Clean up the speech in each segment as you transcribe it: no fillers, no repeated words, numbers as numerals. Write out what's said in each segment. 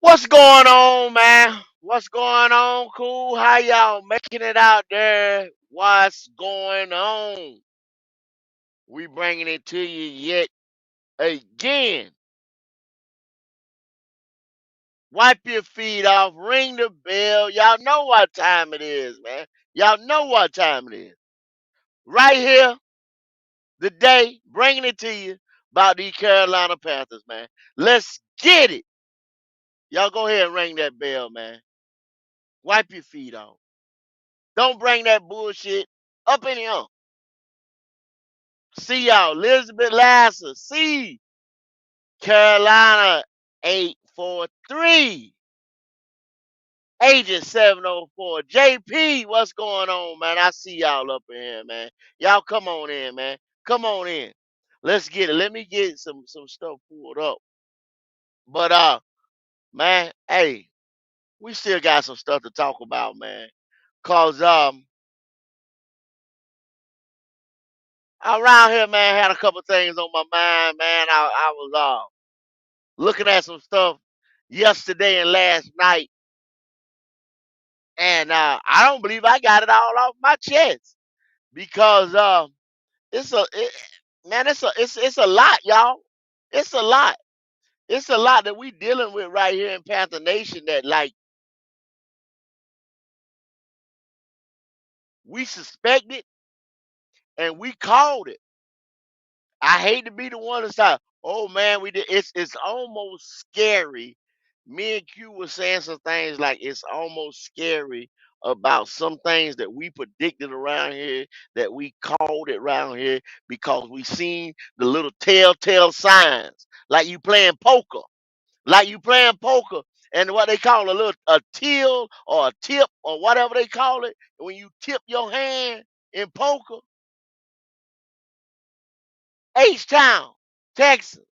What's going on, man? What's going on, cool? How y'all making it out there? What's going on? We bringing it to you yet again. Wipe your feet off, ring the bell. Y'all know what time it is, man. Y'all know what time it is. Right here, the day, bringing it to you about these Carolina Panthers, man. Let's get it. Y'all go ahead and ring that bell, man. Wipe your feet off. Don't bring that bullshit up in here. See y'all, Elizabeth Lasser. See Carolina 843. Agent 704. JP, what's going on, man? I see y'all up in here, man. Y'all come on in, man. Come on in. Let's get it. Let me get some stuff pulled up. But man, hey, we still got some stuff to talk about, man. Cause around here, man, had a couple things on my mind, man. I was looking at some stuff yesterday and last night, and I don't believe I got it all off my chest because it's man, it's a lot, y'all. It's a lot. It's a lot that we dealing with right here in Panther Nation that like we suspected and we called it. I hate to be the one to say, "Oh man, we did." It's almost scary. Me and Q was saying some things like it's almost scary about some things that we predicted around here, that we called it around here because we seen the little telltale signs, like you playing poker, like you playing poker, and what they call a till or a tip or whatever they call it. When you tip your hand in poker, H Town, Texas.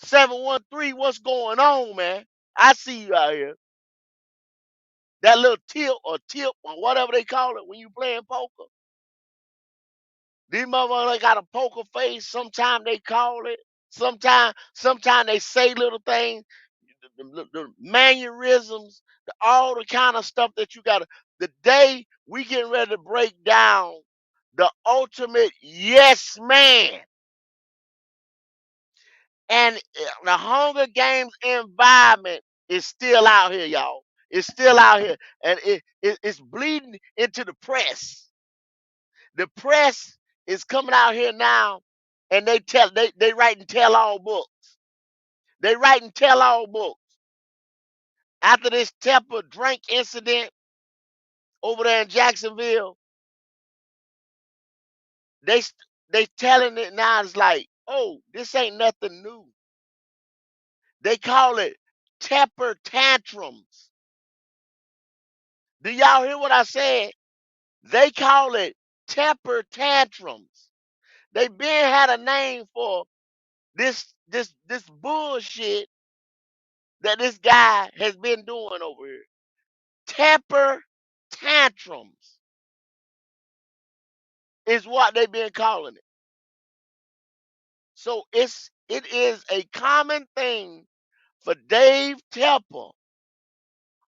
713, what's going on, man? I see you out here. That little tip or whatever they call it when you playing poker. These motherfuckers got a poker face. Sometimes they call it. Sometimes they say little things. The mannerisms, all the kind of stuff that you got. The day we getting ready to break down the ultimate yes man. And the Hunger Games environment is still out here, y'all. It's still out here, and it's bleeding into the press. The press is coming out here now, and they writing tell all books. They writing tell all books after this Tepper drink incident over there in Jacksonville. They they telling it now. It's like, oh, this ain't nothing new. They call it Tepper tantrums. Do y'all hear what I said? They call it temper tantrums. They been had a name for this bullshit that this guy has been doing over here. Temper tantrums is what they've been calling it. So it is a common thing for Dave Tepper,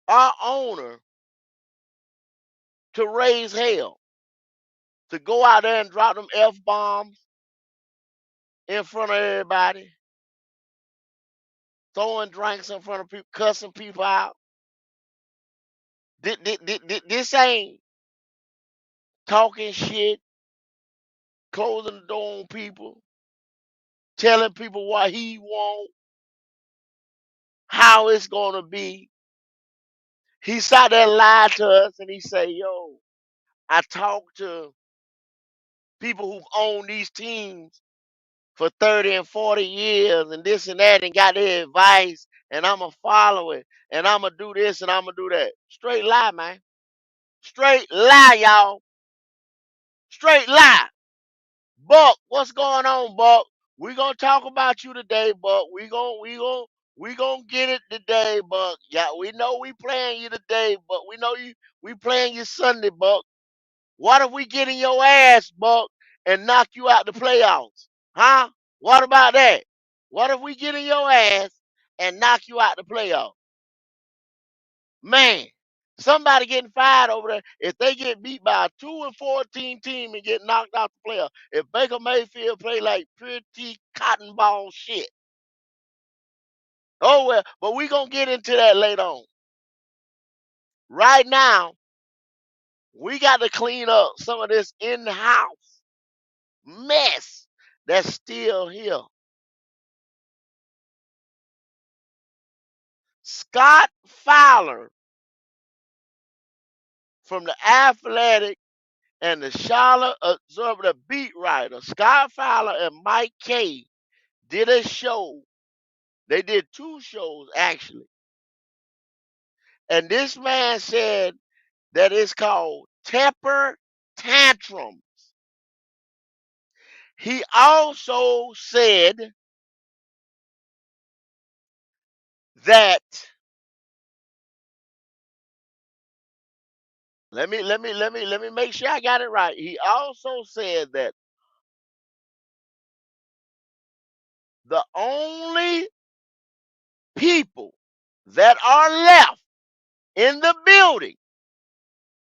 our owner, to raise hell, to go out there and drop them F bombs in front of everybody, throwing drinks in front of people, cussing people out. This ain't talking shit, closing the door on people, telling people what he want, how it's gonna be. He sat there and lied to us, and he say, "Yo, I talked to people who've owned these teams for 30 and 40 years, and this and that, and got their advice, and I'ma follow it, and I'ma do this, and I'ma do that." Straight lie, man. Straight lie, y'all. Straight lie. Buck, what's going on, Buck? We gonna talk about you today, Buck. We gonna get it today, Buck. Yeah, we know we playing you today, but we know we playing you Sunday, Buck. What if we get in your ass, Buck, and knock you out the playoffs? Huh? What about that? What if we get in your ass and knock you out the playoff. Man, somebody getting fired over there. If they get beat by a 2-14 team and get knocked out the playoff, if Baker Mayfield play like pretty cotton ball shit. Oh well, but we gonna get into that later on. Right now, we got to clean up some of this in-house mess that's still here. Scott Fowler from the Athletic and the Charlotte Observer, the beat writer, Scott Fowler and Mike Kay did a show. They did 2 shows actually. And this man said that it's called temper tantrums. He also said that let me make sure I got it right. He also said that the only people that are left in the building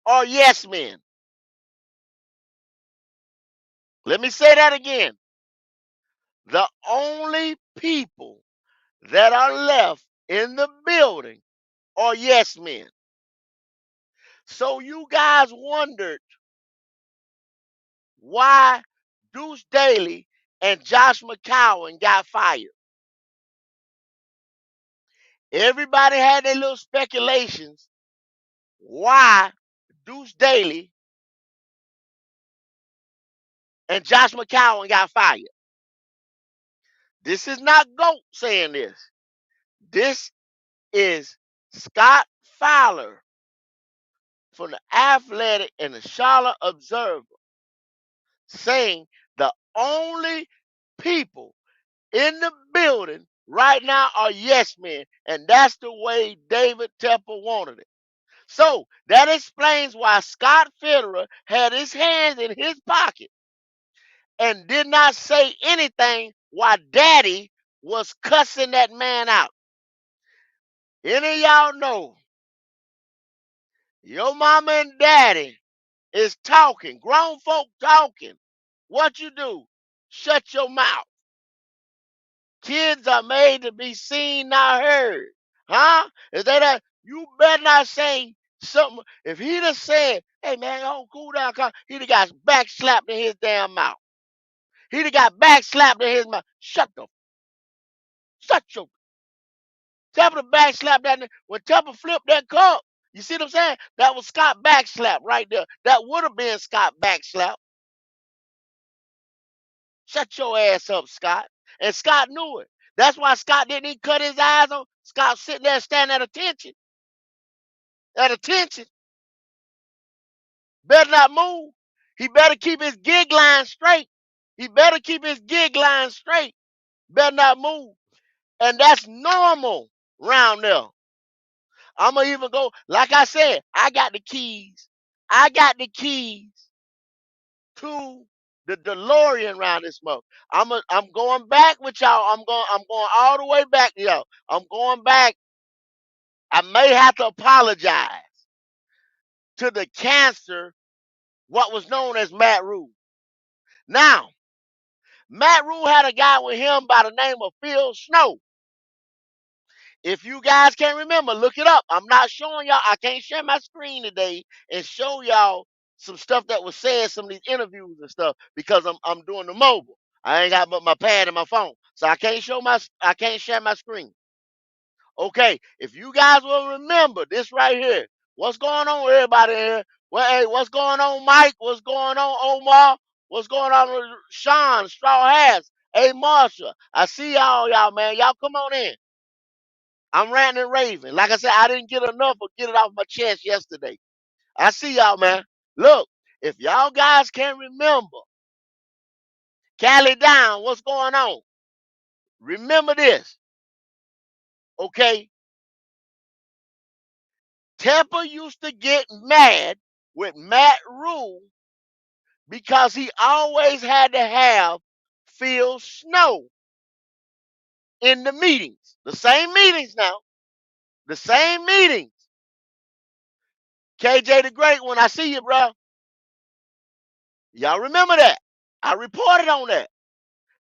are yes men. Let me say that again. The only people that are left in the building are yes men. So you guys wondered why Deuce Daly and Josh McCown got fired. Everybody had their little speculations why Deuce Daly and Josh McCown got fired. This is not GOAT saying this. This is Scott Fowler from the Athletic and the Charlotte Observer saying the only people in the building right now are yes men, and that's the way David Tepper wanted it. So that explains why Scott Fitterer had his hands in his pocket and did not say anything while Daddy was cussing that man out. Any of y'all know your mama and daddy is talking, grown folk talking. What you do? Shut your mouth. Kids are made to be seen, not heard. Huh? Is that you better not say something. If he'd have said, hey man, oh cool down, he'd have got back slapped in his damn mouth. He'd have got back slapped in his mouth. Shut your Tepper back slap that when Tepper flipped that cup. You see what I'm saying? That was Scott back slap right there. That would have been Scott back slap. Shut your ass up, Scott. And Scott knew it. That's why Scott didn't even cut his eyes on. Scott sitting there standing at attention. At attention. Better not move. He better keep his gig line straight. He better keep his gig line straight. Better not move. And that's normal round there. I'm going to even go, like I said, I got the keys. I got the keys to the DeLorean around this month. I'm going back with y'all. I'm going all the way back to y'all. I'm going back. I may have to apologize to the cancer, what was known as Matt Rule. Now, Matt Rule had a guy with him by the name of Phil Snow. If you guys can't remember, look it up. I'm not showing y'all. I can't share my screen today and show y'all some stuff that was said, some of these interviews and stuff, because I'm doing the mobile. I ain't got but my pad and my phone, so I can't share my screen. Okay, if you guys will remember this right here, what's going on, everybody here? Well, hey, what's going on, Mike? What's going on, Omar? What's going on with Sean, Straw Hats? Hey, Marsha, I see y'all, man. Y'all come on in. I'm ranting and raving. Like I said, I didn't get enough of get it off my chest yesterday. I see y'all, man. Look, if y'all guys can remember, Cali down, what's going on? Remember this, okay? Tampa used to get mad with Matt Rule because he always had to have Phil Snow. in the meetings. The same meetings now. The same meetings. KJ the Great, when I see you, bro, y'all remember that. I reported on that.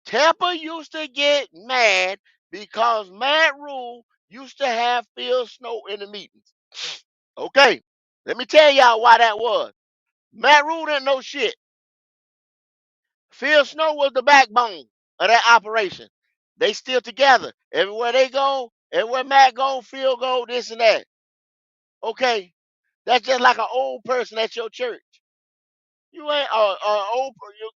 Tampa used to get mad because Matt Rule used to have Phil Snow in the meetings. Okay, let me tell y'all why that was. Matt Rule didn't know shit. Phil Snow was the backbone of that operation. They still together. Everywhere they go, everywhere Matt go, Phil go, this and that. Okay, that's just like an old person at your church. You ain't old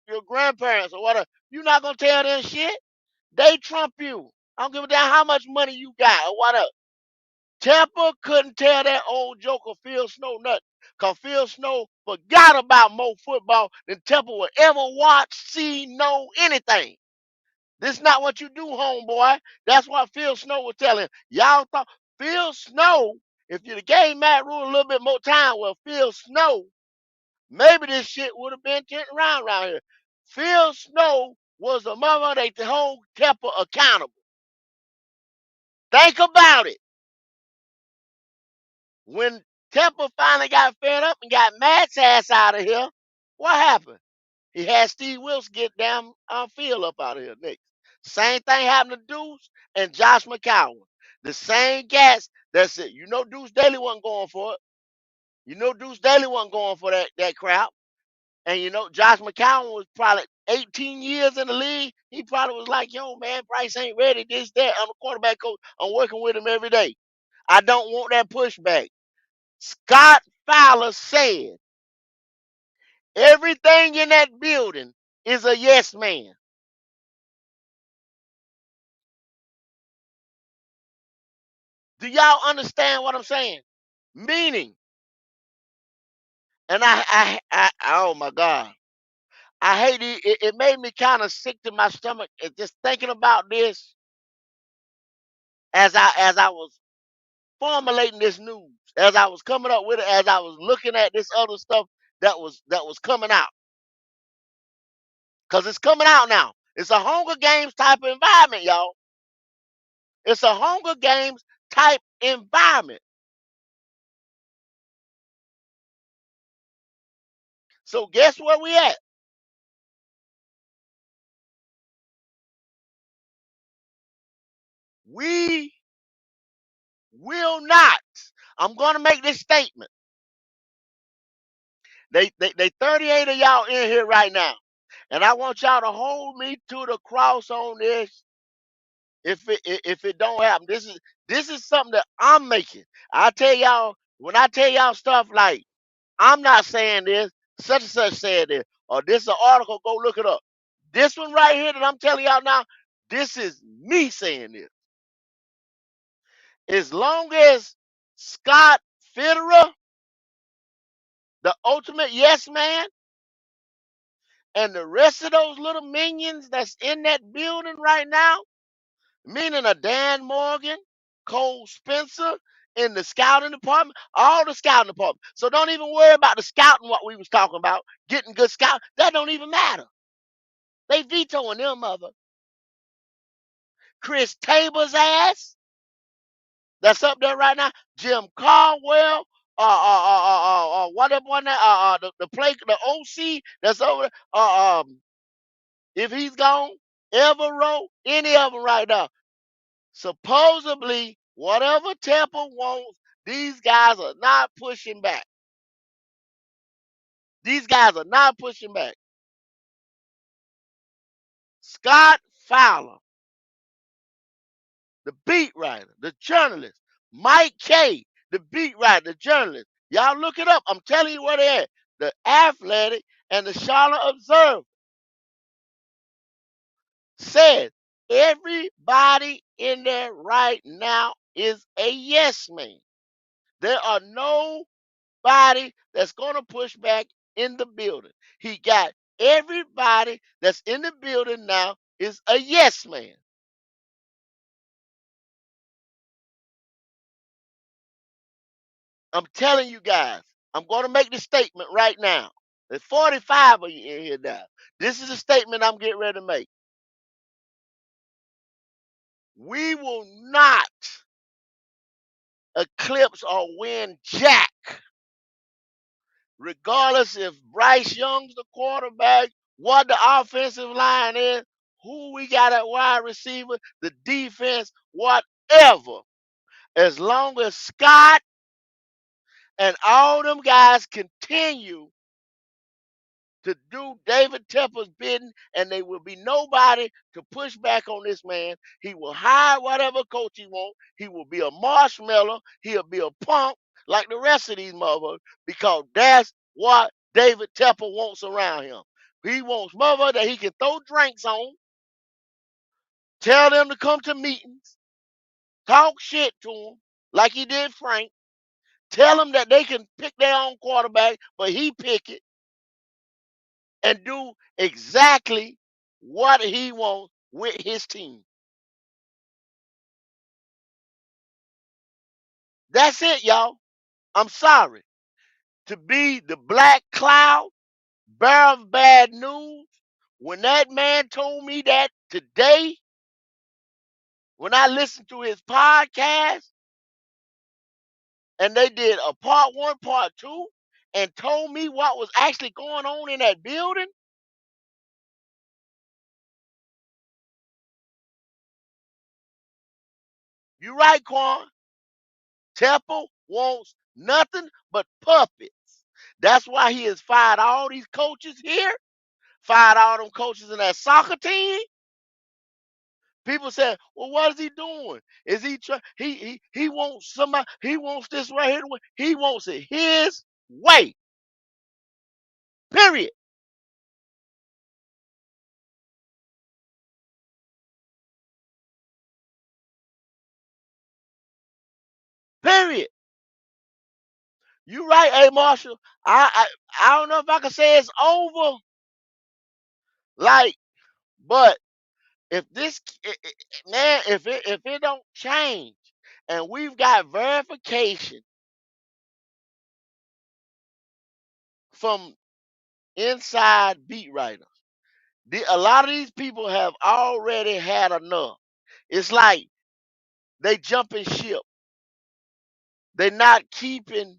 your grandparents or whatever. You not gonna tell them shit. They trump you. I don't give a damn how much money you got or whatever. Tampa couldn't tell that old joker Phil Snow nothing. Cause Phil Snow forgot about more football than Tampa would ever watch, see, know anything. This is not what you do, homeboy. That's what Phil Snow was telling. Y'all thought Phil Snow, if you'd have gave Matt Rule a little bit more time, well, Phil Snow, maybe this shit would have been turned around here. Phil Snow was the mother that the whole Tampa accountable. Think about it. When Temple finally got fed up and got Matt's ass out of here, what happened? He had Steve Wilson get damn Phil up out of here next. Same thing happened to Deuce and Josh McCown. The same gas. That's it. You know Deuce Daly wasn't going for it. You know Deuce Daly wasn't going for that crap. And you know Josh McCown was probably 18 years in the league. He probably was like, yo, man, Bryce ain't ready. This, that. I'm a quarterback coach. I'm working with him every day. I don't want that pushback. Scott Fowler said everything in that building is a yes man. Do y'all understand what I'm saying? Meaning, and oh my God, I hate it. It made me kind of sick to my stomach just thinking about this as I was formulating this news, as I was coming up with it, as I was looking at this other stuff that was coming out, because it's coming out now. It's a Hunger Games type of environment, y'all. It's a Hunger Games type environment. So guess where we at? We will not. I'm going to make this statement. They 38 of y'all in here right now, and I want y'all to hold me to the cross on this. If it don't happen, this is something that I'm making. I tell y'all when I tell y'all stuff like I'm not saying this, such and such said this, or this is an article. Go look it up. This one right here that I'm telling y'all now, this is me saying this. As long as Scott Fitterer, the ultimate yes man, and the rest of those little minions that's in that building right now, meaning a Dan Morgan, Cole Spencer, in the scouting department, all the scouting department. So don't even worry about the scouting, what we was talking about, getting good scout. That don't even matter. They vetoing them mother. Chris Table's ass, that's up there right now. Jim Caldwell, whatever one that the play the OC that's over there. If he's gone, Evero, any of them right now. Supposedly, whatever Tampa wants, these guys are not pushing back. These guys are not pushing back. Scott Fowler, the beat writer, the journalist, Mike K, the beat writer, the journalist. Y'all look it up. I'm telling you where they're at. The Athletic and the Charlotte Observer said everybody in there right now is a yes man. There are nobody that's going to push back in the building. He got everybody that's in the building now is a yes man. I'm telling you guys, I'm going to make the statement right now. There's 45 of you in here now. This is a statement I'm getting ready to make. We will not eclipse or win jack, regardless if Bryce Young's the quarterback, what the offensive line is, who we got at wide receiver, the defense, whatever. As long as Scott and all them guys continue to do David Tepper's bidding, and there will be nobody to push back on this man. He will hire whatever coach he wants. He will be a marshmallow. He'll be a punk like the rest of these motherfuckers because that's what David Tepper wants around him. He wants mother that he can throw drinks on, tell them to come to meetings, talk shit to them like he did Frank, tell them that they can pick their own quarterback, but he pick it and do exactly what he wants with his team. That's it, y'all. I'm sorry. To be the black cloud, bearer of bad news, when that man told me that today, when I listened to his podcast, and they did a part one, part two, and told me what was actually going on in that building, you right, Quan. Temple wants nothing but puppets. That's why he has fired all these coaches here, fired all them coaches in that soccer team. People say, "Well, what is he doing? Is he he wants somebody? He wants this right here. He wants it his way. Period. Period. You right, A. Marshall. I don't know if I can say it's over, like, but if this man, if it don't change, and we've got verification from inside beat writers, a lot of these people have already had enough. It's like they jumping ship. They're not keeping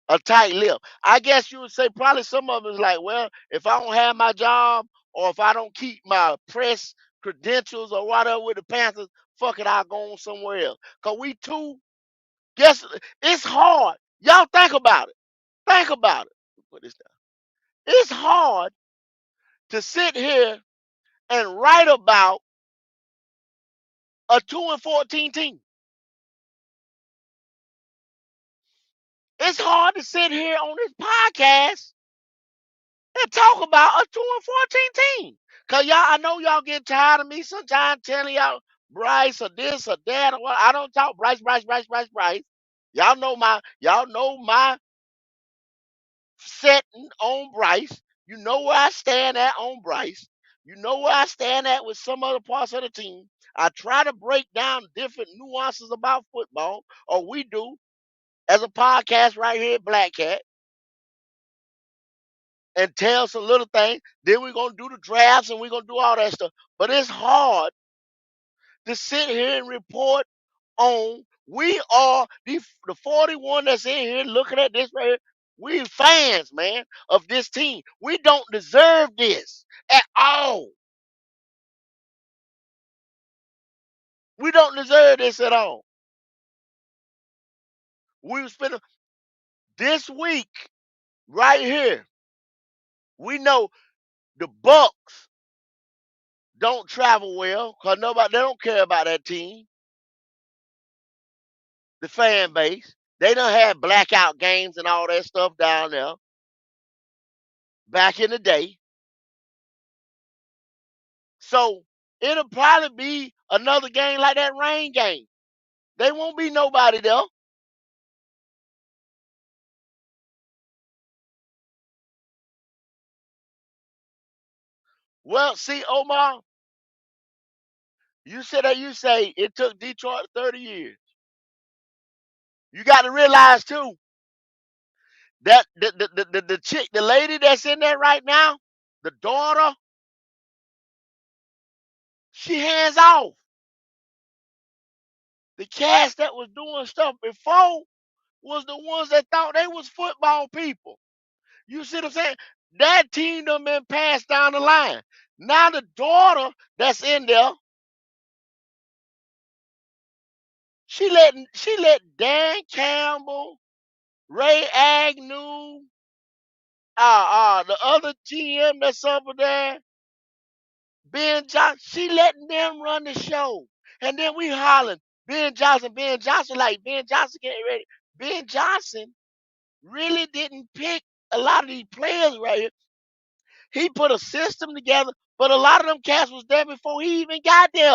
a tight lip. I guess you would say probably some of them is like, well, if I don't have my job or if I don't keep my press credentials or whatever with the Panthers, fuck it, I'll go on somewhere else. Cause we too, guess it's hard. Y'all think about it. Think about it. Put this down. It's hard to sit here and write about a 2-14 team. It's hard to sit here on this podcast and talk about a 2-14 team. Cause y'all, I know y'all get tired of me sometimes telling y'all Bryce or this or that or what. I don't talk Bryce. Y'all know my setting on Bryce. You know where I stand at on Bryce. You know where I stand at with some other parts of the team. I try to break down different nuances about football, or we do as a podcast right here at Black Cat, and tell some little things. Then we're gonna do the drafts and we're gonna do all that stuff. But it's hard to sit here and report on. We are the 41 that's in here looking at this right here. We fans, man, of this team. We don't deserve this at all. We don't deserve this at all. We spend this week right here. We know the Bucks don't travel well because nobody they don't care about that team. The fan base. They done had blackout games and all that stuff down there back in the day. So it'll probably be another game like that rain game. They won't be nobody there. Well, see, Omar, you said that you say it took Detroit 30 years. You got to realize too that the chick, the lady that's in there right now, the daughter, she hands off. The cats that was doing stuff before was the ones that thought they was football people. You see what I'm saying? That team done been passed down the line. Now the daughter that's in there, she let Dan Campbell, Ray Agnew, the other GM that's over there, Ben Johnson, she letting them run the show. And then we hollering, Ben Johnson, like Ben Johnson getting ready. Ben Johnson really didn't pick a lot of these players right here. He put a system together, but a lot of them cats was there before he even got there.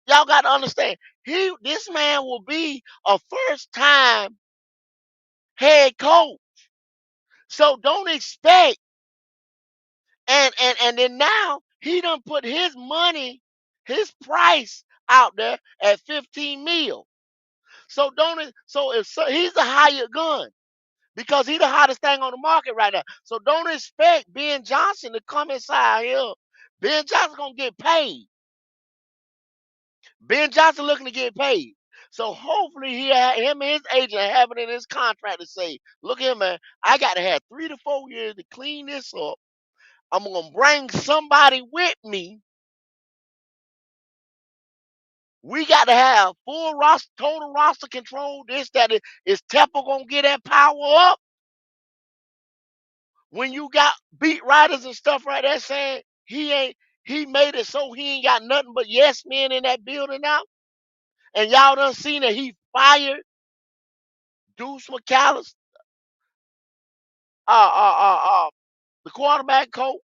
Y'all got to understand. This man will be a first time head coach. So don't expect and then now he done put his money, his price out there at 15 mil. So don't it so if so, he's a hired gun because he's the hottest thing on the market right now. So don't expect Ben Johnson to come inside here. Ben Johnson gonna get paid. Ben Johnson looking to get paid. So hopefully him and his agent have it in his contract to say, look here, man, I got to have 3 to 4 years to clean this up. I'm gonna bring somebody with me. We got to have full roster, total roster control. This, that is Temple gonna get that power up when you got beat writers and stuff right there saying he made it so he ain't got nothing but yes men in that building now. And y'all done seen that he fired Deuce McAllister, the quarterback coach,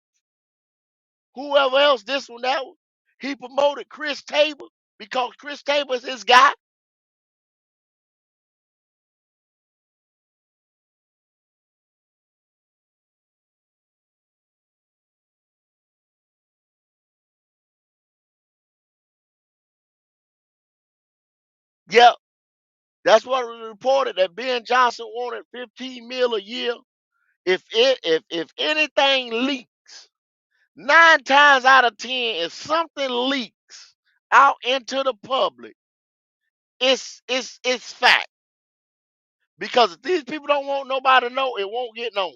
whoever else, this one, that one. He promoted Chris Tabor because Chris Tabor is his guy. Yep, that's what was reported that Ben Johnson wanted 15 mil a year. If anything leaks, 9 times out of 10, if something leaks out into the public, it's fact. Because if these people don't want nobody to know, it won't get known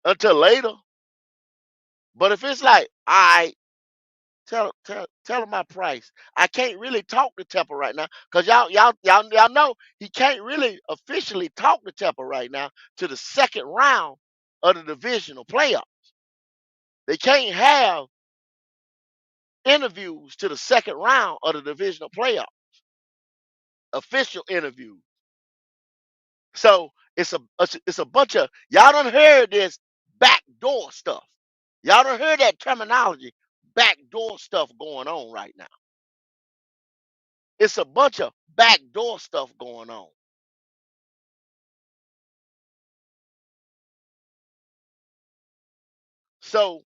until later. But if it's like, all right, tell him my price. I can't really talk to Temple right now because y'all know he can't really officially talk to Temple right now to the second round of the divisional playoffs. They can't have interviews to the second round of the divisional playoff, official interviews. So it's a bunch of y'all done heard this backdoor stuff. Y'all done heard that terminology, backdoor stuff going on right now. It's a bunch of backdoor stuff going on. So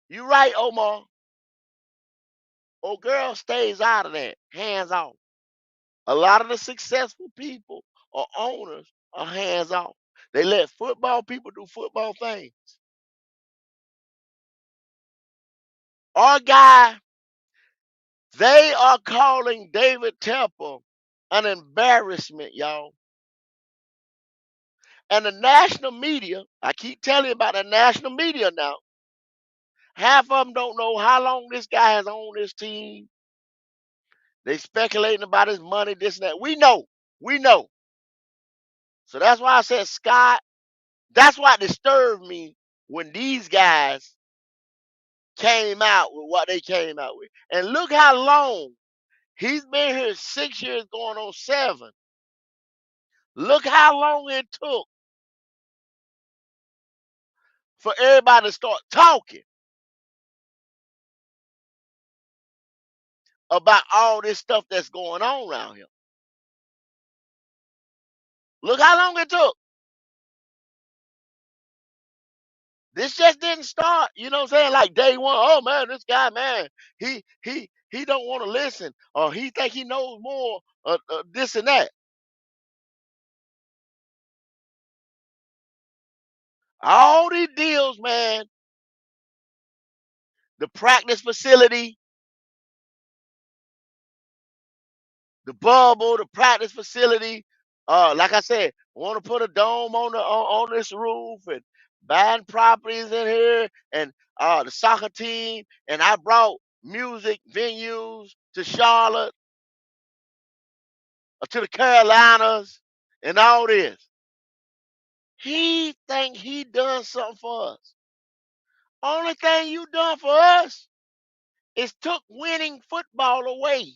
you right, Omar. Old girl stays out of that, hands off. A lot of the successful people or owners are hands off. They let football people do football things. Our guy, they are calling David Temple an embarrassment, y'all. And the national media, I keep telling you about the national media now. Half of them don't know how long this guy has owned this team. They speculating about his money, this and that. We know. We know. So that's why I said, Scott, that's why it disturbed me when these guys came out with what they came out with. And look how long he's been here, 6 years going on 7. Look how long it took for everybody to start talking about all this stuff that's going on around here. Look how long it took. This just didn't start, you know what I'm saying? Like day one, oh man, this guy, man, he don't want to listen, or he think he knows more, this and that. All these deals, man, the practice facility, the bubble, the practice facility. Like I said, want to put a dome on this roof and buying properties in here and the soccer team. And I brought music venues to Charlotte, to the Carolinas, and all this. He think he done something for us. Only thing you done for us is took winning football away.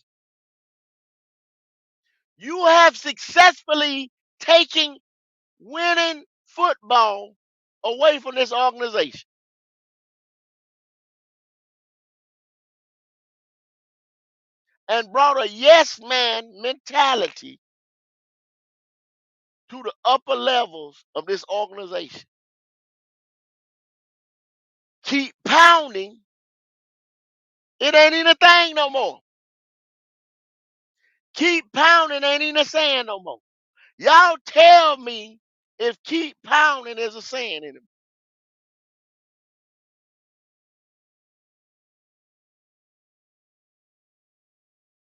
You have successfully taken winning football away from this organization and brought a yes man mentality to the upper levels of this organization. Keep pounding, it ain't even a thing no more. Keep pounding ain't even a saying no more. Y'all tell me if keep pounding is a saying anymore.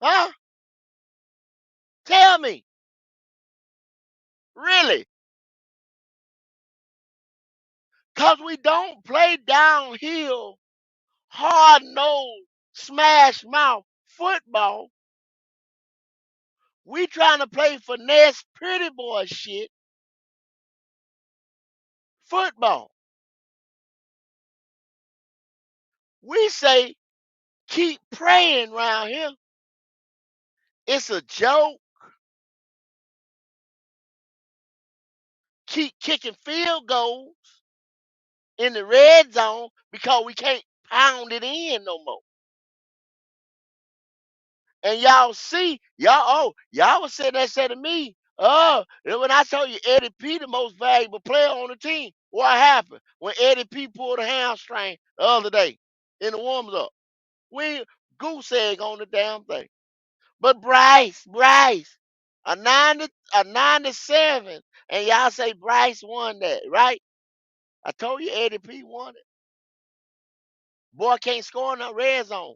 Huh? Tell me. Really? Because we don't play downhill, hard nosed, smash mouth football. We trying to play finesse, pretty boy shit football. We say keep praying around here. It's a joke. Keep kicking field goals in the red zone because we can't pound it in no more. And y'all see, y'all was sitting there saying to me, oh, and when I told you Eddie P the most valuable player on the team, what happened? When Eddie P pulled a hamstring the other day in the warms up. We goose egg on the damn thing. But Bryce, a 97, and y'all say Bryce won that, right? I told you Eddie P won it. Boy can't score in the red zone.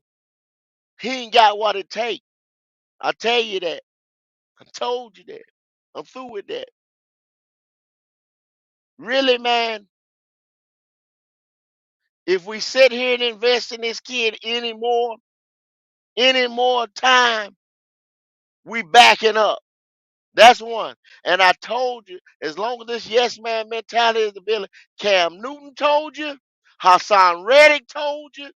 He ain't got what it takes. I tell you that. I told you that. I'm through with that. Really, man, if we sit here and invest in this kid any more time, we backing up. That's one. And I told you, as long as this yes man mentality is the building, Cam Newton told you, Hassan Reddick told you,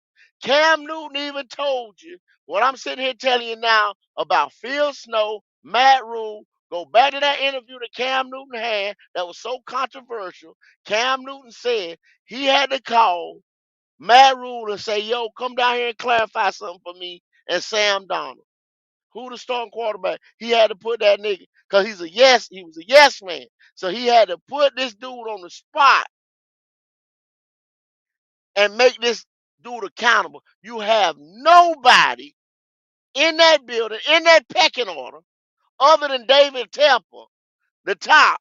Cam Newton even told you what I'm sitting here telling you now about Phil Snow, Matt Rule. Go back to that interview that Cam Newton had that was so controversial. Cam Newton said he had to call Matt Rule and say, yo, come down here and clarify something for me and Sam Donald. Who the starting quarterback? He had to put that nigga because he was a yes man. So he had to put this dude on the spot and make this dude accountable. You have nobody in that building, in that pecking order, other than David Tepper, the top.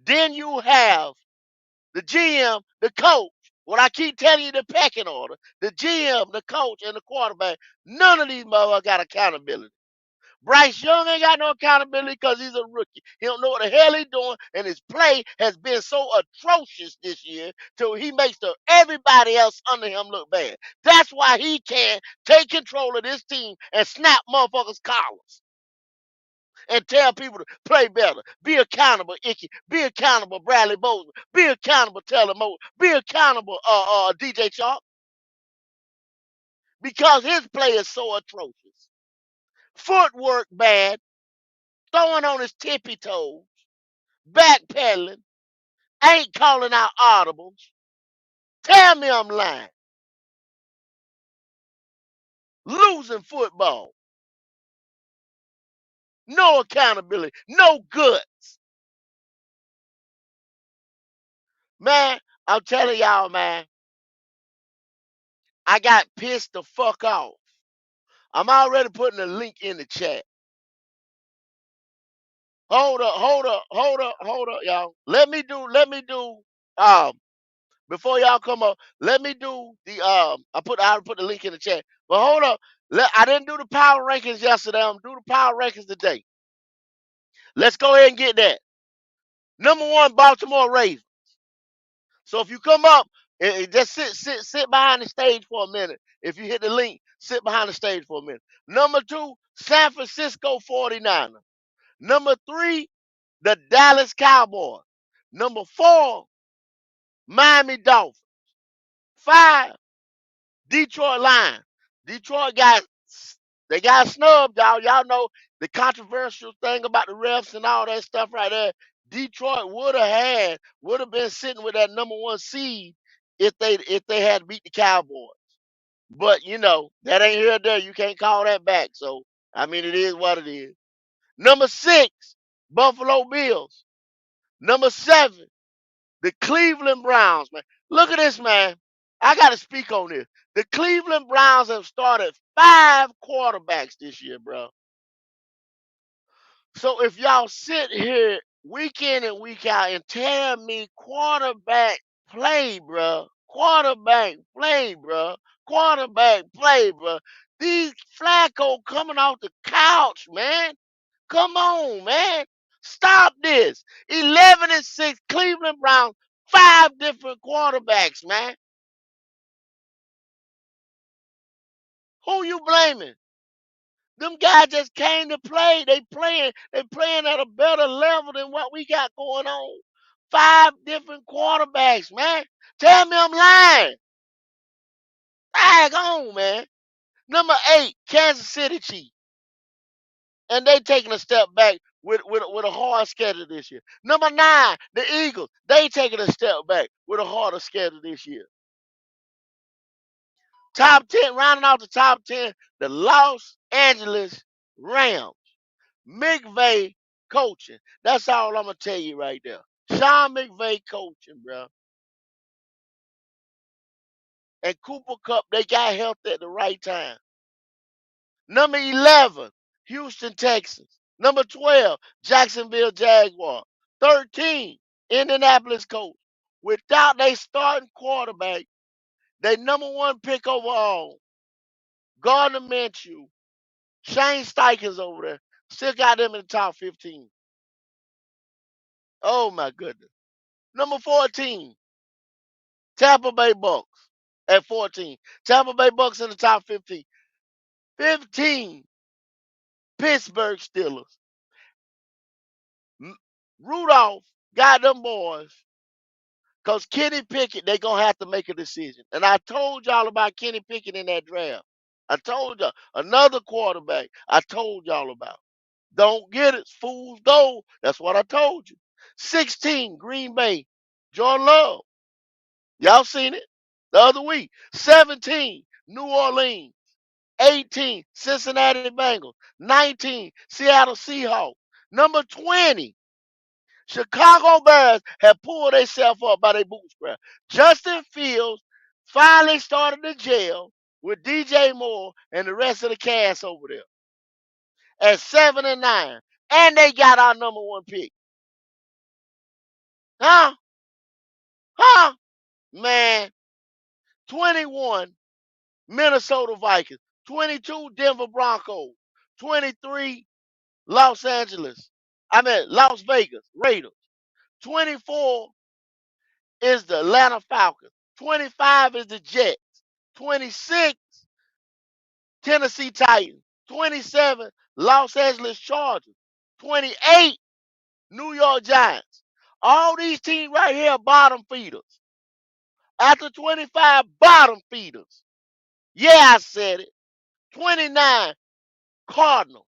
Then you have the GM, the coach. What I keep telling you, the pecking order, the GM, the coach, and the quarterback. None of these motherfuckers got accountability. Bryce Young ain't got no accountability because he's a rookie. He don't know what the hell he's doing, and his play has been so atrocious this year till he makes everybody else under him look bad. That's why he can't take control of this team and snap motherfuckers' collars and tell people to play better. Be accountable, Icky. Be accountable, Bradley Bozeman. Be accountable, Taylor Moe. Be accountable, DJ Sharp, because his play is so atrocious. Footwork bad, throwing on his tippy toes, backpedaling, ain't calling out audibles. Tell me I'm lying. Losing football. No accountability. No guts. Man, I'm telling y'all, man, I got pissed the fuck off. I'm already putting a link in the chat. Hold up, y'all. Um, before y'all come up, let me do the I put the link in the chat. But hold up. I didn't do the power rankings yesterday. I'm doing the power rankings today. Let's go ahead and get that. Number 1, Baltimore Ravens. So if you come up, just sit behind the stage for a minute. If you hit the link, sit behind the stage for a minute. Number 2, San Francisco 49ers. Number 3, the Dallas Cowboys. Number 4, Miami Dolphins. 5, Detroit Lions. Detroit got snubbed, y'all. Y'all know the controversial thing about the refs and all that stuff right there. Detroit would have been sitting with that number 1 seed if they had beat the Cowboys. But that ain't here or there. You can't call that back. So I mean, it is what it is. Number 6, Buffalo Bills. Number 7, the Cleveland Browns, man. Look at this, man. I got to speak on this. The Cleveland Browns have started 5 quarterbacks this year, bro. So if y'all sit here week in and week out and tell me quarterback play, bro, quarterback play, bro, quarterback play, bro. These Flacco coming off the couch, man. Come on, man. Stop this. 11-6 Cleveland Browns, 5 different quarterbacks, man. Who you blaming? Them guys just came to play. They playing at a better level than what we got going on. 5 different quarterbacks, man. Tell me I'm lying. Tag on, man. Number 8, Kansas City Chiefs. And they taking a step back with a hard schedule this year. Number 9, the Eagles. They taking a step back with a harder schedule this year. Top 10, rounding out the top 10, the Los Angeles Rams. McVay coaching. That's all I'm going to tell you right there. Sean McVay coaching, bro. And Cooper Kupp, they got healthy at the right time. Number 11, Houston Texans. Number 12, Jacksonville Jaguars. 13, Indianapolis Colts. Without their starting quarterback, their number 1 pick overall, Gardner Minshew, Shane Steichen's over there, still got them in the top 15. Oh, my goodness. Number 14, Tampa Bay Bucks at 14. Tampa Bay Bucks in the top 15. 15, Pittsburgh Steelers. Rudolph got them boys because Kenny Pickett, they going to have to make a decision. And I told y'all about Kenny Pickett in that draft. I told y'all. Another quarterback I told y'all about. Don't get it. Fools gold. That's what I told you. 16, Green Bay, Jordan Love. Y'all seen it the other week. 17, New Orleans. 18, Cincinnati Bengals. 19, Seattle Seahawks. Number 20, Chicago Bears have pulled themselves up by their bootstraps. Justin Fields finally started to jail with DJ Moore and the rest of the cast over there at 7-9. And they got our number 1 pick. Huh? Huh? Man. 21, Minnesota Vikings. 22, Denver Broncos. 23, Los Vegas Raiders. 24 is the Atlanta Falcons. 25 is the Jets. 26, Tennessee Titans. 27, Los Angeles Chargers. 28, New York Giants. All these teams right here are bottom feeders. After 25, bottom feeders. Yeah, I said it. 29, Cardinals.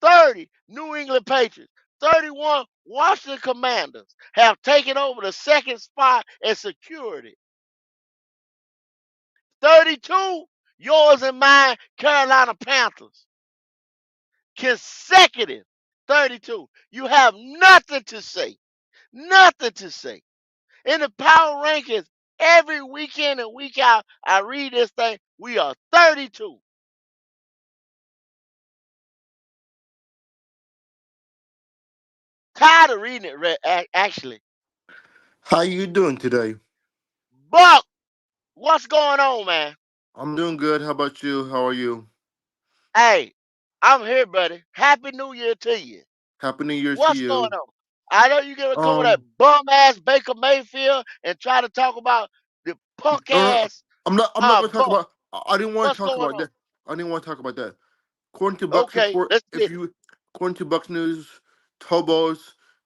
30, New England Patriots. 31, Washington Commanders have taken over the second spot and secured it. 32, yours and mine, Carolina Panthers. Consecutive 32. You have nothing to say. Nothing to say. In the power rankings, every weekend and week out, I read this thing. We are 32. Tired of reading it, actually. How you doing today? Buck, what's going on, man? I'm doing good. How about you? How are you? Hey, I'm here, buddy. Happy New Year to you. Happy New Year to What's going you. on? I know you're gonna come with that Um, bum ass Baker Mayfield and try to talk about the punk no, ass I'm not going to talk Buck. about. I didn't want to What's talk going about on? that. I didn't want to talk about that. According to Bucks Okay, report, let's if get it. you according to Bucks News, Tobos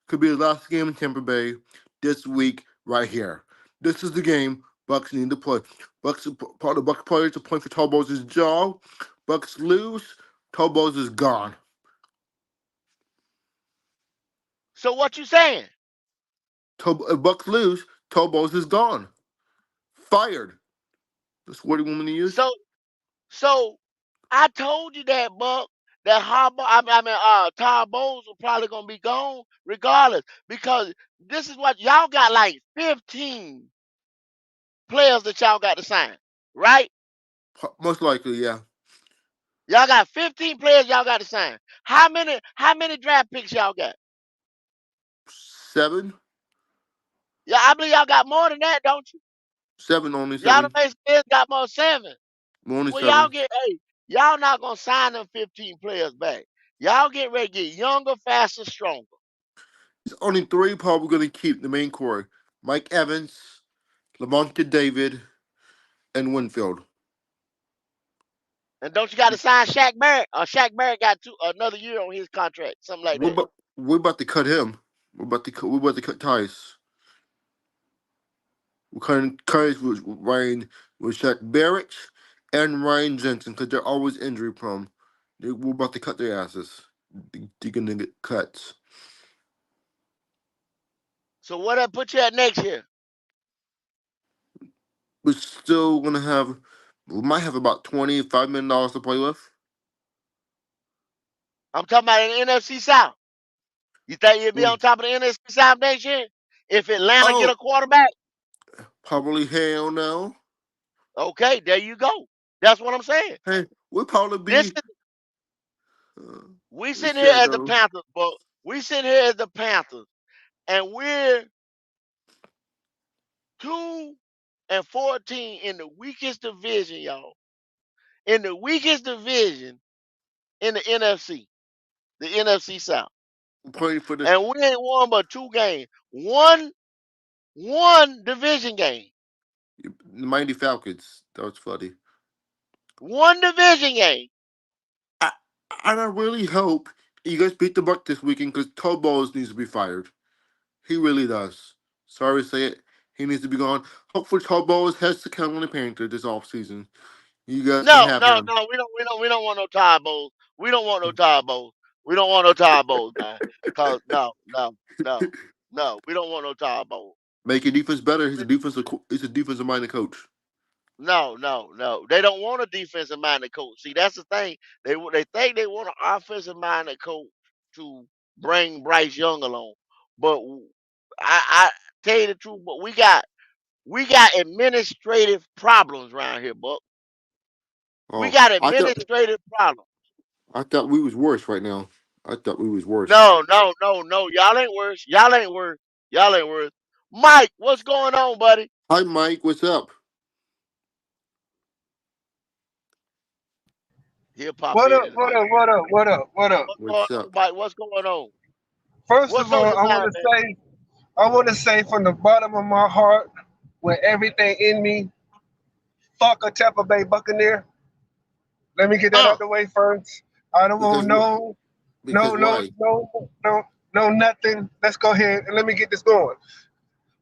could be the last game in Tampa Bay this week right here. This is the game Bucks need to play. Bucks part of the Bucks players to point for Tobos' jaw. Bucks lose, Tobos is gone. So what you saying? If Bucks lose, Tobos is gone. Fired. That's what you want me to use. So so I told you that, Buck, that Todd Bowles was probably gonna be gone regardless because this is what y'all got like 15 players that y'all got to sign, right? Most likely, yeah. Y'all got 15 players y'all got to sign. How many draft picks y'all got? 7, Yeah, I believe y'all got more than that, don't you? 7 only Y'all the 7, Mason got more 7. only Well, y'all 7. get y'all not gonna sign them 15 players back. Y'all get ready to get younger, faster, stronger. There's only 3 probably going to keep the main core: Mike Evans, Lamonte David, and Winfield. And don't you got to sign Shaq Barrett? Shaq Barrett got another year on his contract, something like that. We're about to cut him. We're about to cut ties. We're cutting ties with Shaq Barrett and Ryan Jensen because they're always injury prone. We're about to cut their asses. They're gonna get cuts. So what that put you at next year? We're still gonna have. We might have about $25 million to play with. I'm talking about in the NFC South. You think you'll be Mm. on top of the NFC South next year if Atlanta get Oh, a quarterback? probably hell no. Okay, there you go. That's what I'm saying. Hey, we'll probably This be. is Uh, we it's sitting here sad as the though. Panthers, but we sitting here as the Panthers, and we're 2-14 in the weakest division, y'all. In the weakest division in the NFC, the NFC South, We're playing for the and we ain't won but 2 games. One division game. Mighty Falcons. That was funny. One division game. I, and I really hope you guys beat the Buck this weekend because Todd Bowles needs to be fired. He really does. Sorry to say it. He needs to be gone. Hopefully Todd Bowles has to count on the Panthers this offseason. You guys can No, have no, him. no. We don't want no tie bowls. We don't want no tie bowls. We don't want no tie bowls, man. Cause no. We don't want no tie bowls. Make your defense better. He's a defensive minded coach. No. They don't want a defensive minded coach. See, that's the thing. They think they want an offensive minded coach to bring Bryce Young along. But I tell you the truth, but we got administrative problems around here, Buck. We Oh, got administrative problems. I thought we was worse right now. I thought we was worse. No. Y'all ain't worse. Y'all ain't worse. Y'all ain't worse. Mike, what's going on, buddy? Hi Mike, what's up? He'll pop What in up? in a What minute. up? What up? What up? What up? What's going What's on, up? Mike? What's going on? First What's of on all, your mind, man? I want to say from the bottom of my heart, with everything in me, fuck a Tampa Bay Buccaneer. Let me get that Uh, out the way first. I don't Because want what? no, Because no, no, why? no, no, no, nothing. Let's go ahead and let me get this going.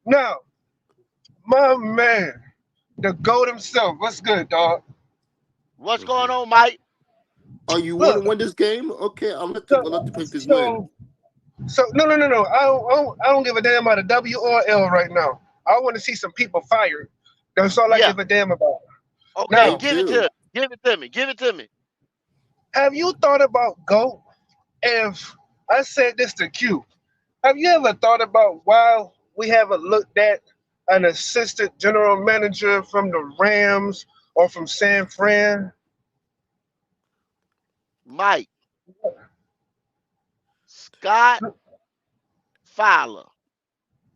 Now, my man, the GOAT himself. What's good, dog? what's going Mhm. on, Mike? Oh, you want to Look, win this game? Okay, I'll let the so, Panthers win. so no. I don't give a damn about a W or L right now. I want to see some people fired. That's all I Yeah. give a damn about. Okay, Me Now, give it to too. me. Give it to me. Give it to me. have you thought about GOAT? If I said this to Q, have you ever thought about why we haven't looked at an assistant general manager from the Rams or from San Fran? Mike, Scott Fowler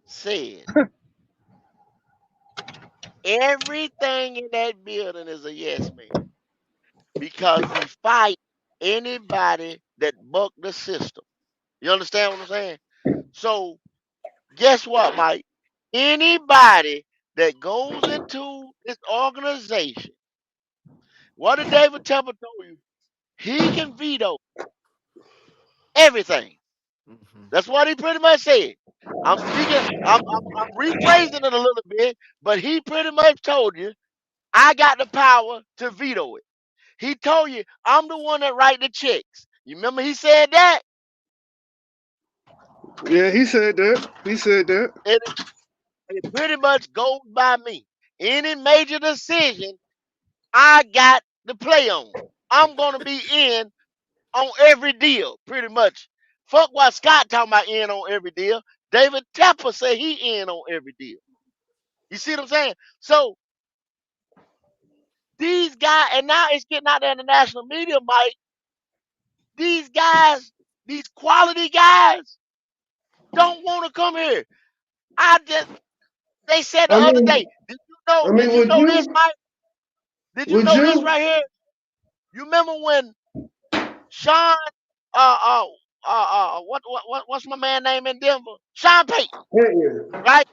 said everything in that building is a yes man because he fight. anybody that bucked the system. You understand what I'm saying? So guess what, Mike? Anybody that goes into this organization, what did David Tepper told you? He can veto everything. Mhm. That's what he pretty much said. I'm speaking, I'm rephrasing it a little bit, but he pretty much told you, I got the power to veto it. He told you, I'm the one that write the checks. You remember he said that? Yeah, he said that. He said that. And it pretty much goes by me. Any major decision, I got the play on. I'm gonna be in on every deal, pretty much. Fuck what Scott talking about in on every deal. David Tepper say he in on every deal. You see what I'm saying? So these guys, and now it's getting out there in the national media, Mike. These guys, these quality guys, don't want to come here. I just they said the I other mean, day. Did you know? I Did mean, you know this, Mike? Did you would know this you? right here? You remember when Sean, uh, uh, what's my man name in Denver? Sean Payton, Yeah, right?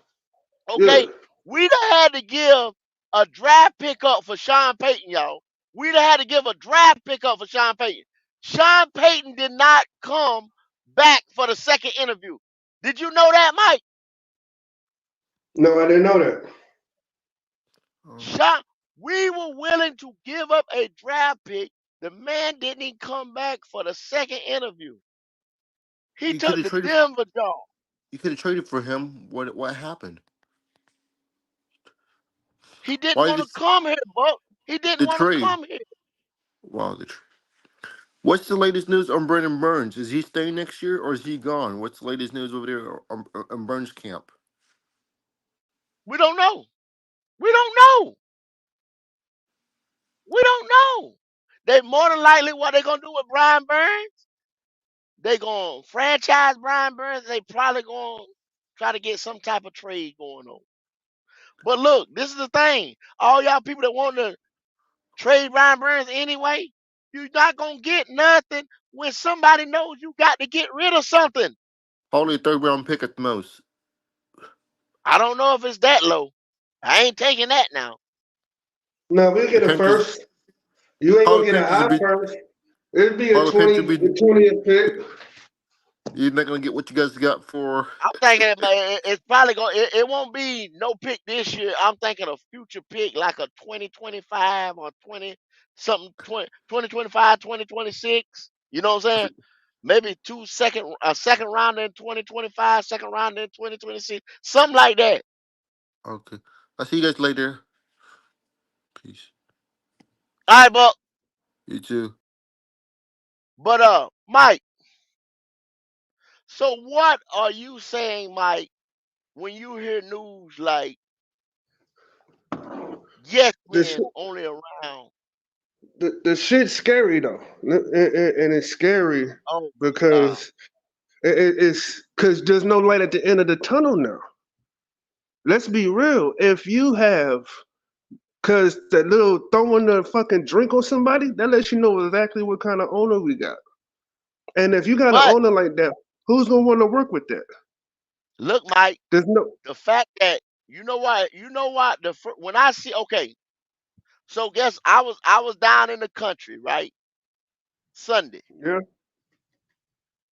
yeah. Okay, we'd have had to give a draft pickup for Sean Payton, y'all. We'd have had to give a draft pickup for Sean Payton. Sean Payton did not come back for the second interview. Did you know that, Mike? No, I didn't know that. Oh. Sean, we were willing to give up a draft pick. The man didn't even come back for the second interview. He You could took have the traded. Denver job. You could have traded for him. What happened? He didn't Why want did to come here, Buck. He didn't the want to trade? come here. Wow, what's the latest news on Brandon Burns? Is he staying next year or is he gone? What's the latest news over there on Burns camp? We don't know. We don't know. We don't know. They more than likely what they gonna do with Brian Burns. They gonna franchise Brian Burns. They probably gonna try to get some type of trade going on. But look, this is the thing. All y'all people that want to trade Brian Burns anyway, you're not gonna get nothing when somebody knows you got to get rid of something. Probably a third round pick at the most. I don't know if it's that low. I ain't taking that now. No, we'll The get a Panthers, first. You ain't how gonna the get an Panthers will high be. first. It'd be How a the Panthers 20, will be. the 20th pick. You're not gonna get what you guys got for. I'm thinking it's probably going. It won't be no pick this year. I'm thinking a future pick like a 2025 or 20 something 2025 2026. You know what I'm saying? Maybe a second round in 2025, second round in 2026, something like that. Okay, I'll see you guys later. Peace. All right, but You too. Mike. So what are you saying, Mike, when you hear news like yes The, sh- men only around? the shit's scary though, and it's scary Oh my God. because it's because there's no light at the end of the tunnel now. Let's be real. If you have, because that little throwing the fucking drink on somebody, that lets you know exactly what kind of owner we got. And if you got an But owner like that, who's gonna want to work with that? look, Mike, There's no, the fact that you know what when I see okay, so guess I was down in the country right Sunday, yeah.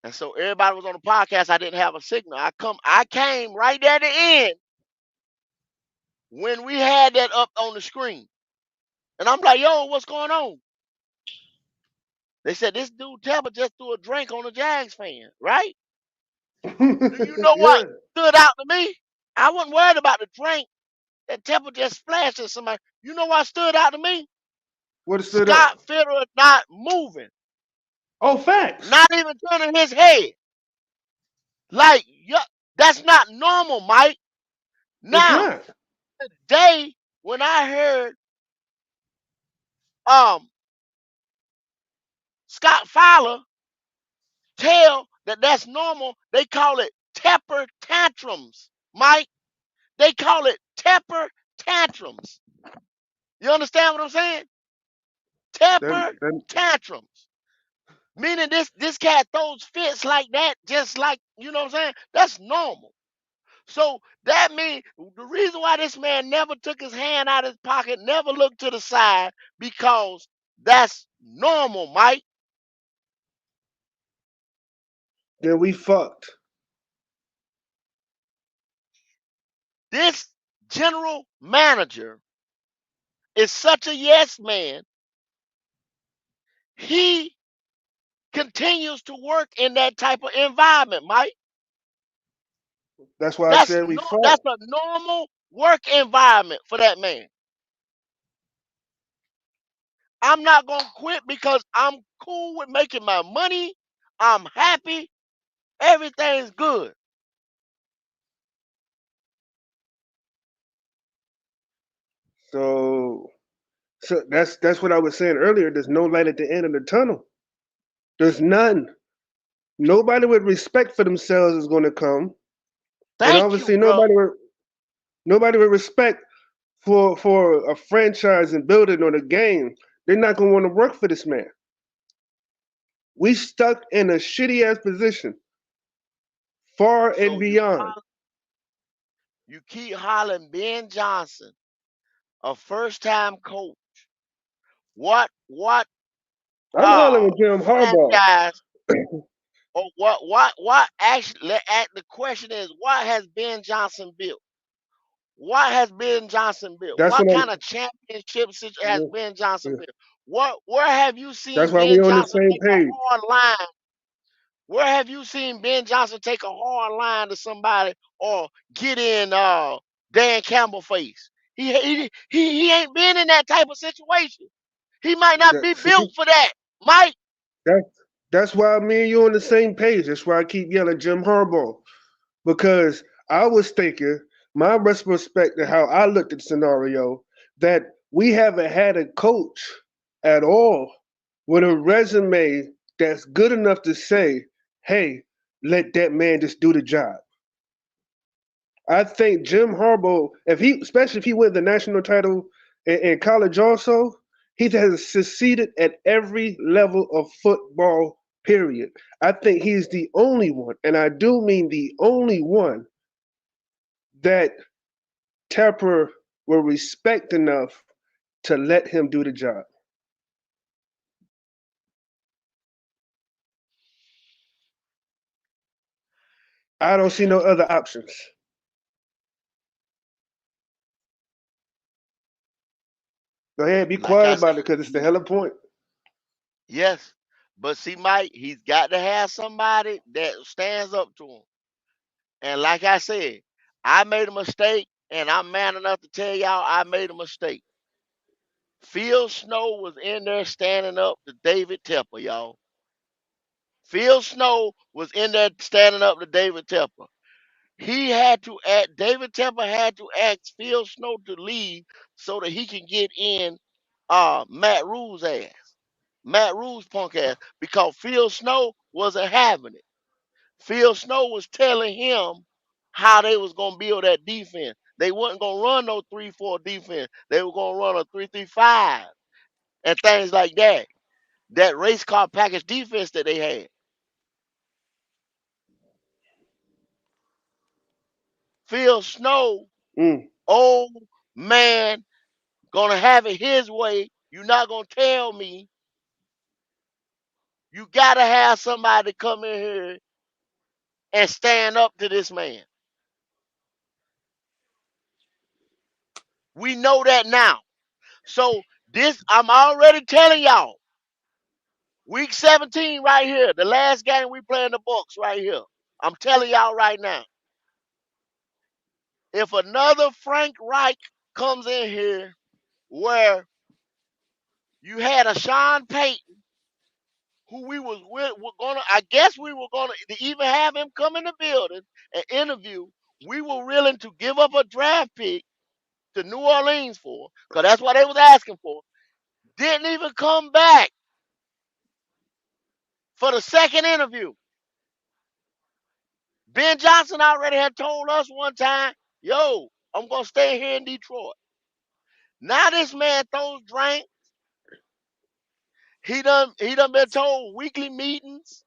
and so everybody was on the podcast. I didn't have a signal. I came right there at the end when we had that up on the screen, and I'm like, yo, what's going on? They said this dude Tepper just threw a drink on a Jags fan, right? Do you know Yeah. what stood out to me? I wasn't worried about the drink that Tepper just splashed at somebody. You know what stood out to me? What stood out? Scott Fitterer not moving, Oh, facts. not even turning his head. Like, yeah, that's not normal, Mike. It's Now, not. today, when I heard um Scott Fowler tell that that's normal, they call it temper tantrums, Mike. They call it temper tantrums. You understand what I'm saying? That, Temper that tantrums. Meaning this cat throws fits like that, just like, you know what I'm saying? That's normal. So that means the reason why this man never took his hand out of his pocket, never looked to the side, because that's normal, Mike. Then we fucked. This general manager is such a yes man. He continues to work in that type of environment, Mike. That's why I That's said we no, fucked. that's a normal work environment for that man. I'm not gonna quit because I'm cool with making my money. I'm happy. Everything's good. So so that's what I was saying earlier. There's no light at the end of the tunnel. There's none. Nobody with respect for themselves is going to come, and Thank you, obviously bro. nobody with respect for a franchise and building or the game. They're not going to want to work for this man. We stuck in a shitty ass position, far and So beyond. you keep hollering Ben Johnson, a first time coach. What I'm hollering Jim Harbaugh. franchise or what actually the question is, what has Ben Johnson built? What has Ben Johnson built? That's What what kind of championships has I'm. Ben Johnson built? Where have you That's seen why we Ben on the Johnson same take a page. hard line? Where have you seen Ben Johnson take a hard line to somebody or get in Dan Campbell face? He ain't been in that type of situation. He might not That, be see, built for that, Mike. that's that's why me and you on the same page. That's why I keep yelling Jim Harbaugh because I was thinking my retrospect to how I looked at the scenario that we haven't had a coach at all with a resume that's good enough to say, "Hey, let that man just do the job." I think Jim Harbaugh, especially if he wins the national title in college, also, he has succeeded at every level of football. Period. I think he's the only one, and I do mean the only one that Tepper will respect enough to let him do the job. I don't see no other options. Go ahead, be Like quiet I about said, it because it's the hella point. yes. But see, Mike, he's got to have somebody that stands up to him. And like I said, I made a mistake, and I'm man enough to tell y'all I made a mistake. Phil Snow was in there standing up to David Tepper, y'all. Phil Snow was in there standing up to David Tepper. He had to act, David Tepper had to ask Phil Snow to leave so that he can get in Matt Rule's ass. Matt Rule's punk ass. Because Phil Snow wasn't having it. Phil Snow was telling him how they was gonna build that defense. They wasn't gonna run no 3-4 defense. They were gonna run a 3-3-5 and things like that. That race car package defense that they had. Phil Snow, Mm. old man, gonna have it his way. You're not gonna tell me. You gotta have somebody come in here and stand up to this man. We know that now. So this, I'm already telling y'all. Week 17 right here, the last game we play in the books right here. I'm telling y'all right now. If another Frank Reich comes in here where you had a Sean Payton who were gonna, I guess we were gonna to even have him come in the building and interview. We were willing to give up a draft pick to New Orleans for, because that's what they was asking for. Didn't even come back for the second interview. Ben Johnson already had told us one time, yo, I'm gonna stay here in Detroit. Now this man throws drink He done been told weekly meetings,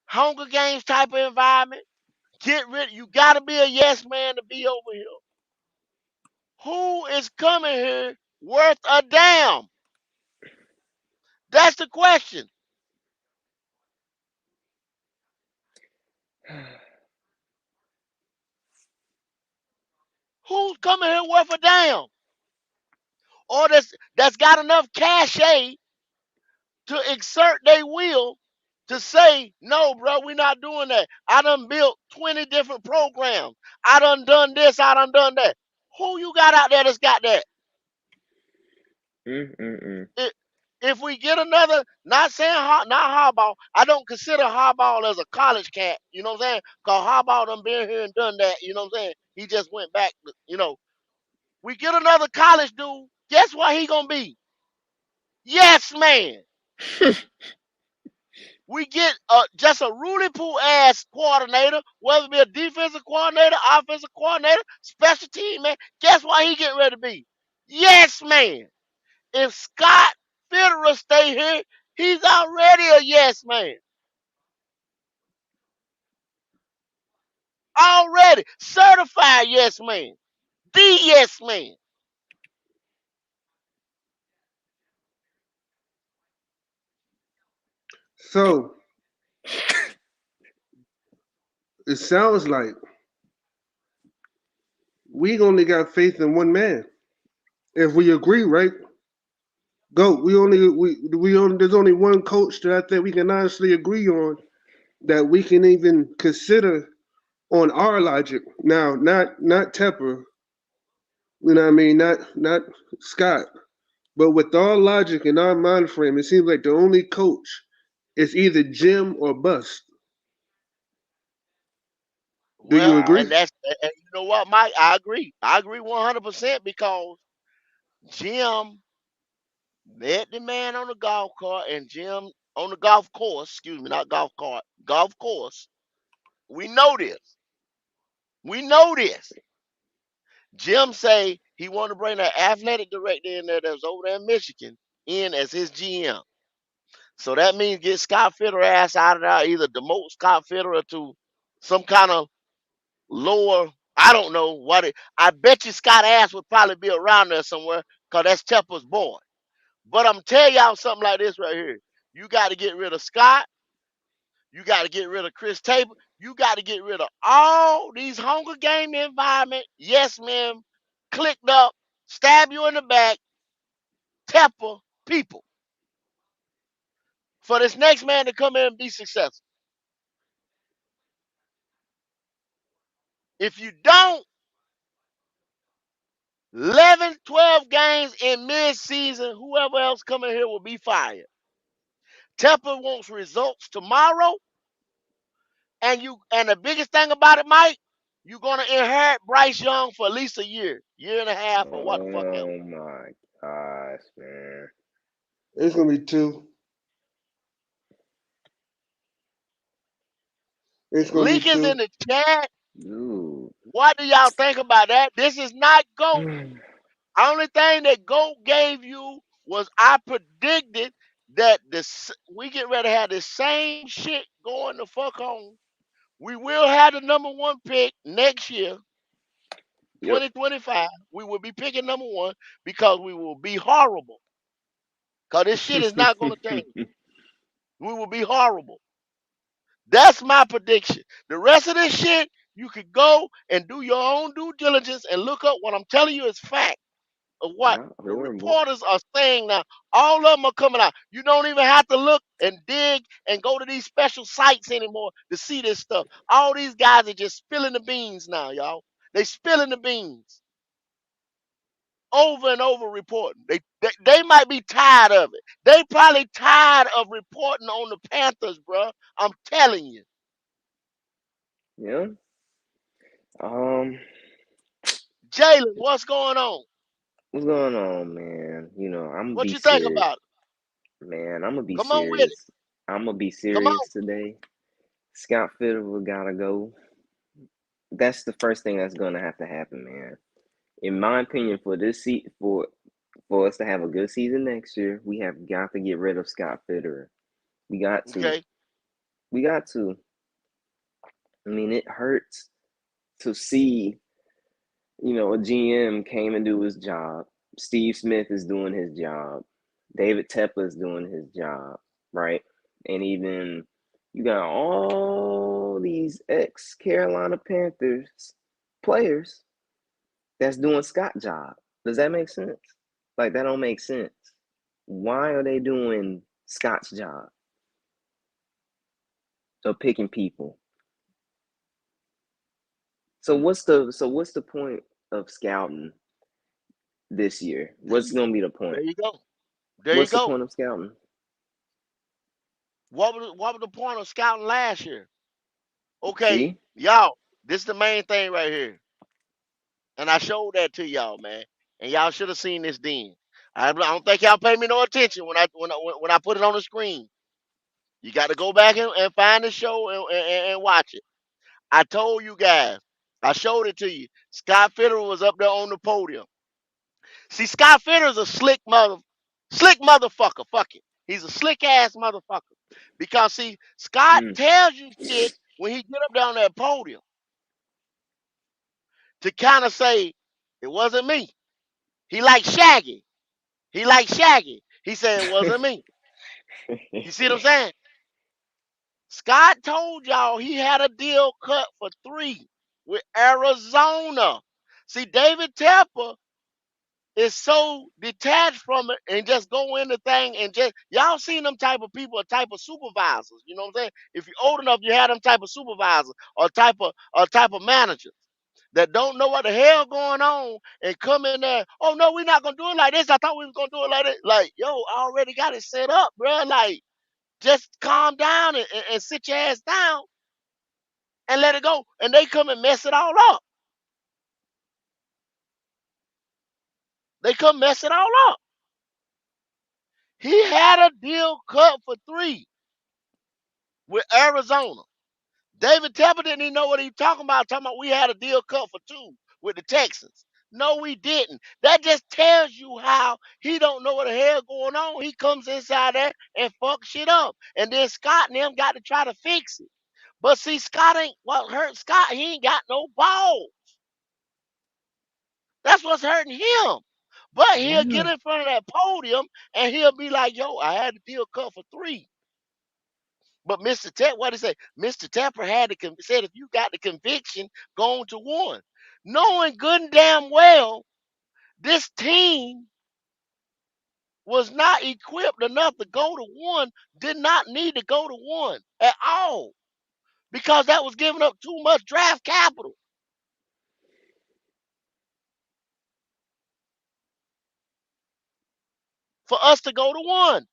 Hunger Games type of environment. Get rid. You gotta be a yes man to be over here. Who is coming here worth a damn? That's the question. Who's coming here worth a damn? Or that's got enough cachet to exert their will to say, no, bro, we're not doing that. I done built 20 different programs. I done this, I done that. Who you got out there that's got that? Mm-mm-mm. If we get another, not saying not Harbaugh, I don't consider Harbaugh as a college cat. You know what I'm saying? Because Harbaugh done been here and done that. You know what I'm saying? He just went back. We get another college dude. Guess what he gonna be? Yes, man. We get just a Rudy Poo ass coordinator, whether it be a defensive coordinator, offensive coordinator, special team man. Guess what he getting ready to be? Yes, man. If Scott Fitterer stay here, he's already a yes man. Already certified yes man. The yes man. So it sounds like we only got faith in one man. If we agree, right? Go. We only there's only one coach that I think we can honestly agree on that we can even consider on our logic. Now, not Tepper, you know what I mean, not Scott, but with our logic and our mind frame, it seems like the only coach is either Jim or bust. Do you Well, agree? and you know what, Mike? I agree. I agree 100% because Jim met the man on the golf cart and Jim on the golf course, excuse me, not golf cart, golf course. We know this. We know this. Jim say he want to bring that athletic director in there that was over there in Michigan in as his GM. So that means get Scott Fitterer ass out of there, either demote Scott Fitterer to some kind of lower. I don't know what it. I bet you Scott ass would probably be around there somewhere because that's Tepper's boy. But I'm telling y'all something like this right here. You got to get rid of Scott. You got to get rid of Chris Tabor. You got to get rid of all these Hunger Game environment. Yes, man. Clicked up, stab you in the back, Tepper people for this next man to come in and be successful. If you don't, 11, 12 games in mid-season, whoever else coming here will be fired. Tepper wants results tomorrow, and the biggest thing about it, Mike, you're gonna inherit Bryce Young for at least a year and a half, or what the fuck ever. Oh my gosh, man. It's gonna be two. It's gonna be Link is in two. the chat. Dude. What do y'all think about that? This is not GOAT. Only thing that GOAT gave you was I predicted that we get ready to have the same shit going the fuck on. We will have the number one pick next year, Yep. 2025. We will be picking number one because we will be horrible. Because this shit is not going to change. We will be horrible. That's my prediction. The rest of this shit, you could go and do your own due diligence and look up what I'm telling you is fact of what Not the horrible. reporters are saying now. All of them are coming out. You don't even have to look and dig and go to these special sites anymore to see this stuff. All these guys are just spilling the beans now, y'all. They spilling the beans over and over reporting. They might be tired of it. They probably tired of reporting on the Panthers, bro. I'm telling you. Yeah. Um, Jalen, what's going on? what's going on, man? I'm gonna What be you think serious. about it? Man, I'm gonna be Come on with it. serious. I'm gonna be Come on. serious today. Scott Fitterer gotta go. That's the first thing that's gonna have to happen, man. In my opinion, for this seat, for for us to have a good season next year, we have got to get rid of Scott Fitterer. We got to. Okay. We got to. I mean, it hurts to see, a GM came and do his job. Steve Smith is doing his job. David Tepper is doing his job, right? And even you got all these ex Carolina Panthers players that's doing Scott job. Does that make sense? Like that don't make sense. Why are they doing Scott's job of picking people? So what's the point of scouting this year? What's gonna be the There point? you go. There you What's the go. point of scouting? What was the point of scouting last year? Okay, See? y'all, this is the main thing right here. And I showed that to y'all, man. And y'all should have seen this then. I don't think y'all pay me no attention when I put it on the screen. You got to go back and find the show and watch it. I told you guys. I showed it to you. Scott Fitterer was up there on the podium. See, Scott Fitterer's a slick motherfucker. Fuck it. He's a slick ass motherfucker. Because see, Scott Mm. tells you shit when he get up there on that podium to kind of say it wasn't me. He like Shaggy. He like Shaggy. He said it wasn't me. You see what I'm saying? Scott told y'all he had a deal cut for 3 with Arizona. See, David Tepper is so detached from it and just go in the thing and just y'all seen them type of people, a type of supervisors. You know what I'm saying? If you're old enough, you have them type of supervisors or type of managers that don't know what the hell going on and come in there. Oh no, we're not gonna do it like this. I thought we was gonna do it like this. Like, yo, I already got it set up, bro. Like, just calm down and sit your ass down and let it go. And they come and mess it all up. They come mess it all up. He had a deal cut for 3 with Arizona. David Tepper didn't even know what he talking about. Talking about we had a deal cut for 2 with the Texans. No, we didn't. That just tells you how he don't know what the hell going on. He comes inside there and fuck shit up. And then Scott and them got to try to fix it. But see, Scott ain't what hurt Scott. He ain't got no ball. That's what's hurting him. But he'll Yeah. get in front of that podium and he'll be like, yo, I had a deal cut for 3. But Mr. Tepper, what did he say? Mr. Tepper said if you got the conviction, go on to 1. Knowing good and damn well this team was not equipped enough to go to 1, did not need to go to 1 at all. Because that was giving up too much draft capital for us to go to 1.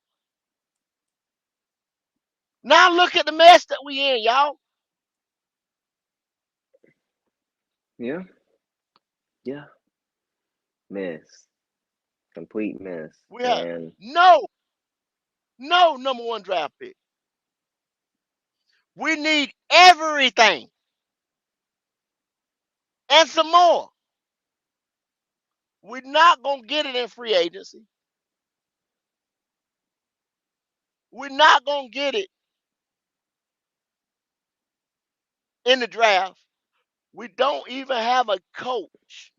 Now look at the mess that we in, y'all. Yeah. Yeah. Mess. Complete mess. We have And no number 1 draft pick. We need everything and some more. We're not going to get it in free agency. We're not going to get it in the draft. We don't even have a coach.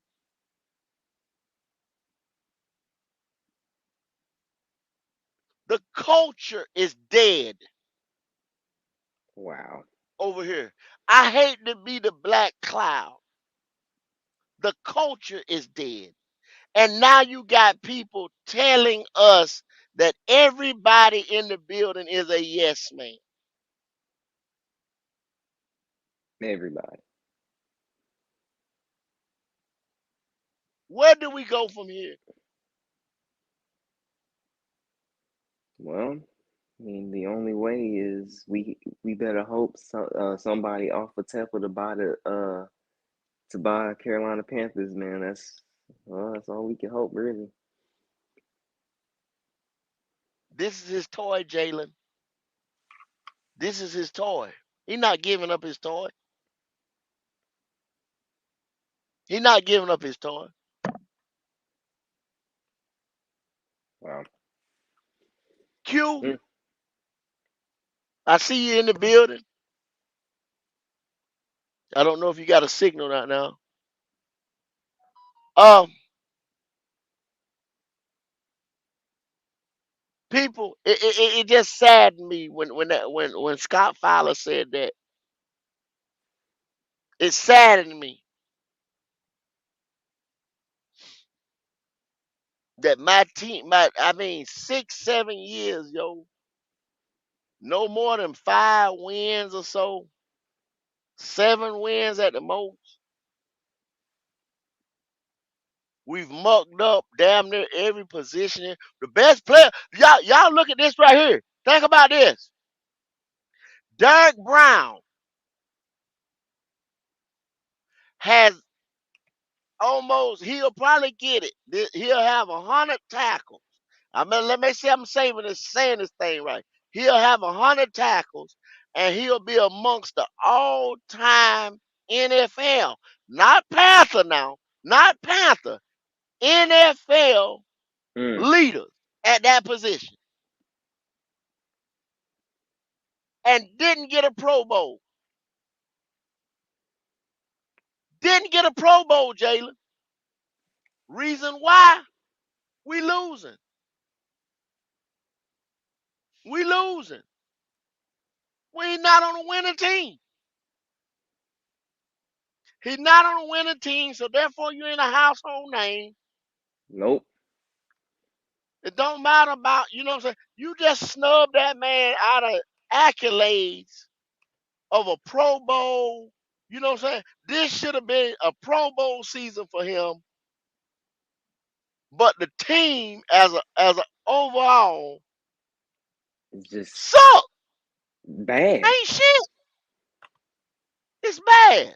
The culture is dead wow. over here. I hate to be the black cloud. The culture is dead. And now you got people telling us that everybody in the building is a yes man. Everybody. Where do we go from here? Well, I mean, the only way is we better hope somebody offer Temple to buy Carolina Panthers, man. That's all we can hope, really. This is his toy, Jalen. This is his toy. He's not giving up his toy. He's not giving up his toy. Wow. Q, Mm. I see you in the building. I don't know if you got a signal right now. Um, People, it just saddened me when Scott Fowler said that. It saddened me that my team, I mean 6, 7 years, yo, no more than 5 wins or so, 7 wins at the most. We've mucked up damn near every position. The best player, y'all look at this right here. Think about this. Derek Brown has he'll probably get it. He'll have 100 tackles. I mean, let me say I'm saying this thing right. He'll have 100 tackles, and he'll be amongst the all-time NFL, not Panther now, not Panther, NFL Mm. leaders at that position, and didn't get a Pro Bowl. Didn't get a Pro Bowl, Jalen. Reason why? We losing. We losing. We not on a winning team. He's not on a winning team, so therefore you ain't a household name. Nope. It don't matter about, you know what I'm saying? You just snub that man out of accolades of a Pro Bowl. You know what I'm saying? This should have been a Pro Bowl season for him, but the team as a overall It's just suck. bad. Ain't shit. It's bad.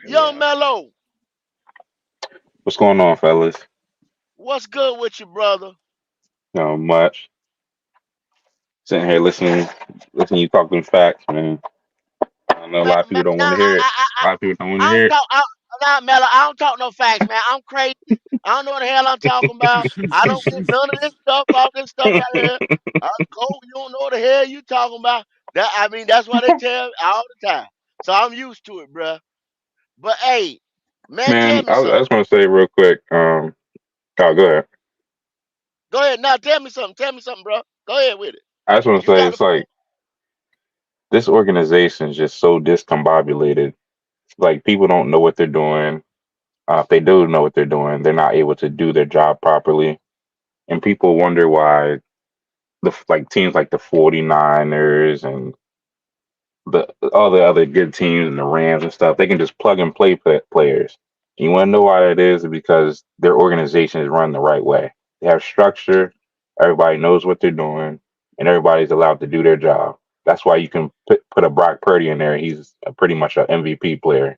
Young Yeah. Mello, What's going on, fellas? what's good with you, brother? Not much. Sitting here listening to you talking facts, man. I know a Man, lot of man, people don't want nah, to hear it. A lot of people don't want to I hear don't it. talk. Nah, Mello, I don't talk no facts, man. I'm crazy. I don't know what the hell I'm talking about. I don't get none of this stuff off this stuff out here. Cole, you don't know what the hell you talking about. That's why they tell me all the time. So I'm used to it, bruh. But hey, man, tell Man, me I something. just want to say real quick. Oh, go ahead. Go ahead. Now tell me something. Tell me something, bro. Go ahead with it. I just want to You say got the it's floor. like this organization is just so discombobulated. Like people don't know what they're doing. If they do know what they're doing, they're not able to do their job properly. And people wonder why teams like the 49ers and the all the other good teams and the Rams and stuff, they can just plug and play players. You want to know why it is? Because their organization is run the right way. They have structure. Everybody knows what they're doing, and everybody's allowed to do their job. That's why you can put a Brock Purdy in there. He's pretty much an MVP player.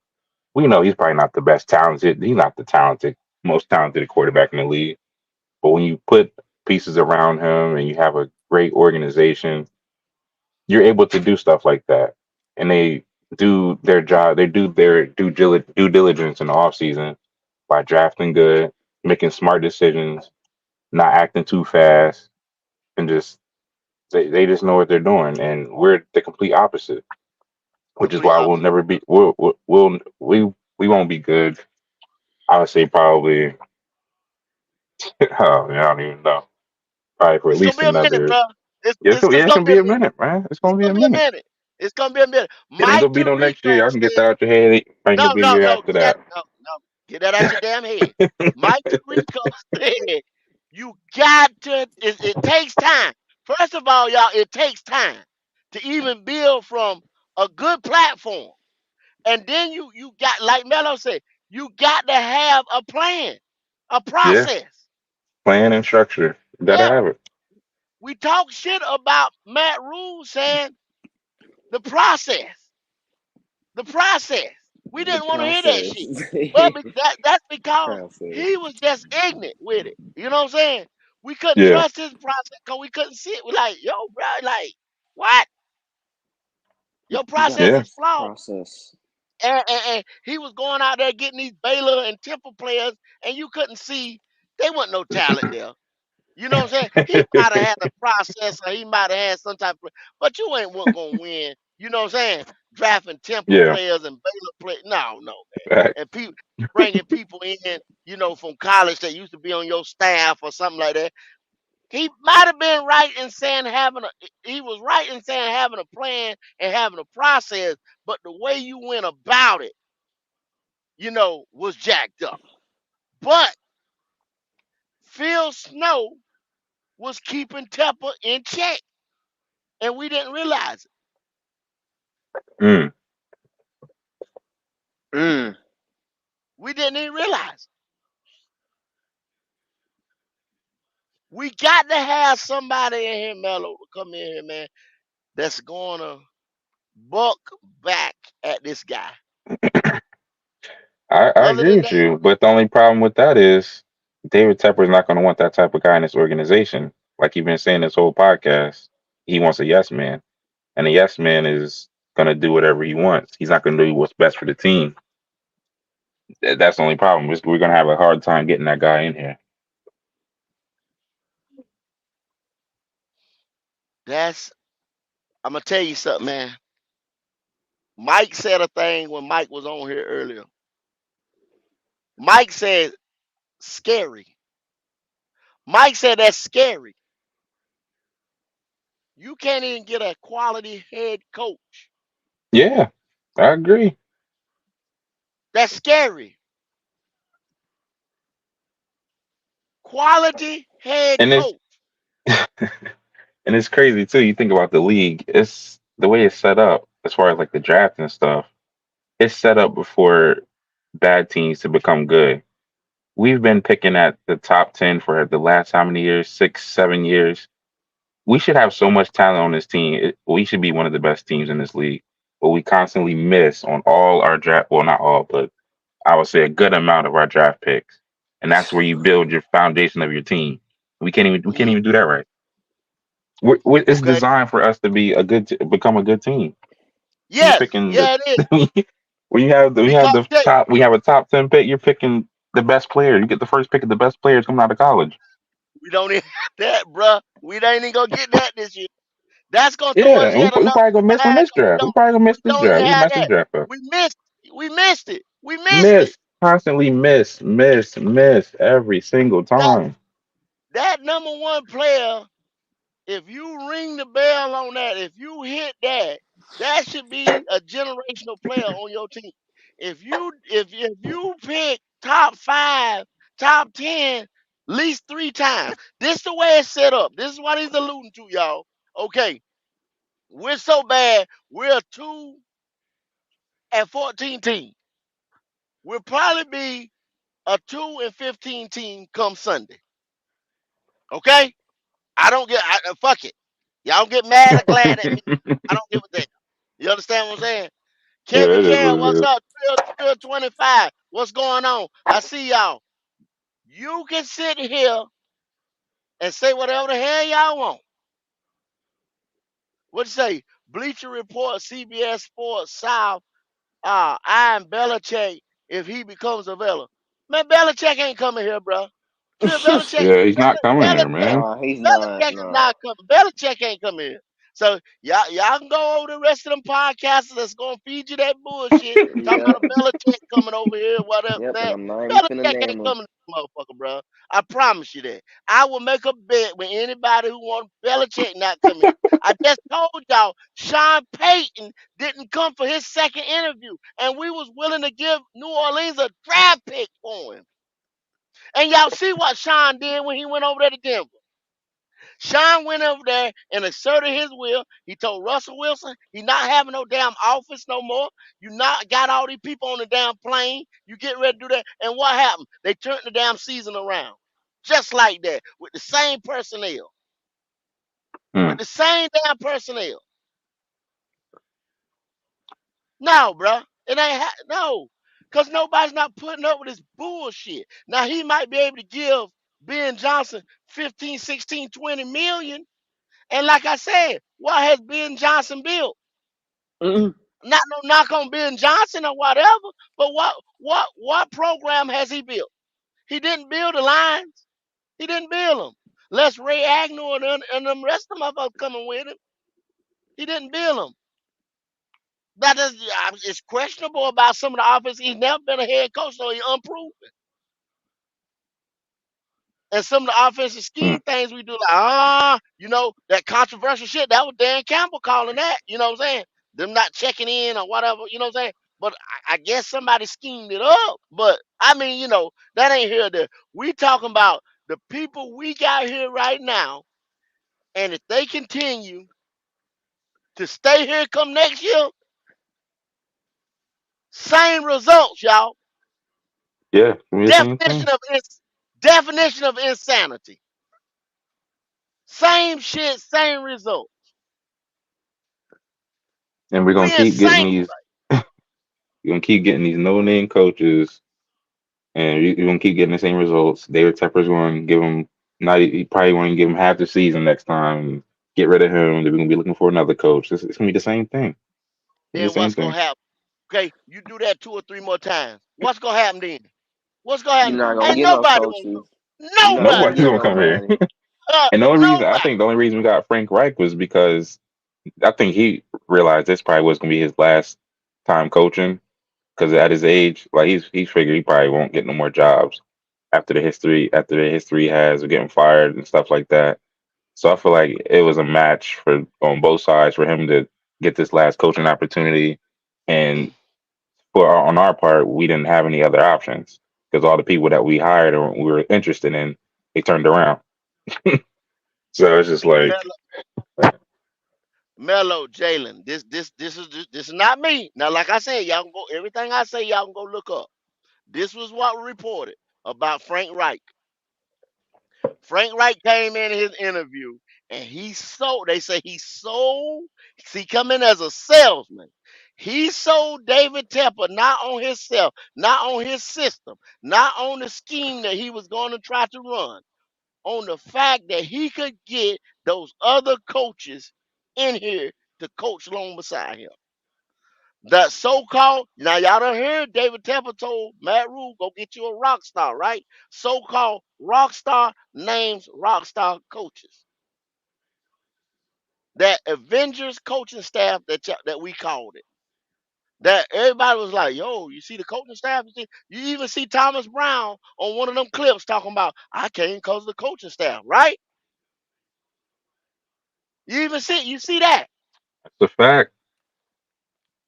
We know he's probably not the best talented. He's not the most talented quarterback in the league. But when you put pieces around him and you have a great organization, you're able to do stuff like that. And they do their job, they do their due diligence in the off season by drafting good, making smart decisions, not acting too fast, and just they just know what they're doing. And we're the complete opposite, which is Complete why we'll opposite. never be we won't be good. I would say probably oh, I don't even know. Probably for at It's gonna least be a minute, another bro. yeah, It's it's gonna gonna be a be a minute. minute, man. It's It's gonna be a gonna be a minute. minute. It's gonna be a minute. It ain't Mike gonna be no next year. Tirico Y'all can get that said, out your head. It ain't gonna no, be a no, year no, after that. get that out your damn head. Mike Tirico said, you got to, it takes time. First of all, y'all, it takes time to even build from a good platform. And then you got, like Mello said, you got to have a plan, a Yeah, process. plan and structure. You gotta Yeah, have it. we talk shit about Matt Rule saying the process, the process. We The didn't want to hear that process. shit. Well, that's because Process. he was just ignorant with it. You know what I'm saying? We couldn't Yeah, trust his process because we couldn't see it. We're like, yo, bro, like, what? Your You gotta process yeah, is flawed. process. And he was going out there getting these Baylor and Temple players, and you couldn't see. There wasn't no talent there. You know what I'm saying? He might have had a process or he might have had some type of, but you ain't what gonna win. You know what I'm saying? Drafting Temple Yeah. players and Baylor players. No, no, man. Fact. And people bringing people in, from college that used to be on your staff or something like that. He might have been right in saying he was right in saying having a plan and having a process, but the way you went about it, was jacked up. But Phil Snow was keeping Tepper in check, and we didn't realize it. Mm. Mm. We didn't even realize it. We got to have somebody in here, Mello, to come in here, man, that's gonna buck back at this guy. I Other agree than with that, you, but the only problem with that is David Tepper is not going to want that type of guy in this organization. Like you've been saying this whole podcast, he wants a yes man, and a yes man is going to do whatever he wants. He's not going to do what's best for the team. That's the only problem. We're going to have a hard time getting that guy in here. I'm gonna tell you something, man. Mike said a thing when Mike was on here earlier. Mike said scary. Mike said that's scary. You can't even get a quality head coach. Yeah, I agree. That's scary. Quality head And it's coach. and it's crazy too. You think about the league. It's the way it's set up as far as like the draft and stuff. It's set up before bad teams to become good. We've been picking at the top 10 for the last how many years? 6, 7 years. We should have so much talent on this team. We should be one of the best teams in this league. But we constantly miss on all our draft. Well, not all, but I would say a good amount of our draft picks. And that's where you build your foundation of your team. We can't Hmm. even do that right. It's Okay. designed for us to be become a good team. You're Yes. picking the Yeah, it is. when you have Because the top we have a top 10 pick. You're picking the best player. You get the first pick of the best players coming out of college. we don't even have that, bruh. We ain't even gonna get that this year. That's gonna throw Yeah, us and yet we another probably gonna miss on behind. this draft. We probably gonna miss We this don't even draft. We have messed this that. draft up. We missed. We missed it. We missed it. Miss constantly miss every single That time. that number one player, if you ring the bell on that, if you hit that, that should be a generational player on your team. If you pick top 5, top 10, at least 3 times. This the way it's set up. This is what he's alluding to, y'all. Okay, we're so bad. We're a 2-14 team. We'll probably be a 2-15 team come Sunday. Okay, I don't get. Fuck it. Y'all get mad or glad at me. I don't give a damn. You understand what I'm saying? Yeah, Kevin it is what Care, what's it is. up? Trill 25. What's going on? I see y'all. You can sit here and say whatever the hell y'all want. What you say? Bleacher Report, CBS Sports, South. I am Belichick if he becomes available. Man, Belichick ain't coming here, bro. Trill Belichick, Yeah, he's not coming here, Belichick, man. Nah, he's not. Belichick is Nah. not coming. Belichick ain't coming here. So y'all can go over the rest of them podcasts that's gonna feed you that bullshit. Talking Yep. about a Belichick coming over here, whatever, Yep. And man. I'm not even finna Belichick name ain't him. coming to this motherfucker, bro. I promise you that. I will make a bet with anybody who wants Belichick not coming here. I just told y'all Sean Payton didn't come for his second interview, and we was willing to give New Orleans a draft pick for him. And y'all see what Sean did when he went over there to Denver. Sean went over there and asserted his will. He told Russell Wilson he not having no damn office no more. You not got all these people on the damn plane. You get ready to do that. And what happened? They turned the damn season around. Just like that. With the same personnel. Hmm. With the same damn personnel. No, bruh. It ain't no. Because nobody's not putting up with this bullshit. Now he might be able to give Ben Johnson 15, 16, 20 million. And like I said, what has Ben Johnson built? Mm-mm. Not no knock on Ben Johnson or whatever, but what program has he built? He didn't build the lines. He didn't build them. Unless Ray Agnew and the rest of them motherfuckers coming with him. He didn't build them. That is, it's questionable about some of the offense. He's never been a head coach, so he's unproven. And some of the offensive scheme Mm. things we do, that controversial shit, that was Dan Campbell calling that. You know what I'm saying? Them not checking in or whatever. You know what I'm saying? But I guess somebody schemed it up. But I mean, that ain't here. There, we talking about the people we got here right now, and if they continue to stay here come next year, same results, y'all. Yeah, we the same Definition thing. of definition of insanity. Same shit, same result. And we're gonna We keep getting insane. these. You're gonna keep getting these no-name coaches, and you're gonna keep getting the same results. David Tepper's going to give him not. He probably won't give him half the season next time. Get rid of him. They're gonna be looking for another coach. It's gonna be the same thing. It's the Then same what's gonna thing. happen? Okay, you do that 2 or 3 more times. What's gonna happen then? What's gonna You're happen? not gonna Ain't get no nobody gonna coaches. come. You're not gonna Nobody Nobody's get gonna gonna come. come here. nobody. And the only reason I Nobody. think the only reason we got Frank Reich was because I think he realized this probably was gonna be his last time coaching. Because at his age, like he's figured he probably won't get no more jobs after the history he has of getting fired and stuff like that. So I feel like it was a match for on both sides for him to get this last coaching opportunity, and on our part, we didn't have any other options because all the people that we hired or we were interested in, they turned around. So it's just like, Melo, Melo, Jalen. This is not me. Now, like I said, y'all can go everything I say. Y'all can go look up. This was what was reported about Frank Reich. Frank Reich came in his interview and he sold. They say he sold. See, come in as a salesman. He sold David Tepper not on himself, not on his system, not on the scheme that he was going to try to run, on the fact that he could get those other coaches in here to coach along beside him. That so-called, now y'all done heard David Tepper told Matt Rule, go get you a rock star, right? So-called rock star names rock star coaches. That Avengers coaching staff that we called it. That everybody was like, yo, you see the coaching staff? You even see Thomas Brown on one of them clips talking about, I came because of the coaching staff, right? You see that. that's a fact.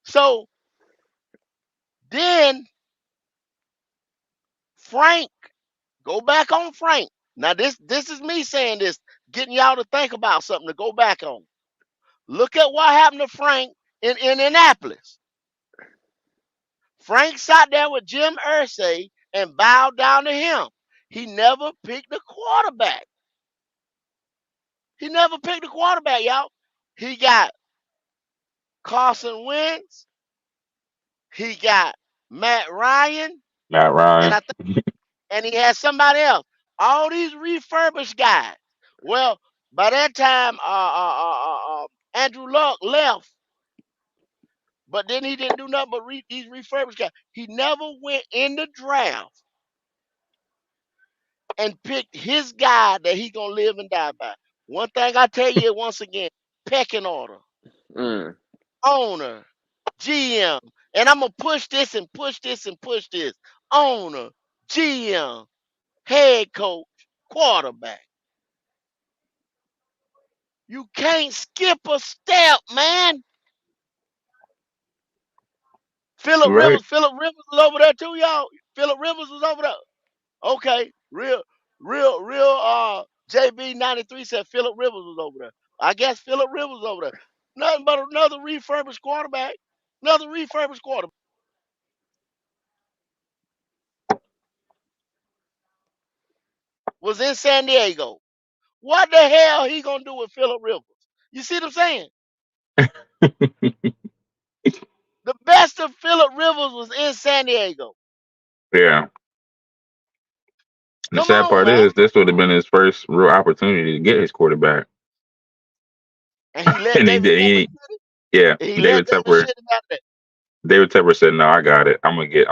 So then Frank, go back on Frank. Now this is me saying this, getting y'all to think about something to go back on. Look at what happened to Frank in Indianapolis. Frank sat there with Jim Irsay and bowed down to him. He never picked a quarterback. He never picked a quarterback, y'all. He got Carson Wentz. He got Matt Ryan, Matt and Ryan. he had somebody else. All these refurbished guys. Well, by that time, Andrew Luck left, but then he didn't do nothing but these refurbished guys. He never went in the draft and picked his guy that he gonna live and die by. One thing I tell you once again, pecking order, Mm. owner, GM, and I'm gonna push this and push this and push this. Owner, GM, head coach, quarterback. You can't skip a step, man. Right. Philip Rivers was over there too, y'all. Philip Rivers was over there. Okay, real. JB93 said Philip Rivers was over there. I guess Philip Rivers was over there. Nothing but another refurbished quarterback. Another refurbished quarterback was in San Diego. What the hell he gonna do with Philip Rivers? You see what I'm saying? The best of Philip Rivers was in San Diego. Yeah. The Come sad on, part man. is this would have been his first real opportunity to get his quarterback, And he let and he David did. Tepper. Yeah, He let David shit about that. David Tepper said, "No, I got it. I'm gonna get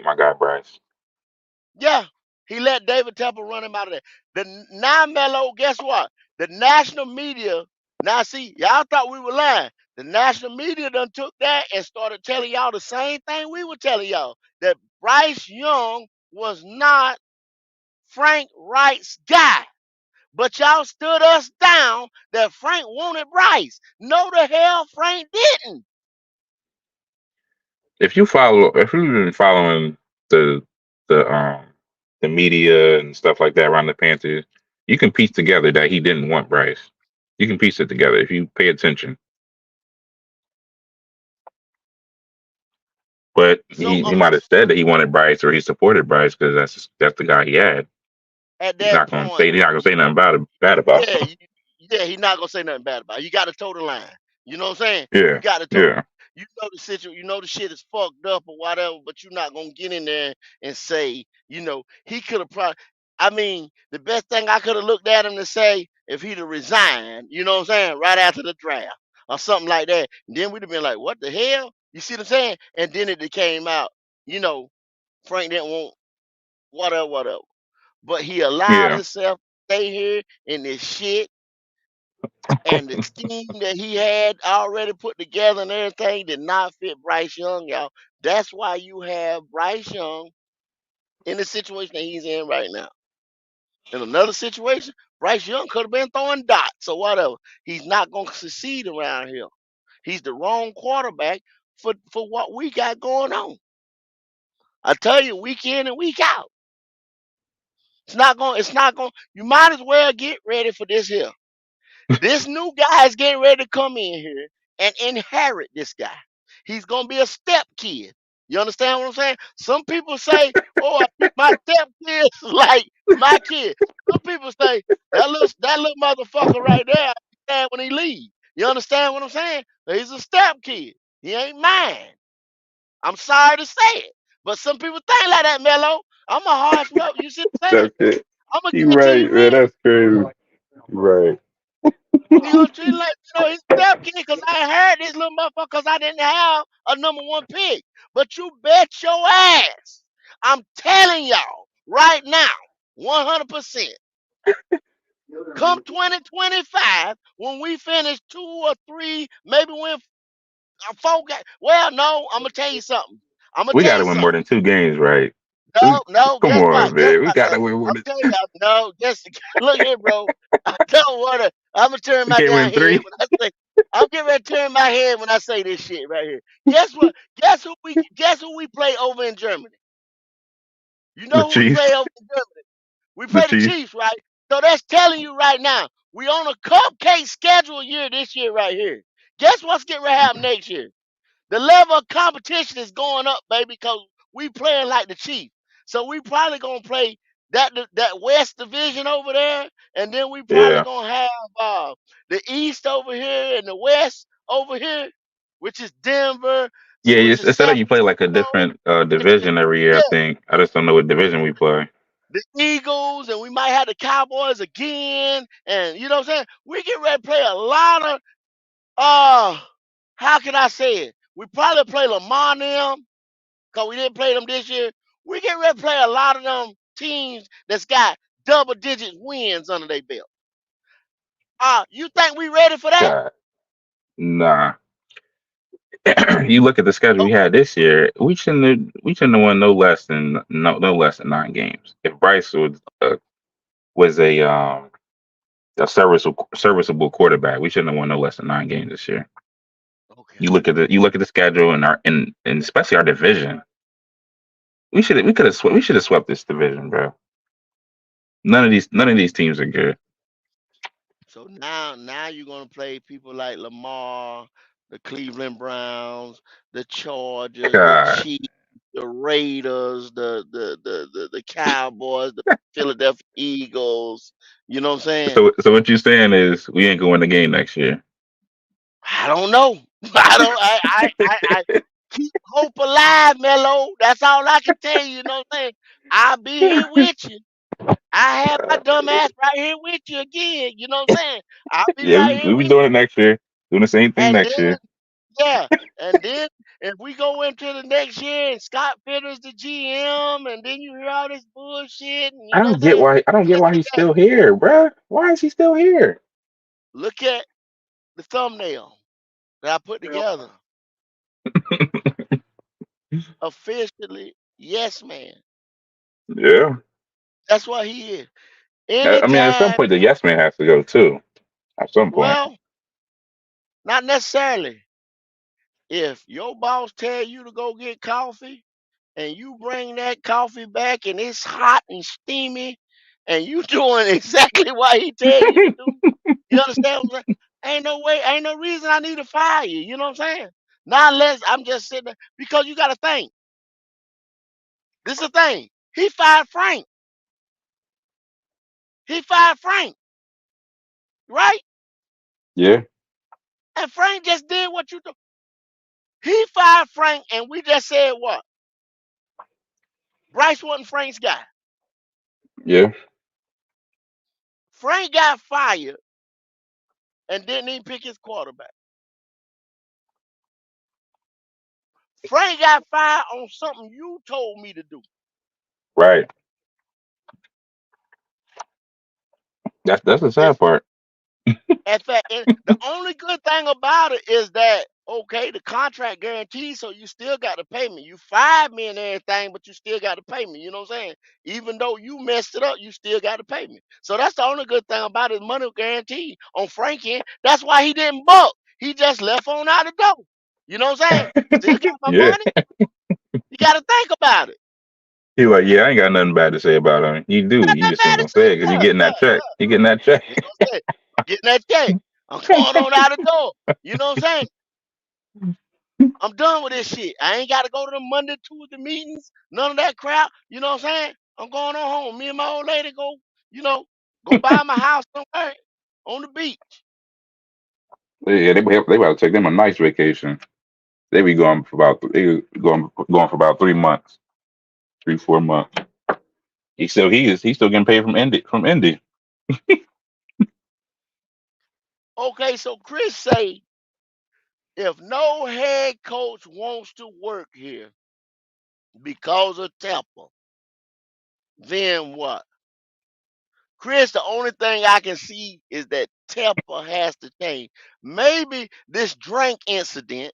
my guy Bryce." Yeah. He let David Tepper run him out of there. Now, Melo, guess what? The national media, now see, y'all thought we were lying. The national media done took that and started telling y'all the same thing we were telling y'all, that Bryce Young was not Frank Wright's guy. But y'all stood us down that Frank wanted Bryce. No, the hell Frank didn't. If you've been following the the um the media and stuff like that around the Panthers, you can piece together that he didn't want Bryce. You can piece it together if you pay attention. But So he might have said that he wanted Bryce or he supported Bryce because that's the guy he had. at that point, He's not gonna say nothing bad about yeah, him. yeah, he's not gonna say nothing bad about it. You got to toe the line. You know what I'm saying? You Yeah, got to toe. yeah, You know the situation. You know the shit is fucked up or whatever, but you're not gonna get in there and say, he could have probably. I mean, the best thing I could have looked at him to say if he'd have resigned, you know what I'm saying, right after the draft or something like that, and then we'd have been like, what the hell? You see what I'm saying? And then it came out, Frank didn't want whatever, whatever. But he allowed yeah. himself to stay here in this shit, and the scheme that he had already put together and everything did not fit Bryce Young, y'all. That's why you have Bryce Young in the situation that he's in right now. In another situation, Bryce Young could have been throwing dots or whatever. He's not going to succeed around here. He's the wrong quarterback for what we got going on. I tell you, week in and week out. It's not going, you might as well get ready for this here. This new guy is getting ready to come in here and inherit this guy. He's gonna be a step kid. You understand what I'm saying? Some people say, "Oh, I think my step kid is like my kid." Some people say that little motherfucker right there, I be sad when he leave. You understand what I'm saying? He's a step kid. He ain't mine. I'm sorry to say it, but some people think like that, Mello. I'm a harsh worker. You see what I'm saying? That's it. I'm gonna You give it to you right, man. real. That's crazy. Right. He gonna treat him like his step kid because I heard this little motherfucker because I didn't have a number one pick. But you bet your ass. I'm telling y'all right now, 100%. Come 2025, when we finish 2 or 3, maybe win 4 games. Well, no, I'm gonna tell you something. I'm gonna We tell got to you win more something. than 2 games, right? No, Come guess on, what? Guess man. We what? got No, to win more I'm than. telling y'all. No, guess. Look here, bro. I don't wanna. I'm gonna turn We my can't damn win head three. when I say. I'm getting ready to turn my head when I say this shit right here. Guess what? Guess who we play over in Germany? You The know who we Chiefs. play over in Germany? We The play the Chiefs. Chiefs, right? So that's telling you right now, we on a cupcake schedule year this year right here. Guess what's getting ready to happen next year? The level of competition is going up, baby, because we playing like the Chiefs. So we probably gonna play that West Division over there, and then we probably Yeah. gonna have the East over here and the West over here, which is Denver, Yeah. which is Instead San of you play like a Francisco, different division every year, I yeah, think. I just don't know what division we play. the Eagles, and we might have the Cowboys again, and you know what I'm saying? We get ready to play a lot of how can I say it? We probably play Lamar and them, because we didn't play them this year. We get ready to play a lot of them teams that's got double digit wins under their belt. You think we ready for that? God, nah. You look at the schedule Oh, we had this year. We shouldn't have won no less than 9 games. If Bryce was a serviceable quarterback, we shouldn't have won no less than 9 games this year. okay. You look at the schedule and especially our division. We should have swept this division, bro. None of these teams are good. So now you're gonna play people like Lamar, the Cleveland Browns, the Chargers, the God. Chiefs, the Raiders, the Cowboys, the Philadelphia Eagles. You know what I'm saying? So what you saying is we ain't going to win the game next year. I don't know. I don't. I keep hope alive, Mello. That's all I can tell you. You know what I'm saying? I'll be here with you. I have my dumb ass right here with you again. You know what I'm saying? I'll be Yeah, right we here we be with doing you. it next year. Doing the same thing And next then year. Yeah. And then if we go into the next year and Scott Fitter's the GM, and then you hear all this bullshit, and you know what I'm saying? I don't get Look why at he's that. still here, bruh. Why is he still here? Look at the thumbnail that I put Yeah. together. Officially, yes, man. Yeah. That's what he is. I mean, at some Anytime, point, the yes man has to go too. At some point. well, not necessarily. If your boss tell you to go get coffee and you bring that coffee back and it's hot and steamy and you doing exactly what he tell you to do, you understand what I'm saying? Ain't no way, ain't no reason I need to fire you. You know what I'm saying? Not unless I'm just sitting there because you got to think. This is the thing. He fired Frank. He fired Frank, right? Yeah. And Frank just did what you do. He fired Frank, and we just said what? Bryce wasn't Frank's guy. Yeah. Frank got fired and didn't even pick his quarterback. Frank got fired on something you told me to do. Right. That's the In, sad part. in fact, the only good thing about it is that okay, the contract guaranteed, so you still got to pay me. You fired me and everything, but you still got to pay me. You know what I'm saying? Even though you messed it up, you still got to pay me. So that's the only good thing about it. Money guaranteed on Frank end. That's why he didn't buck. He just left on out the door. You know what I'm saying? Still got my Yeah. money. You got to think about it. He like, yeah, I ain't got nothing bad to say about him. You do. Got You that just ain't bad to gonna say. say it because you Yeah, getting that yeah, check. yeah. You getting that check. You know what I'm saying? Getting that check. I'm going on out the door. You know what I'm saying? I'm done with this shit. I ain't got to go to the Monday, Tuesday meetings. None of that crap. You know what I'm saying? I'm going on home. Me and my old lady go, you know, go buy my house somewhere on the beach. Yeah, they about to take them a nice vacation. They be going for about going for about 3 months, 3 4 months. He's still getting paid from Indy. Okay, so Chris say if no head coach wants to work here because of Temple, then what? Chris, the only thing I can see is that Temple has to change. Maybe this drink incident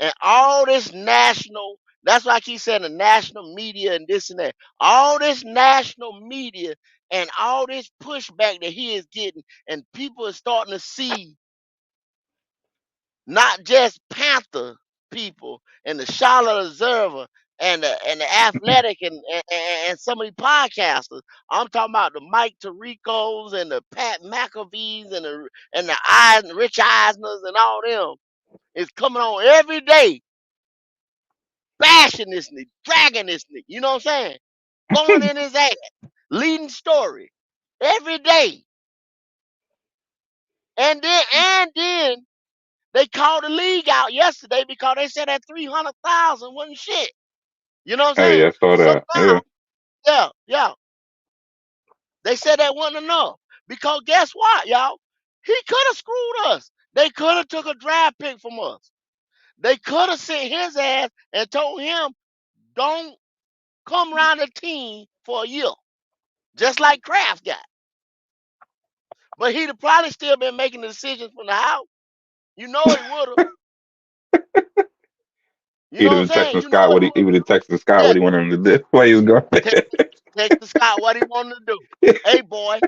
and all this national, that's why I keep saying the national media and this and that. All this national media and all this pushback that he is getting, and people are starting to see not just Panther people and the Charlotte Observer and the athletic and some of the podcasters. I'm talking about the Mike Tiricos and the Pat McAfees and the Rich Eisners and all them. It's coming on every day, bashing this nigga, dragging this nigga. You know what I'm saying? Going in his ass, leading story every day. And then they called the league out yesterday because they said that 300,000 wasn't shit. You know what I'm Hey, saying? I saw So that. Yeah, now, yeah, they said that wasn't enough. Because guess what, y'all? He could have screwed us. They could have took a draft pick from us. They could have sent his ass and told him, don't come around the team for a year. Just like Kraft got. But he'd have probably still been making the decisions from the house. You know he would have. You he'd know what I'm have saying? texted You know Scott he he would would have texted have. Scott Yeah, what he wanted him to do. Why he was going. text Scott what he wanted to do. Hey boy,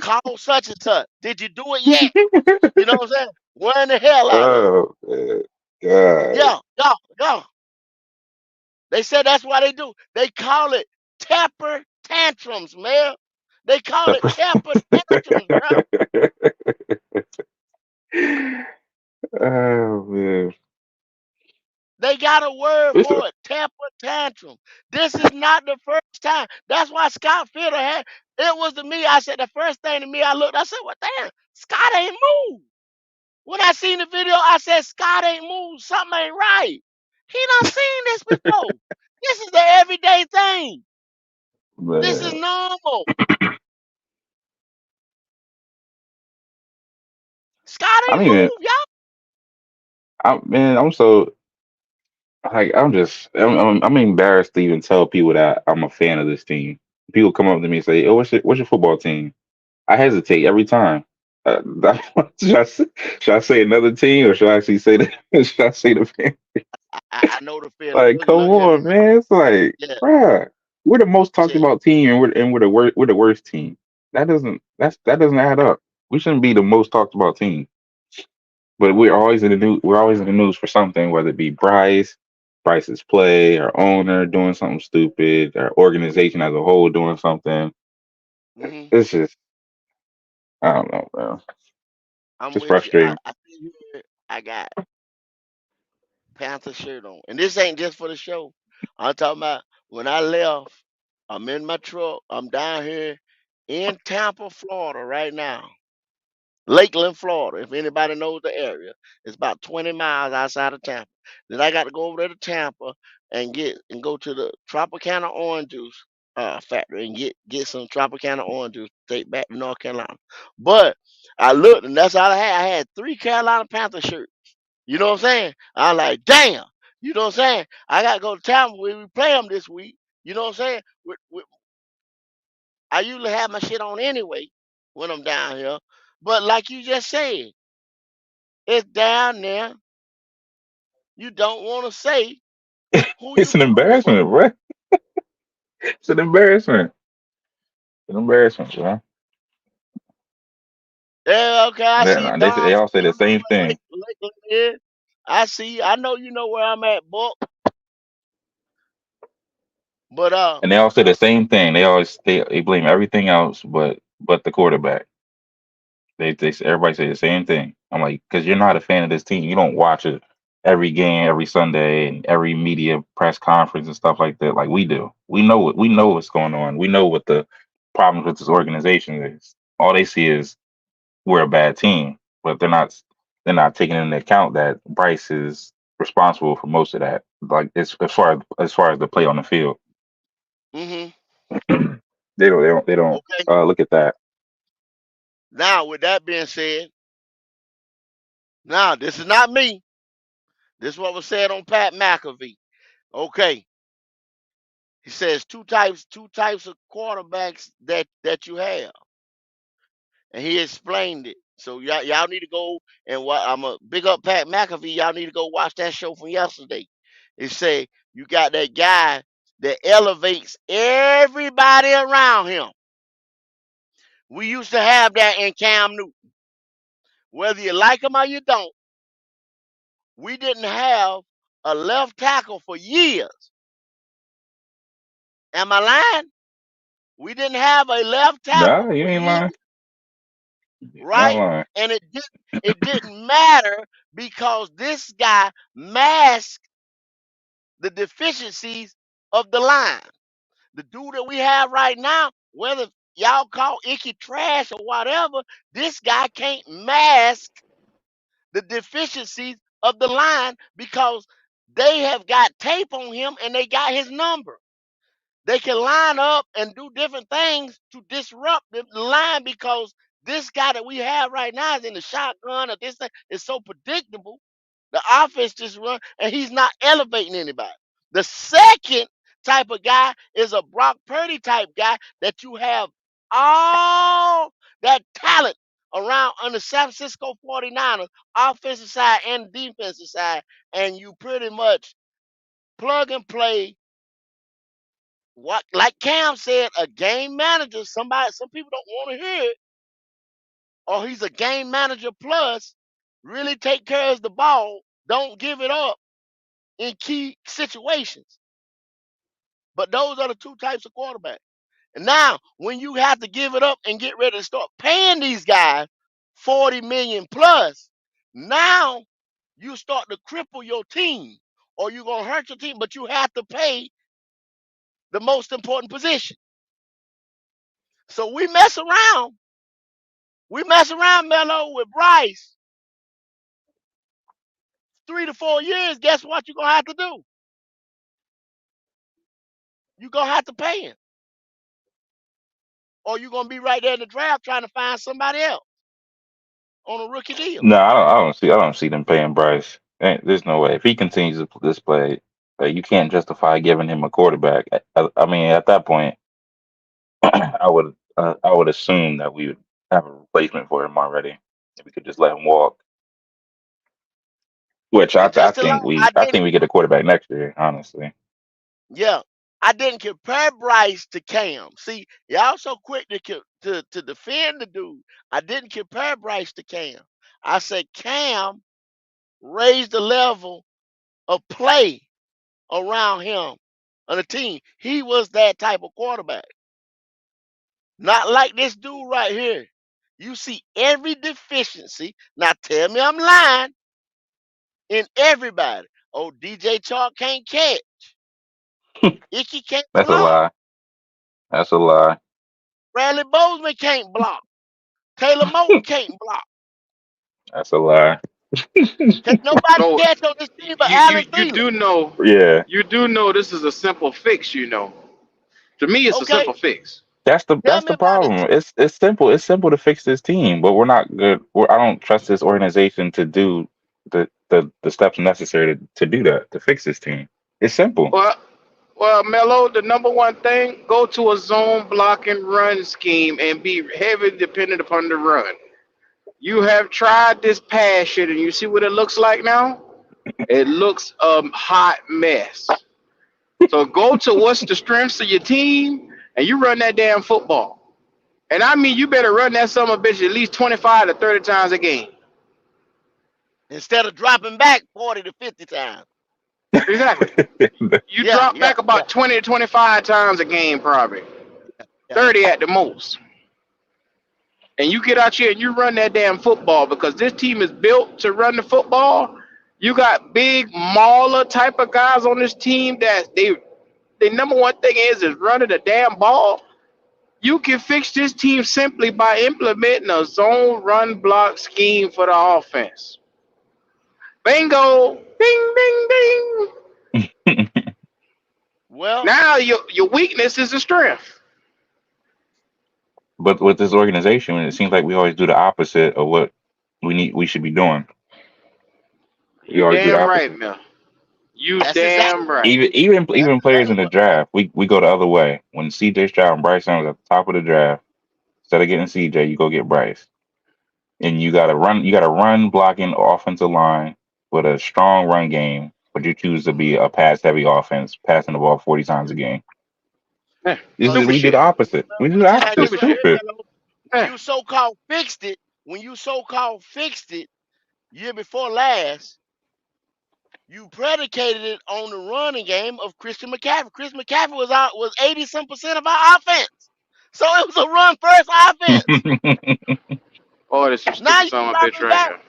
call such and such. Did you do it yet? You know what I'm saying? Wearing the hell out of him. Oh man. God. Yeah, yeah, yeah. They said that's why they do. They call it temper tantrums, man. They call it temper tantrums, bro. Oh man. They got a word It's for it, temper tantrum. This is not the first time. That's why Scott Fitter had it was to me. I said the first thing to me, I looked, I said, well, damn, Scott ain't moved. When I seen the video, I said, Scott ain't moved. Something ain't right. He done seen this before. This is the everyday thing. This is man. normal. I Scotty don't even. move, y'all. Man, I'm so like I'm embarrassed to even tell people that I'm a fan of this team. People come up to me and say, "Oh, what's your football team?" I hesitate every time. Should I say another team or should I actually say the should I say the fan? I know the feeling. Like, come Look here, on, man. It's like, yeah, bruh, we're the most talked shit. about team and we're the worst team. That doesn't add up. We shouldn't be the most talked about team. But we're always in the news for something, whether it be Bryce's play, our owner doing something stupid, our organization as a whole doing something. Hmm. It's just I don't know, bro. I'm Just with you. frustrating. I see here. I got Panther shirt on, and this ain't just for the show. I'm talking about when I left. I'm in my truck. I'm down here in Tampa, Florida, right now. Lakeland, Florida. If anybody knows the area, it's about 20 miles outside of Tampa. Then I got to go over there to Tampa and go to the Tropicana orange juice factory and get some Tropicana orange juice to take back to North Carolina. But I looked and that's all I had. I had 3 Carolina Panther shirts. You know what I'm saying? I'm like, damn. You know what I'm saying? I got to go to Tampa. We play them this week. You know what I'm saying? I usually have my shit on anyway when I'm down here. But like you just said, it's down there. You don't want to say who you It's an pulling for. embarrassment, bro. It's an embarrassment. It's an embarrassment, bro. Yeah, okay. I Yeah, see nah, Don they all say said, the I know same where thing. Lakeland is. I see. I know you know where I'm at, Buck. But And they all say the same thing. They blame everything else but the quarterback. Everybody say the same thing. I'm like, because you're not a fan of this team. You don't watch it every game, every Sunday, and every media press conference and stuff like that, like we do. We know what's going on. We know what the problems with this organization is. All they see is we're a bad team, but they're not taking into account that Bryce is responsible for most of that. Like as far as the play on the field, hmm they don't okay. look at that. Now, with that being said, now this is not me. This is what was said on Pat McAfee. Okay. He says two types of quarterbacks that you have. And he explained it. So y'all need to go and I'm a big up Pat McAfee. Y'all need to go watch that show from yesterday. It say you got that guy that elevates everybody around him. We used to have that in Cam Newton. Whether you like him or you don't, we didn't have a left tackle for years. Am I lying? We didn't have a left Nah, tackle you for ain't years, lying. You're not right? lying. And it didn't matter because this guy masked the deficiencies of the line. The dude that we have right now, whether y'all call Icky trash or whatever, this guy can't mask the deficiencies of the line because they have got tape on him and they got his number. They can line up and do different things to disrupt the line because this guy that we have right now is in the shotgun or this thing is so predictable. The offense just run and he's not elevating anybody. The second type of guy is a Brock Purdy type guy that you have all that talent around on the San Francisco 49ers, offensive side and defensive side, and you pretty much plug and play what like Cam said, a game manager, some people don't want to hear it, or he's a game manager plus, really take care of the ball, don't give it up in key situations. But those are the two types of quarterbacks. And now, when you have to give it up and get ready to start paying these guys 40 million plus, now you start to cripple your team or you're going to hurt your team, but you have to pay the most important position. So we mess around. We mess around, Melo, with Bryce 3 to 4 years. Guess what you're going to have to do? You're going to have to pay him. Or you're going to be right there in the draft trying to find somebody else. on a rookie deal. No, I don't see them paying Bryce. There's no way. If he continues to this play, you can't justify giving him a quarterback. I mean, at that point, I would assume that we would have a replacement for him already. We could just let him walk. Which I, And I just to lie, think we I think we get a quarterback next year. Honestly, yeah, I didn't compare Bryce to Cam. See, y'all so quick to defend the dude. I didn't compare Bryce to Cam. I said Cam raised the level of play around him on the team. He was that type of quarterback. Not like this dude right here. You see every deficiency. Now tell me I'm lying in everybody. Oh, DJ Chark can't catch. Icky can't that's a block. lie. That's a lie. Bradley Bozeman can't block. Taylor Moton can't block. That's a lie. Can't nobody So catch on this team but you Allen you you Thielen. do know Yeah, this is a simple fix. To me, it's a Okay, simple fix. that's the tell that's me the about it. problem. It's simple. It's simple to fix this team, but we're not good. I don't trust this organization to do the steps necessary to do that to fix this team. It's simple. Well, Melo, the number one thing: go to a zone block and run scheme and be heavily dependent upon the run. You have tried this pass shit, and you see what it looks like now. It looks a hot mess. So go to what's the strengths of your team, and you run that damn football. And I mean, you better run that son of a bitch at least 25 to 30 times a game. Instead of dropping back 40 to 50 times. Exactly. You Yeah, drop yeah, back yeah, about 20 to 25 times a game, probably yeah. 30 at the most. And you get out here and you run that damn football because this team is built to run the football. You got big mauler type of guys on this team that the number one thing is running the damn ball. You can fix this team simply by implementing a zone run block scheme for the offense. Bingo! Ding ding ding! Well, Now your weakness is a strength. But with this organization, it seems like we always do the opposite of what we should be doing. We You always do the damn right, opposite. man. You that's exactly damn what. right. That's Even players exactly in the what. draft, we go the other way. When CJ Stroud and Bryce Young was at the top of the draft, instead of getting CJ, you go get Bryce, and you got to run blocking offensive line with a strong run game, but you choose to be a pass heavy offense, passing the ball 40 times a game. Eh, Well, stupid We do the shit. opposite. well, We let do me the tell you like opposite. this Stupid right shit. here, Stupid. Mello. Eh, When you so-called fixed it year before last, you predicated it on the running game of Christian McCaffrey. Christian McCaffrey was 80% of our offense. So it was a run first offense. oh, that's some Now stupid you son of a bitch dropping right back here.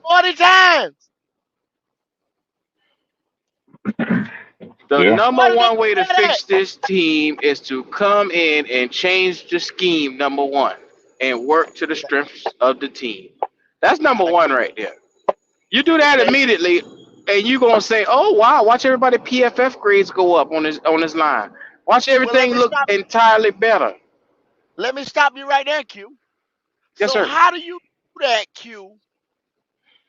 40 times. The Yeah. number Why did they one do way to that? fix this team is to come in and change the scheme, number one, and work to the strengths of the team. That's number I one agree. right there. You do that Okay. immediately, and you're gonna say, "Oh wow, watch everybody PFF grades go up on this line. Watch Well, let everything me look stop. entirely better." Let me stop you right there, Q. Yes, So sir. how do you do that, Q,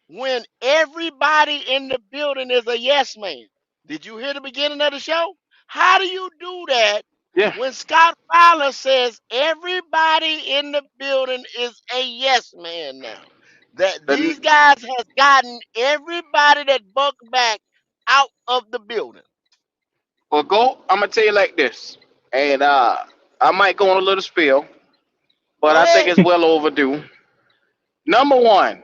when everybody in the building is a yes man? Did you hear the beginning of the show? How do you do that Yeah. when Scott Fowler says everybody in the building is a yes man now? That The, these guys has gotten everybody that bucked back out of the building. well, go. I'm gonna tell you like this, and I might go on a little spill, but Go I think ahead. it's well overdue. Number one,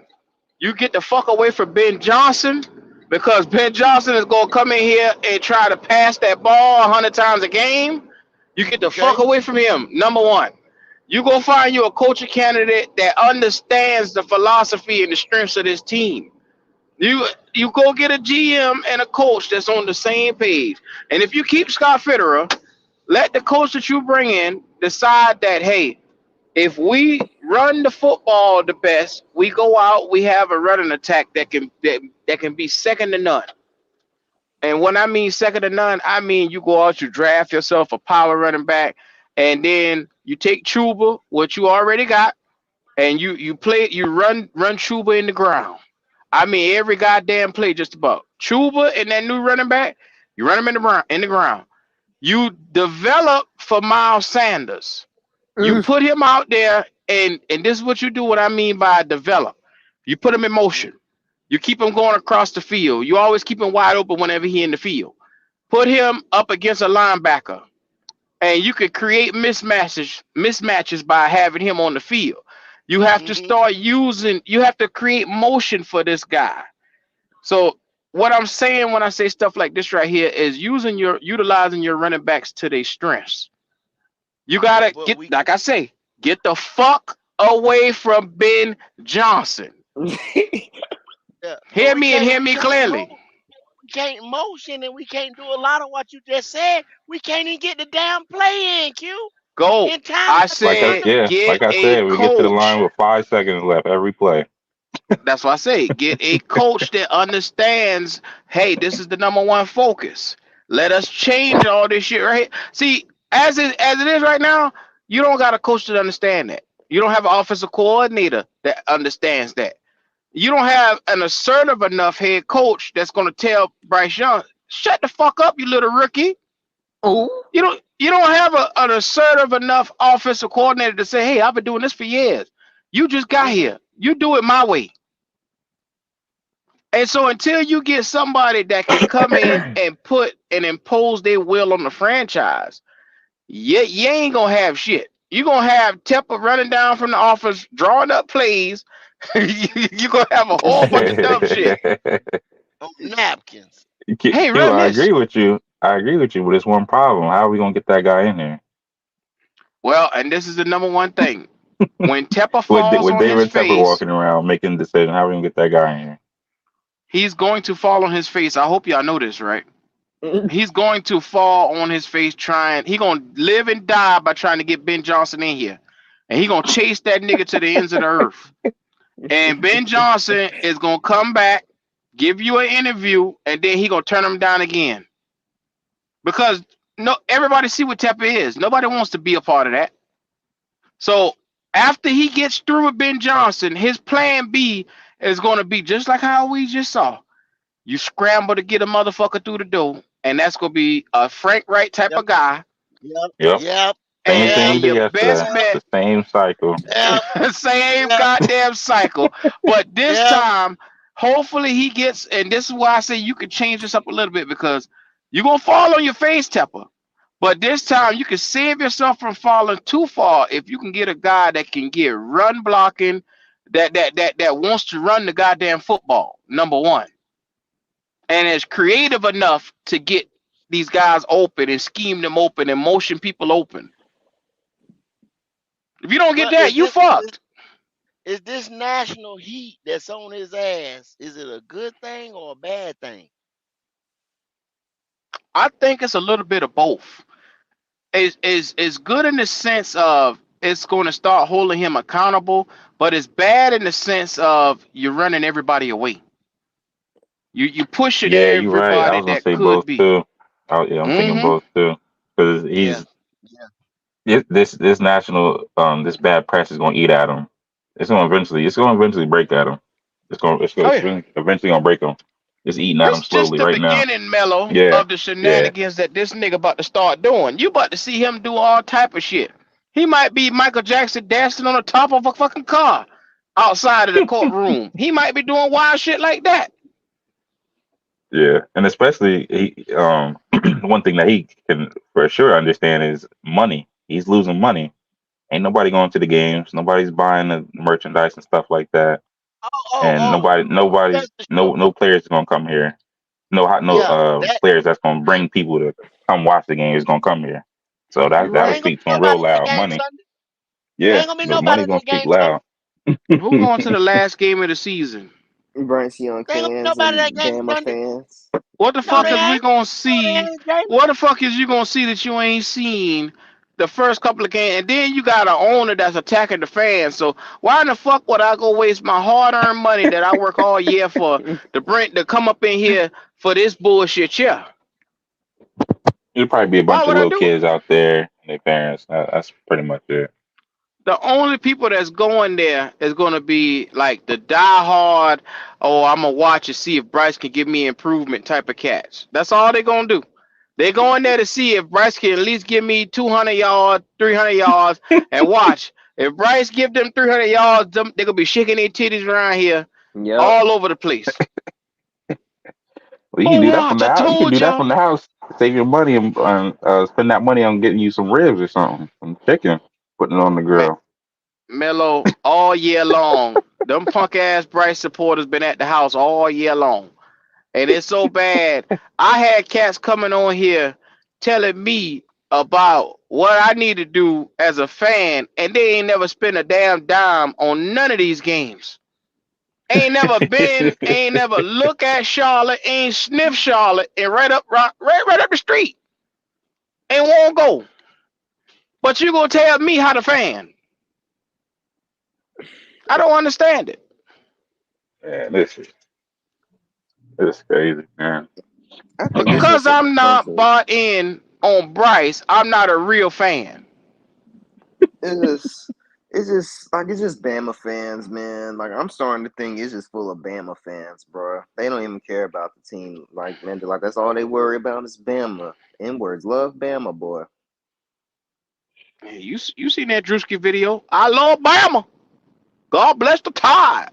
you get the fuck away from Ben Johnson because Ben Johnson is gonna come in here and try to pass that ball 100 times a game. You get the fuck Okay. away from him. Number one, you go find you a coaching candidate that understands the philosophy and the strengths of this team. You go get a GM and a coach that's on the same page. And if you keep Scott Fitterer, let the coach that you bring in decide that, hey, if we run the football the best, we go out, we have a running attack that can be second to none. And when I mean second to none, I mean you go out, you draft yourself a power running back, and then you take Chuba, what you already got, and you run Chuba in the ground. I mean, every goddamn play, just about. Chuba and that new running back, you run him in the ground. You develop for Miles Sanders. You put him out there, and this is what you do. What I mean by develop, you put him in motion. You keep him going across the field. You always keep him wide open whenever he in the field. Put him up against a linebacker, and you could create mismatches by having him on the field. You have to Mm-hmm. start using. You have to create motion for this guy. So what I'm saying when I say stuff like this right here is utilizing your running backs to their strengths. You gotta But get, we like I say, get the fuck away from Ben Johnson. yeah, but Hear me and hear we me can't clearly. we can't motion and we can't do a lot of what you just said. We can't even get the damn play in, Q. Go. In time I to run said the get Like I a said, we get to the line coach. with 5 seconds left every play. That's what I say. Get a coach that understands, hey, this is the number one focus. Let us change all this shit right here. See, as it is right now, you don't got a coach that understand that. You don't have an offensive coordinator that understands that. You don't have an assertive enough head coach that's gonna tell Bryce Young, shut the fuck up, you little rookie. Oh, You don't have an assertive enough offensive coordinator to say, hey, I've been doing this for years. You just got mm-hmm. here. You do it my way. And so until you get somebody that can come in and put and impose their will on the franchise, you ain't gonna have shit. You gonna have Tepper running down from the office, drawing up plays. You gonna have a whole bunch of dumb shit. On napkins. Hey, Q, run I this. agree with you. I agree with you, but there's one problem. How are we gonna get that guy in there? Well, and this is the number one thing. When Tepper With falls with on his David Tepper face, walking around making decisions, how are we gonna get that guy in here? he's going to fall on his face. I hope y'all know this, right? He's going to fall on his face trying. He gonna live and die by trying to get Ben Johnson in here, and he gonna chase that nigga to the ends of the earth. And Ben Johnson is gonna come back, give you an interview, and then he gonna turn him down again because no, everybody see what Tepper is. Nobody wants to be a part of that. So after he gets through with Ben Johnson, his plan B is gonna be just like how we just saw. You scramble to get a motherfucker through the door, and that's gonna be a Frank Wright type Yep, of guy. yep, Yep. yep, Same thing yep, we And did your best yesterday. yep, The bet, same cycle. yep, same yep, goddamn cycle. But this yep. time, hopefully he gets, and this is why I say you can change this up a little bit because you're gonna fall on your face, Tepper. But this time you can save yourself from falling too far if you can get a guy that can get run blocking, that wants to run the goddamn football, number one, and is creative enough to get these guys open and scheme them open and motion people open. If you don't get Well, that, you fucked. is this national heat that's on his ass? Is it a good thing or a bad thing? I think it's a little bit of both. Is good in the sense of it's going to start holding him accountable, but it's bad in the sense of you're running everybody away. You pushing Yeah, you're right. I everybody was gonna that say could both be. too. Oh yeah, I'm thinking Mm-hmm. both too. Because Yeah, he's yeah. this national this bad press is gonna eat at him. It's gonna eventually break at him. Oh yeah. Eventually gonna break him. It's eating at him This just slowly the right now. beginning, Mello, Yeah, of the yeah. shenanigans that this nigga about to start doing. You about to see him do all type of shit. He might be Michael Jackson dancing on the top of a fucking car outside of the courtroom. He might be doing wild shit like that. Yeah, and especially one thing that he can for sure understand is money. He's losing money. Ain't nobody going to the games. Nobody's buying the merchandise and stuff like that. Oh, oh, And oh. nobody's That's for no sure. no players is gonna come here. No Yeah, that players that's gonna bring people to come watch the game is gonna come here. So You that would ain't right. gonna speak be to him real nobody at that loud. game Money, Sunday. yeah, Ain't gonna be the nobody money's at gonna that speak game loud. Sunday. Who going to the last game of the season? Bryce Young There ain't gonna be fans nobody at and that game Bama Sunday. fans. What the No, fuck they is we ain't. gonna No, they see? ain't, Jay. What the fuck is you gonna see that you ain't seen the first couple of games? And then you got an owner that's attacking the fans. So why in the fuck would I go waste my hard-earned money that I work all year for to come up in here for this bullshit? Yeah. It'll probably be a Why bunch of would I little do it? kids out there and their parents. That's pretty much it. The only people that's going there is going to be like the diehard. Oh, I'm gonna watch and see if Bryce can give me improvement type of cats. That's all they're gonna do. They're going there to see if Bryce can at least give me 200 yards, 300 yards, and watch. If Bryce give them 300 yards, they're gonna be shaking their titties around here Yep. all over the place. Well, you can Oh, do that from watch! the I house. You can told do that y'all. from the house. Save your money and spend that money on getting you some ribs or something, some chicken, putting it on the Me- grill. Mello, all year long, them punk ass Bryce supporters been at the house all year long. And it's so bad. I had cats coming on here telling me about what I need to do as a fan, and they ain't never spent a damn dime on none of these games. Ain't never been, ain't never look at Charlotte, ain't sniff Charlotte, and right up the street, and won't go. But you gonna tell me how to fan? I don't understand it. Man, this is crazy, man. I think it's Because just a I'm bunch not of bought in on Bryce, I'm not a real fan. it's just it's just Bama fans, man. Like I'm starting to think it's just full of Bama fans, bro. They don't even care about the team. Like man, they're like that's all they worry about is Bama. N words, love Bama, boy. Hey, you seen that Drewski video? I love Bama. God bless the Tide.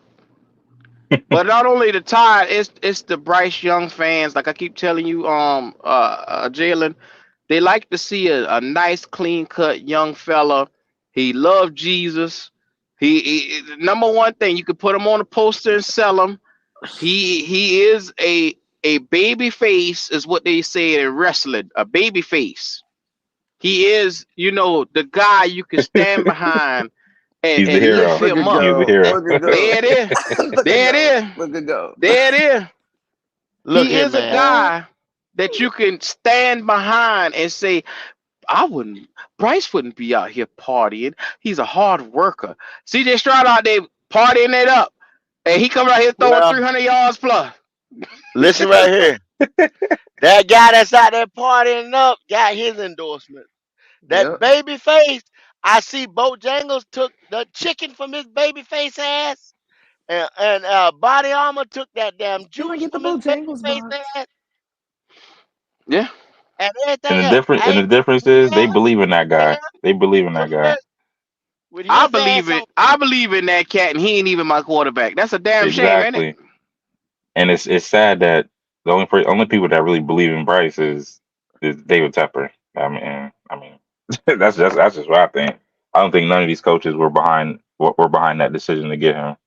But not only the Tide, it's the Bryce Young fans. Like I keep telling you, Jalen, they like to see a nice, clean cut young fella. He loved Jesus. The number one thing you could put him on a poster and sell him. He is a baby face, is what they say in wrestling. A baby face. He is, the guy you can stand behind and, He's the and lift hero. Look him at up. He's the go, hero. look at go, There it is. look at There it go, is. look at go. There it is. Look He here, is a man. guy that you can stand behind and say, Bryce wouldn't be out here partying. He's a hard worker. CJ Stroud out there partying it up. And he come out here throwing Well, 300 yards plus. listen right here. That guy that's out there partying up got his endorsement. That Yep. baby face, I see Bojangles took the chicken from his baby face ass, and Body Armor took that damn Can I juice get the from his baby Bojangles face box? ass, Yeah. and And everything the else. difference I and the ain't difference is they believe in that guy. They believe in that guy. with I his believe ass on. it. I believe in that cat, and he ain't even my quarterback. That's a damn shame, ain't it? Exactly. And it's sad that the only people that really believe in Bryce is David Tepper. I mean that's just what I think. I don't think none of these coaches were behind that decision to get him.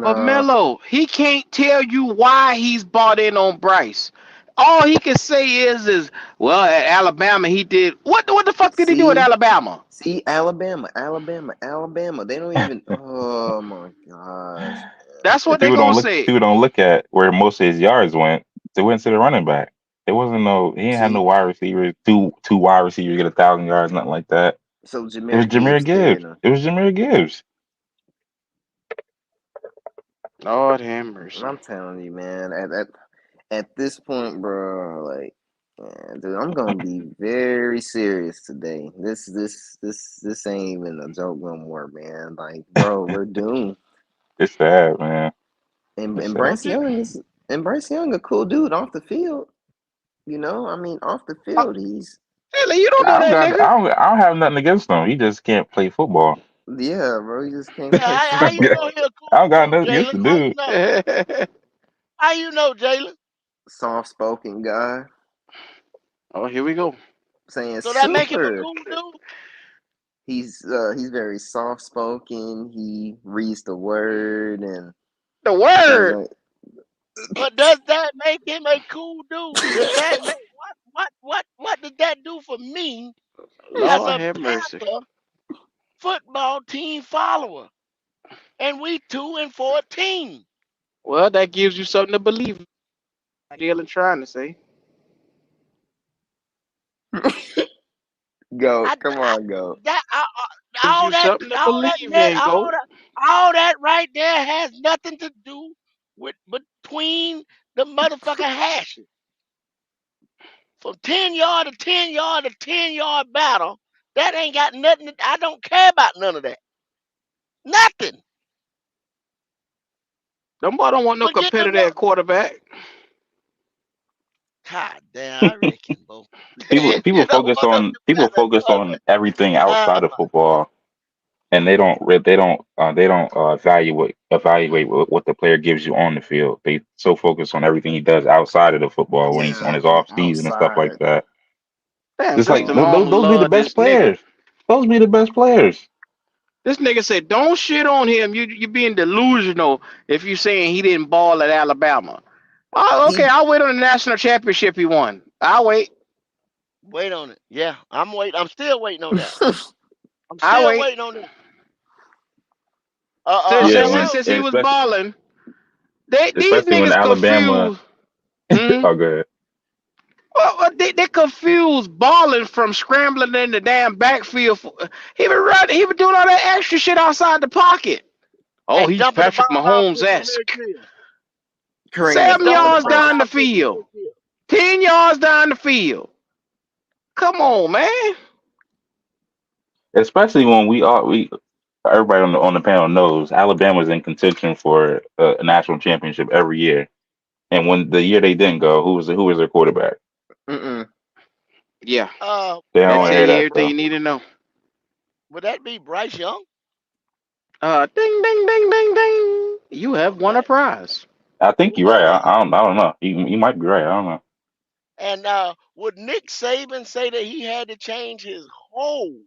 But No. Melo, he can't tell you why he's bought in on Bryce. All he can say is well, at Alabama he did what the fuck did he do at See, Alabama? see, Alabama, Alabama, Alabama. They don't even. Oh my gosh, That's what And they gonna say. people don't look at where most of his yards went. They went to the running back. It wasn't he ain't had no see. wide receivers, two wide receivers get 1,000 yards, nothing like that. So It was Jameer Jameer Gibbs Gibbs. carried him. It was Jameer Gibbs. Lord have And mercy. I'm telling you, man. At this point, bro, like, man, dude, I'm gonna be very serious today. This ain't even a joke no more, man. Like, bro, we're doomed. It's sad, man. And It's and sad. Well, Bryce Young is and Bryce Young a cool dude off the field. You know, I mean, off the Uh, field, he's Really, you don't know that nigga? I don't have nothing against him. He just can't play football. yeah, bro. He just can't yeah, play how you football. know he a I cool don't got dude, nothing against Jalen? the How you dude. know? How you know, Jalen? Soft spoken guy Oh, here we go. saying So that make him a super. cool dude? He's very soft spoken. He reads the word and The things word. like. But does that make him a cool dude? Does that make what did that do for me as Lord a have mercy. Panther football team follower? And we 2-14. Well, that gives you something to believe in. Jalen trying to say. Go, I, come I on, go. that Gives you something to believe in, go. all that right there has nothing to do with between the motherfucking hashes. From 10 yard to 10 yard to 10 yard battle, that ain't got nothing. I don't care about none of that. Nothing. Them boy don't want no But get the competitor one. at quarterback. God damn, I reckon, bro. People You people know focus what? on people focus on everything Uh, outside of football, and they don't evaluate what the player gives you on the field. They so focus on everything he does outside of the football when he's on Yeah, his off season and stuff like outside. that. Damn, Just like Justin uh, those, Long those be the love best this nigga. players. Those be the best players. This nigga said, "Don't shit on him. You being delusional if you saying he didn't ball at Alabama." Oh, okay, He I'll wait on the national championship he won. I'll wait. wait on it. Yeah, I'm waiting. I'm still waiting on that. I'm I'll still wait. waiting on it. Yeah, Since when Hello. since he and was especially balling, these especially when niggas Alabama. confused. Hmm? Oh, good. Well, they confused balling from scrambling in the damn backfield. He been running. He been doing all that extra shit outside the pocket. Oh, And he's dumping the ball Patrick off Mahomes to esque. Jameer. Kareem And 7 all dumping over the the yards ball place. down the off to field. Jameer. 10 yards down the field. Come on, man. Especially when we everybody on the panel knows Alabama's in contention for a national championship every year. And when the year they didn't go, who was their quarterback? Mm-mm. Yeah, They don't that want to tell hear you that everything stuff. you need to know. Would that be Bryce Young? Ding, ding, ding, ding, ding. You have won a Okay. prize. I think you're right. Whoever he I don't know. You might be right. I don't know. and would Nick Saban say that he had to change his whole,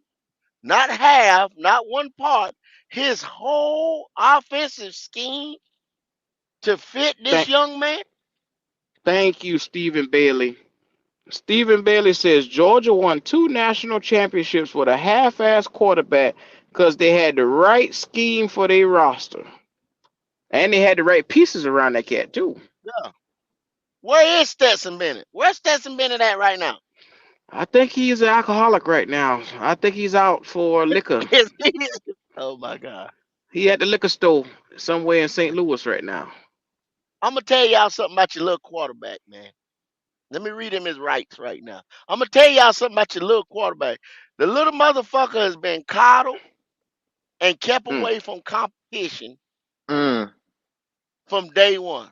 not half, not one part, his whole offensive scheme to fit this Thank, young man? thank you, Stephen Bailey. Stephen Bailey says Georgia won 2 national championships with a half-ass quarterback because they had the right scheme for their roster, and they had the right pieces around that cat too. Yeah. Where is Stetson Bennett? Where's Stetson Bennett at right now? I think he's an alcoholic right now. I think he's out for liquor. Is he? Oh my God. He at the liquor store somewhere in St. Louis right now. I'm gonna tell y'all something about your little quarterback, man. Let me read him his rights right now. I'm gonna tell y'all something about your little quarterback. The little motherfucker has been coddled and kept Mm. away from competition Mm. from day one.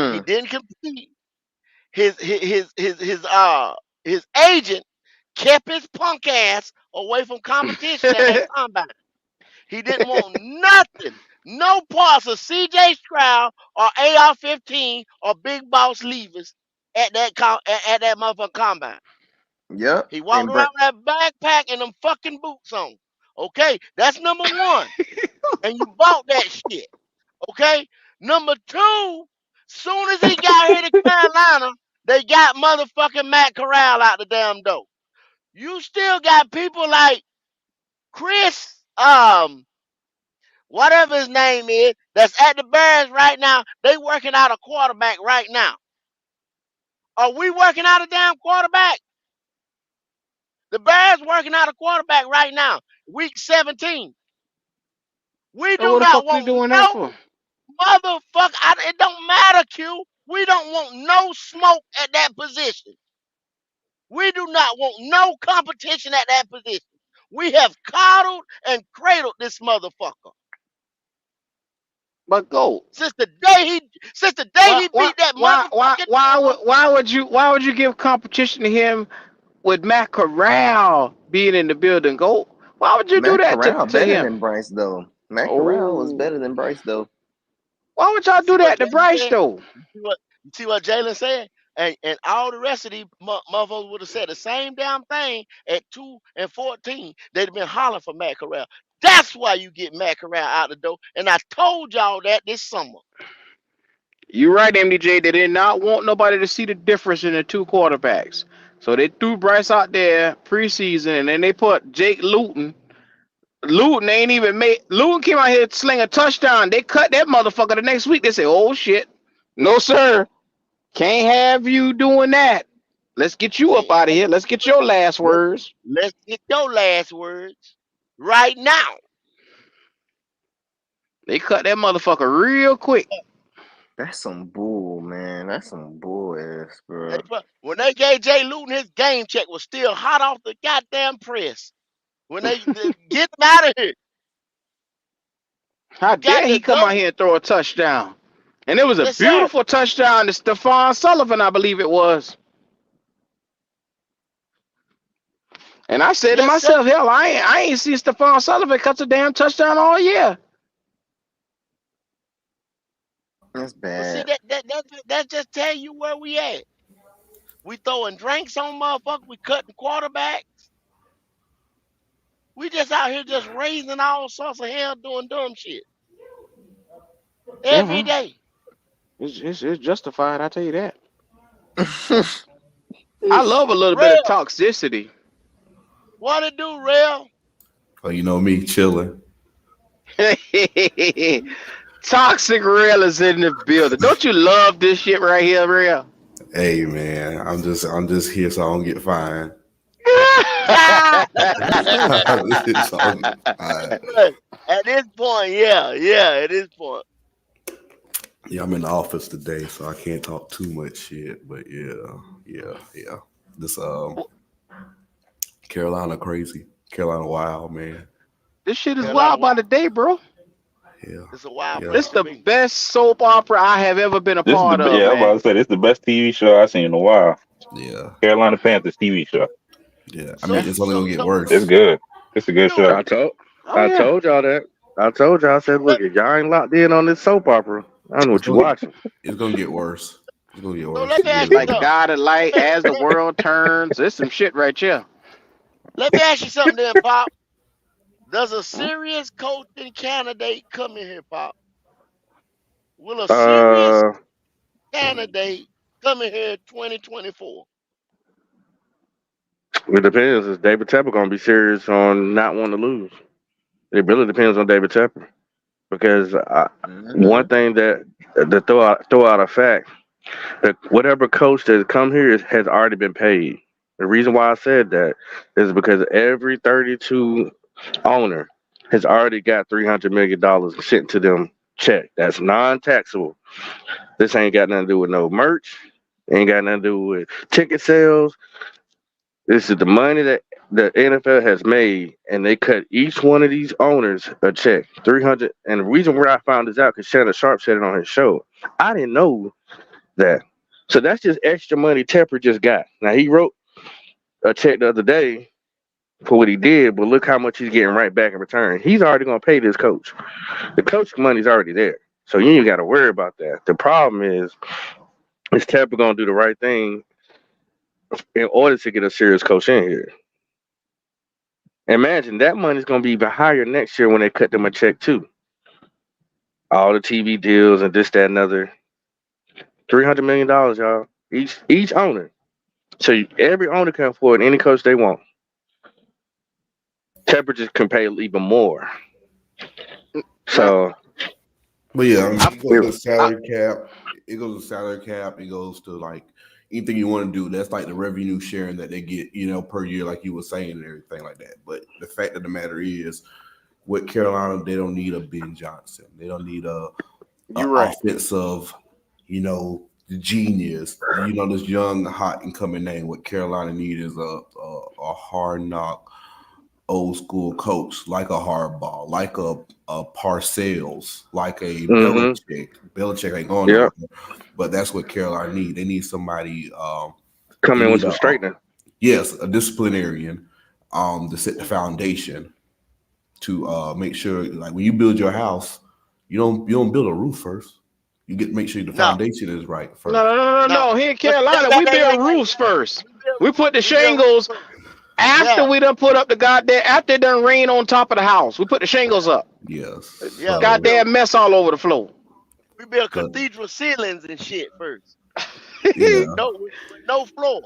He Mm. didn't compete. His agent kept his punk ass away from competition at that combine. He didn't want nothing, no parts of C.J. Stroud or AR-15 or Big Boss Levers at that motherfucking combine. Yep. He walked And around with that backpack and them fucking boots on. Okay, that's number one. And you bought that shit. Okay, number two. Soon as he got here to Carolina, they got motherfucking Matt Corral out the damn door. You still got people like Chris, whatever his name is, that's at the Bears right now. They working out a quarterback right now. Are we working out a damn quarterback? The Bears working out a quarterback right now. Week 17. We So do what the not fuck they want doing that no for? motherfucker. It don't matter, Q. We don't want no smoke at that position. We do not want no competition at that position. We have coddled and cradled this motherfucker But go. since the day Why he why beat that why why motherfucking why dog. would why would you give competition to him with Matt Corral being in the building? Go. Why would you do Matt that Corral to better him? than Bryce though. Matt Corral was Oh, better than Bryce though. why would y'all You see do what that to Jalen Bryce said? though? You see what Jalen said? And all the rest of these motherfuckers would have said the same damn thing at 2 and 14. They'd have been hollering for Matt Corral. That's why you get Matt Corral out the door. And I told y'all that this summer. You right, MDJ. They did not want nobody to see the difference in the two quarterbacks. So they threw Bryce out there preseason, and then they put Jake Luton. Luton ain't even made. Luton came out here to sling a touchdown. They cut that motherfucker the next week. They say, "Oh shit, no sir, can't have you doing that. Let's get you up Can't out of have here. you Let's get do it. your last Let's, words." let's get your last words right now. They cut that motherfucker real quick. That's some bull, man. That's some bull ass, bro. When they gave Jay Luton his game check was still hot off the goddamn press. When they get him out of here. How You got dare he to come know. out here and throw a touchdown? And it was a Yes, sir. beautiful touchdown to Stephon Sullivan, I believe it was. And I said to Yes, sir. myself, hell, I ain't seen Stephon Sullivan catch a damn touchdown all year. That's But see, bad. that just tell you where we at. We throwing drinks on motherfuckers. We cutting quarterbacks. We just out here just raising all sorts of hell doing dumb shit Yeah, every well, day. it's justified, I tell you that. I love a little bit of Real. toxicity. What it do, real? Oh, you know me, chilling. Toxic Real is in the building. Don't you love this shit right here, Real? Hey man, I'm just here so I don't get fined. I'm just here so I don't get fined. Look, at this point, yeah, at this point. Yeah, I'm in the office today, so I can't talk too much shit. But yeah. This Carolina crazy, Carolina wild, man. This shit is Carolina wild by Wild. the day, bro. Yeah, It's a wild yeah. place This to the be. best soap opera I have ever been a This is part of, I'm about man. to say this is the best TV show I've seen in a while. Yeah, Carolina Panthers TV show. yeah. I So, mean, it's only gonna get so It's worse. good. It's a good do show. it. I told Oh I yeah. told y'all that. I told y'all. I said, look, if y'all ain't locked in on this soap opera, I don't know It's what you gonna watching. it's gonna get worse. It's gonna get So worse. let me It ask really you Like the is. something. God of light as the world turns. There's some shit right here. Let me ask you something, then, Pop. Does a Hmm? serious coaching candidate come in here, Pop? Will a serious Uh, candidate come in here in 2024? it depends. Is David Tepper gonna be serious on not wanting to lose? It really depends on David Tepper because one thing that throw out a fact that whatever coach that come here has already been paid. The reason why I said that is because every 32 owner has already got $300 million sent to them check. That's non-taxable. This ain't got nothing to do with no merch. Ain't got nothing to do with ticket sales. This is the money that the NFL has made, and they cut each one of these owners a check, 300. And the reason where I found this out because Shannon Sharp said it on his show. I didn't know that. So that's just extra money Tepper just got. Now he wrote a check the other day for what he did, but look how much he's getting right back in return. He's already gonna pay this coach. The coach money's already there. So you ain't gotta worry about that. The problem is Tepper gonna do the right thing in order to get a serious coach in here. Imagine that money's gonna be even higher next year when they cut them a check too. All the TV deals and this, that, and other. $300 million, y'all. Each owner. So every owner can afford any coach they want. Tepper just can pay even more. So But yeah, I mean, it goes it, to salary cap. It goes to salary cap. It goes to like anything you want to do. That's like the revenue sharing that they get, per year, like you were saying, and everything like that. But the fact of the matter is, with Carolina, they don't need a Ben Johnson. They don't need a You're right. offensive, genius. This young, hot incoming name. What Carolina need is a hard knock, old school coach, like a Harbaugh, like a Parcells, like a Belichick. Belichick ain't going nowhere, but that's what Carolina need. They need somebody come they in with need some straightening. yes, a disciplinarian to set the foundation to make sure, like when you build your house, you don't build a roof first. You get make sure the No, foundation is right first. No. Here in Carolina, we build roofs first. We put the we build shingles first. after Yeah, we done put up the goddamn after it done rain on top of the house. We put the shingles up. Yes. yeah. So, Goddamn mess all over the floor. We build so, cathedral ceilings and shit first. yeah. With no floor.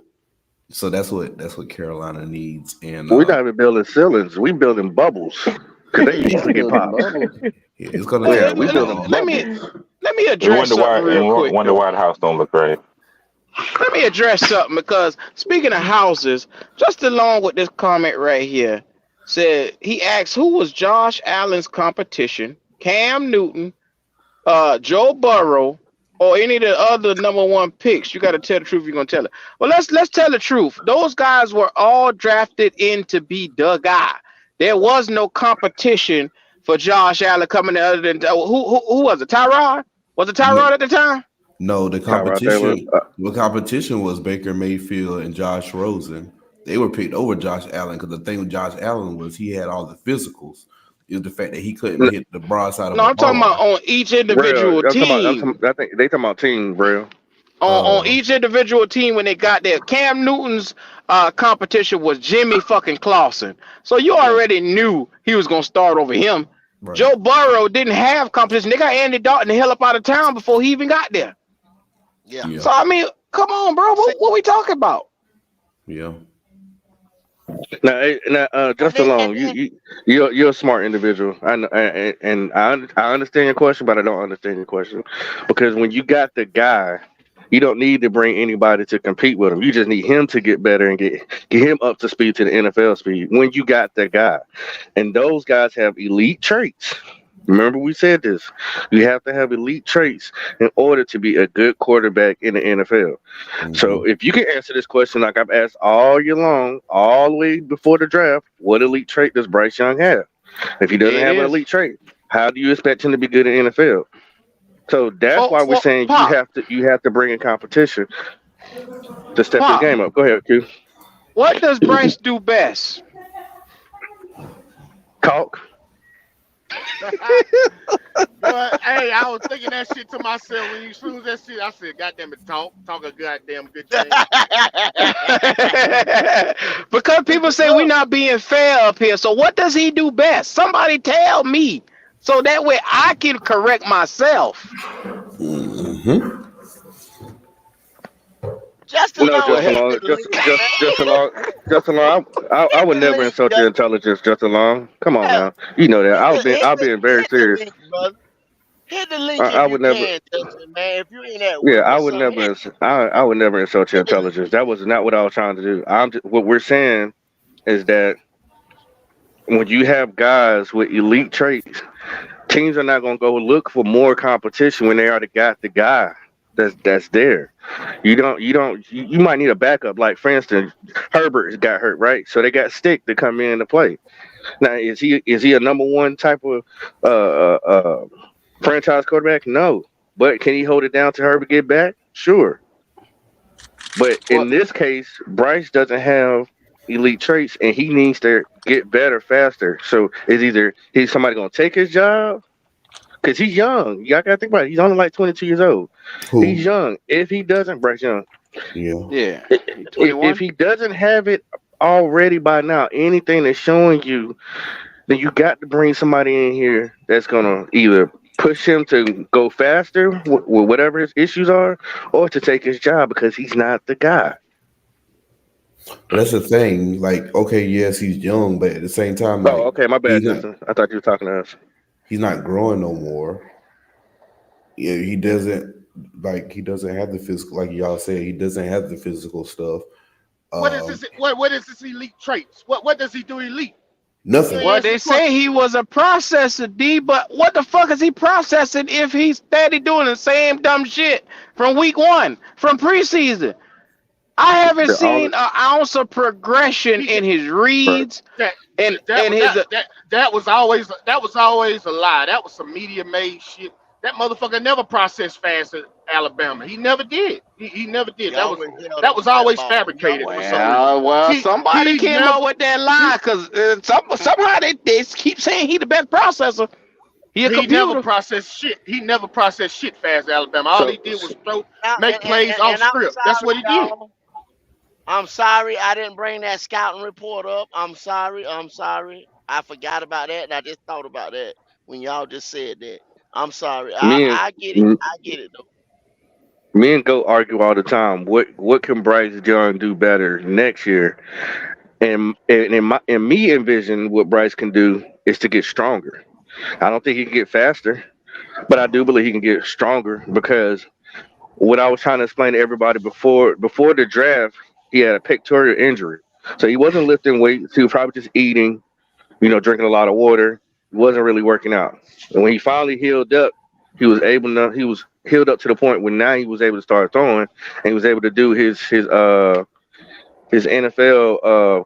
So that's what Carolina needs, and We're not even building ceilings. We building bubbles because they easily get Building popped. bubbles. it's gonna Hey, take Yeah, a we building long. let me bubbles. We address wonder why something real quick wonder though. why the house don't look right. Let me address something because speaking of houses, just along with this comment right here, said he asked who was Josh Allen's competition, Cam Newton, Joe Burrow, or any of the other number one picks. You got to tell the truth. You're gonna tell it. Well, let's tell the truth. Those guys were all drafted in to be the guy. There was no competition for Josh Allen coming in other than who was it? Tyrod? Was it No, Tyrod at the time? no, Tyrod Taylor. the competition was Baker Mayfield and Josh Rosen. They were picked over Josh Allen because the thing with Josh Allen was he had all the physicals. It was the fact that he couldn't hit the broadside of No, a I'm talking about barn. on each individual team. I think they talking about team, bro. On each individual team when they got there. Cam Newton's competition was Jimmy fucking Clausen. So you already knew he was gonna start over him. Right. Joe Burrow didn't have competition. They got Andy Dalton the hell up out of town before he even got there. Yeah. Yeah. So I mean, come on, bro. What we talking about? Yeah. Now, Justin Long, you're a smart individual. I know, and I understand your question, but I don't understand your question because when you got the guy, you don't need to bring anybody to compete with him. You just need him to get better and get him up to speed to the NFL speed. When you got the guy, and those guys have elite traits. Remember, we said this. You have to have elite traits in order to be a good quarterback in the NFL. Mhm. So if you can answer this question like I've asked all year long, all the way before the draft, what elite trait does Bryce Young have? If he doesn't It have an is. elite trait, how do you expect him to be good in the NFL? So that's why we're saying Pop, you have to bring in competition to step his Pop, game up. Go ahead, Q. what does Bryce do best? Talk. But hey, I was thinking that shit to myself when you soon as that shit. I said, "Goddamn it, talk a goddamn good thing." Because people say we're not being fair up here. So what does he do best? Somebody tell me. So that way I can correct myself. Mm-hmm. Justin No, Long Justin hit Long. the link, man. Justin Long. I would Hit the never link, insult your Justin. intelligence, Justin Long. Come on Hell, now, you know that. I'll be very hit the serious. link, brother. Hit the link I if you would never. can, Justin, man. If you ain't at Yeah, work or something, I would never insult your hit the link. intelligence. That was not what I was trying to do. What we're saying is that when you have guys with elite traits, teams are not going to go look for more competition when they already got the guy that's there. You might need a backup. Like for instance, Herbert got hurt, right? So they got Stick to come in to play. Now is he a number one type of franchise quarterback? No, but can he hold it down to Herbert get back? Sure. But Well, in this case, Bryce doesn't have elite traits, and he needs to get better faster. So is either he's somebody going to take his job because he's young. Y'all got to think about it. He's only like 22 years old. Who? He's young. If he doesn't, Bryce Young, Yeah. yeah. if 21. he doesn't have it already by now, anything that's showing you, then you got to bring somebody in here that's going to either push him to go faster with whatever his issues are, or to take his job because he's not the guy. But that's the thing. Like, okay, yes, he's young, but at the same time, Oh, like, okay, my bad, he's not, Justin. I thought you were talking to us. he's not growing no more. Yeah, he doesn't have the physical, like y'all said, he doesn't have the physical stuff. What is this? What is this elite traits? What does he do elite? Nothing. Well, they say he was a processor, D, but what the fuck is he processing if he's steady doing the same dumb shit from week one, from preseason? I haven't The- all seen an ounce of progression in his reads That and that his. that was always a lie. That was some media made shit. That motherfucker never processed fast at Alabama. He never did. He never did. Y'all That been held was on that always ball. fabricated for some reason. Well, He- somebody he came never- up with that lie because somehow they keep saying he the best processor. He a He computer. never processed shit. He never processed shit fast at Alabama. All So- he did was throw, Now, make plays off I'm script. That's what he sorry, did. y'all. I'm sorry I didn't bring that scouting report up. I'm sorry. I forgot about that, and I just thought about that when y'all just said that. I'm sorry. Me and I get it. I get it though. me and Go argue all the time. What can Bryce Young do better next year? And me envision what Bryce can do is to get stronger. I don't think he can get faster, but I do believe he can get stronger because what I was trying to explain to everybody before the draft, he had a pectoral injury, so he wasn't lifting weights. He was probably just eating, drinking a lot of water. He wasn't really working out. And when he finally healed up, he was healed up to the point where now he was able to start throwing, and he was able to do his NFL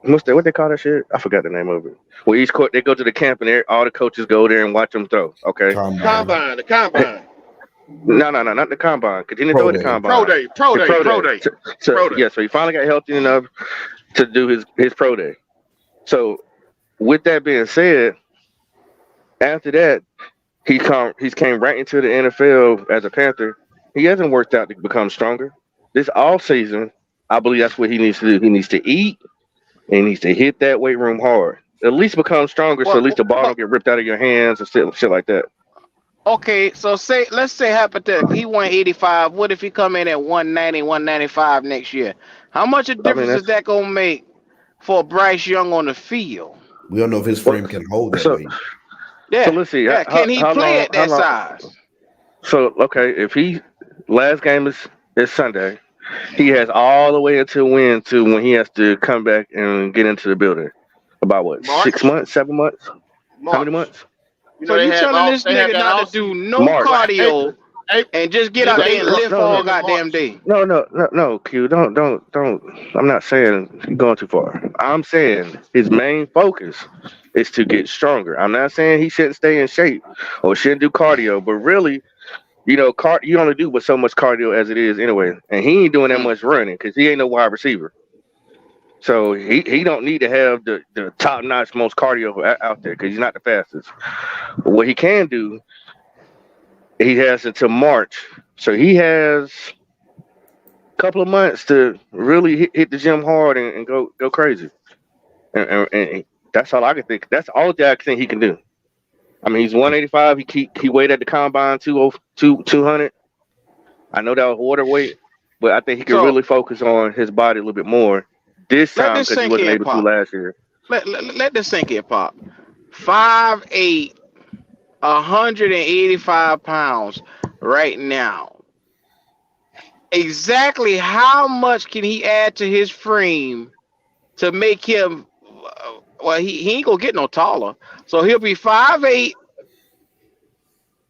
what they call that shit? I forgot the name of it. Well, each court they go to the camp and all the coaches go there and watch them throw. Okay. Combine. The combine. No, not the combine. Cause he didn't Pro throw at the day. combine. Pro day. So yeah, so he finally got healthy enough to do his pro day. So with that being said, after that, he's came right into the NFL as a Panther. He hasn't worked out to become stronger. This off season, I believe that's what he needs to do. He needs to eat and he needs to hit that weight room hard. At least become stronger, so at least the ball don't get ripped out of your hands and shit like that. Okay, so let's say hypothetically he won 85. What if he come in at 190, 195 next year? How much of a difference is that gonna make for Bryce Young on the field? We don't know if his frame can hold that weight. Yeah. So let's see. Yeah. Can he play at that size? So okay, if he last game is Sunday, he has all the way until when he has to come back and get into the building. About what? March? 6 months, 7 months? How many months? So you telling this nigga not to do no cardio and just get out there and lift all goddamn day? No, Q. Don't. I'm not saying you're going too far. I'm saying his main focus is to get stronger. I'm not saying he shouldn't stay in shape or shouldn't do cardio, but really, you only do but so much cardio as it is anyway, and he ain't doing that much running because he ain't no wide receiver. So he don't need to have the top notch most cardio out there because he's not the fastest. But what he can do, he has until March, so he has a couple of months to really hit the gym hard and go crazy. And that's all I can think. That's all that I think he can do. I mean, he's 185. He weighed at the combine 200. I know that was water weight, but I think he can really focus on his body a little bit more this time because he wasn't able to last year. Let this sink in, Pop. 5'8", 185 pounds right now. Exactly how much can he add to his frame to make him? Well, he ain't gonna get no taller, so he'll be 5'8"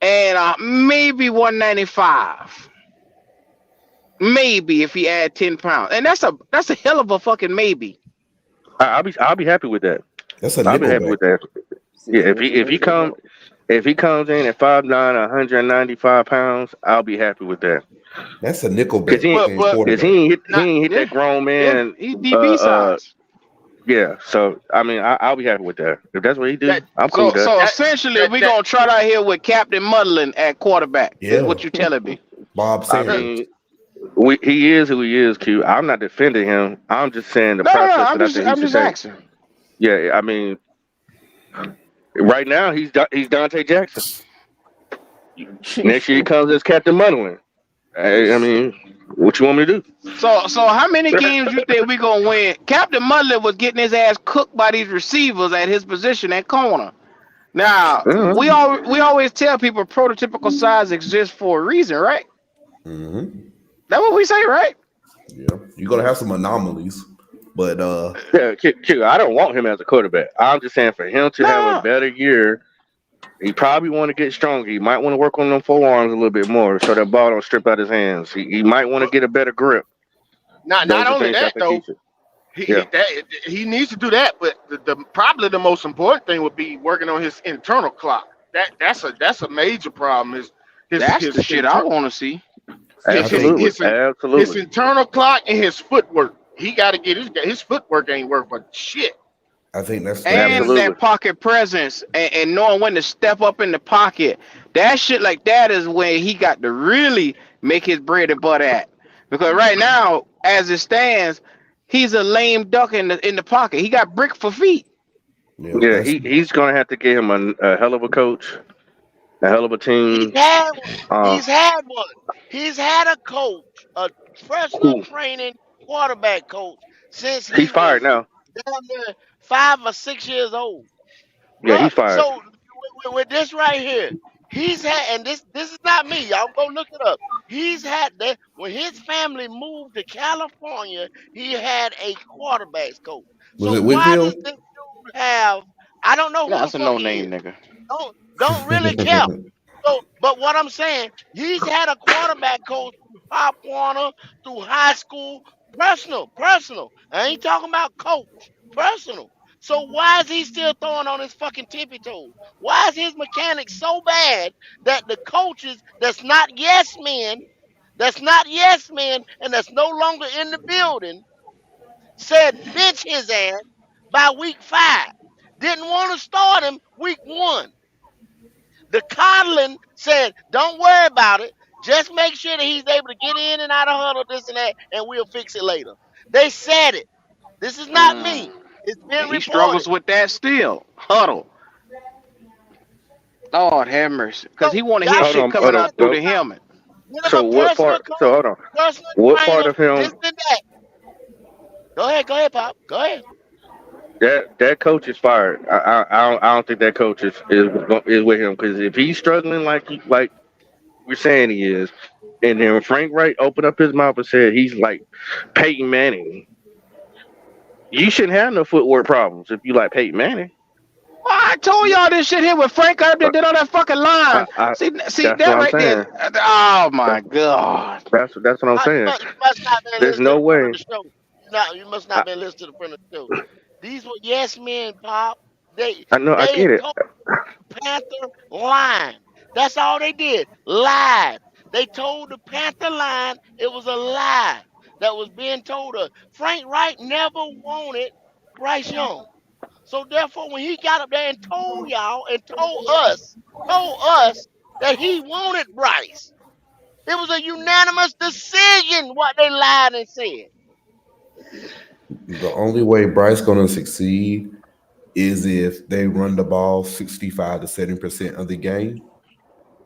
and maybe 195. Maybe if he add 10 pounds, and that's a hell of a fucking maybe. I'll be happy with that. I'll be happy with that. Yeah, if he comes in at 5'9", 195 pounds, I'll be happy with that. That's a nickel because he ain't hit that grown man. He's DB size. Yeah, so I mean, I'll be happy with that. If that's what he do, I'm cool with that. So essentially, we're gonna trot out here with Captain Muddlin at quarterback. Yeah. Is what you're telling me. Bob Sanders. I mean, he is who he is, Q. I'm not defending him. I'm just saying the process that I'm just asking. Yeah, I mean, right now he's Dante Jackson. Next year he comes as Captain Muddlin. I mean, what you want me to do? So how many games you think we gonna win? Captain Muddlin was getting his ass cooked by these receivers at his position at corner. Now we always tell people prototypical size exists for a reason, right? Mm-hmm. That's what we say, right? Yeah, you're gonna have some anomalies, but yeah, Q, I don't want him as a quarterback. I'm just saying for him to have a better year. He probably want to get stronger. He might want to work on them forearms a little bit more so that ball don't strip out his hands. He might want to get a better grip. Not only that though, he needs to do that. But probably the most important thing would be working on his internal clock. That's a major problem. That's the shit I want to see. Absolutely. His internal clock and his footwork. He got to get his footwork ain't worth a shit. I think that's that pocket presence and knowing when to step up in the pocket. That shit like that is when he got to really make his bread and butter at. Because right now, as it stands, he's a lame duck in the pocket. He got brick for feet. Yeah, he's gonna have to get him a hell of a coach, a hell of a team. He's had one. He's had a coach, a personal training quarterback coach since he's fired now. Down there 5 or 6 years old. Yeah, he's fired. So with this right here, he's had, and this is not me. Y'all go look it up. He's had that when his family moved to California. He had a quarterbacks coach. Was so it why Whitfield? does this dude have? I don't know. That's a no name, nigga. Don't really care. So, but what I'm saying, he's had a quarterback coach through Pop Warner, through high school, personal. I ain't talking about coach. personal. So why is he still throwing on his fucking tippy toes? Why is his mechanics so bad that the coaches that's not yes men, and that's no longer in the building said bench his ass by week 5. Didn't want to start him week 1. The coddling said, don't worry about it. Just make sure that he's able to get in and out of huddle, this and that, and we'll fix it later. They said it. This is not me. It's been And he reported. struggles with that still. Huddle. Lord have mercy. Because he want to hear shit coming out through the helmet. So what part? So hold on. What part of him? This and that. Go ahead, Pop. Go ahead. That coach is fired. I don't think that coach is with him, because if he's struggling like we're saying he is, and then Frank Wright opened up his mouth and said he's like Peyton Manning, you shouldn't have no footwork problems if you like Peyton Manning. Well, I told y'all this shit here with Frank Herb that did on that fucking line. See that right there. Oh my God. That's what I'm saying. You must not been There's no way. You must not been listening to the front of the show. These were yes men, Pop. I know. I get it. Panther line. That's all they did. Lied. They told the Panther line it was a lie that was being told us. Frank Wright never wanted Bryce Young. So therefore, when he got up there and told y'all and told us that he wanted Bryce, it was a unanimous decision what they lied and said. The only way Bryce gonna succeed is if they run the ball 65 to 70% of the game,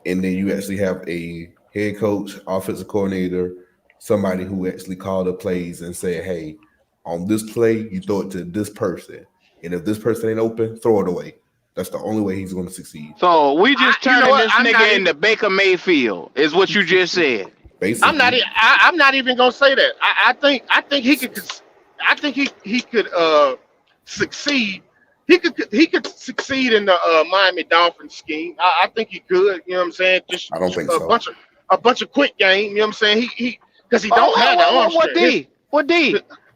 and then you actually have a head coach, offensive coordinator, somebody who actually called the plays and say, "Hey, on this play, you throw it to this person, and if this person ain't open, throw it away." That's the only way he's going to succeed. So we just turning this nigga into Baker Mayfield, is what you just said. Basically, I'm not even gonna say that. I think he could. I think he could succeed. He could succeed in the Miami Dolphins scheme. I think he could. You know what I'm saying? Just I don't think so. A bunch of quick game. You know what I'm saying? He because he don't have the arm strength.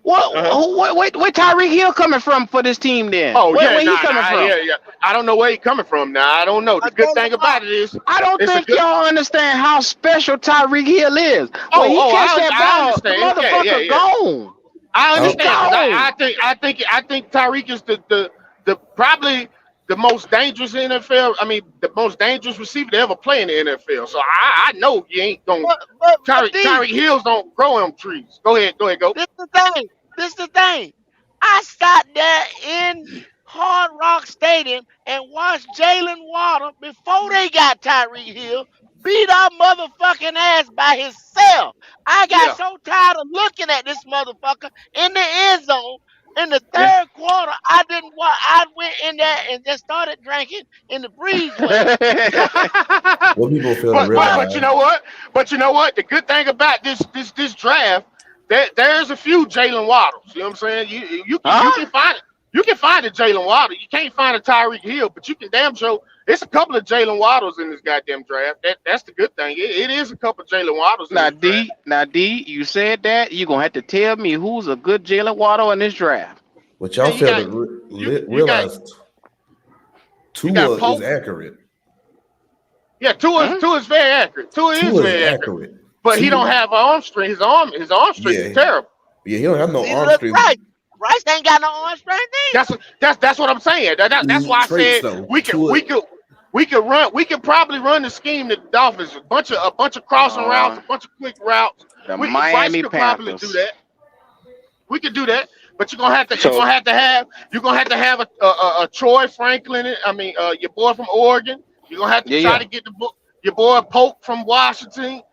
Where Tyreek Hill coming from for this team then? Oh, where he coming from? Yeah. I don't know where he coming from now. I don't know. The good thing about it is I don't think y'all understand how special Tyreek Hill is. When he catch that ball, the motherfucker gone. I understand. I think Tyreek is the probably the most dangerous NFL. I mean, the most dangerous receiver to ever play in the NFL. So I know you ain't gonna. Tyreek Hills don't grow on trees. Go ahead, go. This is the thing. I sat there in Hard Rock Stadium and watched Jalen Waddle before they got Tyreek Hill beat our motherfucking ass by himself. I got so tired of looking at this motherfucker in the end zone. In the third quarter, I went in there and just started drinking in the breezeway. What people feel but you know what? The good thing about this draft, there's a few Jalen Waddles. You know what I'm saying? You can find it. You can find a Jalen Waddle. You can't find a Tyreek Hill, but you can damn sure it's a couple of Jalen Waddles in this goddamn draft. That's the good thing. It is a couple of Jalen Waddles. Now, D, you said that. You're going to have to tell me who's a good Jalen Waddle in this draft. What y'all fail to realize, Tua is accurate. Yeah, Tua is very accurate. Tua is very accurate. But he don't have an arm strength. His arm strength is terrible. Yeah, he don't have no arm strength. Bryce ain't got no arm strength either. That's what I'm saying. That's why I said we could probably run the scheme to the Dolphins. A bunch of crossing routes, a bunch of quick routes. Miami could Panthers. probably do that. We could do that, but you're gonna have to have a Troy Franklin. I mean, your boy from Oregon. You're gonna have to try to get your boy Polk from Washington.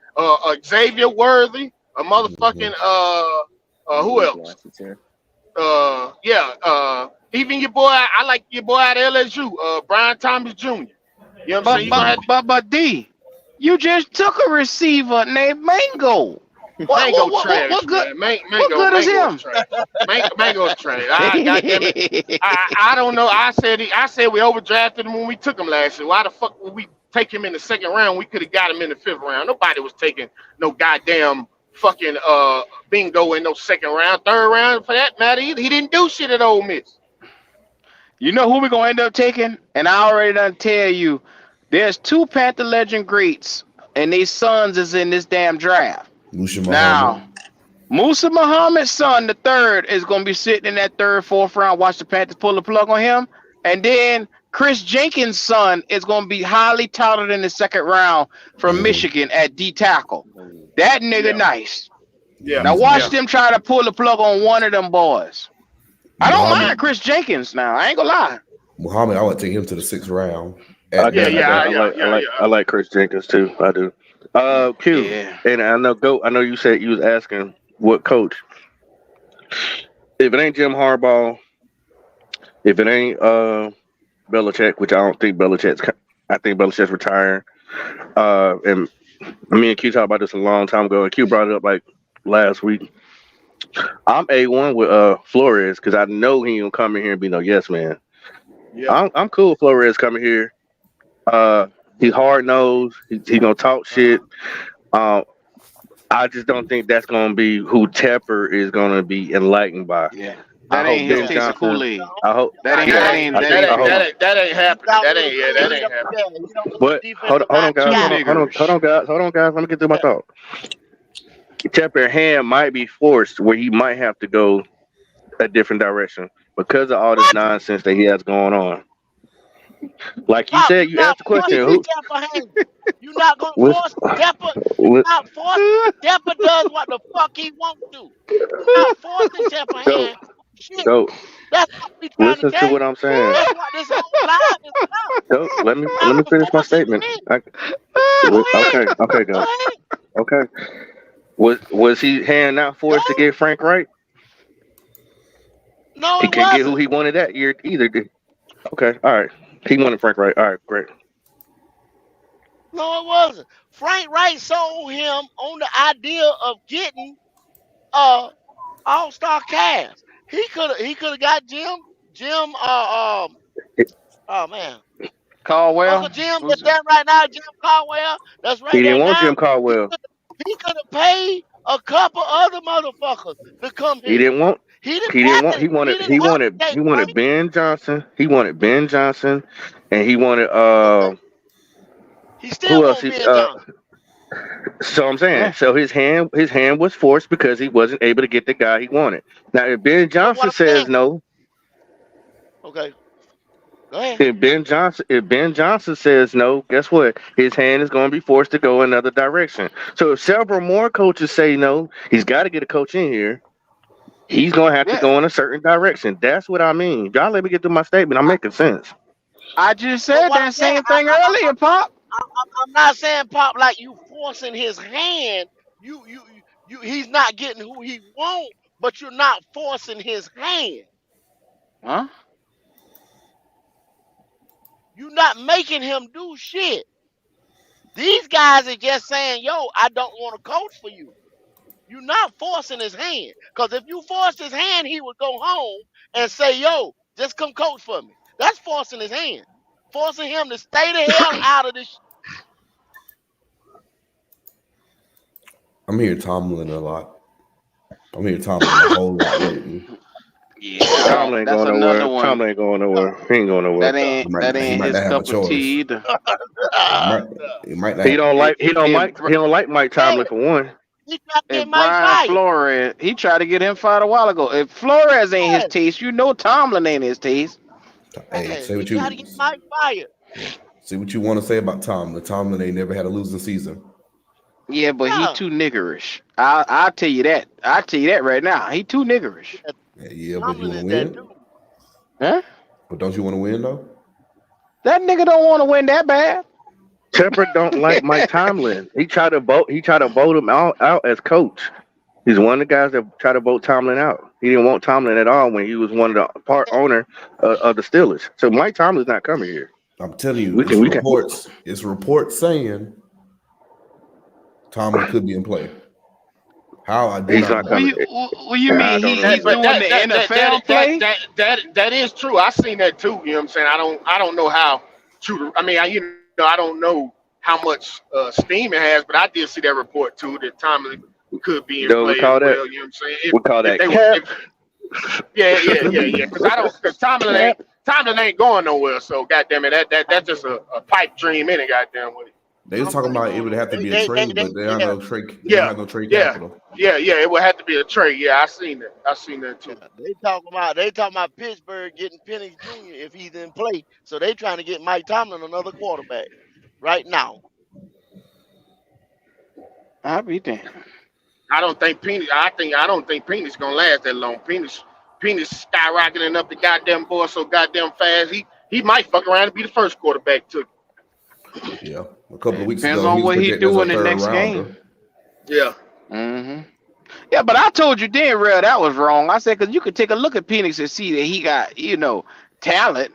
Xavier Worthy. A motherfucking who else? Even your boy, I like your boy out of LSU, Brian Thomas Jr. You know what I'm saying? But D, you just took a receiver named Mango. Mango trash. What good? Mango, what good is him? Mango's trash. I don't know. I said we overdrafted him when we took him last year. Why the fuck would we take him in the second round? We could have got him in the fifth round. Nobody was taking no goddamn fucking bingo in no second round, third round for that matter. He didn't do shit at Ole Miss. You know who we're gonna end up taking? And I already done tell you, there's 2 Panther Legend greats, and their sons is in this damn draft. Musa Now, Muhammad. Musa Muhammad's son, the third, is gonna be sitting in that third, fourth round. Watch the Panthers pull the plug on him, and then Chris Jenkins' son is gonna be highly touted in the second round from Michigan at D tackle. That nigga nice. Yeah. Now watch Yeah. them try to pull the plug on one of them boys. I don't Muhammad. mind Chris Jenkins now. I ain't gonna lie. Muhammad, I would take him to the 6th round. I like Chris Jenkins too. I do. Q. Yeah. And I know you said you was asking what coach. If it ain't Jim Harbaugh, if it ain't Belichick, which I don't think I think Belichick's retiring. And me and Q talked about this a long time ago, and Q brought it up like last week. I'm A1 with Flores because I know he gonna come in here and be no yes man. Yeah. I'm cool with Flores coming here. He's hard nosed. He gonna talk shit. I just don't think that's gonna be who Tepper is gonna be enlightened by. Yeah. I That hope ain't his Ben taste of Johnson. Kool-Aid. I hope. That ain't That ain't happening. That ain't happening. But hold on, guys. Let me get through my thought. Tepper hand might be forced where he might have to go a different direction because of all this nonsense that he has going on. Like you said, you asked the question. Who? You're not gonna force Depper. You're not forcing. Depper does what the fuck he wants to. You're not forcing Depper hand. Shit. Go. That's what we trying Listen to to what I'm saying. That's what this whole live is about. Go. Let me finish my statement. Okay, go. Okay. Was he hand out forced to get Frank Wright? No, He it couldn't get who wasn't. he wanted that year either. Okay, all right. He wanted Frank Wright. All right, great. No, it wasn't. Frank Wright sold him on the idea of getting all-star cast. He could have got Jim oh man. Caldwell. Uncle Jim that's there right now, Jim Caldwell, that's right He there didn't want now. Jim Caldwell. He could have paid a couple other motherfuckers to come here. He didn't want. He wanted Ben Johnson. He wanted Ben Johnson, and he wanted He still who else? won't be Johnson. So I'm saying, so his hand was forced because he wasn't able to get the guy he wanted. Now, if Ben Johnson says no, okay, go ahead. if Ben Johnson says no, guess what? His hand is going to be forced to go another direction. So if several more coaches say no, he's got to get a coach in here. He's going to have to go in a certain direction. That's what I mean. Y'all let me get through my statement. I'm making sense. I just said that same thing earlier, Pop. I'm not saying Pop like you forcing his hand. You he's not getting who he want, but you're not forcing his hand. Huh? You're not making him do shit. These guys are just saying, yo, I don't want to coach for you. You're not forcing his hand. Because if you forced his hand, he would go home and say, yo, just come coach for me. That's forcing his hand. Forcing him to stay the hell out of this. I'm hearing Tomlin a lot. I'm hearing Tomlin a whole lot lately. Yeah, Tomlin ain't that's going another nowhere. one. Tomlin ain't going nowhere. He ain't going nowhere. That ain't his cup of tea either. He don't like Mike Tomlin for one. If Brian Flores, he tried to get him fired a while ago. If Flores ain't his taste, you know Tomlin ain't his taste. Hey, say what you Try to get Mike fired. See what you want to say about Tomlin. Tomlin ain't never had a losing season. Yeah, but he too niggerish. I'll tell you that. I'll tell you that right now. He too niggerish. Yeah, but you want to win? Huh? But don't you want to win though? That nigga don't want to win that bad. Tepper don't like Mike Tomlin. He tried to vote him out as coach. He's one of the guys that tried to vote Tomlin out. He didn't want Tomlin at all when he was one of the part owner of the Steelers. So Mike Tomlin's not coming here. I'm telling you, it's reports saying Tomlin could be in play. How I did not coming. What you mean he's doing the NFL play? That is true. I seen that too. You know what I'm saying? I don't know how true. I mean, I don't know how much steam it has, but I did see that report too that Tomlin could be You in know what we play as call that? well. You know what I'm saying? We call If that they were, cap. yeah. Because Tomlin ain't going nowhere. So goddamn it, that's just a pipe dream any goddamn way. They was talking about it would have to be a trade, but they don't have no trade. They don't Yeah, have no trade yeah, capital. yeah. It would have to be a trade. Yeah, I seen that too. They talking about Pittsburgh getting Penix Jr. if he's in play. So they trying to get Mike Tomlin another quarterback right now. I'll be damned. I don't think Penix gonna last that long. Penix skyrocketing up the goddamn board so goddamn fast. He might fuck around and be the first quarterback too. Yeah, a couple of weeks Depends ago, on he was what he projected do as a in the third next rounder. game. Yeah. Mm-hmm. Yeah, but I told you then, Real, that was wrong. I said because you could take a look at Penix and see that he got talent.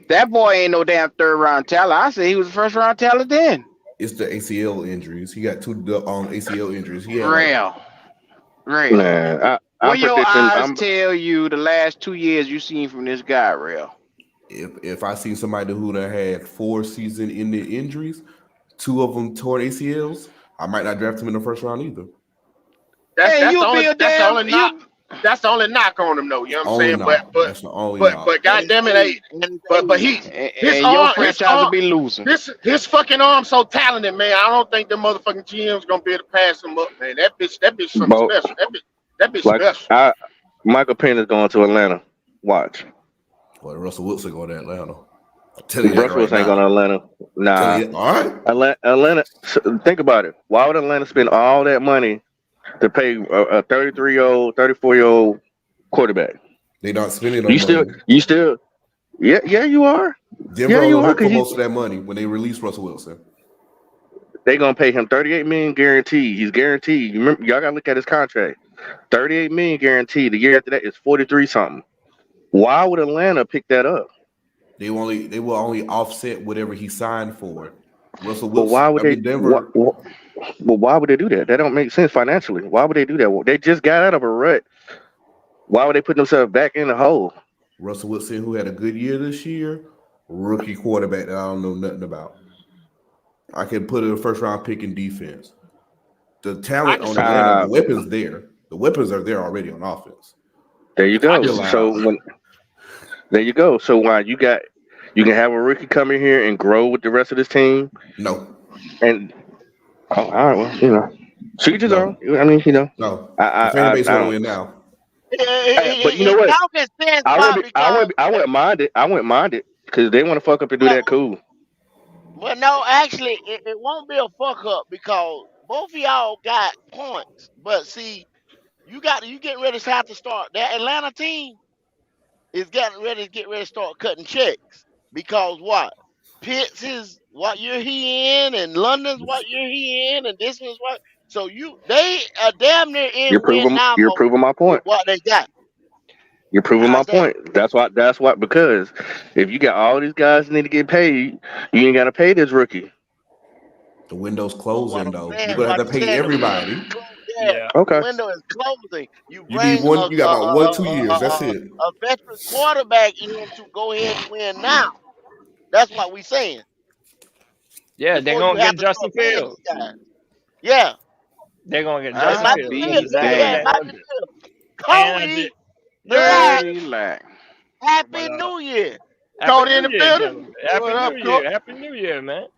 That boy ain't no damn third round talent. I said he was first round talent then. It's the ACL injuries. He got two ACL injuries. He had Real. Man, What your eyes tell you the last 2 years you seen from this guy, Real? If I see somebody who done had 4 season-ending injuries, 2 of them torn ACLs, I might not draft him in the first round either. That's the only knock on him, though. You know what I'm saying? That's the only knock. But goddamn it, his franchise will be losing. His fucking arm so talented, man. I don't think the motherfucking GM's gonna be able to pass him up, man. That bitch something special. That bitch special. Michael Penix going to Atlanta. Watch. Well, Russell Wilson going to Atlanta. I'll tell you Russell Wilson ain't going to Atlanta. Nah. All right. Atlanta. Think about it. Why would Atlanta spend all that money to pay a 33-year-old, 34-year-old quarterback? They not spending. You still. Yeah, you are. Denver you are. For most of that money when they release Russell Wilson. They gonna pay him $38 million guaranteed. He's guaranteed. You remember, y'all gotta look at his contract. $38 million guaranteed. The year after that is 43 something. Why would Atlanta pick that up? They will only offset whatever he signed for. Russell Wilson. But why would they? Denver? But why would they do that? That don't make sense financially. Why would they do that? They just got out of a rut. Why would they put themselves back in the hole? Russell Wilson, who had a good year this year, rookie quarterback that I don't know nothing about. I can put a first round pick in defense. The talent on Atlanta, the weapons there. The weapons are there already on offense. There you go. There you go. So why you can have a rookie come in here and grow with the rest of this team? No. And all right, well, see his own. I mean, no. The fan base won't win now. But you know what? I wouldn't mind it. I wouldn't mind it because they want to fuck up and do that cool. Well, no, actually, it won't be a fuck up because both of y'all got points. But see, you getting ready to have to start. That Atlanta team is get ready to start cutting checks because what? Pitts is what year he in, and London's what year he in, and this is what. So they are damn near in. You're proving my point. What they got. You're proving my point. That's why. Because if you got all these guys that need to get paid, you ain't got to pay this rookie. The window's closing, though. You're gonna have to pay everybody. Yeah. Okay. The window is closing. You need one. You got about 1-2 years. That's it. A veteran quarterback in to go ahead and win now. That's what we saying. Yeah, they're gonna get Justin Fields. Yeah. They're gonna get Justin Fields. Cody, relax. Happy New Year. Cody in the building. Happy New Year, man.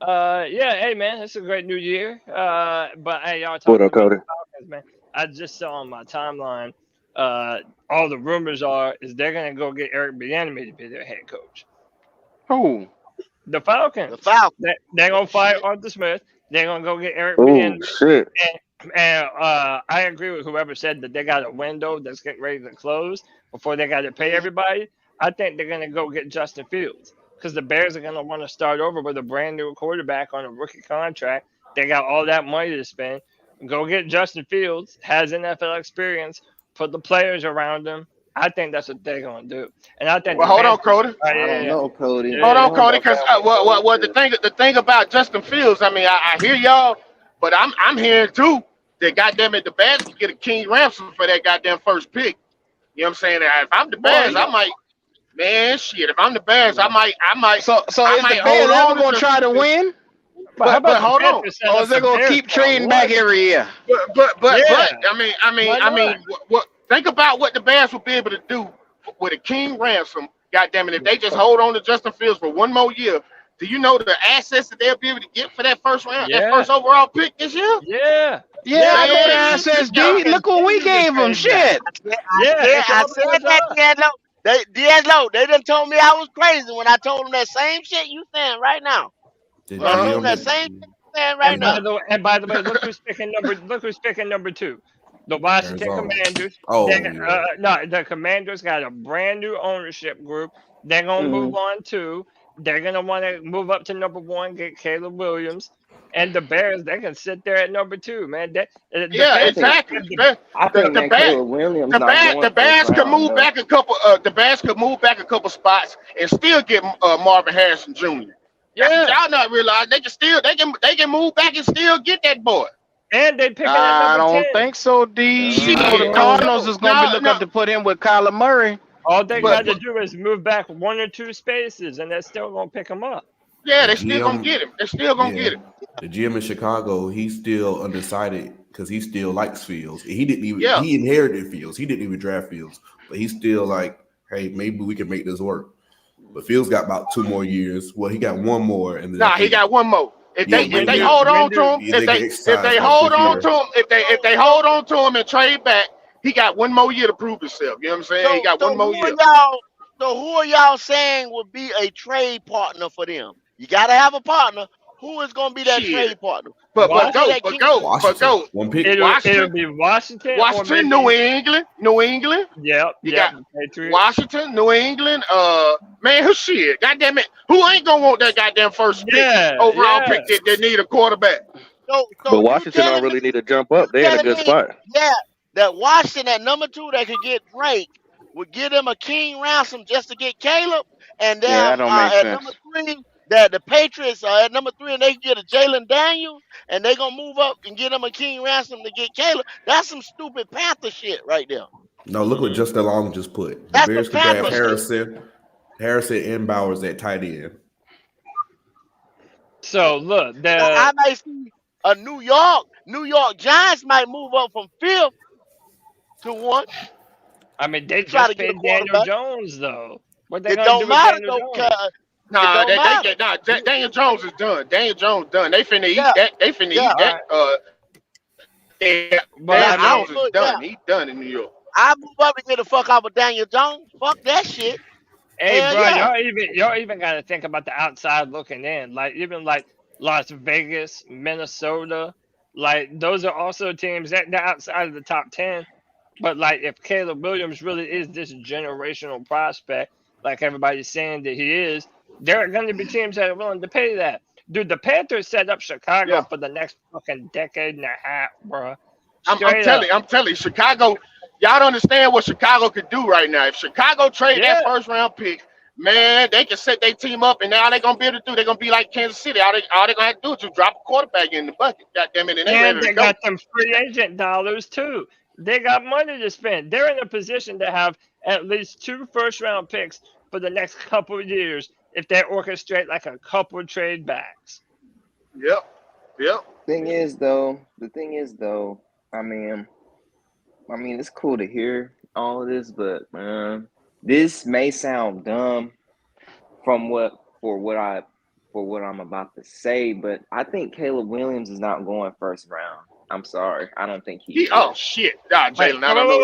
Yeah, hey man, it's a great new year. But hey, y'all talking about the Falcons, man. I just saw on my timeline, all the rumors is they're gonna go get Eric Bieniemy to be their head coach. Who? The Falcons. They're gonna fire Arthur Smith. They're gonna go get Eric Bieniemy. Shit. And I agree with whoever said that they got a window that's getting ready to close before they got to pay everybody. I think they're gonna go get Justin Fields. Because the Bears are going to want to start over with a brand new quarterback on a rookie contract. They got all that money to spend. Go get Justin Fields, has NFL experience, put the players around him. I think that's what they're going to do. And I think. Well, hold on, Cody. I don't know, Cody. Hold on, Cody, because the thing about Justin Fields, I mean, I hear y'all, but I'm hearing too that goddamn it, the Bears can get a king ransom for that goddamn first pick. You know what I'm saying? If I'm the Bears, I might. Man, shit! If I'm the Bears, I might. So is the Bears ever gonna try to win? But how about but the hold on. Panthers set Or up is they the gonna Bears keep for a trading back run? every year? But Yeah, why I not? mean, what? Think about what the Bears would be able to do with a king ransom. God damn it! If they just hold on to Justin Fields for one more year, do you know the assets that they'll be able to get for that first round, that Yeah, first overall pick this year? yeah, Yeah, I know the Man, assets, they D. Look what we continue to gave them. trade back. Shit. Yeah, it's I all said because that, of D'Angelo. D'Angelo, they done told me I was crazy when I told them that same shit you saying right now. The When I told uh, them that GM, same shit you saying right And now. by the way, look who's picking number 2. The Washington Arizona. Commanders. Oh They yeah, no, the Commanders got a brand new ownership group. They're gonna move on too. They're gonna want to move up to number 1, get Caleb Williams. And the Bears, they can sit there at number 2, man. The yeah, I Panthers think exactly. have the I The think the man, bad Caleb Williams not the going first Bears could round move though. back a couple. The Bears could move back a couple spots and still get Marvin Harrison Jr. That's what yeah, y'all not realizing. They can move back and still get that boy. and they picking at I number 10. don't think so, D. You know the Shit, Cardinals is gonna be no, looking no. to put him with Kyler Murray. All they But got to do is move back 1 or 2 spaces, and they're still gonna pick them up. yeah, the they still gonna GM, get him. They still gonna yeah, get him. the GM in Chicago, he's still undecided because he still likes Fields. He didn't even Yeah. he inherited Fields. He didn't even draft Fields, but he's still like, hey, maybe we can make this work. But Fields got about 2 more years. Well, he got 1 more, and then Nah, he got one more. If Yeah, they hold on to him, yeah, they get if exercised they like hold this on year. to him, if they hold on to him and trade back, he got 1 more year to prove himself. You know what I'm saying? He So got so 1 more who year. are y'all? So who are y'all saying would be a trade partner for them? You gotta have a partner. Who is gonna be that Shit. trade partner? But Who gonna Wash, be go, that but king? go, but Washington, go. 1 pick. it'll Washington, be Washington or Washington, New maybe England, New England. yep, You got the Patriots. Washington, New England. Man, who shit? Goddamn it, who ain't gonna want that goddamn first pick, Yeah, overall yeah. pick that need a quarterback? So But you Washington don't telling me really need to jump up. you They're in a telling good me spot. yeah that Washington at number 2 that could get Drake would give them a king ransom just to get Caleb, and Yeah, then that don't make at number sense. 3 that the Patriots are at number 3 and they can get a Jalen Daniels and they gonna move up and get them a king ransom to get Caleb. That's some stupid Panther shit right there. No, look what Justin Long just put. The That's some Bears could Panther draft shit. Harrison and Bowers at tight end. So look, I might see a New York Giants might move up from 5th to 1, I mean, they try to just get a paid Daniel quarterback. Jones though. What they It gonna don't do with matter Daniel though, Jones? cuz it Nah, don't matter. Daniel Jones is done. Daniel Jones done. They finna eat Yeah, that. They finna yeah. eat that. But Yeah, I Daniel mean, Jones is done. He's done in New York. I move up and get the fuck out of Daniel Jones. Fuck that shit. hey, Hell bro, yeah. y'all even got to think about the outside looking in. Like even like Las Vegas, Minnesota, like those are also teams that they're outside of the top 10. But like if Caleb Williams really is this generational prospect, like everybody's saying that he is, there are going to be teams that are willing to pay that. Dude, the Panthers set up Chicago Yeah, for the next fucking decade and a half, bro. I'm Straight up. telling you, Chicago. Y'all don't understand what Chicago could do right now. If Chicago trade Yeah. that first round pick, man, they can set their team up, and now they gonna be able to do. They're gonna be like Kansas City. All they gonna have to do is just drop a quarterback in the bucket. God damn it, and they And ready to they go. got them free agent dollars too. They got money to spend. They're in a position to have at least 2 first-round picks for the next couple of years if they orchestrate like a couple of trade backs. Yep. The thing is though, I mean, it's cool to hear all of this, but this may sound dumb from what I'm about to say, but I think Caleb Williams is not going first round. I'm sorry, I don't think he is. Oh shit, nah, Wait, Jalen. I don't know.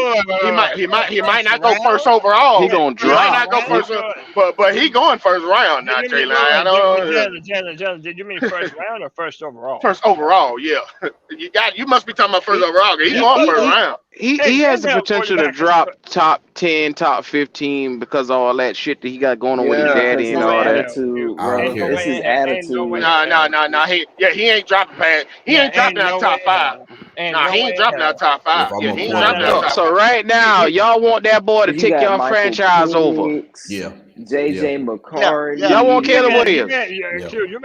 He might not go first round? overall. He gonna He might not drop. go first, but he going first round now, Did you mean, Jalen. I don't. Jalen, did you mean first round or first overall? First overall, yeah. You must be talking about first overall. 'Cause He's going first round. He has the Hey, potential to quarterback is drop top 10, top 15 because of all that shit that he got going on with his Yeah, daddy because and his all that. attitude, I don't bro. care. It's his Ain't no attitude. way. Nah. He ain't dropping past. He ain't dropping out top 5. Nah, he ain't dropping out top 5. If I'm Yeah, a he ain't quarterback- dropping out top So 5. right now, y'all want that boy to You take got your Michael franchise over. Penix, Yeah. JJ McCarthy. Yeah. Y'all want Caleb You Williams? making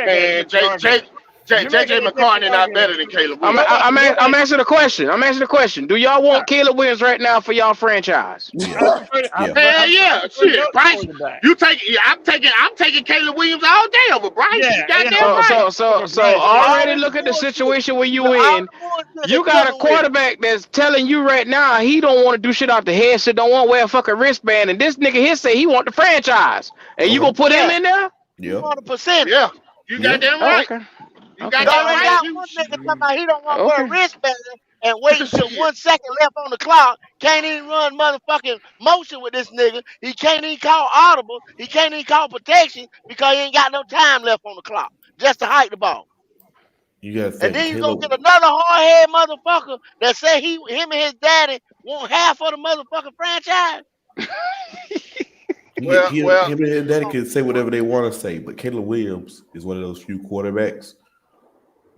Man, an argument. You're making JJ a different McCartney not argument. better than Caleb I'm Williams. I'm answering the question. I'm answering the question. Do y'all want Caleb Williams right now for y'all franchise? I Yeah, prefer, I, yeah. pre- Hell I yeah, prefer shit. those Bryce, quarterbacks. you take yeah, I'm taking Caleb Williams all day over Bryce. You Yeah, goddamn So right. already All this look at the bullshit, situation where you all in. the bullshit You they got a dealing with. quarterback that's telling you right now he don't want to do shit out the head, shit don't want to wear a fucking wristband, and this nigga here say he want the franchise, and you gonna put him Yeah, in there? Yeah. 200%. Yeah, you Yeah. goddamn Oh, right. okay. You Okay. You goddamn already right. got one nigga talking about he don't want to wear a Okay. wristband and wait until Shit. 1 second left on the clock. Can't even run motherfucking motion with this nigga. He can't even call audible. He can't even call protection because he ain't got no time left on the clock just to hike the ball. You gotta And think then you gonna Caleb. get another hard-headed motherfucker that say him and his daddy want half of the motherfucking franchise. Well, Him and his daddy can say whatever they want to say, but Caleb Williams is one of those few quarterbacks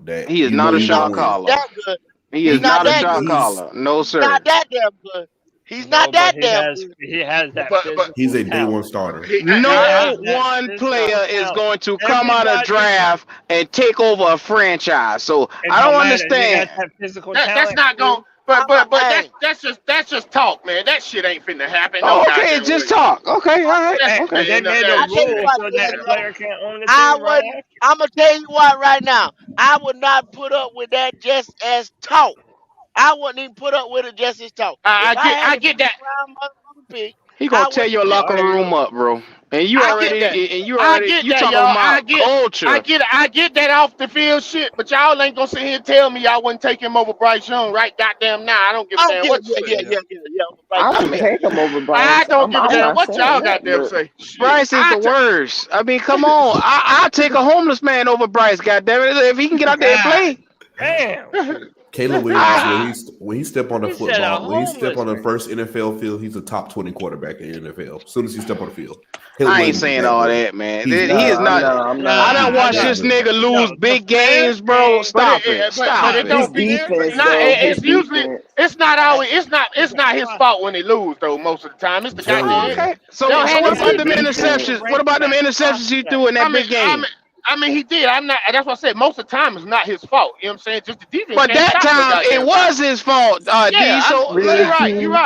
that He is you not know a you're shot gonna win. caller. That good. He He's is not not a that shot good. caller. No, He's sir. not that damn good. He's No, not that but damn good. he has that but physical He's a day talent. one starter. he, No has that one physical player is talent. going to come out of Everybody, draft and take over a franchise. So it I don't don't matter. You understand. got that physical that's talent. not going. too. But Hey, that's just talk, man. That shit ain't finna happen. No Oh, okay, goddamn it's just way. talk. Okay, all right. That's, And Okay. they no, made a I tell you rule what, so that D'Angelo, player can't own the I team right wouldn't. after. I'm gonna tell you what right now. I would not put up with that just as talk. I wouldn't even put up with it just as talk. If I had I a get first that. round motherfucking pick, He I gonna tear wouldn't your even put locker up with room it. up, bro. And you I get that. already talking y'all. about culture. I get that off the field shit, but y'all ain't gonna sit here and tell me y'all wouldn't take him over Bryce Young right goddamn now. I don't give a Oh damn yeah, what you yeah, say. yeah, yeah, yeah, yeah. Right, I I would mean, yeah. take him over I Bryce. don't give a I'm damn not what y'all saying that, goddamn but say. Shit. Bryce is the worst. I mean, come on. I'll take a homeless man over Bryce, goddammit, if he can get out there and God play. damn. Caleb Williams, when he step on the He said a football, when he step homeless on the man. first NFL field, he's a top 20 quarterback in the NFL. As soon as he step on the field, Caleb I ain't Williams is saying that all good. that, man. He's He that is good. not. I'm No, I not. done He's watched that this good. nigga lose No, the big fair games, bro. thing. But Stop it. Stop it it. His don't be. defense, Not though. His it's usually defense. it's not always it's He's a not his process. fault when they lose though. Most of the time, it's the I'm telling Oh, you, goddamn. man. okay. So Y'all had what the It's about the them defense. defense. interceptions? What about them interceptions he threw in that big game? I mean, he did. I'm not. That's what I said. Most of the time, it's not his fault. You know what I'm saying? Just the defense But can't that stop no time it goddamn was body. his fault, D. Yeah, So you're right. Ricky,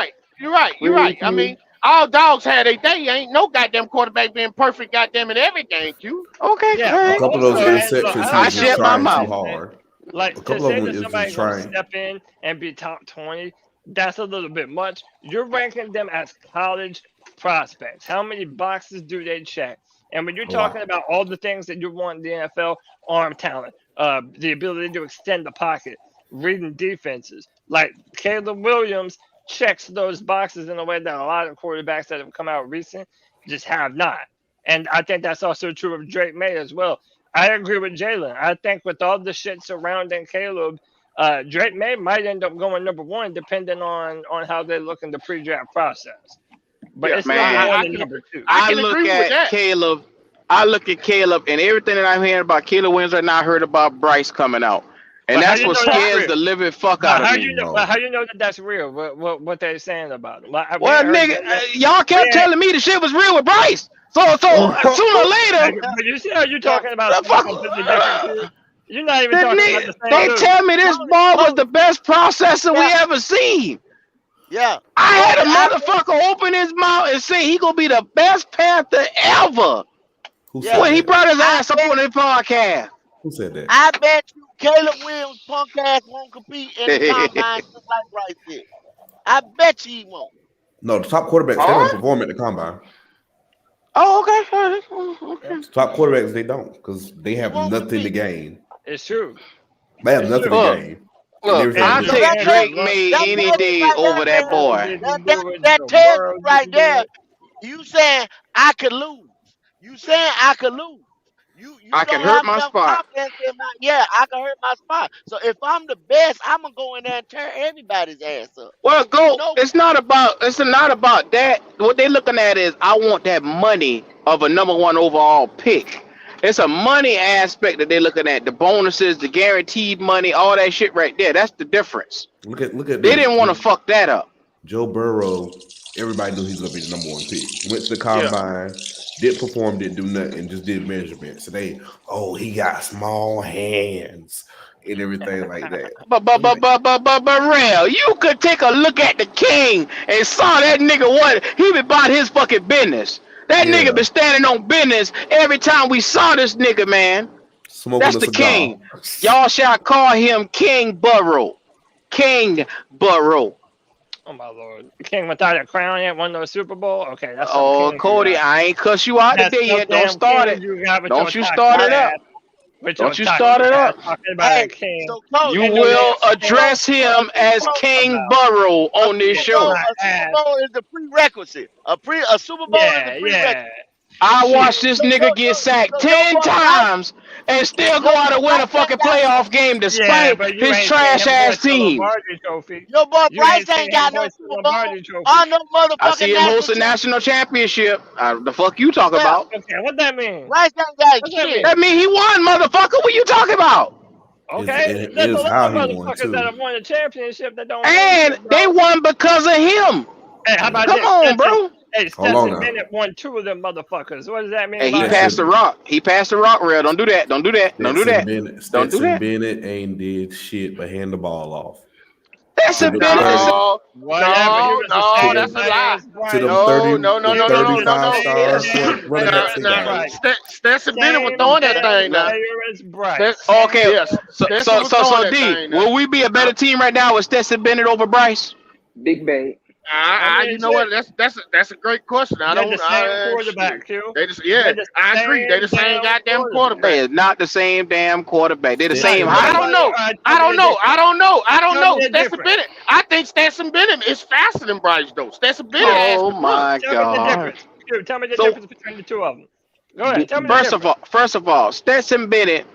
You're right. I Ricky. mean, all dogs had a day. Ain't no goddamn quarterback being perfect, goddamn, in every game. Q. okay, Yeah, all A but right. couple of those also, and look, interceptions, I he I don't was just care shut what my trying too mouth. anybody say. hard. Like A to couple of say them that is just somebody's gonna trying. step in and be top 20, that's a little bit much. You're ranking them as college prospects. How many boxes do they check? And when you're A talking lot. about all the things that you want in the NFL, arm talent, the ability to extend the pocket, reading defenses, like Caleb Williams checks those boxes in a way that a lot of quarterbacks that have come out recent just have not. And I think that's also true of Drake May as well. I agree with Jalen. I think with all the shit surrounding Caleb, Drake May might end up going number one, depending on how they look in the pre-draft process. But Yeah, it's number Man, one I and can number two. I I can look agree with at that. Caleb. I look at Caleb, and everything that I'm hearing about Caleb Williams right now, I heard about Bryce coming out, and But how that's you what know that's scares real? the living fuck But out of how me. you know? No. But how you know that that's real? What they saying about him? Like, we Well, ain't heard nigga, that yet. y'all We kept ain't. telling me the shit was real with Bryce. So sooner or later, But you see how you Yeah, talking about the something fuck, completely different too? You're not even the talking about nigga, the same they dude. tell me this Tony, ball was Tony, the best processor we yeah, ever seen. yeah. I had Tony, a motherfucker open his mouth and say he gonna be the best Panther ever Who yeah. said when he that? brought his I ass up bet, on his podcast. Who said that? I bet you Caleb Williams punk ass won't compete in the combine just like Bryce did. I bet you he won't. No, the top quarterbacks, they don't Oh, perform at the combine. oh, okay, all right, oh, Yeah, okay. Top quarterbacks, they don't, because they He have won't nothing to compete. gain. it's true. They have It's nothing to true. Look, gain. And look, everything to I'll And So lose. look, take that and tells Drake look, May that any tells you day right over there, that man. world boy. didn't do it. That The tells you world right didn't do there. it. You saying I could lose. You saying I could lose. You I can don't hurt have my enough spot. confidence in my I can hurt my spot. So if I'm the best, I'm gonna go in there and tear everybody's ass up. Well, You go. know, It's not about that. What they're looking at is I want that money of a number one overall pick. It's a money aspect that they're looking at. The bonuses, the guaranteed money, all that shit right there. That's the difference. Look at They this. didn't want to fuck that up. Joe Burrow, everybody knew he's gonna be the number one pick. Went to the Yeah. combine, Didn't perform, didn't do nothing, just did measurements. So he got small hands and everything like that. I'm like, But real, you could take a look at the king and saw that nigga what he been about his fucking business. That yeah, nigga been standing on business every time we saw this nigga, man. smoking That's a the cigar. king. Y'all shall call him King Burrow. King Burrow. Oh my lord. King without a crown yet won no Super Bowl? Okay, that's some Oh, king you Cody, got. I ain't cuss you out That's today some yet. Don't damn start king it. you got with Don't your you start it taco up. ass. With your Don't you taco start it ass up. talking about Hey, a king. so Coach, You Ain't no will damn king. address him as Coach, King About Burrow a on this Super kiss Bowl, show. my a Super ass. Bowl is the prerequisite. A Super Bowl is a Yeah, prerequisite. yeah. I Shit. watched this nigga get sacked 10 times and still go out and win a fucking playoff game Yeah, despite but you his ain't seen trash him ass hoist the team. Lombardi trophy. Your boy You Bryce ain't seen ain't him got no hoist the Super Bowl Lombardi trophy. or no I motherfucking see him host a national championship. national championship. The fuck you talking Yeah, about? Okay, what that mean? Bryce ain't got What's that shit. mean? That mean he won, motherfucker. What you talking about? Okay, It there's a is lot how of he won motherfuckers that too. have won a championship that don't mean And shit, they bro. won because of him. Hey, how about Come this? on, bro. Hey, Hold on Stetson now. Bennett won 2 of them motherfuckers. What does that mean And he about passed the him? Stetson rock. He passed the rock rail. Don't do that. Don't do that. Don't do Stetson that. Bennett Don't do Stetson that. Bennett ain't did shit but hand the ball off. That's To a the Bennett. Is 30 Whatever. He was the to same the That's a player lie. as to them Bryce. No, 30 no, no, them He no, no, was no, the 35 no. same star damn running Now, backs player they as now, got. Bryce. Stetson Bennett was Same throwing that damn thing now. player as Bryce. Stet, Okay. Same yes, damn So player. Stetson so was so throwing so that D, thing now. will we be a better team right now with Stetson Bennett over Bryce? Big bait. I mean, You know what? shit. That's a great question. I They're the don't. same Shit. quarterback, Q. They just They're yeah. the I agree. They same the same damn goddamn quarterback. They quarterback. is not the same damn quarterback. They're the Not same Stetson I height. nobody. don't Bennett. know. Tell me the difference. I don't Tell me know. the Stetson difference. Bennett. I think Stetson Bennett is faster than Bryce though. Stetson Bennett Q, ass Oh can run. my tell me the God. difference. Q, tell me the So difference between the two of them. Go ahead. Tell me the first of difference. all, Stetson Bennett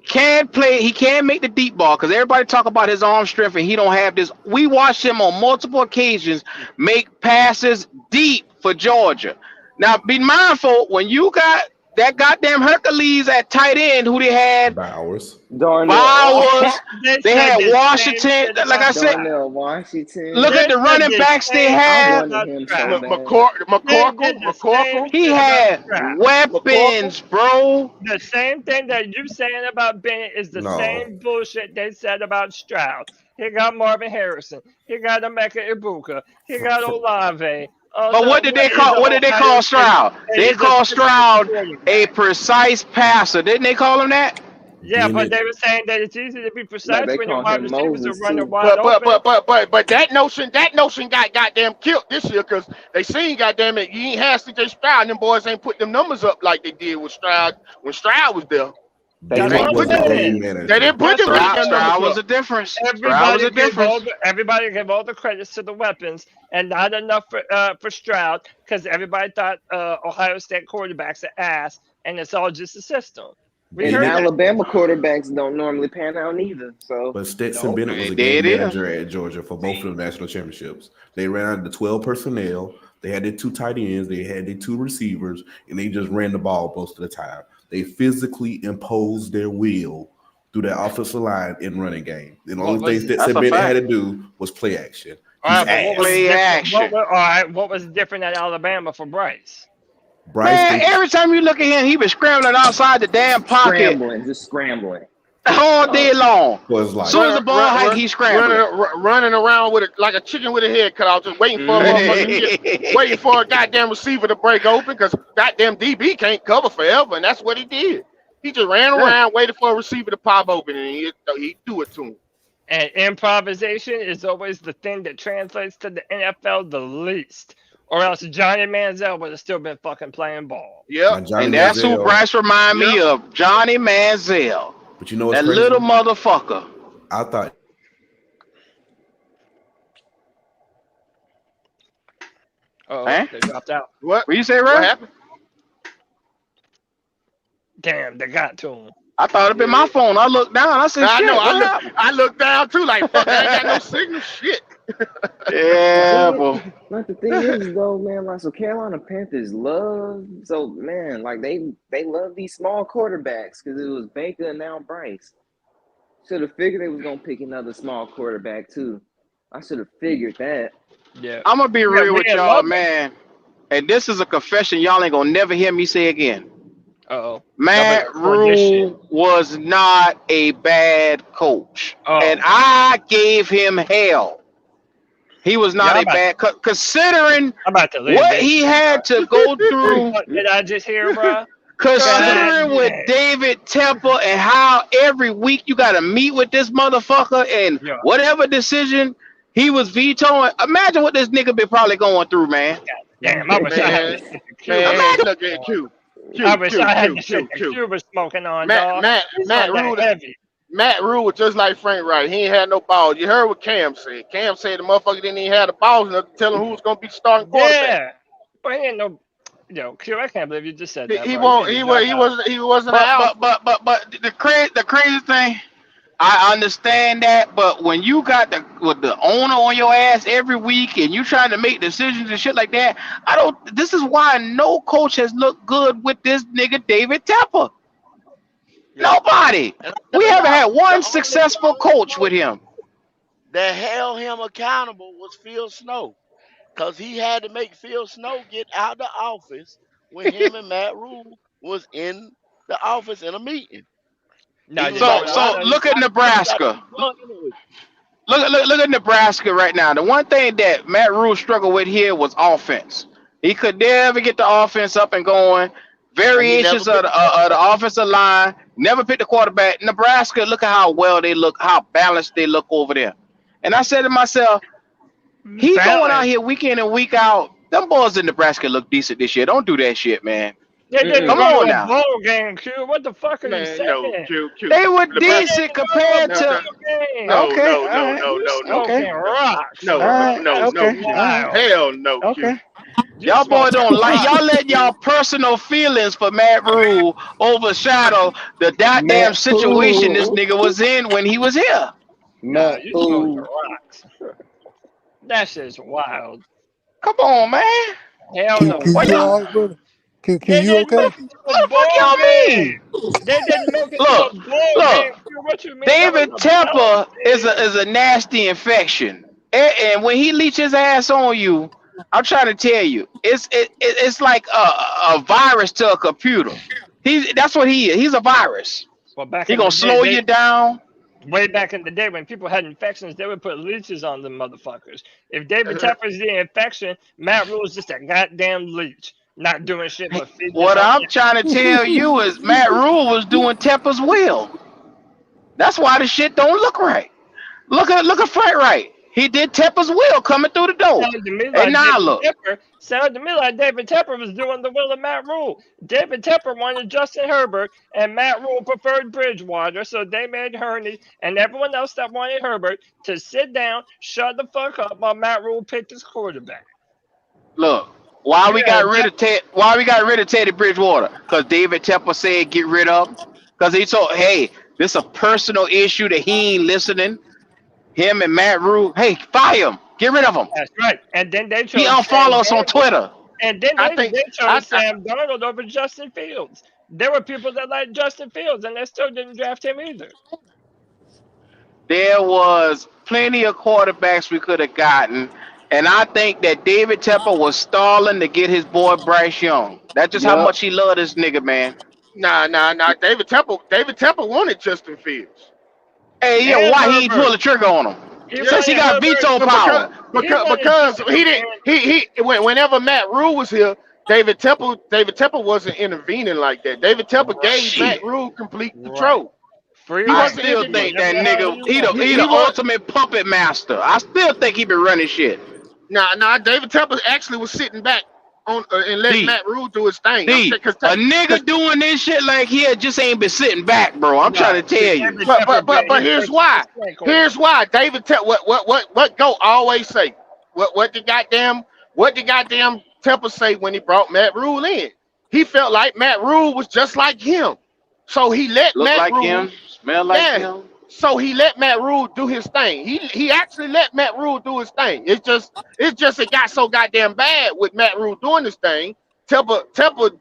can play. He can make the deep ball because everybody talk about his arm strength and he don't have this. We watched him on multiple occasions make passes deep for Georgia. Now be mindful when you got that goddamn Hercules at tight end who they had Bowers. Darnell. Bowers, They they said had the same Washington. shit Like I about said, Stroud. Darnell Washington. look They at the said running the backs they same I shit had. wanted about him so Stroud. bad. They did the same He shit about had Stroud. weapons, bro. The same thing that you saying about Bennett is the No. same bullshit they said about Stroud. He got Marvin Harrison. He got Emeka Ibuka. He Fr- got fr- Olave. Oh But no, what did they he's call? an What did they Ohio call State, Stroud? and They he's a called system Stroud a quarterback. precise passer. Didn't they call him that? Yeah, but Bennett. they were saying that it's easy to be Like precise they when your call wide him receivers are Moses running too. wide open. But that notion got goddamn killed this year because they seen goddamn it. You ain't had C.J. Stroud, and them boys ain't put them numbers up like they did with Stroud when Stroud was there. That's They what Bennett ain't I'm put was a them. saying. game They manager. didn't put That's them what I'm Stroud, saying. goddamn Stroud numbers was up. a difference. Stroud was Everybody a give all difference. the everybody give all the credits to the weapons, and not enough for Stroud because everybody thought Ohio State quarterbacks are ass, and it's all just a system. We And heard Bennett, that shit. Alabama quarterbacks don't normally pan out neither. So but Stetson Nope. Bennett was a There game it is. manager at Georgia for both of the national championships. They ran out the 12 personnel. They had their 2 tight ends. They had their 2 receivers, and they just ran the ball most of the time. They physically imposed their will through that offensive line in running game. The What only thing was That's Stetson a Bennett had fact. to do was play action. all He's right? But what was ass. the Play different? action. All right? What was different at Alabama for Bryce? Bryce, Man, they every time you look at him, he been scrambling outside the damn pocket just scrambling. all day long. was As soon like, as the ball hike, he's scrambling. Running around with it like a chicken with a head cut off, just waiting for a motherfucking shit, waiting for a goddamn receiver to break open because goddamn DB can't cover forever, and that's what he did. He just ran around waiting for a receiver to pop open, and he do it to him. And improvisation is always the thing that translates to the NFL the least. Or else Johnny Manziel would have still been fucking playing ball. now Yep. Johnny And that's who Manziel. Bryce remind me of, Johnny Manziel. But you know what's That crazy? little motherfucker. I thought Oh, Eh? they dropped out. What? What you say, What Ray? happened? Damn, they got to him. I thought it'd been my phone. I looked down. I said, I shit, know. what happened? I looked down too, like fuck. I ain't got no signal. Shit. Yeah, boy. But the thing is though, man, like so Carolina Panthers like they love these small quarterbacks because it was Baker and now Bryce. Should have figured they was gonna pick another small quarterback too. I should have figured that. Yeah. I'm gonna be Yeah, real we with didn't y'all, love him. man. and this is a confession y'all ain't gonna never hear me say again. Uh-oh. Matt Rule was not a bad coach, Oh. and I gave him hell. He was not Yeah, a bad coach, considering I'm about to leave what this. he had to go through. What did I just hear, bro? Considering God with damn. David Tepper and how every week you got to meet with this motherfucker and Yeah. whatever decision he was vetoing. Imagine what this nigga be probably going through, man. Damn, I wish I had this shit to Cuba. Man, look at Q. I wish I had the shit that Cuba smoking on, dog. Matt Rule was just like Frank Wright. He ain't had no balls. You heard what Cam said. Cam said the motherfucker didn't even have the balls enough to tell him who was gonna be starting quarterback. Yeah, but he ain't no. Yo, Q, I can't believe you just said that. He bro. won't. He wasn't out. But the crazy thing, I understand that. But when you got the owner on your ass every week and you trying to make decisions and shit like that, I don't. This is why no coach has looked good with this nigga David Tepper. Nobody. We haven't had one successful coach with him. That held him accountable was Phil Snow, because he had to make Phil Snow get out of the office when him and Matt Rule was in the office in a meeting. No, So look at Nebraska. Look at Nebraska right now. The one thing that Matt Rule struggled with here was offense. He could never get the offense up and going. Variations of the offensive line. Never picked the quarterback. Nebraska, look at how well they look, how balanced they look over there. And I said to myself, he going out here week in and week out. Them boys in Nebraska look decent this year. Don't do that shit, man. Come on now. Bowl game, Q. What the fuck are you saying? No, Q. They were decent compared to. No. Rocks. No. Hell no. Okay. Y'all boys don't like y'all let y'all personal feelings for Matt Rule overshadow the goddamn situation this nigga was in when he was here. Nah, you smoking rocks. That shit's wild. Come on, man. Hell no. Can you okay? What the fuck y'all mean? They didn't make it Look, to a bowl game. What you mean? David Tepper is a nasty infection, and when he leech his ass on you, I'm trying to tell you, it's like a virus to a computer. That's what he is. He's a virus. Well, back he in gonna the slow day, you down. Way back in the day when people had infections, they would put leeches on them motherfuckers. If David Tepper's the infection, Matt Rule's just a goddamn leech. Not doing shit but feeding. What I'm trying to tell you is Matt Rule was doing Tepper's will. That's why the shit don't look right. Look at Frank Wright. He did Tepper's will coming through the door. And now look. Sounded to me like David Tepper was doing the will of Matt Rule. David Tepper wanted Justin Herbert, and Matt Rule preferred Bridgewater, so they made Hurney and everyone else that wanted Herbert to sit down, shut the fuck up while Matt Rule picked his quarterback. Look. Why we got rid of Teddy Bridgewater? Because David Tepper said get rid of him. Because he told, hey, this is a personal issue that he ain't listening. Him and Matt Rule, hey, fire him. Get rid of him. That's right. And then they chose he unfollow us on Twitter. And then they chose Sam Darnold over Justin Fields. There were people that liked Justin Fields, and they still didn't draft him either. There was plenty of quarterbacks we could have gotten. And I think that David Tepper was stalling to get his boy Bryce Young. That's just how much he loved this nigga, man. Nah. David Tepper wanted Justin Fields. Hey, yeah, why he pull the trigger on him? Since he got veto power. Because he didn't. Whenever Matt Rule was here, David Tepper wasn't intervening like that. David Tepper gave Matt Rule complete control. I still think that nigga, he the ultimate puppet master. I still think he been running shit. Nah. David Tepper actually was sitting back on and letting Matt Rule do his thing. A nigga doing this shit like he just ain't been sitting back, bro. I'm trying to tell you. But here's why. Here's why. David Tepper. What Go always say? What the goddamn Tepper say when he brought Matt Rule in? He felt like Matt Rule was just like him, so he let Matt Rule. Smell like him. So he let Matt Rule do his thing. He actually let Matt Rule do his thing. It it got so goddamn bad with Matt Rule doing this thing. Tepper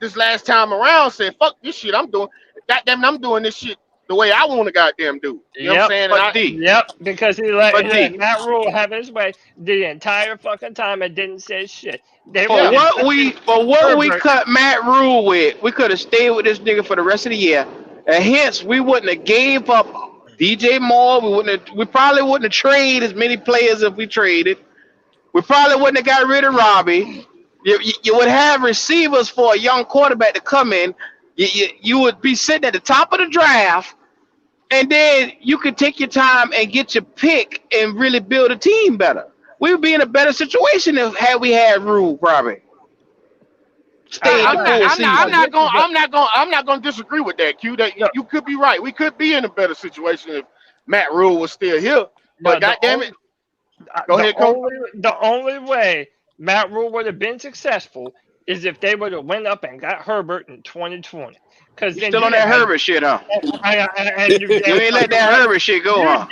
this last time around said, "Fuck this shit, I'm doing. Goddamn, I'm doing this shit the way I want to goddamn do. You know what I'm saying? But D, because he let but D, Matt Rule have his way the entire fucking time and didn't say shit. They for were what we Herbert. cut Matt Rule with, we could have stayed with this nigga for the rest of the year, and hence we wouldn't have gave up DJ Moore. We probably wouldn't have traded as many players if we traded. We probably wouldn't have got rid of Robbie. You would have receivers for a young quarterback to come in. You would be sitting at the top of the draft, and then you could take your time and get your pick and really build a team better. We would be in a better situation had we had Rule, probably. I'm not gonna disagree with that, Q. That you could be right. We could be in a better situation if Matt Rule was still here. But goddamn it, go ahead, Coach. The only way Matt Rule would have been successful is if they would have went up and got Herbert in 2020. Because you still on that Herbert shit, huh? You ain't let that Herbert shit go, huh?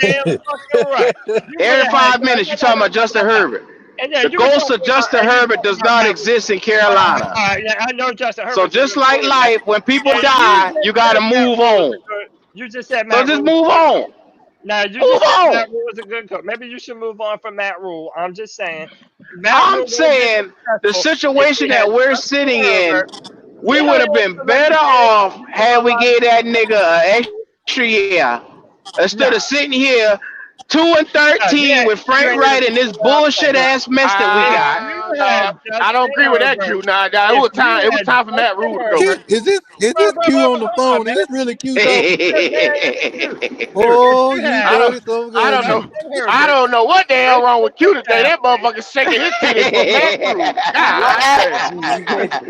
Right. Every 5 minutes you talking about Justin Herbert. The ghost of Justin Herbert does not exist in Carolina. I know Justin Herbert. So just like life, when people die, you gotta move on. You just said Matt. So just move on. Now you just said Matt Rule was a good coach. Maybe you should move on from Matt Rule. I'm just saying. I'm saying the situation that we're sitting in, we would have been better off had we gave that nigga an extra year instead of sitting here 2-13 with Frank Wright and this bullshit ass mess that we got. I don't agree with that, Q. Nah, it was time for Matt Rule to go. Is this Q on the phone? Is this really Q talking? Oh, you dirty son. I don't know what the hell wrong with Q today. That motherfucker shaking his titties for Matt Rule.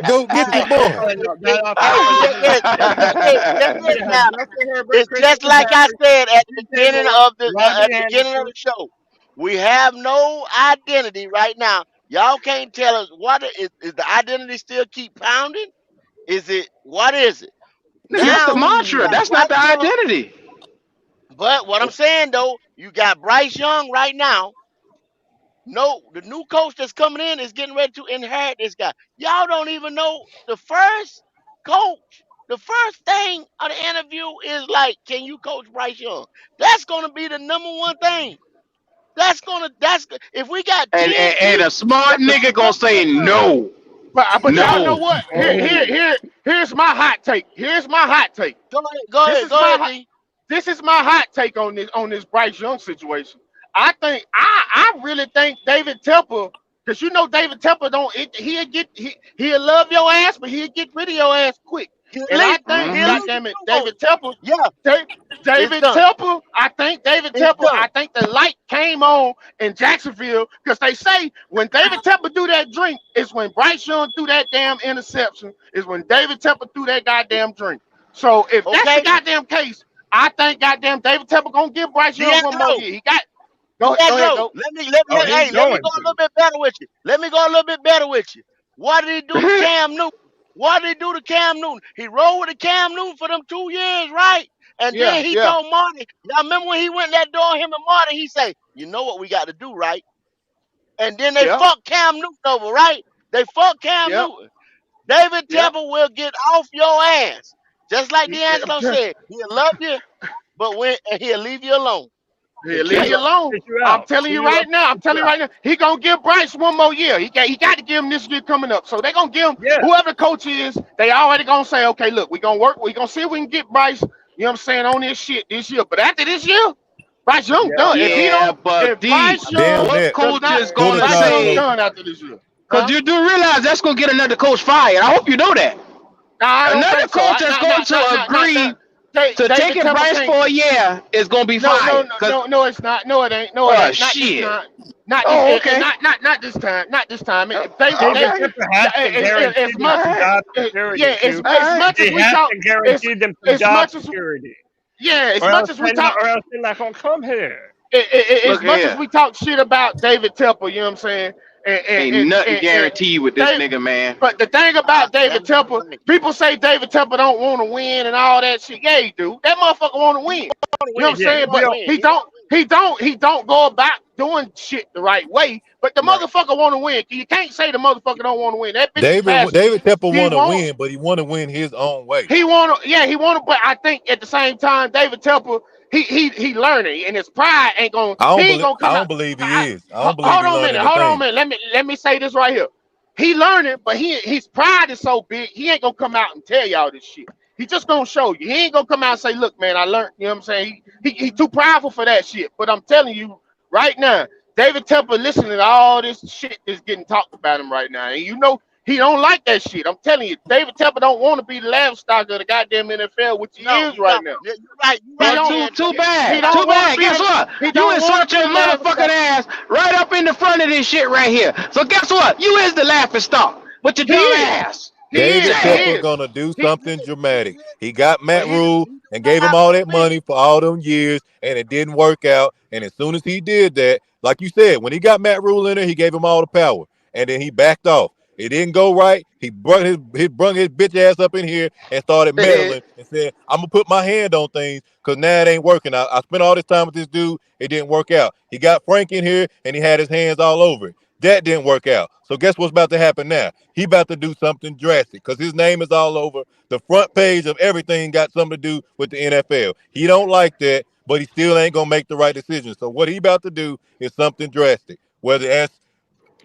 Go get the ball. It's just like I said at the beginning of the show. We have no identity right now. Y'all can't tell us what is the identity still keep pounding? What is it? That's the mantra. That's not the identity. But what I'm saying though, you got Bryce Young right now. No, the new coach that's coming in is getting ready to inherit this guy. Y'all don't even know the first coach. The first thing of the interview is like, can you coach Bryce Young? That's gonna be the number one thing. That's if we got and a smart nigga gonna say no. But no. Y'all know what? Here's my hot take. Go ahead. This is my hot take on this Bryce Young situation. I really think David Tepper, because you know David Tepper he'll love your ass, but he'll get rid of your ass quick. And I think, goddamn it, David Tepper. Yeah, David Tepper. I think the light came on in Jacksonville because they say when David Tepper do that drink, it's when Bryce Young threw that damn interception. Is when David Tepper threw that goddamn drink. So if that's the goddamn case, I think goddamn David Tepper gonna give Bryce Young one more year. He got. Go ahead. Let me go a little bit better with you. What did he do to Cam Newton? What did he do to Cam Newton? He rolled with the Cam Newton for them 2 years, right? And then he told Marty, y'all remember when he went that door, him and Marty, he say, you know what we got to do, right? And then they fucked Cam Newton over, right? They fucked Cam Newton. David Tepper will get off your ass. Just like D'Angelo said, he'll love you, but he'll leave you alone. He'll leave you alone. I'm telling you right now. He gonna give Bryce one more year. He got to give him this year coming up. So they gonna give him whoever the coach is. They already gonna say, okay, look, we gonna work. We gonna see if we can get Bryce. You know what I'm saying, on this shit this year. But after this year, Bryce Young done. If he don't, if Bryce Young, what coach is gonna say done after this year? Because you do realize that's gonna get another coach fired. I hope you know that. Another coach is going to agree. To take Bryce for a year is gonna be fine. No, it's not. No, it ain't. No, it ain't. Shit. Not this time. Not this time. As much as we talk, or else they're not gonna come here. As much as we talk shit about David Tepper, you know what I'm saying? Ain't nothing guaranteed with this nigga, man. But the thing about David Tepper, people say David Tepper don't want to win and all that shit. Yeah, he do. That motherfucker want to win. You know what I'm saying? But he don't go about doing shit the right way. But but the Right. motherfucker want to win. You can't say the motherfucker don't want to win. That bitch is David passionate. Tepper He want to won't. win, but he want to win his own way. He want to. Yeah, he want to. But I think at the same time, David Tepper, he learning, and his pride ain't gonna. He ain't gonna I come don't out. believe he I, is. I don't believe hold he on a learning minute. a Hold on a thing. minute. Let me say this right here. He learning, but his pride is so big. He ain't gonna come out and tell y'all this shit. He just gonna show you. He ain't gonna come out and say, "Look, man, I learned." You know what I'm saying? He too prideful for that shit. But I'm telling you right now, David Tepper listening to all this shit that's getting talked about him right now, and you know he don't like that shit. I'm telling you, David Tepper don't want to be the laughing stock of the goddamn NFL, which he No, is he right don't. now. Yeah, you're right. You're He right, Well, don't. too D'Angelo. too bad. He Too don't want to bad. be Guess the. what? He You don't want to insert be your the laughing motherfucking stock. ass right up in the front of this shit right here. So guess what? You is the laughing stock with your He dumb is. ass. He David is. He Shit. Tepper is. gonna do He. something dramatic. He got But Matt he. Rule He's and gave him not all gonna that win. money for all them years, and it didn't work out. And as soon as he did that, like you said, when he got Matt Rule in there, he gave him all the power, and then he backed off. It didn't go right. He brung his bitch ass up in here and started meddling and said, "I'm gonna put my hand on things because now it ain't working. I spent all this time with this dude. It didn't work out. He got Frank in here and he had his hands all over it. That didn't work out. So guess what's about to happen now? He about to do something drastic because his name is all over the front page of everything. Got something to do with the NFL. He don't like that, but he still ain't gonna make the right decision. So what he about to do is something drastic. Whether that's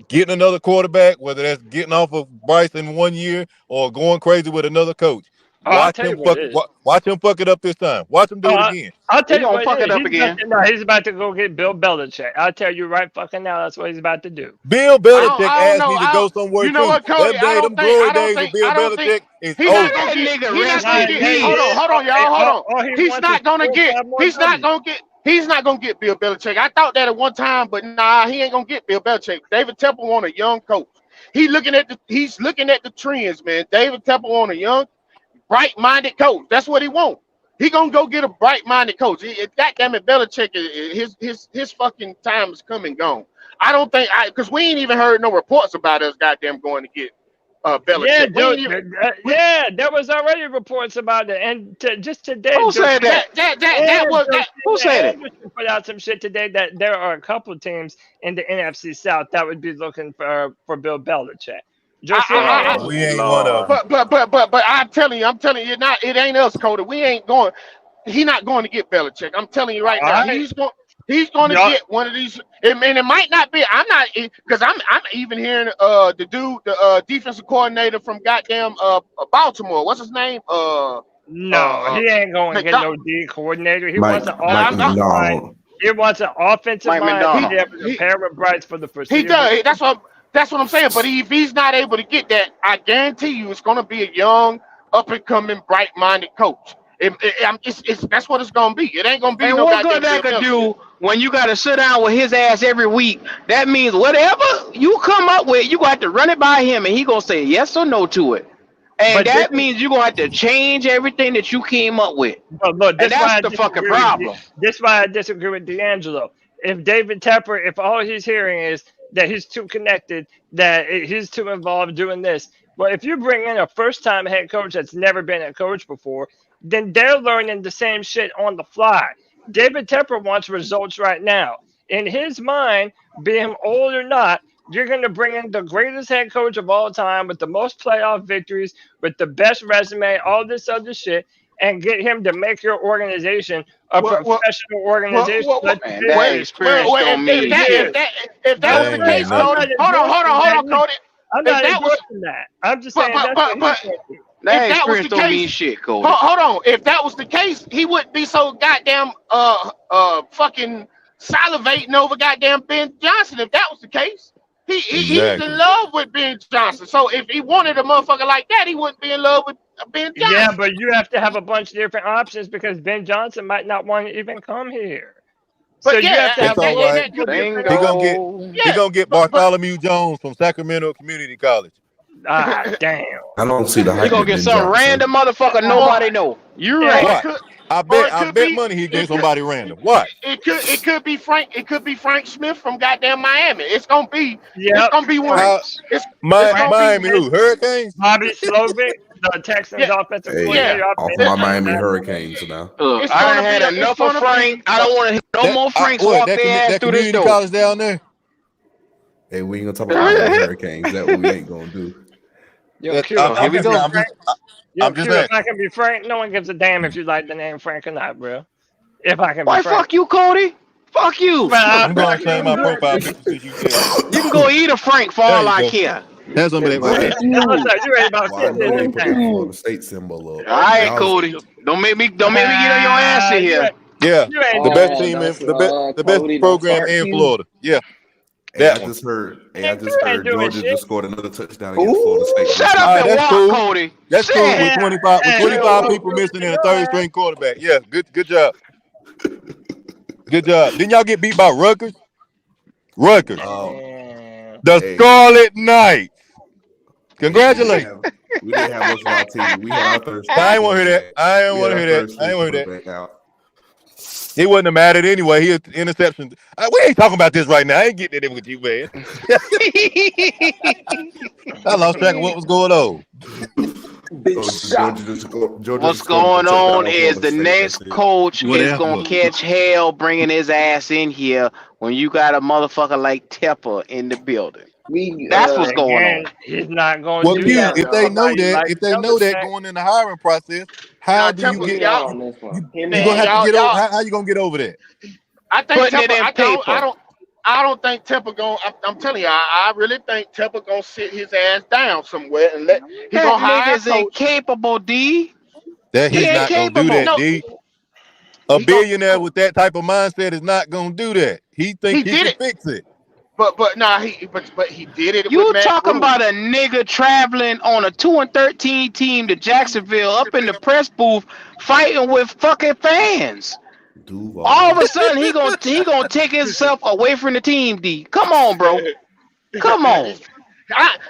getting another quarterback, whether that's getting off of Bryce in 1 year or going crazy with another coach. Oh, I'll Watch tell you him what it is. watch him fuck it up this time. Watch him Oh, do it again. I'll He tell you gonna what fuck it it is. up again. He's about to go get Bill Belichick. I'll tell you right fucking now. That's what he's about to do. Bill I Belichick don't asked know. me to go somewhere You know too. what, Cody? Them glory days of Bill I don't think Belichick is he Man, not over. gonna that get. nigga He not rest gonna in Nah, get. yeah, he Hold on, peace. is. hold on, y'all. Hold on. All he He's wants is not gonna 4 or get. 5 more He's not W's. gonna get. He's not gonna get Bill Belichick. I thought that at one time, but nah, he ain't gonna get Bill Belichick. David Tepper want a young coach. He's looking at the trends, man. David Tepper want a young, bright-minded coach. That's what he want. He gonna go get a bright-minded coach. Goddamn it, Belichick, his fucking time is come and gone. I don't think because we ain't even heard no reports about us goddamn going to get Yeah, Belichick. We Joe. ain't even we, Yeah, there was already reports about it, and just today, Who said that? that was that. Who Josina said it? Anderson put out some shit today that there are a couple teams in the NFC South that would be looking for Bill Belichick. Josina Oh We Anderson. ain't one of Lord. them. But I'm telling you, it ain't us, Cody. We ain't going. He's not going to get Belichick. I'm telling you right All now. right, He's going to y'all. get one of these. And it might not be. I'm not because I'm even hearing the defensive coordinator from goddamn Baltimore. What's his name? No, he ain't going to get McDonald. no D coordinator. He Mike wants an Mike offensive mind. McDonald. He wants an offensive Mike mind to He be McDonald. able to he pair with Bryce for the he foreseeable does. future. That's what I'm saying. But if he's not able to get that, I guarantee you, it's going to be a young, up and coming, bright-minded coach. That's what it's going to be. It ain't going to be And no what good goddamn that Bill could Belichick. do when you got to sit down with his ass every week? That means whatever you come up with, you got to run it by him, and he gonna say yes or no to it. And But this that is, means you're gonna have to change everything that you came up with, but look, and this is why that's I the fucking disagree with problem. this is why I disagree with D'Angelo. If David Tepper, if all he's hearing is that he's too connected, that he's too involved doing this, well, if you bring in a first-time head coach that's never been a coach before, then they're learning the same shit on the fly. David Tepper wants results right now. In his mind, be him old or not, you're going to bring in the greatest head coach of all time with the most playoff victories, with the best resume, all this other shit, and get him to make your organization a Well, well, professional well, organization well, well, like Man, you that did wait, experience for don't if mean 10 that shit. years. was That the ain't Okay, mean case, I'm nothing. Cody, not hold endorsing on, that. Cody. I'm If not that was, endorsing that. I'm just but saying but that's what but he's but going through. That if that was the experience don't mean case, shit, Cody. hold on. If that was the case, he wouldn't be so goddamn fucking salivating over goddamn Ben Johnson. If that was the case, he's in Exactly. love with Ben Johnson. So if he wanted a motherfucker like that, he wouldn't be in love with Ben Yeah, Johnson. but you have to have a bunch of different options because Ben Johnson might not want to even come here. So But you have yeah, to It's have all right. that multiple could be different He options. gonna get Bingo. he yeah, gonna get but Bartholomew Jones from Sacramento Community College. Ah, damn. I don't see the He hype gonna with get Ben some Johnson. random motherfucker or nobody know. You Yeah, or right. it Watch. could or it I could bet be money he get it could somebody random. Watch. it could be Frank Smith from goddamn Miami. It's yep. gonna be one. Frank, How It's gonna Frank be Miami Smith, who? Hurricanes? Bobby Slovic, the Texans yeah offensive Hey, yeah. coordinator. I've off been It, my there. Miami I know that Hurricanes shit. now. Look, it's I done gonna be had it's enough of gonna be Frank. I don't want to hear no That more Franks what walk their ass that through this community door. college down there? Hey, we ain't gonna talk about Miami Hurricanes. That what we ain't gonna do. Yo, Q, I'm, if I I'm can just, be I'm frank, just, yo, I'm just Q, if I asking. can be frank, no one gives a damn if you like the name Frank or not, bro. If I can be Why frank. fuck you, Cody? Fuck you. Well, I'm going to change my profile picture since you said that. You can go eat a Frank for There all you I go. care. Have some of that right Why? there. what's up? You ain't about Well, I 10 know they this put time. that Florida State symbol up. All right, Y'all, Cody. Don't make me get on your ass in You here. ain't, Yeah, you ain't the best Oh, team in that's the best Cody. Don't program start in Q. Florida. Yeah, hey, that one. man, Q ain't doing Georgia shit. just scored another touchdown against Florida State Shut this up All right, week. and that's walk, cool. Cody. That's cool Shit. with Man, 25 well, people missing and a your third ass, string quarterback. Yeah, good job. Good job. Didn't y'all get beat by Rutgers? Rutgers. man. The Hey, Scarlet Knights. hey, Congratulations. we didn't have much of our team. We had our third I string ain't want to hear that. quarterback. I ain't We want had to our hear that. third I string ain't want to hear that. quarterback out. He wasn't have mattered anyway. He had interceptions. We ain't talking about this right now. I ain't getting it with you, man. I lost track of what was going on. Big Oh, shot. Georgia What's just scored another going touchdown on on is Florida the State. That's next it. coach is gonna Whatever. catch hell bringing his ass in here when you got a motherfucker like Tepper in the building. We That's what's going on. Again, he's not going to Well, do we Q, that got with if they know somebody that, like if they know that Belichick. going in the hiring process, how Nah, do you Temple, we get y'all, are on this one. Him you and gonna man, have to Ant. y'all, get over? y'all. How you gonna get over that? I think Putting it Temple. in paper. I don't think Temple going. I'm telling you, I really think Temple gonna sit his ass down somewhere and let. He That gonna hire a nigga's coach. incapable, D. That He he's Listen, not gonna do incapable. that, no, D. A he gonna. billionaire with that type of mindset is not gonna do that. He think He he did can it, fix it. but nah, but he did it with You Matt talking Rule. about a nigga traveling on a 2-13 team to Jacksonville up in the press booth fighting with fucking fans. All of Duval. a sudden he gonna take himself away from the team, D. Come on, bro. Come on.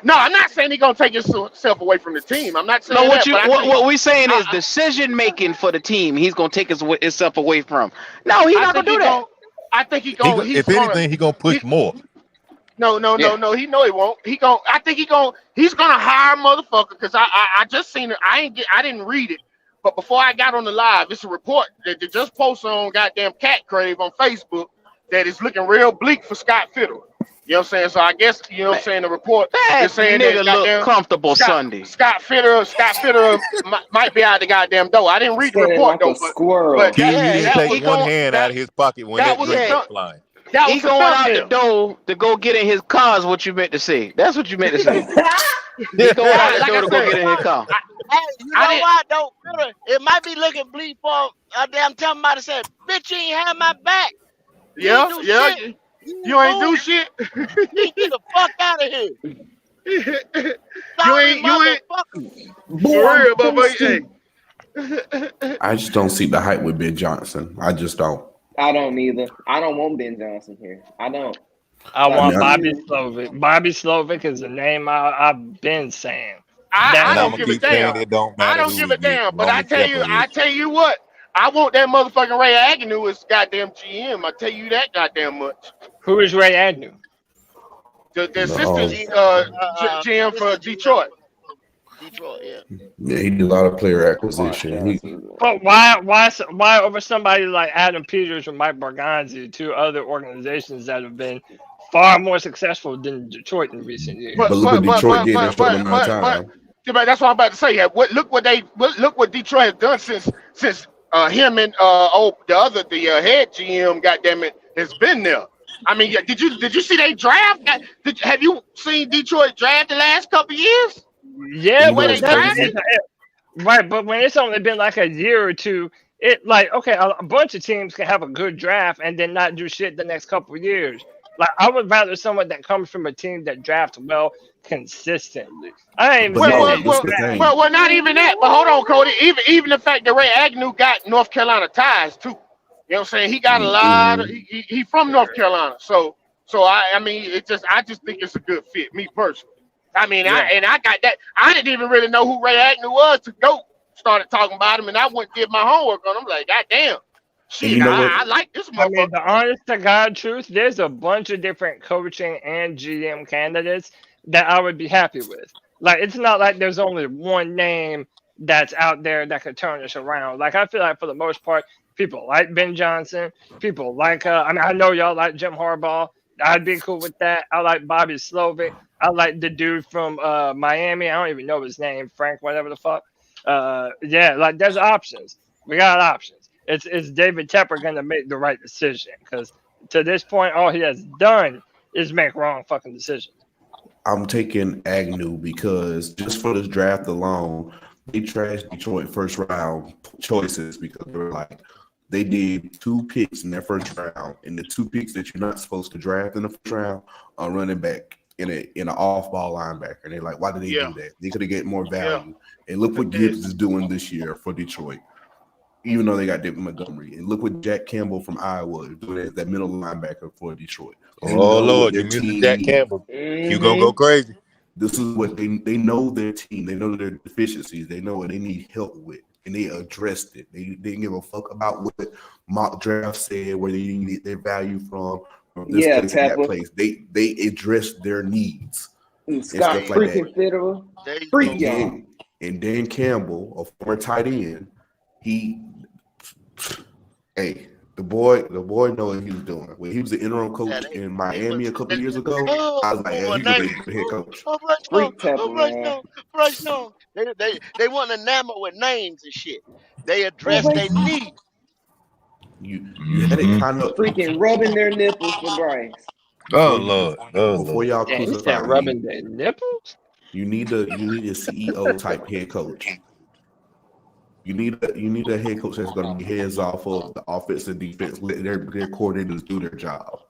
No, I'm not saying he gonna take himself away from the team. I'm not No, saying that, but I think what we saying is I, decision making for the team. He's gonna take himself away from. No, he's I not think gonna he do that. gonna. I think he gonna. If He's gonna. anything, he gonna push He more. Yeah. no. He know he won't. He gon' I think he gon' He's gonna hire a motherfucker because I just seen it. I didn't read it, but before I got on the live, it's a report that they just posted on goddamn Cat Crave on Facebook that it's looking real bleak for Scott Fiddle. You know what I'm saying? So I guess you know what Man, I'm saying. The report that is saying that nigga look goddamn comfortable Sunday. Scott Fiddler might be out the goddamn door. I didn't read the Standing report like a though, but squirrel. Q, he Yeah, didn't that take was he one going hand out that of his pocket when that that was a drink yeah, went thumb, flying. that he was a going out the thumbnail. door to go get in his car is what you meant to say. That's what you meant to say. He going out Nah, the like door I to go said, get in his car. I, Hey, you I know didn't. what though? It might be looking bleak for a damn tell somebody said, bitch, you ain't have my back. You ain't Yeah, do yeah. shit. You You ain't ain't do move. shit. You get the fuck out of here. you Sorry, ain't motherfucker. Boy, for I'm real, but thirsty. hey. I just don't see the hype with Ben Johnson. I just don't. I don't either. I don't want Ben Johnson here. I don't. I I Like mean, want Bobby you, Slovic. Bobby Slovic is the name I've been saying. I That And I'm don't gonna give a keep damn. saying it don't I matter don't who give we a get, damn. as But long as Tepper is. I tell you what, I want that motherfucking Ray Agnew as goddamn GM. I tell you that goddamn much. who is Ray Agnew? The assistant no. GM, GM for assistant GM Detroit. for Detroit, yeah. Yeah, he did a lot of player Mark acquisition. Johnson. But why over somebody like Adam Peters or Mike Borgonzi, two other organizations that have been far more successful than Detroit in recent But years? look what Detroit did in a short amount of time. Yeah, but that's what I'm about to say. Yeah, look what Detroit has done since him and the head GM, goddamn it, has been there. I mean, yeah, did you see they draft? Have you seen Detroit draft the last couple of years? Yeah, The You way know but they what's that's drafted? crazy? right. But when it's only been like a year or two, it like okay, a bunch of teams can have a good draft and then not do shit the next couple of years. Like I would rather someone that comes from a team that drafts well consistently. I ain't even But saying no, they this the draft. thing. Not even that. But hold on, Cody. Even the fact that Ray Agnew got North Carolina ties too. You know what I'm saying? He got a lot of. Mhm. He from North Carolina, so I mean, I just think it's a good fit. Me personally. I mean, Yeah. I got that. I didn't even really know who Ray Agnew was to go. Started talking about him, and I went and did my homework on him. Like, God damn, And shit, you know what? I like this I mean, motherfucker. the honest to God truth, there's a bunch of different coaching and GM candidates that I would be happy with. Like, it's not like there's only one name that's out there that could turn us around. Like, I feel like for the most part, people like Ben Johnson, people like, I mean, I know y'all like Jim Harbaugh. I'd be cool with that. I like Bobby Slovic. I like the dude from Miami. I don't even know his name, Frank, whatever the fuck. Yeah, like there's options. We got options. It's David Tepper gonna make the right decision because to this point, all he has done is make wrong fucking decisions. I'm taking Agnew because just for this draft alone, they trashed Detroit first round choices because they were like they did 2 picks in their first round, and the 2 picks that you're not supposed to draft in the first round are running back in an off ball linebacker. And they're like, why did they do that? They could have get more value. And look what Gibbs is doing this year for Detroit, even though they got David Montgomery. And look what Jack Campbell from Iowa is doing as that middle linebacker for Detroit. Oh Lord, you missed Jack Campbell. You gonna go crazy. This is what they know their team. They know their deficiencies. They know what they need help with, and they addressed it. They didn't give a fuck about what mock draft said, where they need their value from this place and that place. They addressed their needs and Scott stuff like that. Fiddle. Freak y'all. And Dan Campbell, a former tight end, the boy knows what he was doing. When he was the interim coach in Miami a couple years ago, I was like, he's a good head coach. Bryce Young. They want enamored with names and shit. They address their needs. You had it kind of freaking rubbing their nipples for Bryce. Oh Lord. Before y'all crucify rubbing their nipples? You need a CEO type head coach. You need a head coach that's going to be hands off of the offense and defense. Let their coordinators do their job.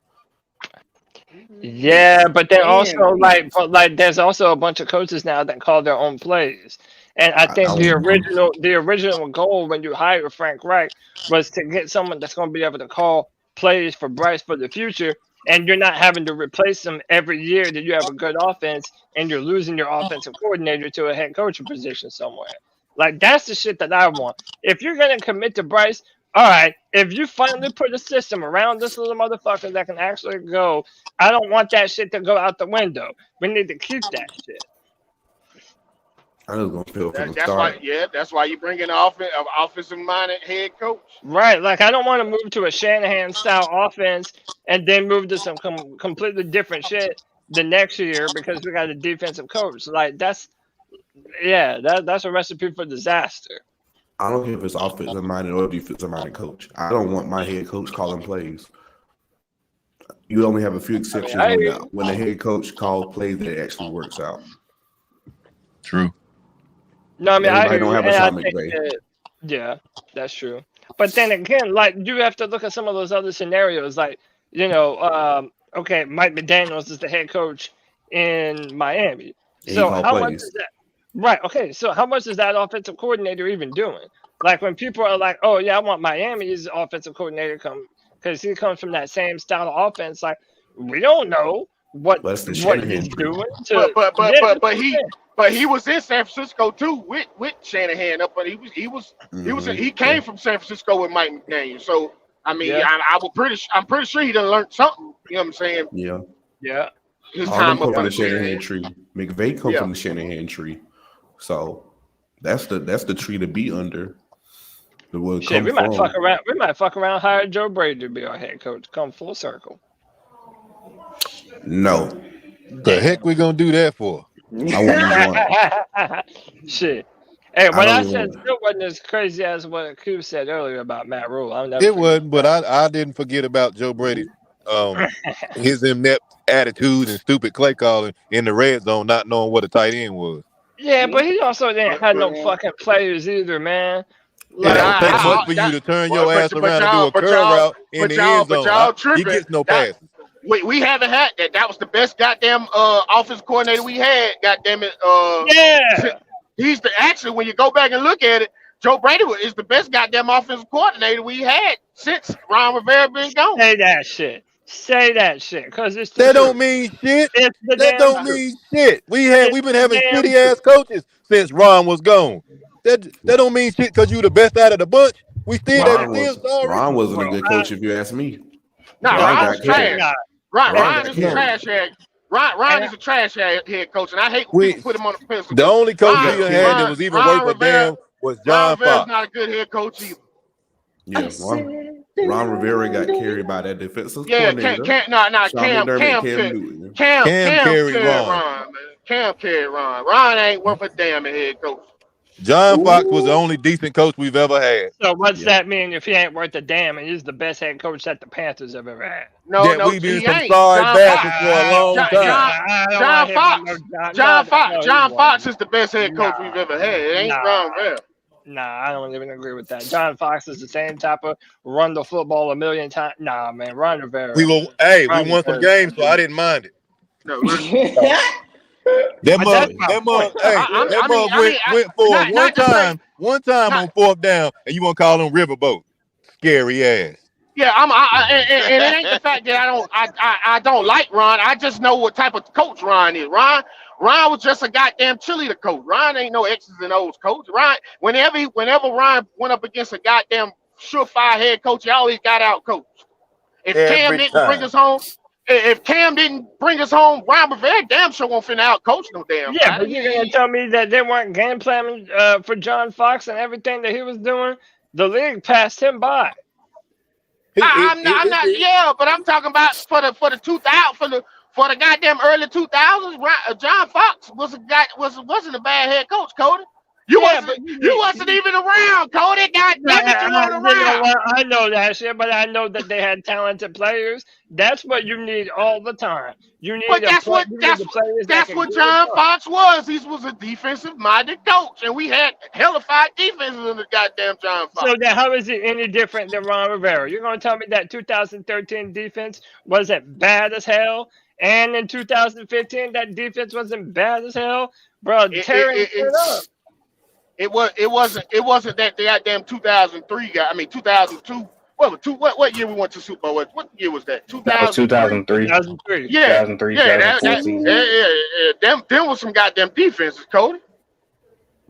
Yeah, but then also like there's also a bunch of coaches now that call their own plays. And I think the original goal when you hired Frank Reich was to get someone that's going to be able to call plays for Bryce for the future, and you're not having to replace them every year that you have a good offense and you're losing your offensive coordinator to a head coaching position somewhere. Like, that's the shit that I want. If you're going to commit to Bryce, all right, if you finally put a system around this little motherfucker that can actually go, I don't want that shit to go out the window. We need to keep that shit. I was going to feel from the That's start. that's why you bring in an offensive-minded head coach. Right, like I don't want to move to a Shanahan-style offense and then move to some completely different shit the next year because we got a defensive coach. Like, that's a recipe for disaster. I don't care if it's offensive-minded or defensive-minded coach. I don't want my head coach calling plays. You only have a few exceptions when the head coach calls plays that it actually works out. True. No, I mean, I don't have a Sean McVay. Yeah, that's true. But then again, like, you have to look at some of those other scenarios. Like, okay, Mike McDaniels is the head coach in Miami. So how much is that? Right. Okay. So how much is that offensive coordinator even doing? Like, when people are like, "Oh yeah, I want Miami's offensive coordinator because he comes from that same style of offense." Like, we don't know what he's doing. But he was in San Francisco too with Shanahan up, but he came from San Francisco with Mike McDaniel. So I mean, I'm pretty sure he done learned something. You know what I'm saying? Yeah. Yeah. His time up from the Shanahan tree. McVay come from the Shanahan tree. So that's the tree to be under. Shit, we might fuck around. We might fuck around. Hire Joe Brady to be our head coach. Come full circle. No. The heck we gonna do that for? I want shit. Hey, what I said still wasn't as crazy as what Q said earlier about Matt Rule. It wasn't, but I didn't forget about Joe Brady. His inept attitude and stupid play calling in the red zone, not knowing what a tight end was. Yeah, but he also didn't have no fucking players either, man. Like, it don't take much for you to turn your ass around and do a curl route in the end zone. He gets no passes. We haven't had that. That was the best goddamn offense coordinator we had. Goddamn it. He's actually, when you go back and look at it, Joe Brady is the best goddamn offensive coordinator we had since Ron Rivera been gone. Say that shit. Say that shit, because it's that don't mean shit. That don't mean shit. We've been having shitty ass coaches since Ron was gone. That don't mean shit because you the best out of the bunch. We still Ron wasn't a good coach if you ask me. No, Ron was trash. Ron is a trash head. Ron is a trash head coach, and I hate when people put him on the fence. The only coach we had that was even worth a damn was John Fox. Not a good head coach either. Yeah, Ron Rivera got carried by that defensive Yeah, coordinator. Cam, Sean McDermott, Cam Newton. Cam carried carried Ron. Ron, man. Cam carried Ron. Ron ain't worth a damn as head coach. John Fox was the only decent coach we've ever had. So what's that mean if he ain't worth a damn and he's the best head coach that the Panthers have ever had? No, That we've been he some ain't. sorry John bastards Fox. for a long time. John Fox is the best head coach we've ever had. It ain't Ron Rivera. Nah, I don't even agree with that. John Fox is the same type of run the football a million times. Nah, man, Ron Rivera. We won some games, so I didn't mind it. No, That mug went for us one time on fourth down, and you want to call them riverboat. Scary ass. Yeah, and it ain't the fact that I don't like Ron. I just know what type of coach Ron is. Ron was just a goddamn cheerleader coach. Ron ain't no X's and O's coach. Ron, whenever Ron went up against a goddamn surefire head coach, he always got out coached. If Cam didn't bring us home, Ron Rivera damn sure won't finna out coach no damn. Yeah, but you're gonna tell me that they weren't game planning for John Fox and everything that he was doing? The league passed him by. I'm not. Yeah, but I'm talking about for the 2000 for the goddamn early 2000s. John Fox wasn't a bad head coach, Cody. You wasn't even around, Cody. Goddamn it, you weren't around. I know that shit, but I know that they had talented players. That's what you need all the time. You need. But that's what John Fox was. He was a defensive-minded coach, and we had hellified defenses in the goddamn John Fox. So then, how is it any different than Ron Rivera? You're gonna tell me that 2013 defense wasn't bad as hell, and in 2015 that defense wasn't bad as hell, bro? Tearing it up. It wasn't that the goddamn 2003 guy. I mean 2002. What year we went to Super Bowl? What year was that? 2003. 2003. Yeah. 2003. Them was some goddamn defenses, Cody.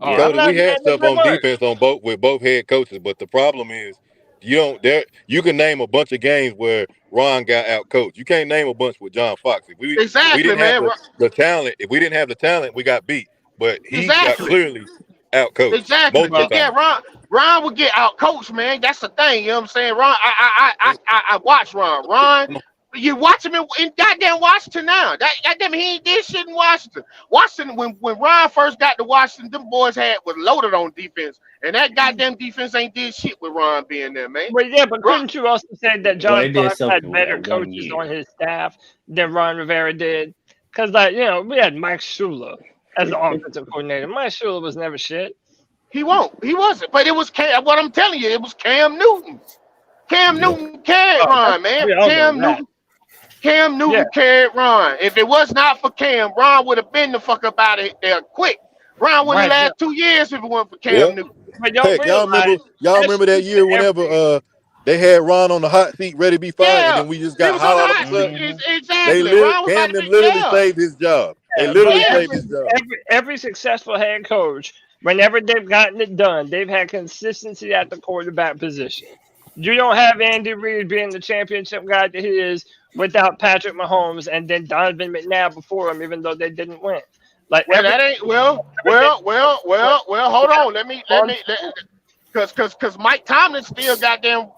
Cody, we had stuff on defense with both head coaches, but the problem is you can name a bunch of games where Ron got out coached. You can't name a bunch with John Fox. If we didn't have the talent, if we didn't have the talent, we got beat. But he got clearly out coached. Exactly. Yeah, Ron would get out coached, man. That's the thing. You know what I'm saying? Ron, I watch Ron. Ron, you watch him in goddamn Washington now. Goddamn, he ain't did shit in Washington. Washington, when Ron first got to Washington, them boys was loaded on defense. And that goddamn defense ain't did shit with Ron being there, man. Well, yeah, but couldn't you also say that John Fox had better coaches on his staff than Ron Rivera did? Because, we had Mike Shula as the offensive coordinator. Mike Shula was never shit. He wasn't. But it was what I'm telling you, it was Cam Newton. Cam Newton carried Ron, man. Cam Newton carried Ron. If it was not for Cam, Ron would have been the fuck up out of there quick. Ron wouldn't last 2 years if it weren't for Cam Newton. Heck, y'all remember that year whenever they had Ron on the hot seat ready to be fired, and then we just got hot all of a sudden. Exactly. Cam literally saved his job. They literally saved his job. Every successful head coach, whenever they've gotten it done, they've had consistency at the quarterback position. You don't have Andy Reid being the championship guy that he is without Patrick Mahomes and then Donovan McNabb before him, even though they didn't win. Hold on. Let me, because Mike Tomlin still goddamn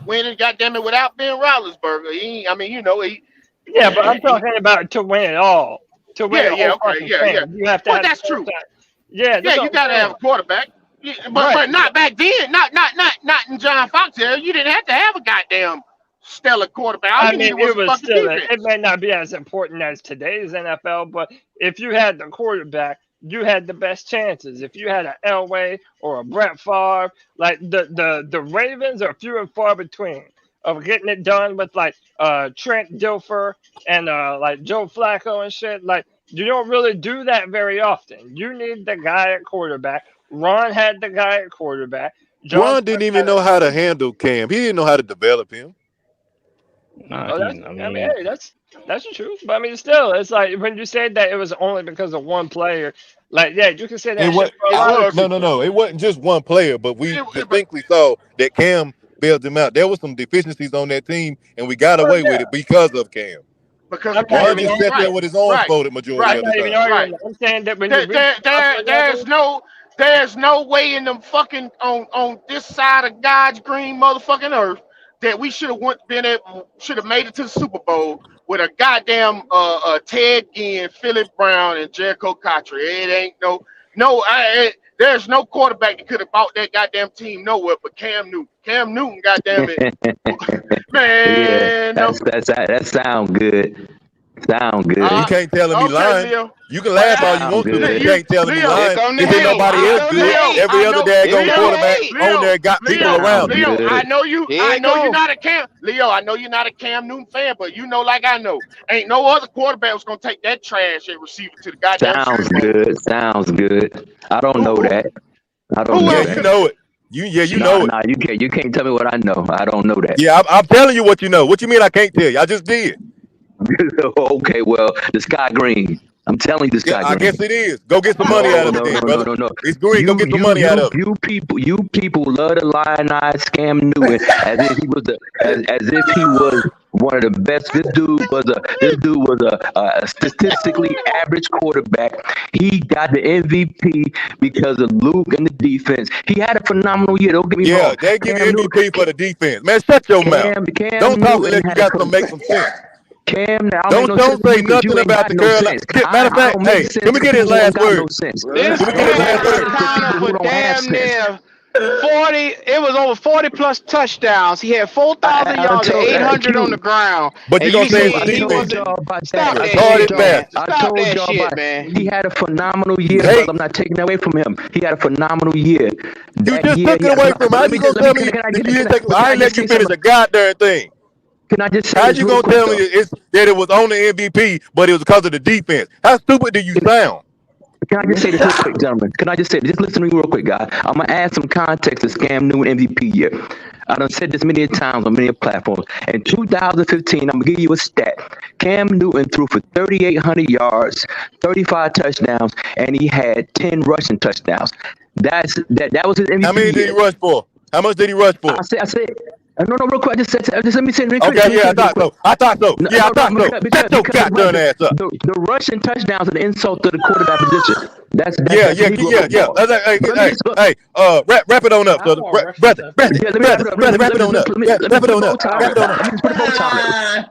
winning, goddamn it, without Ben Roethlisberger. Yeah, but I'm talking about to win it all. To win You have to. Well, that's true. Yeah, you gotta have a quarterback. But not back then. Not in John Fox era. You didn't have to have a goddamn stellar quarterback. It may not be as important as today's NFL, but if you had the quarterback, you had the best chances. If you had an Elway or a Brett Favre, like the Ravens are few and far between of getting it done with Trent Dilfer and Joe Flacco and shit. Like, you don't really do that very often. You need the guy at quarterback. Ron had the guy at quarterback. Ron didn't even know how to handle Cam. He didn't know how to develop him. That's the truth. But I mean, still, it's like when you said that it was only because of one player. You can say that. No. It wasn't just one player, but we distinctly saw that Cam bailed him out. There was some deficiencies on that team, and we got away with it because of Cam. Because Ron just sat there with his arms folded majority of the time. I'm saying that when there's no way in them fucking on this side of God's green motherfucking earth that we should have made it to the Super Bowl with a goddamn Ted Ginn, Philip Brown, and Jericho Cottrell. It ain't there's no quarterback that could have bought that goddamn team nowhere but Cam Newton. Cam Newton, goddamn it, man. That sound good. Sound good. You can't tell him he lying. Leo. You can laugh all you want to, but you can't tell him he lying. If ain't nobody else good, every other daggone quarterback on there got people around him. Leo, I know you're not a Cam. Leo, I know you're not a Cam Newton fan, but you know, like I know, ain't no other quarterback was gonna take that trash and receive it to the goddamn. Sounds good. I don't know that. I don't know that. You know it. You know it. You can't tell me what I know. I don't know that. Yeah, I'm telling you what you know. What you mean I can't tell you? I just did. Okay, well, the sky green. I'm telling you, the sky green. I guess it is. Go get some money out of it, brother. No. It's green. Go get some money out of it. You people love to lionize Cam Newton as if he was one of the best. This dude was a statistically average quarterback. He got the MVP because of Luke and the defense. He had a phenomenal year. Don't get me wrong. Yeah, they give you MVP for the defense. Man, shut your mouth. Don't talk unless you got to make some sense. Cam, now don't say nothing about the Carolina. Matter of fact, hey, let me get his last word. This for damn near 40. It was over 40 plus touchdowns. He had 4,000 yards and 800 on the ground. But you gonna say he wasn't? Stop that shit, man. He had a phenomenal year. Brother. I'm not taking that away from him. He had a phenomenal year. You just took it away from him. How you gonna tell me that you didn't take? I ain't let you finish a goddamn thing. Can I just say how you gonna tell me that it was on the MVP, but it was because of the defense? How stupid do you sound? Can I just say this real quick, gentlemen? Can I just say this? Just listen to me real quick, guys. I'm gonna add some context to Cam Newton MVP year. I done said this many times on many platforms. In 2015, I'm gonna give you a stat. Cam Newton threw for 3,800 yards, 35 touchdowns, and he had 10 rushing touchdowns. That was his MVP. How many did he rush for? How much did he rush for? I said. No, real quick. Just let me say it. Okay, yeah, I thought so. Yeah, I thought so. Shut your goddamn ass up. The rushing touchdowns are the insult to the quarterback position. That's yeah. Hey, wrap it on up, brother. Wrap it on up.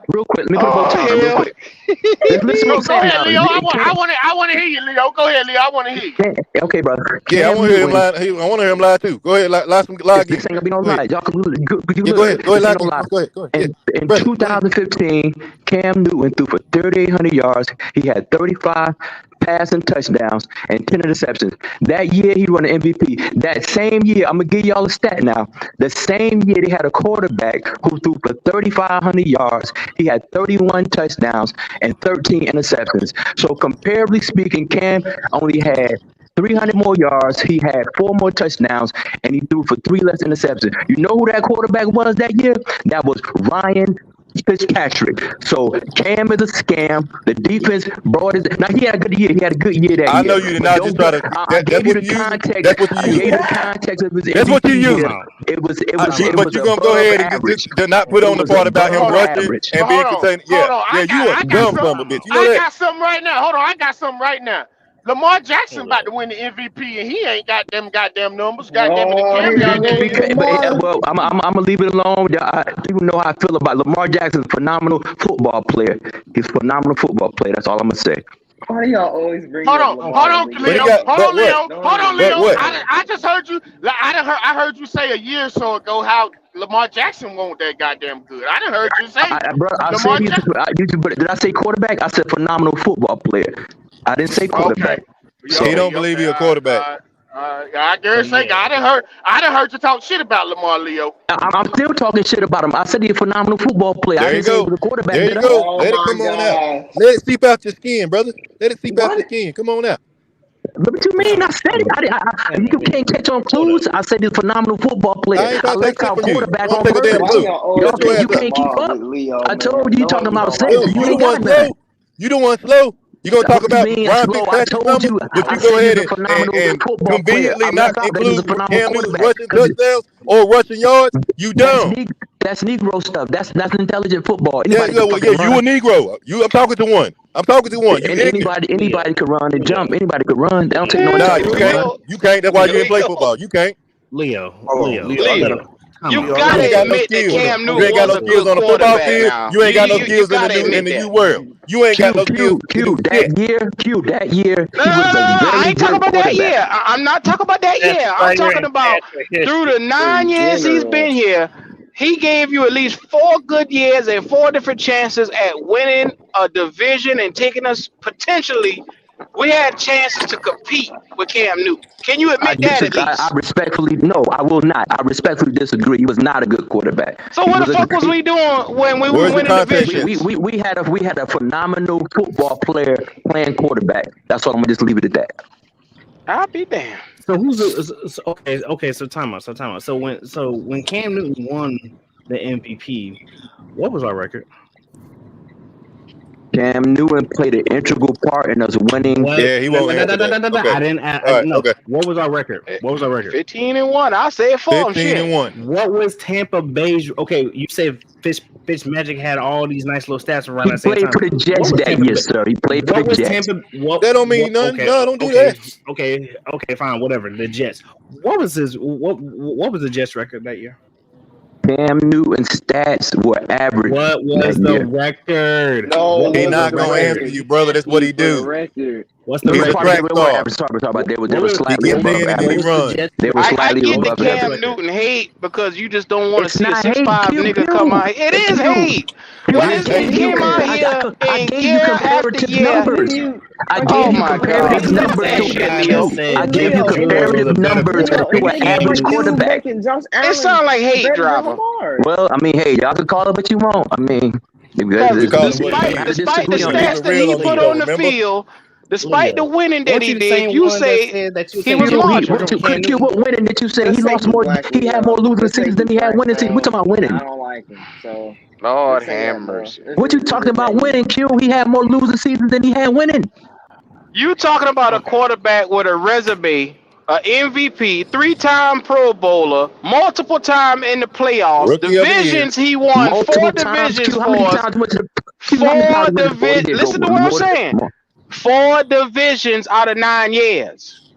Real quick. Let me put a bow tie on real quick. Listen, go ahead, Leo. I want to hear you, Leo. Go ahead, Leo. I want to hear you. Okay, brother. Yeah, I want to hear him lie. I want to hear him lie too. Go ahead, lie some lie again. This ain't gonna be no lie. Y'all can go ahead. Go ahead. In 2015, Cam Newton threw for 3,800 yards. He had 35 passing touchdowns and 10 interceptions. That year, he won the MVP. That same year, I'm going to give y'all a stat now. The same year, they had a quarterback who threw for 3,500 yards. He had 31 touchdowns and 13 interceptions. So comparably speaking, Cam only had 300 more yards. He had 4 more touchdowns, and he threw for 3 less interceptions. You know who that quarterback was that year? That was Ryan Fitzpatrick. So Cam is a scam. The defense brought his. Now he had a good year. He had a good year that year. I know you did not just try to. I gave you the context. That's what you use. That's what you use. It was. But you're gonna go ahead and just not put on the part about him rushing and being contained. Yeah, you a dumb son of a bitch. You know that. I got something right now. Hold on, I got something right now. Lamar Jackson about to win the MVP, and he ain't got them goddamn numbers. Goddamn it, well, I'm gonna leave it alone. People know how I feel about Lamar Jackson's phenomenal football player. He's a phenomenal football player. That's all I'm gonna say. Why do y'all always bring? Hold on, Leo. I just heard you. I heard you say a year or so ago how Lamar Jackson won't that goddamn good. I didn't heard you say. Did I say quarterback? I said phenomenal football player. I didn't say quarterback. Okay. He don't believe he's a quarterback. I dare say I done heard you talk shit about Lamar, Leo. I'm still talking shit about him. I said he's a phenomenal football player. There you go. There you go. Let it come on out. Let it seep out your skin, brother. Let it seep out your skin. Come on out. What you mean? I said it. You can't catch on clues. I said he's a phenomenal football player. I like our quarterback on purpose. You can't keep up. I told you talking about saying you don't want slow. You don't want slow. You gonna talk about Ryan Fitzpatrick's numbers, but you go ahead and conveniently not include Cam Newton's rushing touchdowns or rushing yards. You dumb. That's Negro stuff. That's intelligent football. You a Negro. I'm talking to one. Anybody could run and jump. Anybody could run. They don't take no. Nah, you can't. You can't. That's why you didn't play football. You can't. Leo. You You ain't gotta got no admit that skills. Cam You Newton ain't got was no a skills good on the football quarterback. field. Now You ain't got no skills in gotta the admit that. world. You ain't got no skills to do shit. That year, No, he was a I very ain't talking good about that quarterback. year. I'm not talking about that That's year. I'm player talking and about stats for through history. the 9 In years he's general. been here. He gave you at least 4 good years and 4 different chances at winning a division and taking us potentially. We had chances to compete with Cam Newton. Can you admit that at I least? respectfully, no, I will not. I respectfully disagree. He was not a good quarterback. So He what was the a fuck was we doing when we were Where's your winning context divisions? then? we had a phenomenal football player playing quarterback. That's all. I'm gonna just leave it at that. I'll be damned. So okay. So time out. So when Cam Newton won the MVP, what was our record? Cam Newton played an integral part in us winning. What? Yeah, he won't answer that. Okay. I didn't. All right. No. Okay. What was our record? 15-1. I say it for him. Shit. 15-1. What was Tampa Bay's? Okay, you say Fitz Magic had all these nice little stats around He that same played time. for the Jets that year, sir. He played for What the was Jets. Tampa? What? That don't mean nothing. Okay, No, don't do that. Okay, fine, whatever. The Jets. What was his? What was the Jets record that year? Cam Newton's stats were average. What was that the year. record? No, What He was not the gonna record? answer you, brother. That's what he For the do. record. What's the He's a record? track They were star. average. Sorry about they were What was- slightly He get above paid and average. he What was the run. Jets? They were I slightly get the above Cam average. Newton hate because you just don't want to It's see a not hate. 6'5" Pew, nigga pew. come out. It is Pew. hate. Pew, When I this gave nigga you came out here I and gave you year after comparative year. numbers. I Oh gave you my God! comparative Stop numbers that to shit, guy Leo. that said I gave you Leo, comparative numbers to an average you quarterback. making Josh It Allen sound like hate better than driver. Lamar. Well, I mean, hey, y'all can call it what you want. I mean, Because We call it what it despite is. despite the We keep stats it that real he on this put show, on the remember? field, despite the Leo. winning that Weren't he you the did, same you one that say said that you he said was Cam Newton marginal. was Cam Newton? What winning did you say? Let's He take lost his more. black, He had more Leo. losing Let's take seasons than his he had black, winning seasons. We're bro. talking about winning. I don't like him. So Lord let's say have that, bro. mercy. What you talking about winning, Q? He had more losing seasons than he had winning. You talking about a Okay. quarterback with a resume, a MVP, 3-time Pro Bowler, multiple time in the playoffs, Rookie of the year. divisions he won, Multiple 4 times. divisions Q, how for many us, times went to the Q? How many 4 times went to the divisions. Listen to what I'm saying. 4 divisions out of 9 years.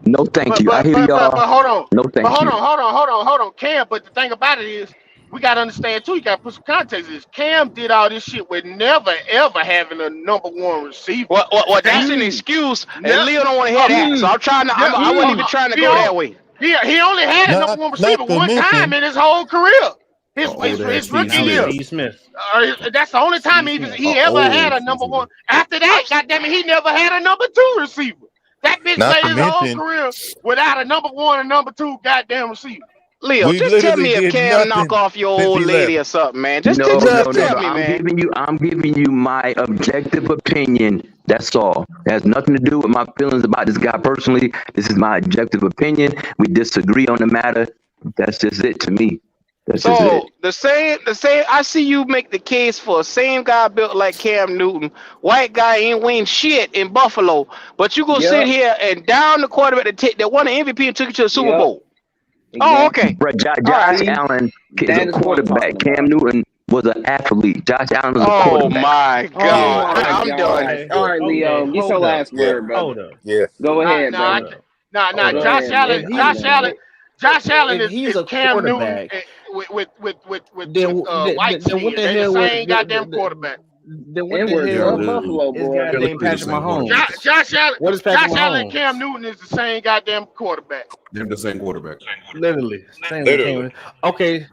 No, thank But you. I but hear but but, y'all. but hold on. No, But thank hold you. on, Cam. But the thing about it is, we gotta understand too. You gotta put some context. Is Cam did all this shit with never ever having a number 1 receiver. Well, that's an excuse, and Leo don't want to hear that. So I'm trying to. I wasn't even trying to go that way. He only had a number 1 receiver Not to one time mention, in his whole career. His Old ass rookie Steve year. Steve Smith. That's the only time Steve Smith. he ever had a number 1. After that, goddamn it, he never had a number 2 receiver. That bitch not played to his whole mention, career without a number 1 and number 2 goddamn receiver. Leo, we just tell literally me if did Cam knock nothing off your since old he lady left. or something, man. Just No. tell me, man. I'm giving you my objective opinion. That's all. It has nothing to do with my feelings about this guy personally. This is my objective opinion. We disagree on the matter. That's just it to me. That's just it. So the same. I see you make the case for a same guy built like Cam Newton, white guy ain't win shit in Buffalo, but you gonna sit here and down the quarterback that won the MVP and took you to the Super Bowl. Oh, okay. Bro, Josh right. Allen is That a is what I'm quarterback. talking Cam about. Newton was an athlete. Josh Allen was a Oh quarterback. my Oh God, my I'm God. done. All right, Leo, Okay, get hold your up. last Yeah. word, brother. Hold up. Yeah. Go ahead, Nah, brother. Hold Josh up. Allen. If Josh he's Allen. Josh Allen if he's is a Cam Newton quarterback, with then white then what skin. the They the hell was same goddamn quarterback. then what the N-word, hell bro. Buffalo, is boy. goddamn Patrick Mahomes? Josh Allen. What is Patrick Josh Allen and Mahomes? Cam Newton is the same goddamn quarterback. They're the same quarterback. Literally. Same with Literally. Okay.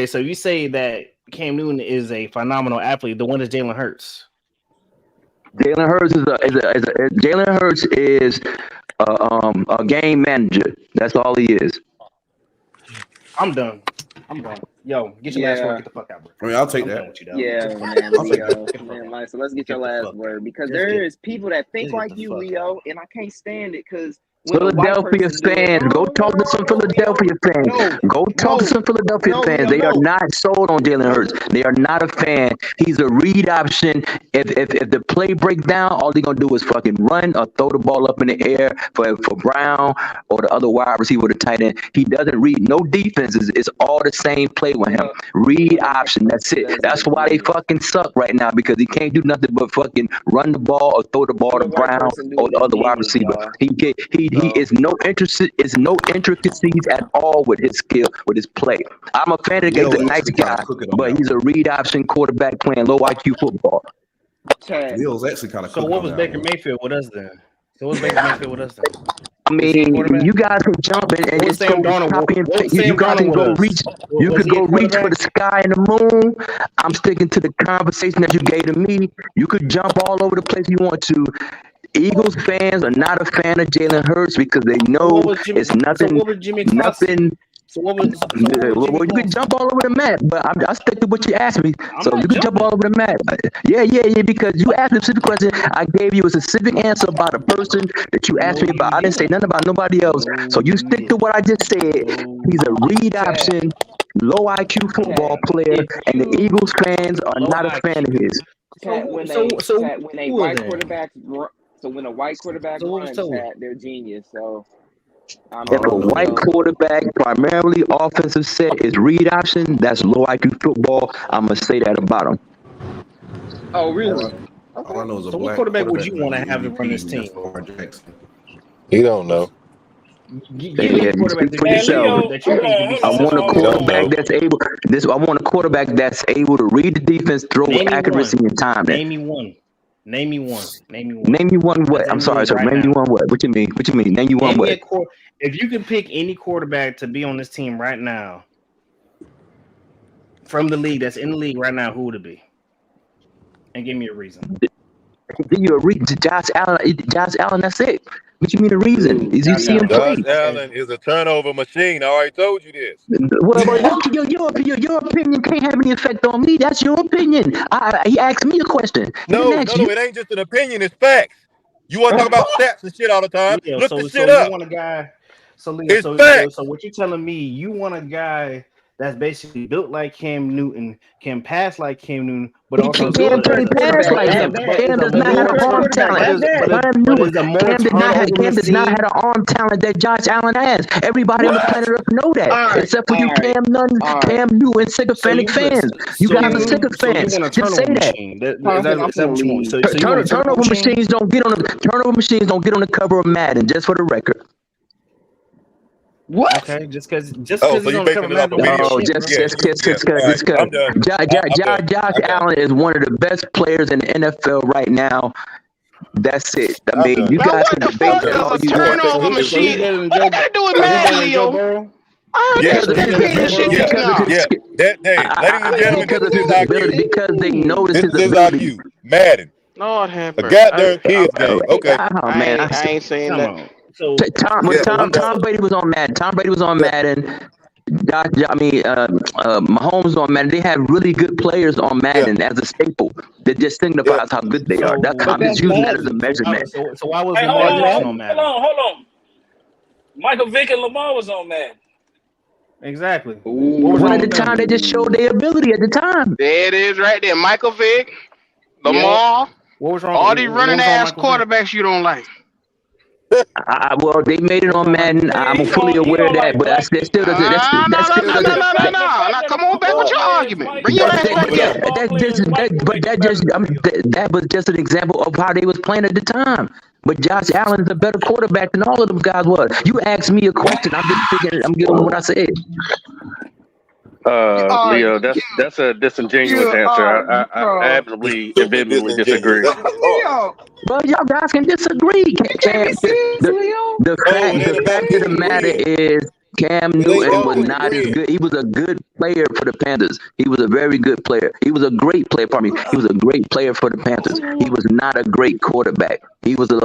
So you say that Cam Newton is a phenomenal athlete. The one is Jalen Hurts. Jalen Hurts Jalen Hurts is a game manager. That's all he is. I'm done. Yo, get your last word. Get the fuck out, bro. I mean, I'll take I'm that. done with you, dog. Yeah, man, Leo. Man, like, so let's get your last word because there is people that think like you, Leo, and I can't stand it because Philadelphia fans, go talk to some Philadelphia fans. Go talk to some Philadelphia fans. They are not sold on Jalen Hurts. They are not a fan. He's a read option. If the play breaks down, all they're gonna do is fucking run or throw the ball up in the air for Brown or the other wide receiver, the tight end. He doesn't read no defenses. It's all the same play with him. Read option. That's it. That's why they fucking suck right now because he can't do nothing but fucking run the ball or throw the ball to Brown or the other wide receiver. He He is no intricacies at all with his skill, with his play. I'm a fan of the guy. He's a nice guy, but he's a read option quarterback playing low IQ football. Will's actually kind of. So what was Baker Mayfield with us then? I mean, you guys can jump and just go copy and paste. You guys can go reach. You could go reach for the sky and the moon. I'm sticking to the conversation that you gave to me. You could jump all over the place you want to. Eagles fans are not a fan of Jalen Hurts because they know it's nothing. So what was well, you can jump all over the map, but I stick to what you asked me. So you can jump all over the map. Yeah, because you asked me a specific question. I gave you a specific answer about a person that you asked me about. I didn't say nothing about nobody else. So you stick to what I just said. He's a read option, low IQ football player, and the Eagles fans are not a fan of his. When a white quarterback runs, they're genius. So. If a white quarterback, primarily offensive set, is read option, that's low IQ football. I'm going to say that about him. Oh, really? All I know is so what quarterback would you want to have to run this team? He don't know. I want a quarterback that's able. I want a quarterback that's able to read the defense, throw with accuracy and time. Name me one. Name me one what? I'm sorry, sir. Name me one what? What you mean? Name you one what? If you could pick any quarterback to be on this team right now from the league that's in the league right now, who would it be? And give me a reason. Give you a reason. Josh Allen. That's it. What you mean a reason? Is you see him play? Josh Allen is a turnover machine. I already told you this. Well, your opinion can't have any effect on me. That's your opinion. He asked me a question. No, it ain't just an opinion. It's facts. You want to talk about stats and shit all the time? Yeah, Look so the shit up. You want a guy. So what you telling me? You want a guy that's basically built like Cam Newton, can pass likeAm Newton, but also Cam can't pass like him. Cam does not have arm talent. Cam does not have an arm talent that Josh Allen has. Everybody on the planet Earth know that, except for you Cam Newton sycophantic fans. You guys are sycophants. Just say that. Turnover machines don't get on the cover of Madden. Just for the record. What? Okay, just because so you making it up a video? Josh Allen is one of the best players in the NFL right now. That's it. I mean, you guys can debate that all you want. Turnover machine. What that do with Madden, Leo? Because they notice his ability. Madden. Lord have mercy. A goddamn kids game. Okay. I ain't saying that. So Tom Brady was on Madden. Mahomes was on Madden. They have really good players on Madden as a staple. That just signifies how good they are. I'm just using that as a measurement. So why was Lamar Jackson on Madden? Hold on. Michael Vick and Lamar was on Madden. Exactly. One at the time, they just showed their ability at the time. There it is, right there. Michael Vick, Lamar. What was wrong? All these running ass quarterbacks you don't like. Well, they made it on Madden. I'm fully aware of that, but that still doesn't. No. Come on back with your argument. Bring your ass back here. That was just an example of how they was playing at the time. But Josh Allen is a better quarterback than all of them guys was. You asked me a question. I'm just thinking. I'm giving what I said. Leo, that's a disingenuous answer. I absolutely and vehemently disagree. Well, y'all guys can disagree. The fact of the matter is Cam Newton was not as good. He was a good player for the Panthers. He was a very good player. He was a great player. He was a great player for the Panthers. He was not a great quarterback. He was an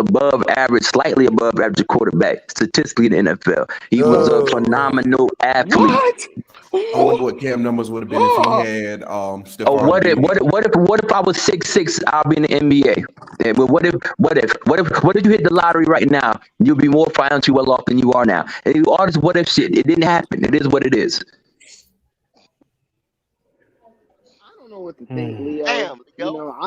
slightly above average quarterback statistically in the NFL. He was a phenomenal athlete. What? I wonder what Cam numbers would have been if he had Stephon. What if I was 6'6", I'll be in the NBA. But what if you hit the lottery right now? You'll be more financially well off than you are now. And all this what if shit, it didn't happen. It is what it is. I don't know what to think, Leo. I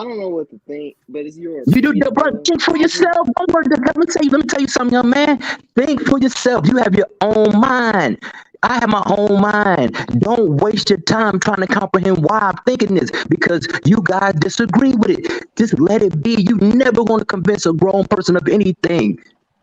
don't know what to think, but it's yours. You do, bro. Think for yourself. Let me tell you something, young man. Think for yourself. You have your own mind. I have my own mind. Don't waste your time trying to comprehend why I'm thinking this, because you guys disagree with it. Just let it be. You never going to convince a grown person of anything.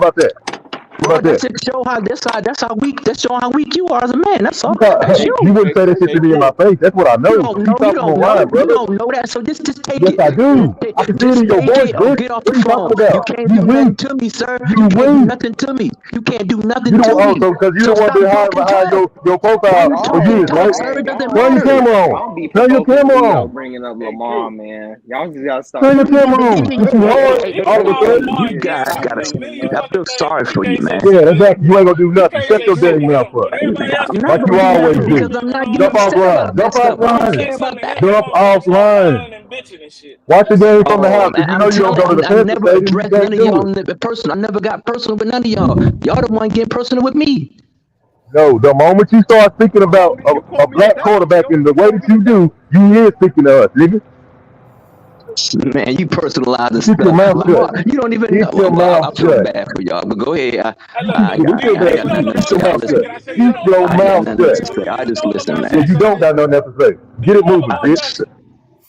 about that? How Well, about that? that's showing how weak you are as a man. That's all. You That's you. wouldn't say that shit to me in my face. That's what I know. You don't You know. You talking don't know. online, You brother. don't know that. So just take Yes, it. I do. I can see it Just in your take voice, it or bitch. get off What the are you talking phone. You about? can't You do weak. nothing to me, sir. You You can't do weak. nothing to me. You can't do nothing You to don't. Oh, me. so because you So don't want stop to hide talking behind tough. your profile Why you for talking years, Y'all, right? tough, sir? hey, It doesn't Turn your y'all, matter. camera on. y'all be Turn your provoking camera me on. out bringing up Hey, Lamar, Q. man. Y'all just gotta stop Turn your doing that. camera on. Hey, Is you hey, hard Q. You all can of a call sudden? Lamar You guys anytime gotta. and a million I fucking feel things, sorry but you for you, can't man. Yeah, exactly. You ain't gonna do You nothing. can't Shut say your shit dang to mouth him, up, but everybody else I'm can like not say you gonna do shit. always nothing do. because I'm not getting Jump off upset line. about that Jump stuff. off You gonna line. say Care something about to that. him, you Jump motherfuckers off start line. hollering and bitching and shit. Watch the That's game it. from the Oh house. man, If you I'm know you don't telling go to the I Panther never Stadium, you addressed can't none of do y'all it. in the person. I never got personal with none of y'all. Y'all the one getting personal with me. No, the moment you start speaking about You a call me a black devil, quarterback Leo. in the You way call that me a you do, devil. you is speaking to us, nigga. Man, you personalizing Keep your stuff. mouth Lamar, shut. you don't even know. Keep your I mouth feel shut. bad for y'all, but go ahead. Hey, look, We feel do bad you I for know got you. nothing to Keep Lamar your say. mouth Jackson? shut. Can I say, Keep your I got mouth nothing to shut. say. I do you just know listen, Lamar Yeah, man. you Jackson, don't got Leo? nothing to say. Do Get you it know moving, Lamar bitch. Jackson?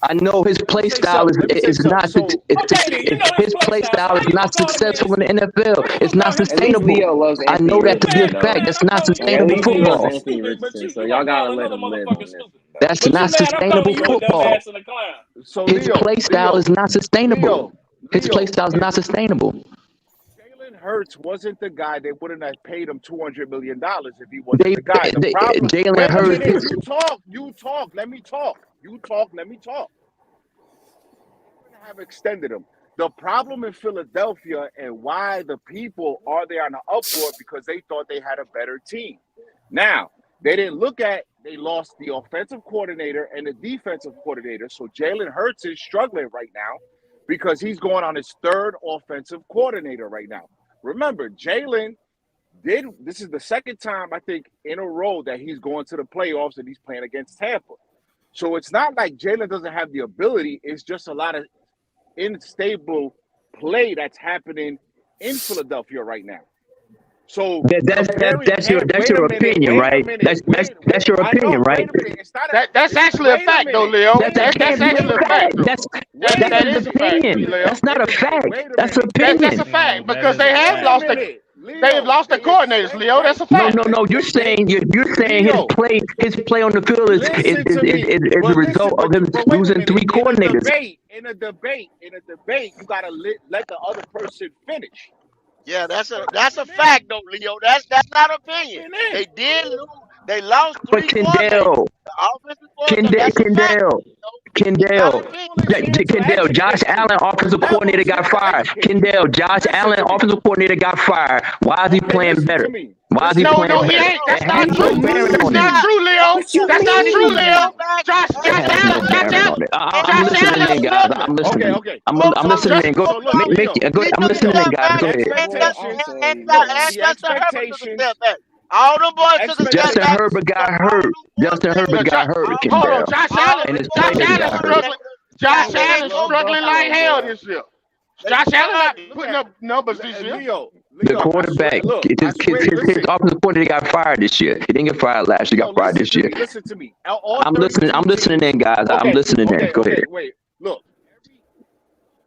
I know his Let me play say style something. Let me say is something. not So Okay, then you know his his play play style. So style how is you gonna not call the man successful in the stupid? NFL. How you It's gonna not call him At least stupid? sustainable. Leo loves I Anthony know that to be a Man, Richardson fact. though. That's I'm not calling Like you at sustainable a least he dumbass loves and football. Anthony stupid, but Richardson. So you y'all gonna call gotta let another him live motherfucker on this. stupid. That's But you not mad? I'm calling sustainable you a football. dumbass in the clown. His play style is not sustainable. His play Leo, style is not sustainable. Jalen Hurts wasn't the guy. They wouldn't have paid him $200 million if he wasn't They, the guy. The problem. Jalen Wait a Hurts. minute. You talk. You talk. Let me talk. You talk. Let me talk. Have extended him. The problem in Philadelphia and why the people are there on the uproar because they thought they had a better team. Now, they didn't look at they lost the offensive coordinator and the defensive coordinator. So Jalen Hurts is struggling right now because he's going on his third offensive coordinator right now. Remember, Jalen this is the second time I think in a row that he's going to the playoffs and he's playing against Tampa. So it's not like Jalen doesn't have the ability, it's just a lot of unstable play that's happening in Philadelphia right now. So comparing Cam, That's your opinion, right? That's your I know, opinion, right? wait a minute. It's not a, That's actually a wait a fact, though, minute, Leo. wait a That minute, That's can't be a wait actually a a minute, fact, fact. though. wait a That That's his is minute, a fact, wait a opinion. minute, Leo. That's not a fact. wait a That's minute, That's opinion. a fact That because is a they have wait a fact. lost the minute. they have Leo, lost the they coordinators, expect, Leo. That's a No, fact. no, no. You're saying Leo, his play on the field listen to me. is a But listen, result of him but wait a losing minute. three coordinators. In a debate, you gotta let the other person finish. Yeah, that's a Let him fact though, Leo. That's not opinion. finish. They did lose. They lost But three coordinators. The offensive coordinator. That's a fact. Kendall, That's not Kendall, opinion. Level is here to Kendall, Josh educate you. Allen, The offensive level coordinator, is here got to fired. educate you. Kendall, Josh Listen Allen, to me. offensive coordinator, got fired. Why is he Okay, playing listen to better? me. Why is he Listen to No, me. no, playing he better? ain't. It That's has not Listen no to true. bearing me. That's on it. not Not. true, Leo. What you Listen That's to not true, me. That's mean? a Leo. fact. It Josh has no Allen, Josh bearing Allen, on it. I'm Josh listening Allen is in, guys. struggling. I'm listening. Okay. I'm So listening Just in. listen. Go So look, make Leo. go. he I'm took a listening Leo. in, step guys. back. Go The ahead. Well, I'll say And this. the Justin Herbert took a expectations. step back. All them The boys took a step Justin back. expectations. Herbert got But all hurt. them Justin No, Herbert coordinators, Josh, got hurt, all hold on, Kendall, Josh all Allen. and them his Josh players Allen got coordinators, hurt. struggling. they Josh Love, they Allen love coach struggling like Buffalo, hell man. this year. they Josh Allen not struggling. Look putting at up numbers this year. The Leo. I swear. quarterback, Look, I swear. his Listen. offensive coordinator got fired this year. He didn't get fired last year. He No, got fired listen this to year. me. Listen to me. All I'm listening. I'm 32 listening teams. in, guys. I'm Okay. listening in. Go ahead. Wait. Look, every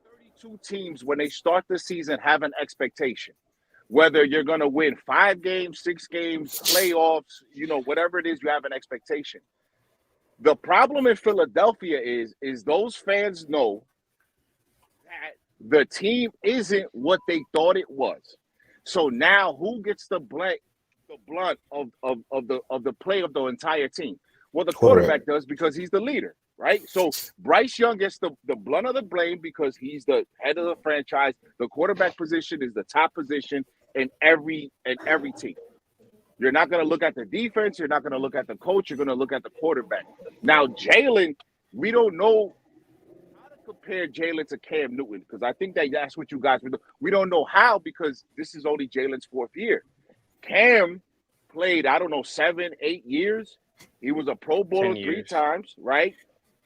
32 teams when they start the season have an expectation. Whether you're going to win 5 games, 6 games, playoffs, whatever it is, you have an expectation. The problem in Philadelphia is those fans know that the team isn't what they thought it was. So now who gets the blunt of the play of the entire team? Well, the Quarterback. quarterback does because he's the leader, right? So Bryce Young gets the blunt of the blame because he's the head of the franchise. The quarterback position is the top position in every team. You're not going to look at the defense. You're not going to look at the coach. You're going to look at the quarterback. Now, Jalen, we don't know how to compare Jalen to Cam Newton because I think that's what you guys would do. We don't know how because this is only Jalen's 4th year. Cam played, 7, 8 years. He was a Pro Bowler 3 times, right?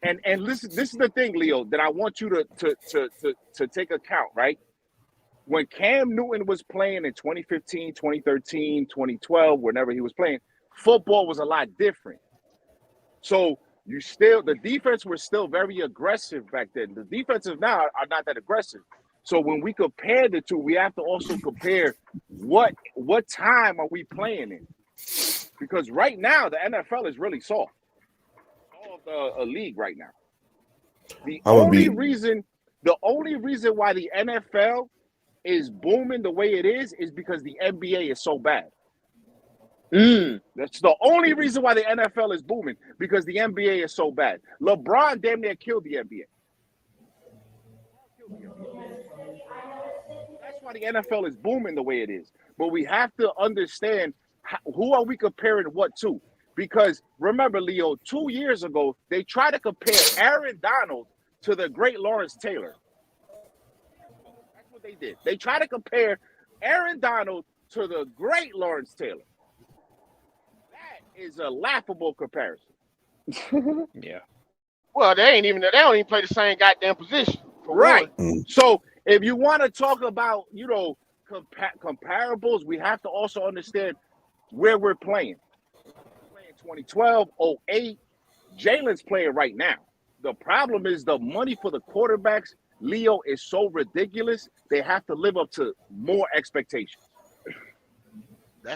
And listen, this is the thing, Leo, that I want you to take account, right? When Cam Newton was playing in 2015, 2013, 2012, whenever he was playing, football was a lot different. So the defense was still very aggressive back then. The defensive now are not that aggressive. So when we compare the two, we have to also compare what time are we playing in? Because right now the NFL is really soft. All of the league right now. The only reason why the NFL is booming the way it is because the NBA is so bad. That's the only reason why the NFL is booming because the NBA is so bad. LeBron damn near killed the NBA. That's why the NFL is booming the way it is but we have to understand who are we comparing what to. Because remember, Leo, 2 years ago, they tried to compare Aaron Donald to the great Lawrence Taylor. That's what they did. They tried to compare Aaron Donald to the great Lawrence Taylor. That is a laughable comparison. Yeah. Well, they don't even play the same goddamn position. Right. So if you want to talk about, comparables, we have to also understand where we're playing. 2012, 08, Jalen's playing right now. The problem is the money for the quarterbacks, Leo, is so ridiculous. They have to live up to more expectations.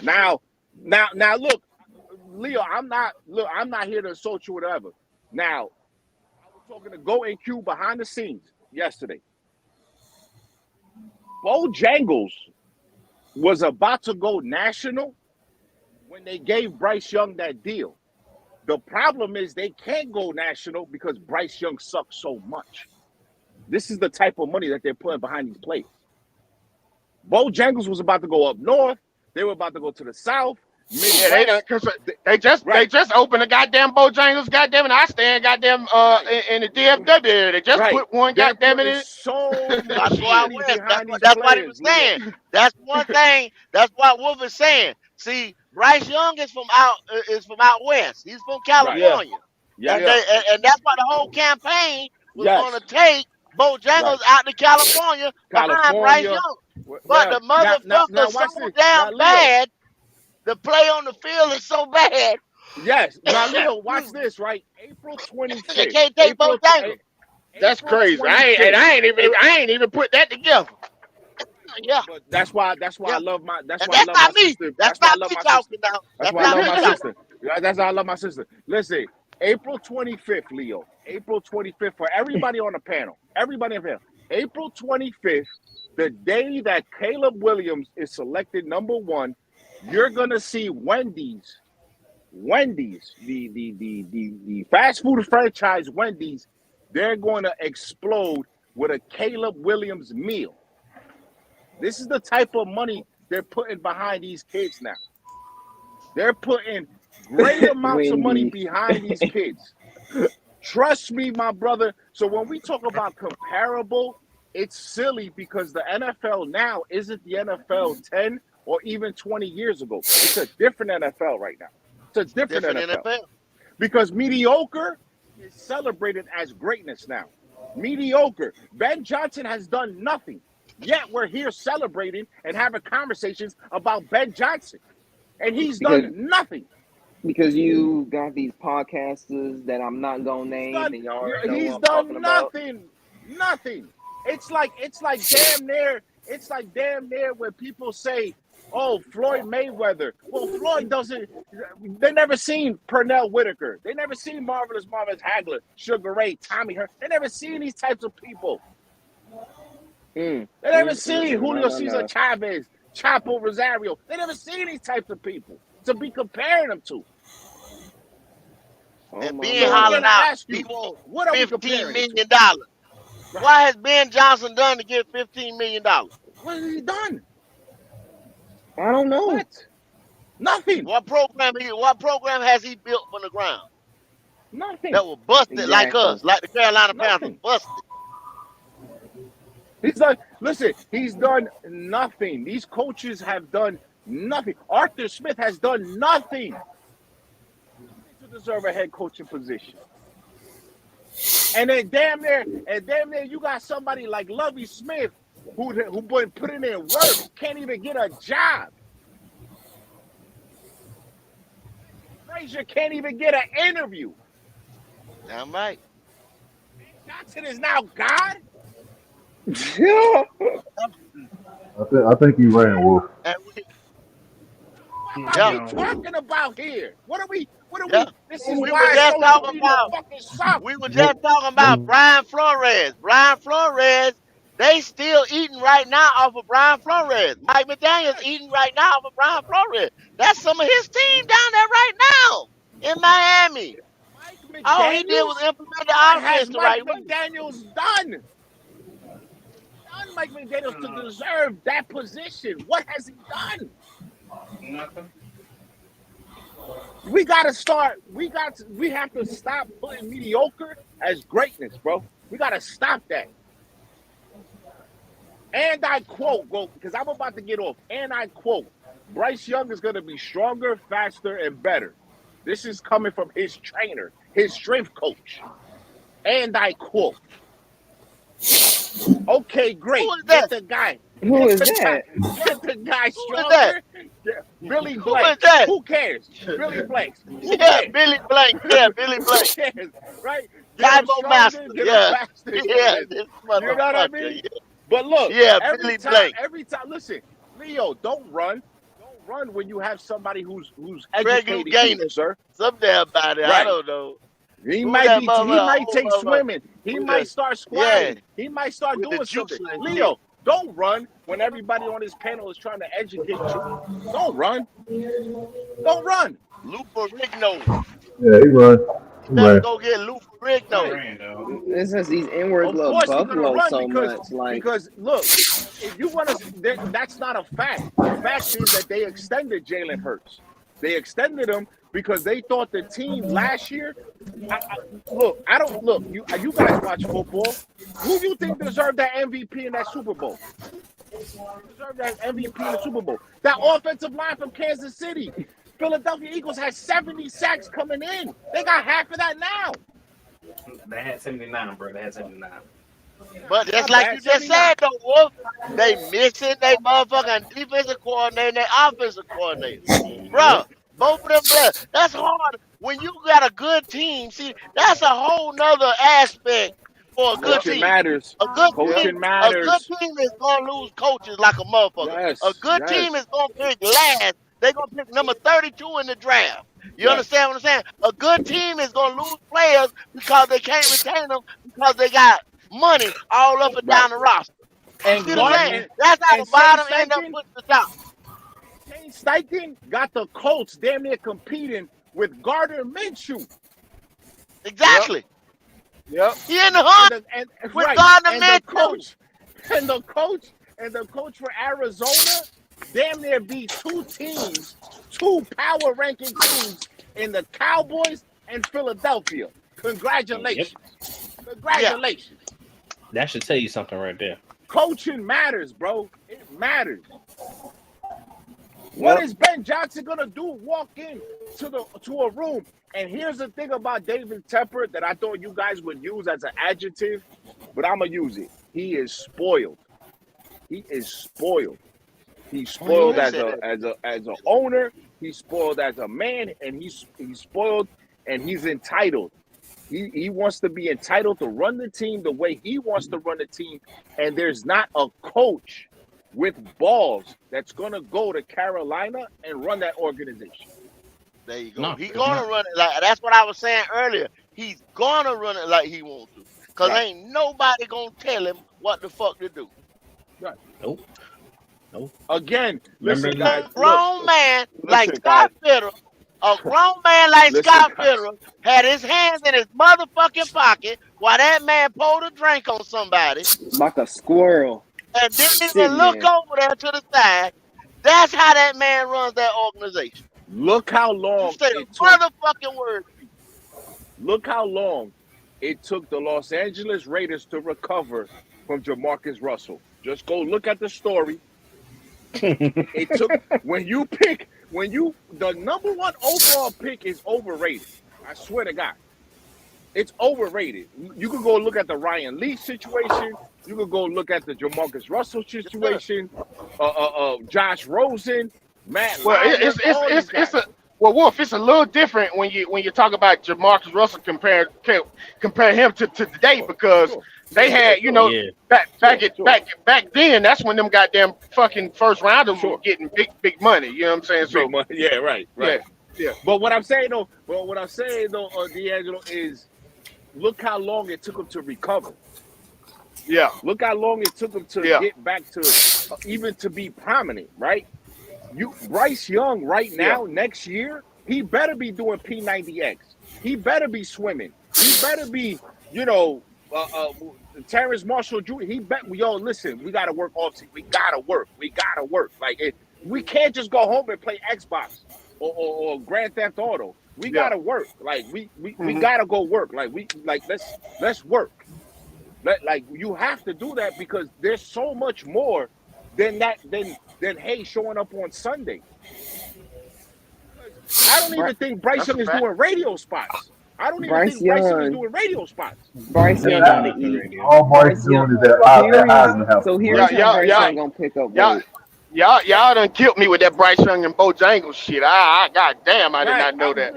Now, look, Leo, I'm not here to insult you or whatever. Now, I was talking to Go and Q behind the scenes yesterday. Bojangles was about to go national when they gave Bryce Young that deal. The problem is they can't go national because Bryce Young sucks so much. This is the type of money that they're putting behind these players. Bojangles was about to go up north. They were about to go to the south. Yeah, they just opened the goddamn Bojangles, goddamn, and I stand goddamn in the DFW area. They just put one goddamn in it. So that's what he was saying. That's one thing. That's what Wolf is saying. See, Bryce Young is from out west. He's from California. And that's why the whole campaign was going to take Bojangles out to California behind Bryce Young. But the motherfucker so damn bad. The play on the field is so bad. Yes. Now, Leo, watch this, right? April 25th. They can't take Bojangles. That's crazy. I ain't even put that together. Yeah. But that's why I love my That's not me. That's not me talking now. That's why I love my sister. That's how I love my sister. Listen, April 25th, Leo. April 25th for everybody on the panel. Everybody on the panel. April 25th, the day that Caleb Williams is selected number 1. You're gonna see Wendy's, the fast food franchise Wendy's, they're going to explode with a Caleb Williams meal. This is the type of money they're putting behind these kids now. They're putting great amounts of money behind these kids. Trust me, my brother. So when we talk about comparable, it's silly because the NFL now isn't the NFL 10 or even 20 years ago. It's a different NFL right now. It's a different NFL. Because mediocre is celebrated as greatness now. Mediocre. Ben Johnson has done nothing. Yet we're here celebrating and having conversations about Ben Johnson. And he's done nothing. Because you got these podcasters that I'm not gonna name, and y'all already know he's what I'm done nothing. Nothing. It's like damn near. It's like damn near when people say, "Oh, Floyd Mayweather." Well, Floyd doesn't. They never seen Pernell Whitaker. They never seen Marvelous Marvin Hagler, Sugar Ray, Tommy Hearns. They never seen these types of people. They never seen Julio Cesar Chavez, Chapo Rosario. They never seen these types of people to be comparing them to. And being hollering out people $15 million. Why has Ben Johnson done to get $15 million? What has he done? I don't know. What? Nothing. What program has he built from the ground? Nothing. That was busted like us, like the Carolina Panthers, busted. He's done. Listen, he's done nothing. These coaches have done nothing. Arthur Smith has done nothing to deserve a head coaching position. And then damn near, you got somebody like Lovie Smith who been putting in work, can't even get a job. Frazier can't even get an interview. Damn right. Johnson is now God. I think he ran, Wolf. What are we talking about here? What are we? This is we why were just talking about Brian Flores. Brian Flores, they still eating right now off of Brian Flores. Mike McDaniel's eating right now off of Brian Flores. That's some of his team down there right now in Miami. All he did was implement the offense the right way. McDaniel's done. done, Mike McDaniels, to deserve that position? What has he done? Nothing. We gotta start. We have to stop putting mediocre as greatness, bro. We gotta stop that. And I quote, bro, because I'm about to get off. And I quote, Bryce Young is gonna be stronger, faster, and better. This is coming from his trainer, his strength coach. And I quote. Okay, great. Get the guy. Who is that? Get the guy stronger. Billy Blank. Who cares? Billy Blank. Yeah, Billy Blank. Yeah, Billy Blank. Who cares? Right? Get him Tybo Master. get him Yeah. faster. Yeah, this You know what I motherfucker. mean? Yeah. But look, Yeah, Billy Blank. every time, listen, Leo, don't run. Don't run when you have somebody who's Craig educated Gainer. you, sir. Something about it. I Right. don't know. He Who might that be. He mother- might who take mother- swimming. He who might the- start squatting. Yeah. He might start With the doing juice something. and Leo, don't run when everybody on this panel is trying to educate you. Don't run. Don't run. Lou Ferrigno. Yeah, he run. He Better run. go get Lou Ferrigno. It's just these N-words Of love course he's gonna Buffalo run so because much. Like, because look, if you want to, that's not a fact. The fact is that they extended Jalen Hurts. They extended him because they thought the team last year. I don't look. You guys watch football. Who do you think deserved that MVP in that Super Bowl? Deserved that MVP in the Super Bowl. That offensive line from Kansas City. Philadelphia Eagles had 70 sacks coming in. They got half of that now. They had 79, bro. They had 79. But that's like you just said, though, Wolf. They missing their motherfucking defensive coordinator and their offensive coordinator. Bruh, both of them there. That's hard. When you got a good team, see, that's a whole nother aspect for a good Coaching team. matters. A good Coaching team, matters. A good team is gonna lose coaches like a motherfucker. Yes, A good yes. team is gonna pick last. They're gonna pick number 32 in the draft. You Yes. understand what I'm saying? A good team is gonna lose players because they can't retain them because they got money all up and down the roster. And See what I'm saying? and- That's how and the bottom Shane end up Steichen- pushing the top. Shane Steichen got the Colts damn near competing with Gardner Minshew. Exactly. Yep. He in the hunt And with right. Gardner and the Minshew. coach for Arizona damn near beat two power ranking teams in the Cowboys and Philadelphia. Congratulations. Congratulations. That should tell you something right there. Coaching matters, bro. It matters. What is Ben Johnson gonna do? Walk in to a room. And here's the thing about David Tepper that I thought you guys would use as an adjective, but I'm gonna use it. He is spoiled. He is spoiled. He's spoiled as a owner. He's spoiled as a man, and he's spoiled and he's entitled. He wants to be entitled to run the team the way he wants to run the team, and there's not a coach with balls that's gonna go to Carolina and run that organization. There you go. No, He's it's gonna not. run it like that's what I was saying earlier. He's gonna run it like he wants to. Cause Right. ain't nobody gonna tell him what the fuck to do. Right. Nope. Nope. Again, Remember listen, that? guys. A grown man like listen, Scott Fitterer, a grown man like Listen, Scott guys. Fitterer had his hands in his motherfucking pocket while that man poured a drink on somebody like a squirrel. and didn't even Sitting look there. over there to the side. That's how that man runs that organization. Look how You long say a it took. motherfucking word. Look how long it took the Los Angeles Raiders to recover from Jamarcus Russell. Just go look at the story. It took the number one overall pick is overrated. I swear to God. It's overrated. You can go look at the Ryan Lee situation. You can go look at the Jamarcus Russell situation. Josh Rosen, Matt. Well, Lyon, all these guys. it's a well, Wolf. It's a little different when you talk about Jamarcus Russell compare him to today because they had Yeah. back then. That's when them goddamn fucking first rounders were getting big money. You know what I'm saying? So Big money. Yeah, right. yeah. But what I'm saying though, D'Angelo, is look how long it took him to recover. Yeah. Look how long it took him to get back to even to be prominent, right? Bryce Young right now, next year, he better be doing P90X. He better be swimming. He better be, Terrence Marshall Jr. He bet me, yo, listen, we gotta work off season. We gotta work. Like we can't just go home and play Xbox or Grand Theft Auto. We gotta work. Like we gotta go work. Like let's work. Like you have to do that because there's so much more than that than hey showing up on Sunday. I don't even think Bryce Young is doing radio spots. I don't even think Bryce Young is doing radio spots. Bryce Young got to eat. All Bryce doing is that Eisenhower. So here's how Bryce Young gonna pick up weight. Y'all done killed me with that Bryce Young and Bojangles shit. I goddamn, I did not know that.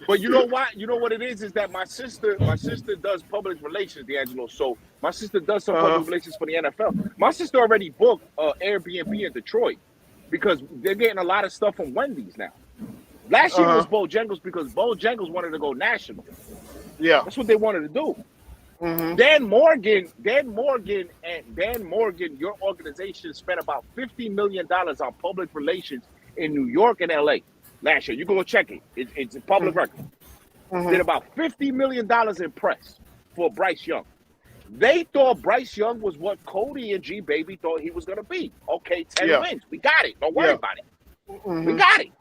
But you know what? You know what it is that my sister does public relations, D'Angelo. So my sister does some public relations for the NFL. My sister already booked Airbnb in Detroit because they're getting a lot of stuff from Wendy's now. Last year was Bojangles because Bojangles wanted to go national. Yeah, that's what they wanted to do. Mm-hmm. Dan Morgan, your organization spent about $50 million on public relations in New York and LA last year. You go check it. It's a public record. Did about $50 million in press for Bryce Young. They thought Bryce Young was what Cody and G Baby thought he was going to be. Okay, 10 wins. We got it. Don't worry about it. We got it.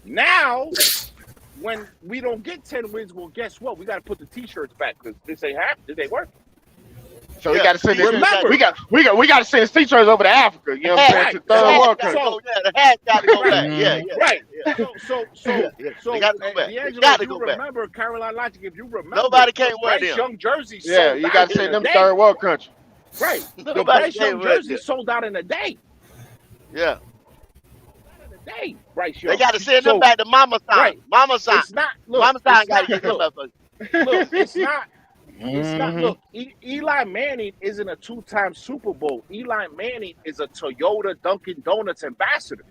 Now, when we don't get 10 wins, well, guess what? We got to put the T-shirts back because this ain't happening. This ain't working. So we got to send we got to send the T-shirts over to Africa. You know what I'm saying? To third world country. The hat got to go back. Yeah. Right. So got to go back. D'Angelo, if you remember Carolina Logic, if you remember, nobody can't wear them. Young jerseys. Yeah, you got to send them third world country. Right. The Bryce Young jersey sold out in a day. Yeah. Day, Bryce Young. They got to send them back to Mama San. Right. Mama San. It's not. Look, Mama San got to get them up. Look, it's not. It's not. Look, Eli Manning isn't a 2-time Super Bowl. Eli Manning is a Toyota Dunkin' Donuts ambassador.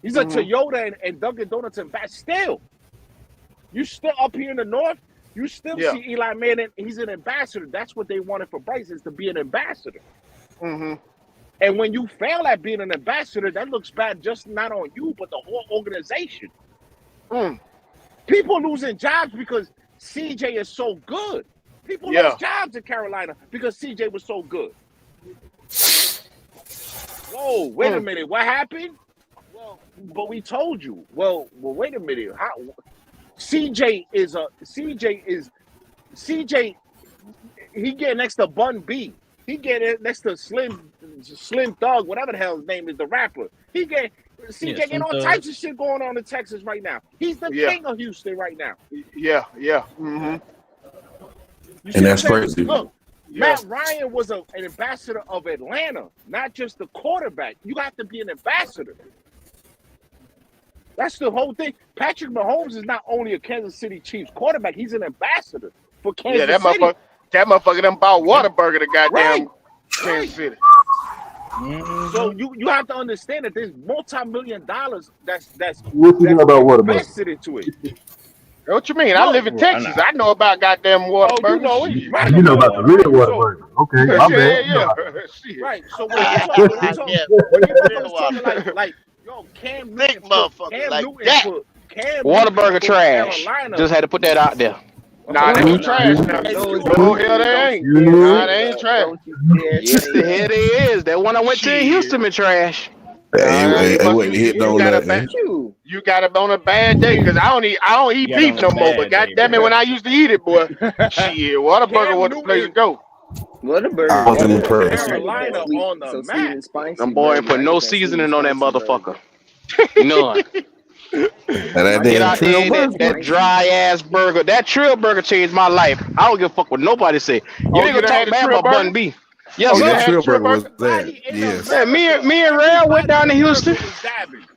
He's a Toyota and Dunkin' Donuts ambassador. Still, you still up here in the North. You still see Eli Manning. He's an ambassador. That's what they wanted for Bryce, is to be an ambassador. And when you fail at being an ambassador, that looks bad just not on you, but the whole organization. People losing jobs because CJ is so good. People lost jobs in Carolina because CJ was so good. Whoa, wait a minute. What happened? Well, but we told you. Well, wait a minute. How CJ, he get next to Bun B. He get it next to Slim Thug, whatever the hell his name is, the rapper. CJ getting all types of shit going on in Texas right now. He's the king of Houston right now. Yeah. And that's crazy. Look, Matt Ryan was an ambassador of Atlanta, not just the quarterback. You have to be an ambassador. That's the whole thing. Patrick Mahomes is not only a Kansas City Chiefs quarterback, he's an ambassador for Kansas City. That motherfucker done bought Whataburger to goddamn Kansas City. So you have to understand that there's multi-million dollars that's what you know about Whataburger? invested into it. What you mean? I live in Texas. I know about goddamn Whataburger. Oh, you know about the real Whataburger. Okay, my bad. Yeah. Right. So when you're talking like yo, Cam Newton, Whataburger trash. Just had to put that out there. Nah, they ain't trash now. Oh, hell, they ain't. Nah, they ain't trash. Yes, the hell they is. That one I went to in Houston been trash. Hey, wait, hit on that. You got it on a bad day because I don't eat beef no more. But goddamn it, when I used to eat it, boy, shit, Whataburger was the place to go. Whataburger. I wasn't impressed. Carolina on the map. Them boy ain't put no seasoning on that motherfucker. None. And Get out there, that dry ass burger. That Trill burger changed my life. I don't give a fuck what nobody say. You ain't gonna talk bad about Bun B. Yes, the Trill burger was there. Yes. Yeah, me and Rail went down to Houston.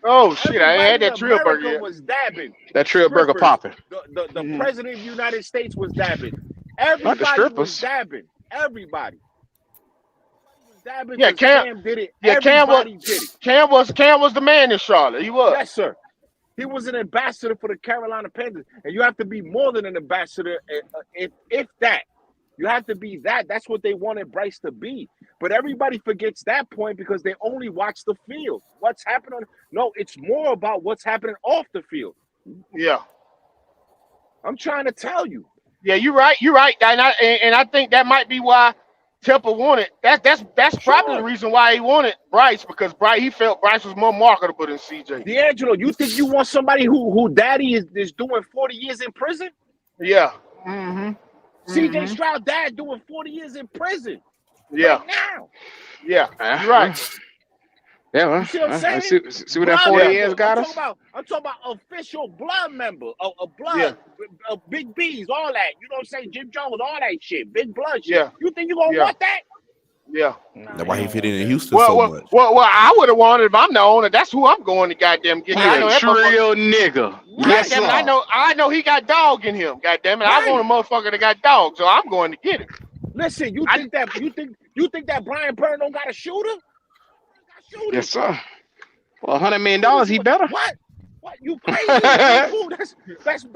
Oh shit, I ain't had that Trill burger yet. Was dabbing. That Trill burger popping. The president of the United States was dabbing. Everybody was dabbing. Everybody. Yeah, Cam did it. Yeah, Cam was the man in Charlotte. He was. Yes, sir. He was an ambassador for the Carolina Panthers, and you have to be more than an ambassador, if that. You have to be that. That's what they wanted Bryce to be. But everybody forgets that point because they only watch the field. What's happening? No, it's more about what's happening off the field. Yeah. I'm trying to tell you. Yeah, you're right. You're right. And I think that might be why Temple wanted. That's probably the reason why he wanted Bryce, because he felt Bryce was more marketable than CJ. D'Angelo, you think you want somebody who daddy is doing 40 years in prison? Yeah. CJ Stroud dad doing 40 years in prison. Yeah. Right now. Yeah. You're right. Yeah, well, You see what I'm saying? see what that 40 years got us? I'm talking about official blood member, a blood, big B's, all that. You know what I'm saying? Jim Jones, all that shit, big blood shit. Yeah. You think you gonna want that? Yeah. That's why he fit in Houston Well, so well, much. well, well, I would have wanted if I'm the owner. That's who I'm going to goddamn get. I know that Real nigga. Yes, goddamn it, sir. I know he got dog in him. Goddamn it, I want a motherfucker that got dog, so I'm going to get him. Listen, you think that Brian Burns don't got a shooter? Yes, sir. For $100 million, he better. What? You crazy? that's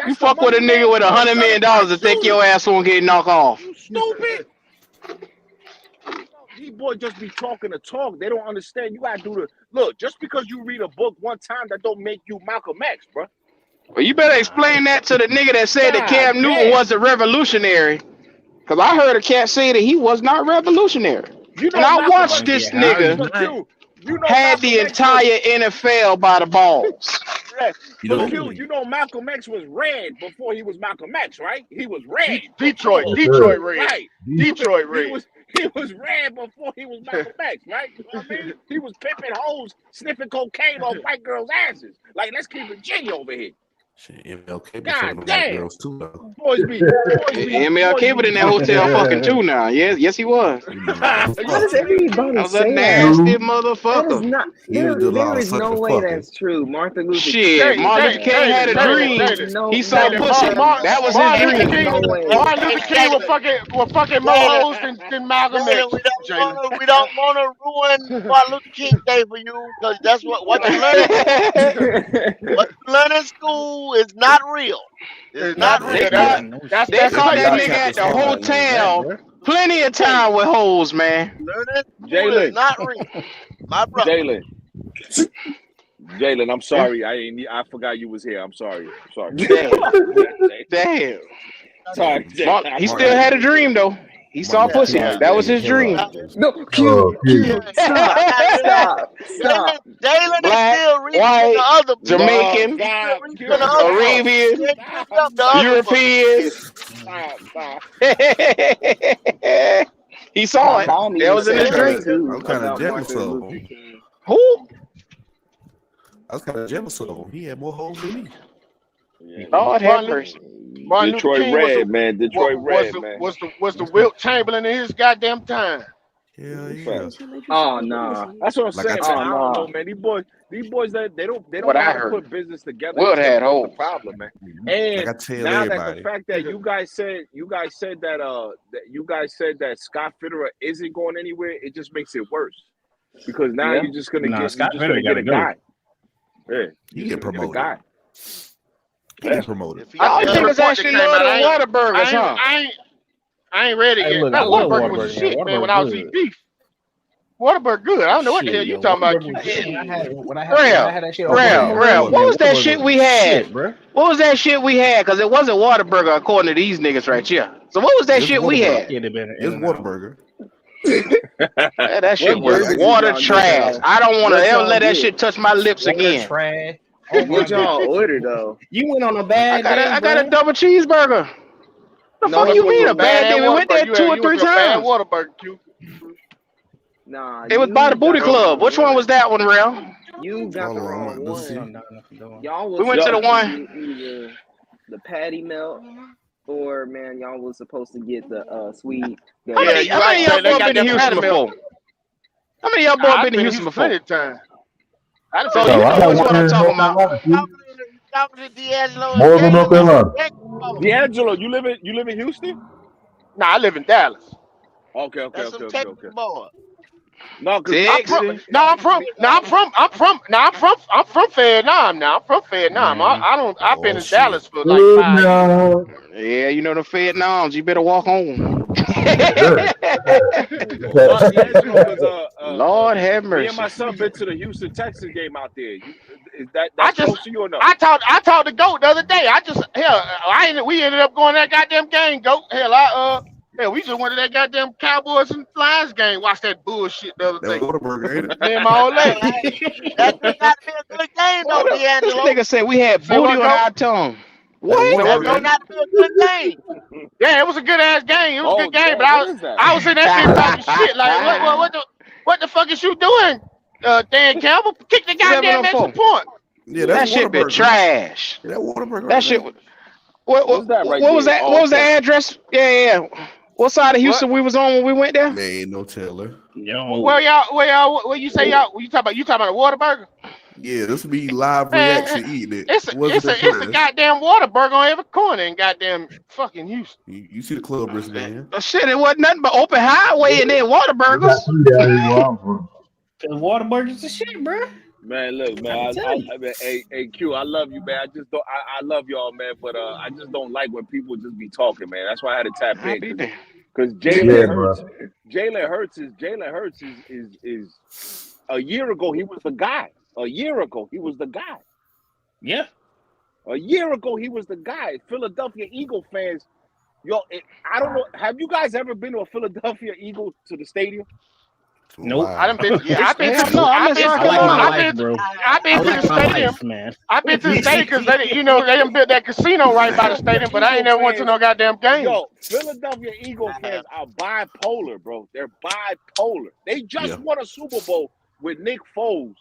You fuck with a nigga with $100 million to think your ass won't get knocked off. You stupid. These boys just be talking the talk. They don't understand. You gotta do the look. Just because you read a book one time, that don't make you Malcolm X, bro. Well, you better explain that to the nigga that said that Cam Newton wasn't revolutionary. Because I heard a cat say that he was not revolutionary. You know, and I Malcolm watched X- this Yeah, nigga you know had the Malcolm X entire NFL by the balls. You know Malcolm X was red before he was Malcolm X, right? He was red. Detroit red. Right. Detroit red. He was red before he was Malcolm X, right? You know what I mean? He was pimping hoes, sniffing cocaine off white girls' asses. Like, let's keep it G over here. Shit, MLK God damn. girls too, though. Boys be MLK was in that hotel fucking too now. Yes, he was. Why does everybody That was a say nasty that? That is motherfucker. not. There is no way that's true. Martin Luther Shit, Martin Luther King had a dream. He saw pussy. That was his dream. Martin Luther King was fucking more hoes than Malcolm X. We don't want to ruin Martin Luther King Day for you, because that's what you learn. What you learn in school is not real. It's not real. They caught that nigga at the hotel plenty of time with hoes, man. Learning school is not real. My brother. Jalen, I'm sorry. I forgot you was here. I'm sorry. Damn. Sorry. He still had a dream though. He saw pussy. That was his dream. No, Q. Stop. Jalen is Black, still reaching white, the other Jamaican, Arabian, European. He saw it. That was in his dream. I'm kind of jealous of him. Who? I was kind of jealous of him. He had more holes than me. Lord have mercy. Martin Luther King was the Wilt Chamberlain in his goddamn time. Oh no, that's what I'm saying. I I don't know, man. These boys that they don't What I know how to heard. put business together. Wilt That's had the hoes. problem, man. And Like I tell now that everybody. the fact that you guys said that Scott Fitterer isn't going anywhere, it just makes it worse. Because now Yeah. you're just gonna get Scott you're just gonna Fitterer get a gotta guy. Yeah, He you're get just gonna promoted. get a guy. He get promoted. All The niggas report actually that came love out, the Whataburgers, huh? I ain't read it Hey, yet. look, That I love Whataburger was Whataburger, shit, man. man, when I was Whataburger eating beef. Whataburger good. I don't know what the hell you talking about. When I Real. had that shit, What was that shit we had? Shit, bro. What was that shit we had? Because it wasn't Whataburger according to these niggas right here. So what was that It's shit we Whataburger. had? It's Whataburger. That shit was water trash. I don't want to ever let that shit touch my lips again. Trash. What y'all order though? You went on a bad day. I got a double cheeseburger. The fuck you mean a bad day? We went there 2 or 3 times. Whataburger, Q. Nah, It was by the Booty Club. Which one was that one, Real? You got Hold the on, wrong let's see. one. Y'all was We went to the supposed one. get either the patty melt, or man, y'all was supposed to get the sweet. The, How many of y'all boys been to Houston before? How many of y'all boys been to Houston before? Plenty of time. So you know what I'm talking about. More than North Carolina. D'Angelo, you live in Houston? Nah, I live in Dallas. Okay. boy. No, I'm from Vietnam now. I'm from Vietnam. I've been in Dallas for like 5 years. Yeah, you know the Vietnams. You better walk home. D'Angelo, Lord have me mercy. and my son been to the Houston Texas game out there. Is that I that's just close to you or no? I talked to Goat the other day. We ended up going that goddamn game, Goat. We just went to that goddamn Cowboys and Lions game. Watched that bullshit the other That day. Whataburger, ain't it? Me and my old lady. That turned out to be a good game, though, This D'Angelo. nigga said we had Say booty what, on Goat? our tongue. That What? That Whataburger, turned ain't it? out to be a good game. Yeah, it was a good ass game. It was a good game, damn, but what is that? I was in that bitch talking shit. Like, what the fuck is you doing, Dan Campbell? Kick the goddamn extra 704. point. Yeah, That that's shit been Whataburger. trash. Yeah, that Whataburger. That Right shit. there. What's that right What was there? that? Oh, What was the okay. address? Yeah. What side of Houston What? we was on when we went there? Man, ain't no telling. Yo. Where you say y'all? You talking about a Whataburger? Yeah, this would be live Man, reaction eating it. it's a Wasn't goddamn Whataburger on every corner in goddamn fucking Houston. You see the club wristband. Shit, it wasn't nothing but open highway and then Whataburgers. Cause Whataburgers the shit, bro. Man, look, man. I mean, hey, Q, I love you, man. I just don't. I love y'all, man. But I just don't like when people just be talking, man. That's why I had to tap in. Because Jalen Hurts is a year ago he was the guy. A year ago he was the guy. Yeah. A year ago he was the guy. Philadelphia Eagle fans, I don't know. Have you guys ever been to a Philadelphia Eagle to the stadium? Nope. I done been. Yeah, I've been to the stadium. Man. I've been to the stadium because they done built that casino right by the stadium, but I ain't never went to no goddamn game. Yo, Philadelphia Eagle fans are bipolar, bro. They're bipolar. They just won a Super Bowl with Nick Foles.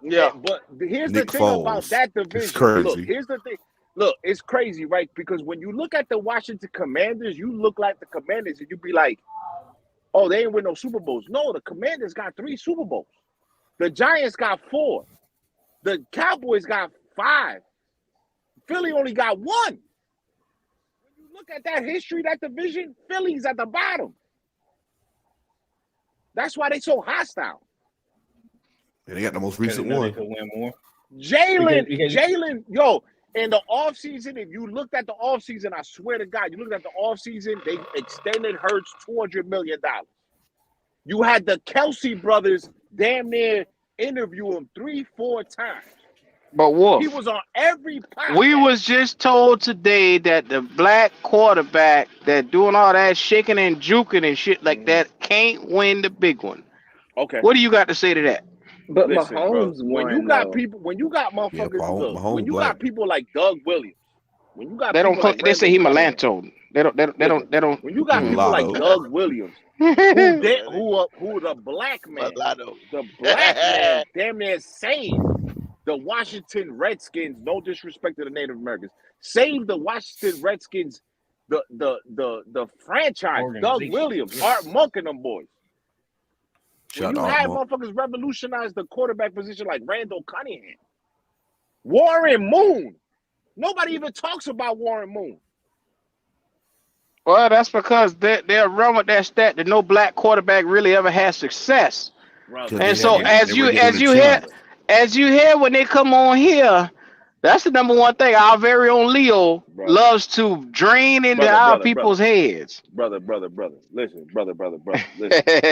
Yeah. But here's Nick the thing about Foles. that division. It's crazy. Look, here's the thing. Look, it's crazy, right? Because when you look at the Washington Commanders, you look like the Commanders and you be like, oh, they ain't win no Super Bowls. No, the Commanders got 3 Super Bowls. The Giants got 4. The Cowboys got 5. Philly only got 1. When you look at that history, that division, Philly's at the bottom. That's why they so hostile. And they got the most recent one. Jalen, yo, in the offseason, if you looked at the offseason, I swear to God, you looked at the offseason, they extended Hurts $200 million. You had the Kelsey brothers damn near interview him 3-4 times. But Wolf, He was on every podcast. we was just told today that the black quarterback that doing all that shaking and juking and shit like that can't win the big one. Okay. What do you got to say to that? But Listen, bro, Mahomes when won, you got though. people, when you got motherfuckers, look, Mahomes when you black. got people like Doug Williams, when you got They don't. people like They say he Randall Cunningham, Melanto. They don't. when you got people like Mulatto. Doug Williams, who the black man, Mulatto. the black man damn near saved the Washington Redskins. No disrespect to the Native Americans, saved the Washington Redskins, the franchise. Doug Organization. Williams, Art Monk, and them boys. Shout When you out, had Monk. motherfuckers revolutionize the quarterback position like Randall Cunningham, Warren Moon. Nobody even talks about Warren Moon. Well, that's because they're run with that stat that no black quarterback really ever had success. Brother. And so as you hear when they come on here, that's the number one thing. Our very own Leo loves to drain into our people's heads. Brother. Listen, brother. Listen.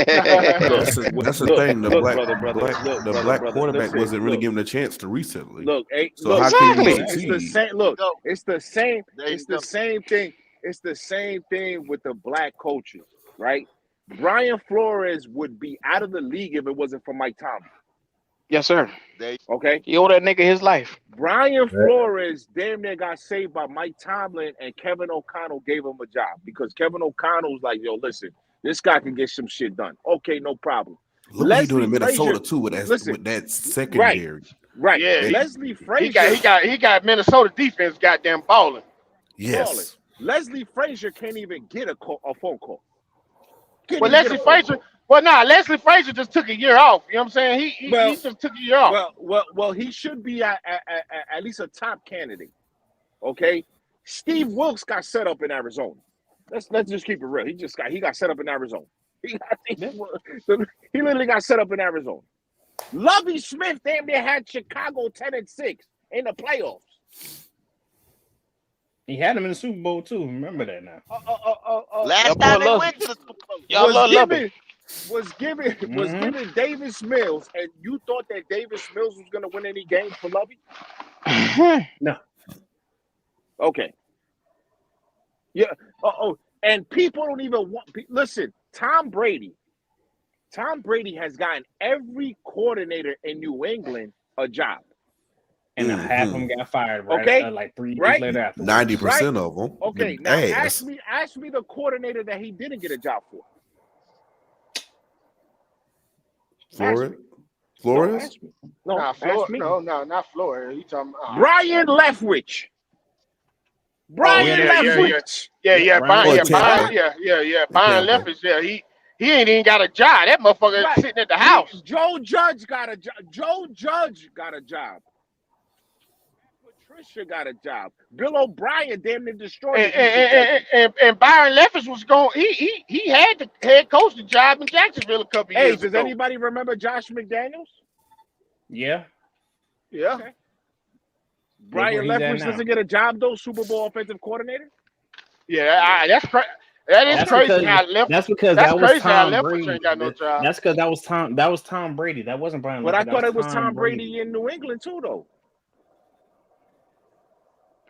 That's the thing. The black quarterback listen, wasn't really look. given a chance to recently. Look, So how can you it's succeed? the same. Look, it's the same. There you It's the go. same thing. It's the same thing with the black coaches, right? Brian Flores would be out of the league if it wasn't for Mike Tomlin. Yes, sir. Okay. He owe that nigga his life. Brian Flores damn near got saved by Mike Tomlin, and Kevin O'Connell gave him a job because Kevin O'Connell was like, yo, listen, this guy can get some shit done. Okay, no problem. Look what he doing in Leslie Minnesota Frazier- too with that listen, with that secondary. Right. Yeah, Leslie Frazier. he got Minnesota defense goddamn balling. Yes. Leslie Frazier can't even get a phone call. Well, Leslie Frazier just took a year off. You know what I'm saying? He just took a year off. Well, he should be at least a top candidate. Okay, Steve Wilkes got set up in Arizona. Let's just keep it real. He got set up in Arizona. He literally got set up in Arizona. Lovie Smith damn near had Chicago 10-6 in the playoffs. He had him in the Super Bowl too. Remember that now. Last time they went to the Super Bowl. Y'all love Lovey. was giving Davis Mills, and you thought that Davis Mills was going to win any games for Lovey? No. Okay. Yeah. And people don't even want. Listen, Tom Brady has gotten every coordinator in New England a job. And half of them got fired, right? Okay, like 3 years later after. 90% of them. Okay, now ask me the coordinator that he didn't get a job for. Flores? No, Nah, ask me. no, not Flores. You talking about Brian Leftwich. Brian Leftwich. Yeah. Brian Leftwich. Yeah, he ain't even got a job. That motherfucker sitting at the house. Joe Judge got a job. Joe Judge got a job. Patricia got a job. Bill O'Brien damn near destroyed it. And Byron Leftwich was going. He had the head coach the job in Jacksonville a couple years ago. Does anybody remember Josh McDaniels? Yeah. Yeah. Okay. Brian Leftwich doesn't get a job though. Super Bowl offensive coordinator. Yeah, that's crazy. That's crazy. That's because that was Tom Brady. Ain't got no job. That's because that was Tom Brady. That wasn't Brian. But I thought it was Tom Brady in New England too, though.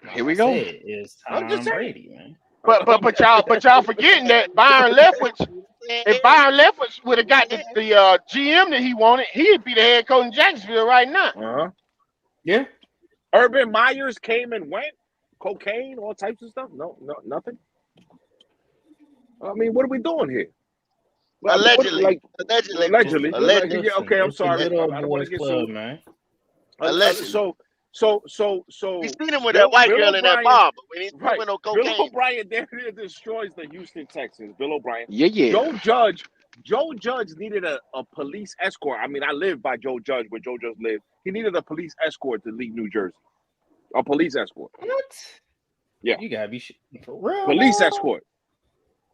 Here we go. Is Tom Brady, man. But y'all forgetting that Byron Leftwich. If Byron Leftwich would have got the GM that he wanted, he'd be the head coach in Jacksonville right now. Yeah. Urban Myers came and went. Cocaine, all types of stuff. No, nothing. I mean, what are we doing here? Allegedly. Allegedly. Yeah, okay, I'm sorry. I don't want to get sued, man. Allegedly. So he's seen him with that white girl in that bar, but when he's doing no cocaine. Bill O'Brien destroys the Houston Texans. Bill O'Brien. Yeah. Joe Judge needed a police escort. I mean, I live by Joe Judge where Joe Judge lived. He needed a police escort to leave New Jersey. A police escort. What? Yeah. You gotta be for real. Police escort.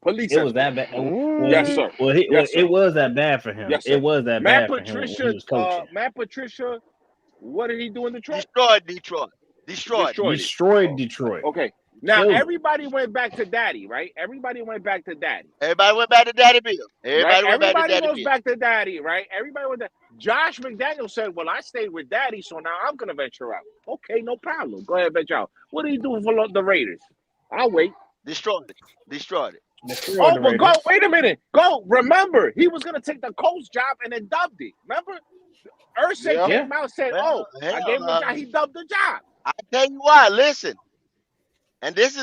It was that bad. Yes, sir. It was that bad for him. Yes, sir. It was that bad for him. Matt Patricia, what did he do in Detroit? Destroyed Detroit. Okay. Now everybody went back to Daddy, right? Everybody went back to Daddy. Everybody went back to Daddy Bill. Everybody goes back to Daddy, right? Everybody went there. Josh McDaniels said, "Well, I stayed with Daddy, so now I'm gonna venture out." Okay, no problem. Go ahead, venture out. What are you doing for the Raiders? I'll wait. Destroyed it. But go. Wait a minute. Go. Remember, he was gonna take the coach job and then dubbed it. Remember, Irsay came out and said, I gave him the job. He dubbed the job. I tell you what. Listen, and this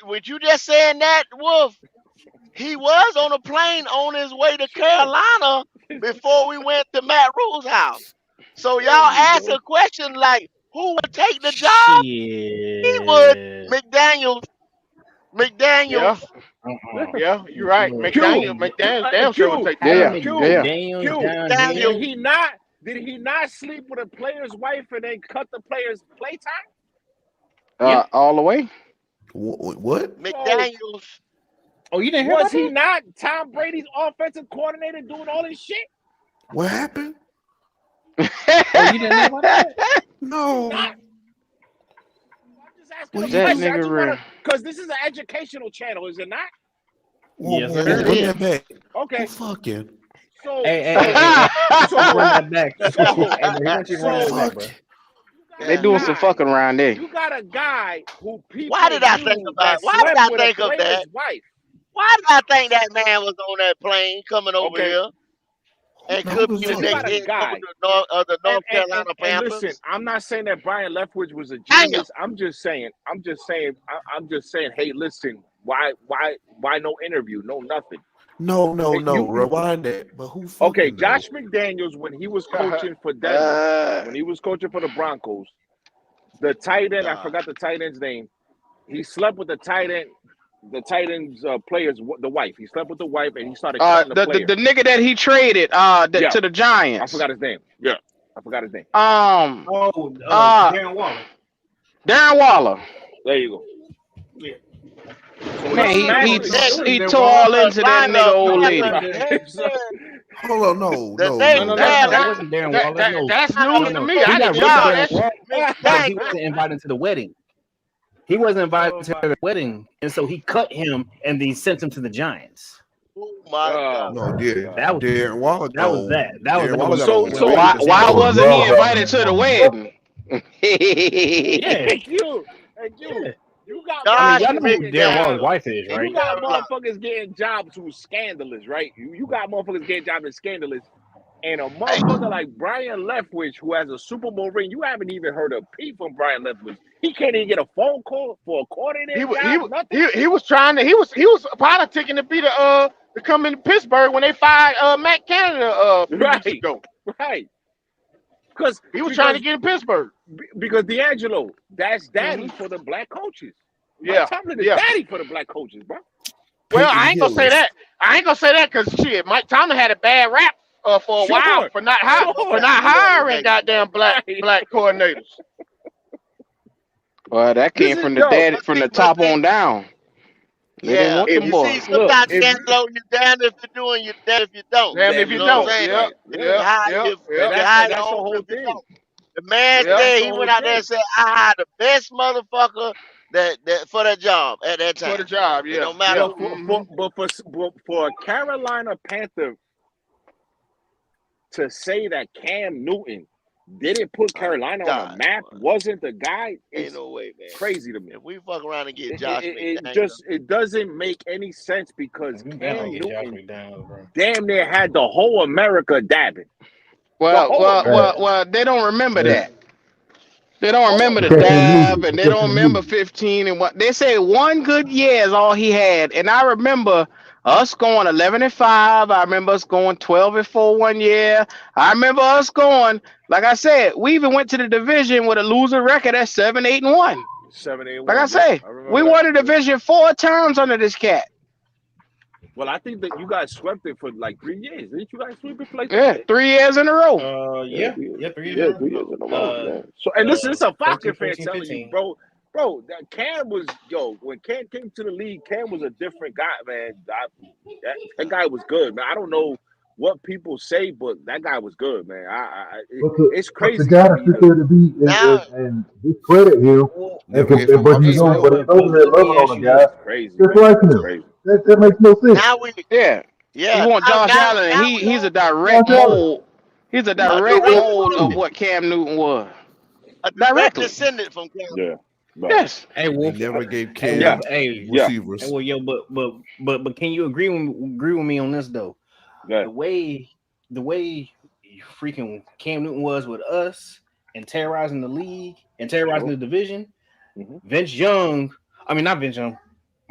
what you just saying that, Wolf. He was on a plane on his way to Carolina before we went to Matt Rule's house. So y'all ask a question like, who would take the job? He would. McDaniels. Yeah, you're right. McDaniels damn sure would take the job. Did he not sleep with a player's wife and then cut the player's playtime? All the way. What? McDaniels. Oh, you didn't hear Was he not Tom Brady's offensive coordinator doing all this shit? What happened? You didn't know about that? No. Because this is an educational channel, is it not? Yes, Run that back. Okay. Fucking. So, they doing some fucking around there. You got a guy who people. Why did I think of that? Why did I think of that? Why did I think that man was on that plane coming over here? And could be the next head coach of the North Carolina Panthers. Listen, I'm not saying that Brian Leftwich was a genius. I'm just saying. Hey, listen. Why no interview? No nothing. No. Rewind that. But who? Okay, Josh McDaniels, when he was coaching for Denver, when he was coaching for the Broncos, the tight end, I forgot the tight end's name. He slept with the tight end. The tight end's player's the wife. He slept with the wife and he started killing the player. The nigga that he traded to the Giants. I forgot his name. Yeah, I forgot his name. Darren Waller. Darren Waller. There you go. Yeah. So he tore all into that nigga old lady. Hold on, no. That wasn't Darren Waller. That's news to me. He wasn't invited to the wedding. He wasn't invited to the wedding, and so he cut him and then sent him to the Giants. Oh my God. No, That was Darren Waller that was though. that. That was Darren the Waller most. got on So went why back to why I would wasn't love he having invited that to the woman. wedding? Yeah, Hey, you, yeah. you got I mean, God y'all motherfuckers know make who getting Darren jobs. Waller's Carolina. wife is, In You right? got Carolina. motherfuckers getting jobs who's scandalous, right? You got motherfuckers getting jobs that's scandalous. And a Hey, motherfucker like Brian Leftwich, who has a Super Bowl ring, you haven't even heard a peep from Brian Leftwich. He can't even get a phone call for a coordinator job, nothing. He was trying to he was politicking to be to come into Pittsburgh when they fired Matt Canada a few weeks Right, ago. right. Because He was trying to get in Pittsburgh. because D'Angelo, that's daddy Mm-hmm. for the black coaches. Yeah, Mike Tomlin is yeah. daddy for the black coaches, bro. Well, Peyton I ain't gonna say Hillis. that. I ain't gonna say that because shit, Mike Tomlin had a bad rap for a while Sure, for not sure. hiring goddamn black coordinators. Well, that This came is from the yo. dad from the but top see, on down. They didn't yeah. want If them You boys. see, look, sometimes if D'Angelo, you're damned if you're doing, you're damned if you don't. Damn if damn you if You know you what I'm don't. don't, saying? Yep, right? If Yeah, you yep, hire yep, you, if yep, you and hire that's the your own whole people, you thing. don't. The man yep. That's said the he went whole out there thing. and said, I hired the best motherfucker that for that job at that For the time. job, It yeah, don't matter yeah. But who. for a Carolina Panther to say that Cam Newton didn't put My Carolina on God, the map, boy. wasn't the guy, Ain't it's no way, man. crazy to me. If we fuck around and get It, Josh it, it McDaniels, just it doesn't make any sense because You better not Cam get Josh Newton McDaniels, bro. damn near had the whole America dabbing. The Well, whole well, America. well, Man, well. They don't remember man. that. They don't Whole remember the Cam America. dab, and Newton. they Cam don't remember Newton. 15 and what they say. One good year is all he had, and I remember us going 11-5. I remember us going 12-4 one year. I remember us going, like I said, we even went to the division with a loser record at 7-8-1. 7-8-1. Like I Yep, say, I we remember won the that. Yep. division 4 times under this cat. Well, I think that you guys swept it for like 3 years. Didn't you guys sweep it for like 3 Yeah, years? 3 years in a row. Yeah, 3 years. yeah, 3 years Yeah, in a 3 years row. in a row, man. So, and listen, it's a 13, Falcon fan 14, telling you, 15. bro, that Cam was, when Cam came to the league, Cam was a different guy, man. That guy was good, man. I don't know what people say, but that guy was good, man. It's But the crazy guy to to me. sit there to be now, and discredit him, Well, Never gave him but a you piece of know, the but pie. it's over there let me loving on ask the you guy this. It's crazy, just man. like It's him. crazy. That makes no sense. now we, Yeah. yeah, You want Josh now Allen? we He's a on direct Josh Allen. mold. He's a a direct direct mold of descendant, what Cam Newton was. a direct Directly. descendant from Cam. Yeah, right. Yes. Hey, They Wolf. never gave Hey, Yeah, Wolf. Cam Hey, yeah. receivers. well, yo, but can you agree with me on this though? Yeah. The way freaking Cam Newton was with us and terrorizing the league and terrorizing Sure. the division. Mm-hmm. Not Vince Young.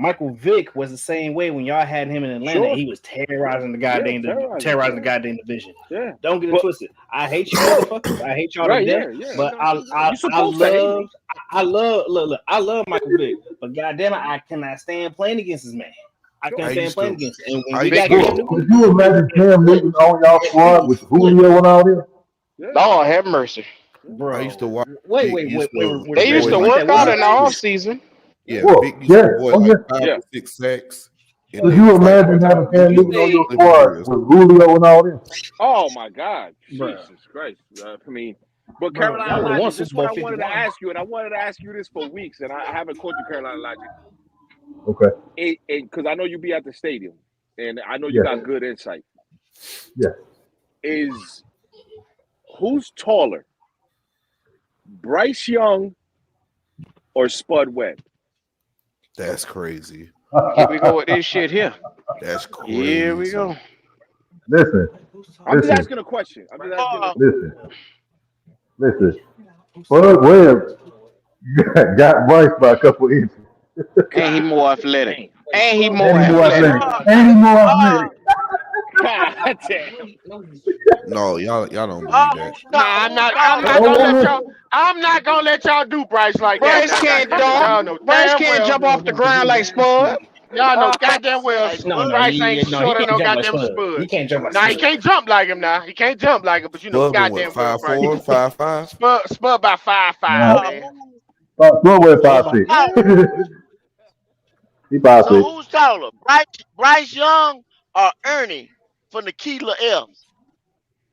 Michael Vick was the same way when y'all had him in Atlanta. Sure. He was terrorizing the Yeah, goddamn terrorizing. the goddamn division. Yeah. Don't get it But twisted. I hate you motherfuckers. I hate y'all right, to death. yeah. But No, you're supposed to hate me. I love Michael Vick. But goddamn it, I cannot stand playing against this man. I Sure. can't I stand used playing to. against him. And when I we used got to. Cam Could Newton, you imagine Cam Newton on y'all squad with Julio and all them? Yeah. Lord have mercy. I used to bro. watch. Wait, Big used to They used to avoid like work out in the off season. yeah. Well, Big used to avoid oh like yeah. 5 Yeah. to 6 sacks, and Could they you was like imagine having Did Cam you Newton on say, your flipping squad drills. with Julio and all them? Oh my God, bro? Jesus Christ! I mean, but Bro, Carolina y'all would have won Logic. This is Super what Bowl I wanted to 51. ask you, and I wanted to ask you this for weeks, and I haven't called you Carolina Logic. Okay. Because I know you be at the stadium, and I know you Yeah. got good insight. Yeah. Who's taller, Bryce Young or Spud Webb? That's crazy. Here we go with this shit here. That's crazy. Here we go. Listen. I'm just Listen. asking a question. Listen. Spud Webb got Bryce by a couple inches. And he more athletic. And he more And he more athletic. athletic. And he more athletic. God damn. No, y'all don't believe that. Nah, I'm not gonna let y'all do Bryce like Bryce that. can't Y'all know dunk. Bryce damn can't well. jump off the ground like Spud. Y'all know goddamn well. No, Bryce ain't he short of can't no jump like goddamn Spud. Spud. He can't jump like Nah, he Spud. can't jump like him now. He can't jump like him, but you know Spud been goddamn what, well Bryce. 5'4", 5'5"? Spud about 5'5", Nah. man. Spud Webb 5'6". He 5'6". So who's taller, Bryce Young or Ernie from the Keeler F's?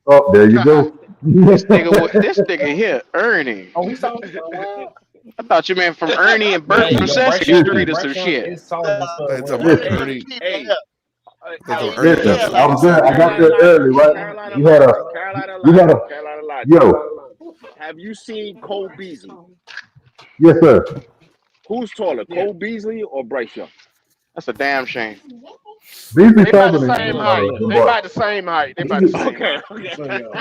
Oh, there you go. This nigga here, Ernie. Oh, he's taller than Spud. I thought you meant from Ernie and Burt from Sesame Street or some shit. Is taller than Spud Hey, Webb. talking about Ernie from the Ernie. Keeler Hey, F's. Listen, I was So there. I got there Carolina, early, right? Carolina You had Logic, a, Carolina you had Logic, a, Carolina Logic. yo, Have you seen Cole Beasley? yes, sir. Who's taller, Cole Beasley or Bryce Young? That's a damn shame. Beasley They about taller the than same height. They Bryce. about the same height. They about the same Okay, height. okay. So yo,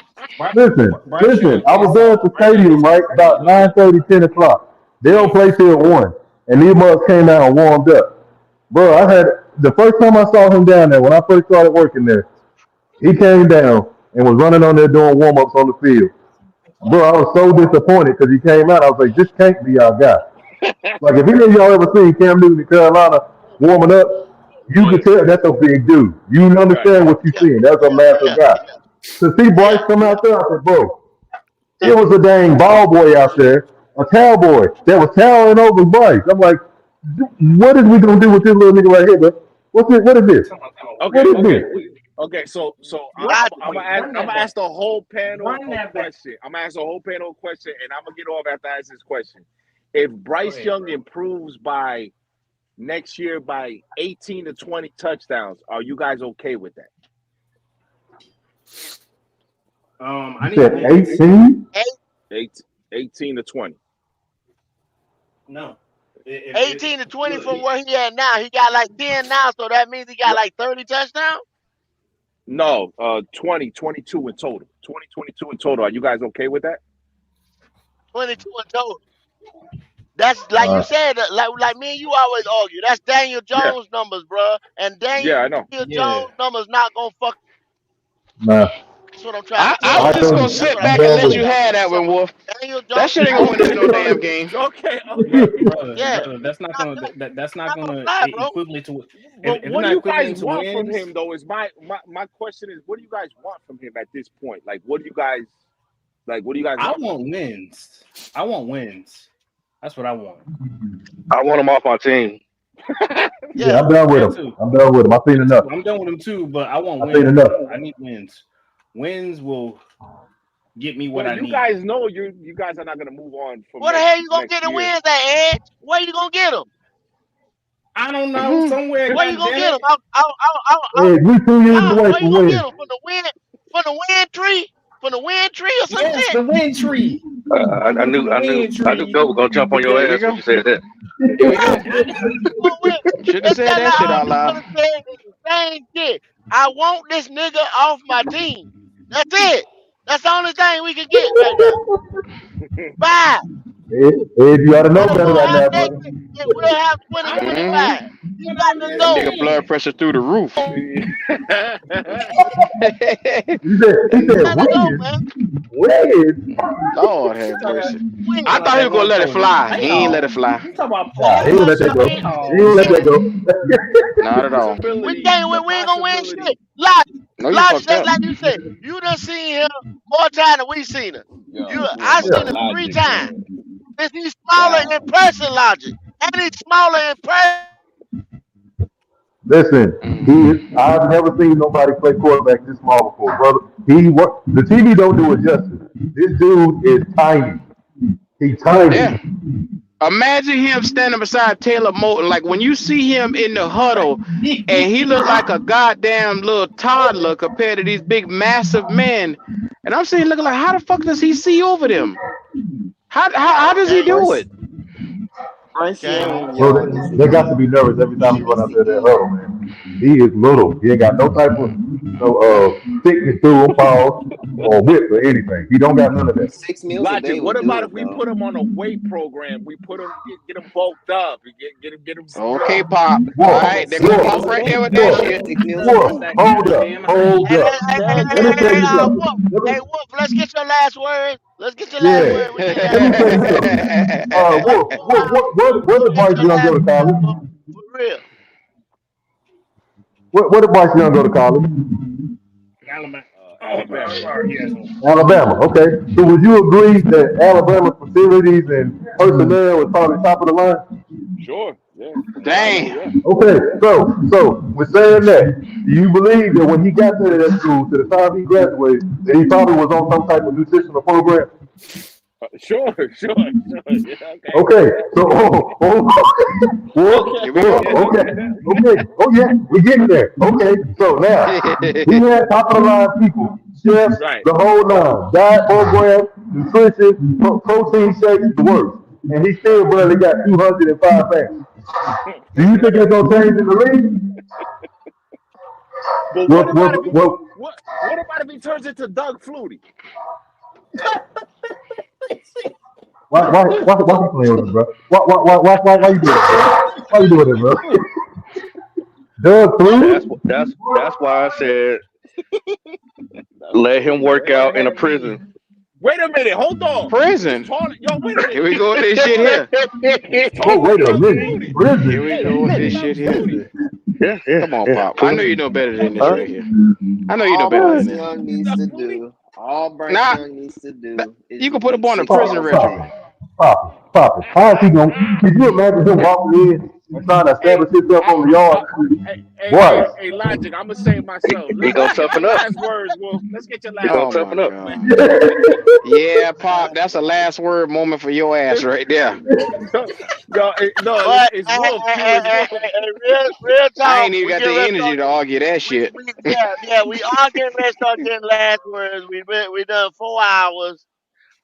Listen. I was there at the stadium, right, about 9:30, 10 o'clock. They don't play till 1. And these mugs came out and warmed up. Bro, I had, the first time I saw him down there, when I first started working there, he came down and was running on there doing warm-ups on the field. Bro, I was so disappointed because he came out. I was like, this can't be our guy. Like, if any of y'all ever seen Cam Newton in Carolina warming up, you can tell that's a big dude. You understand what you're seeing. That's a massive guy. To see Bryce come out there, I said, bro, it was a dang ball boy out there, a cowboy that was towering over Bryce. I'm like, what is we gonna do with this little nigga right here, bro? What is this? Okay. So I'm gonna ask the whole panel a question. I'm gonna ask the whole panel a question, and I'm gonna get off after I ask this question. If Bryce Young improves by next year by 18 to 20 touchdowns, are you guys okay with that? I You said 18? 18 to 20. No. 18 to 20 from where he at now. He got like 10 now, so that means he got like 30 touchdowns? No, 20, 22 in total. 20, 22 in total. Are you guys okay with that? 22 in total. That's like you said, like me and you always argue. That's Daniel Jones numbers, bro. And Daniel Jones numbers not gonna fuck. Nah. That's what I'm trying to tell I you. was just gonna sit back and let you have that one, Wolf. That shit ain't gonna win us no damn game. Okay. Brother, that's not gonna that's not gonna equivalent to. What do you guys want from him, though? Is my question is, what do you guys want from him at this point? Like, what do you guys want? I want wins. I want wins. That's what I want. I want him off my team. Yeah, I'm done with him. I've seen enough. I'm done with him too, but I want I've wins. seen enough. I need wins. Wins will get me what I need. You guys know you guys are not gonna move on from. Where the hell you gonna get the wins at, Ed? Where you gonna get them? I don't know. Somewhere. Where you gonna get them? We 2 years away Where from you gonna winning. get them? From the win tree? From the win tree or something? Yes, the win tree. I knew Doe was gonna jump on your ass when you said that. Should have said that shit out loud. Same shit. I want this nigga off my team. That's it. That's the only thing we can get right now. Bye. Ed, you ought to know better than that, brother. We'll have 2025. You got to know. Nigga blood pressure through the roof. He said win. Lord have mercy. I thought he was gonna let it fly. He ain't let it fly. He ain't let that go. Not at all. We ain't gonna win shit. Logic, just like you said. You done seen him more time than we seen him. I seen him 3 times. Since he's smaller in person, Logic. And he's smaller in person. Listen, I've never seen nobody play quarterback this small before, brother. The TV don't do it justice. This dude is tiny. He's tiny. Yeah. Imagine him standing beside Taylor Moton. Like when you see him in the huddle and he look like a goddamn little toddler compared to these big massive men. And I'm saying, looking like, how the fuck does he see over them? How does he do it? Bro, they got to be nervous every time he run out there that huddle, man. He is little. He ain't got no type of thickness to him, pause, or whip or anything. He don't got none of that. 6 meals a day. What about if we put him on a weight program? We put him, get him bulked up, get him. Okay, Pop. All right, they're gonna pop right there with that shit. Hold up. Hey, Wolf, let's get your last word. Let's get your last word. What advice you gonna go to college? For real. What advice you gonna go to college? Alabama. Okay. So would you agree that Alabama's facilities and personnel is probably top of the line? Sure. Yeah. Dang. Okay. So with saying that, do you believe that when he got to that school, to the time he graduated, that he probably was on some type of nutritional program? Sure. Yeah, Okay, so okay. okay. Oh yeah, we're getting there. Okay, so now he had top of the line people, chefs, Right. the whole nine, diet program, nutrition, protein shakes, the works, and he still barely got 205 fans. Do you think it's gonna change in the league? But What what what? what about if he turns into Doug Flutie? Why you playing with it, bro? Why you doing it? Why you doing it, bro? Doug Flutie? That's why I said let him work out in a prison. Wait a minute, hold on. Prison. Yo, wait a minute. Here we go with this shit here. Oh, wait a minute. Prison. Here we go with this shit here. Yeah. Come on, Pop. I know you know better than this right here. I know you know All better Bryce than this. Young needs to do. All Bryce Nah. Young needs to do. You can put a boy on a prison regimen. Pop it. How is he gonna? Could you imagine him walking in and trying to establish himself on the yard? Boy, Hey, Logic, I'm gonna say it myself. He gonna toughen up. Last words, Wolf. Let's get your last He gonna words. toughen up. Yeah, Pop, that's a last word moment for your ass right there. No, But it's Wolf. real talk. I ain't even we got get the ready energy to argue that shit. we are getting ready to start getting last words. We done 4 hours.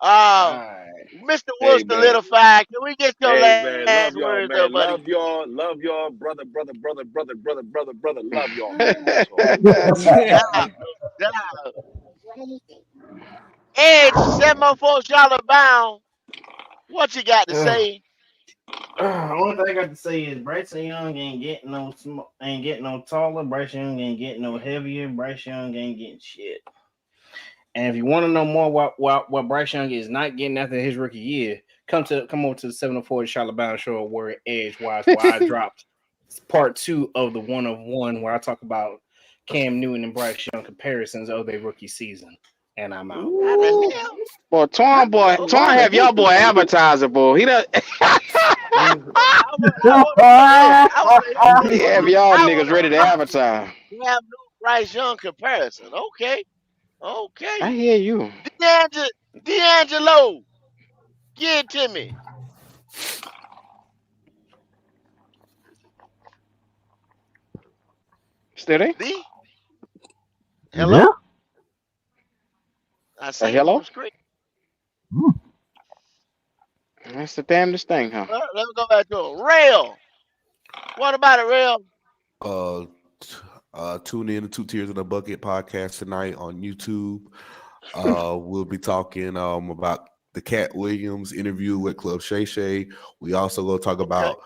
Alright. Mr. Hey, Wolf man. solidified. Can we get your Hey, man. last Love y'all, words, man. though, buddy? Love y'all. Brother. Love y'all, man. That's all. Edge, 704 Charlotte Bound. What you got to say? Only thing I got to say is Bryce Young ain't getting no taller. Bryce Young ain't getting no heavier. Bryce Young ain't getting shit. And if you want to know more what Bryce Young is not getting after his rookie year, come over to the 704 Charlotte Bound Show where Edgewise, where I dropped part 2 of the 1 of 1 where I talk about Cam Newton and Bryce Young comparisons of their rookie season. And I'm out. Boy, Twan have y'all boy advertiser, boy. He done he have y'all niggas ready to advertise. You have no Bryce Young comparison. Okay. I hear you. D'Angelo, give it to me. Still there? D? Hello? Yeah. I see hello? on the screen. That's the damnedest thing, huh? Well, let's go back to it. Rail. What about it, Rail? Tune in to Two Tears in a Bucket podcast tonight on YouTube. We'll be talking about the Cat Williams interview with Club Shay Shay. We also go talk about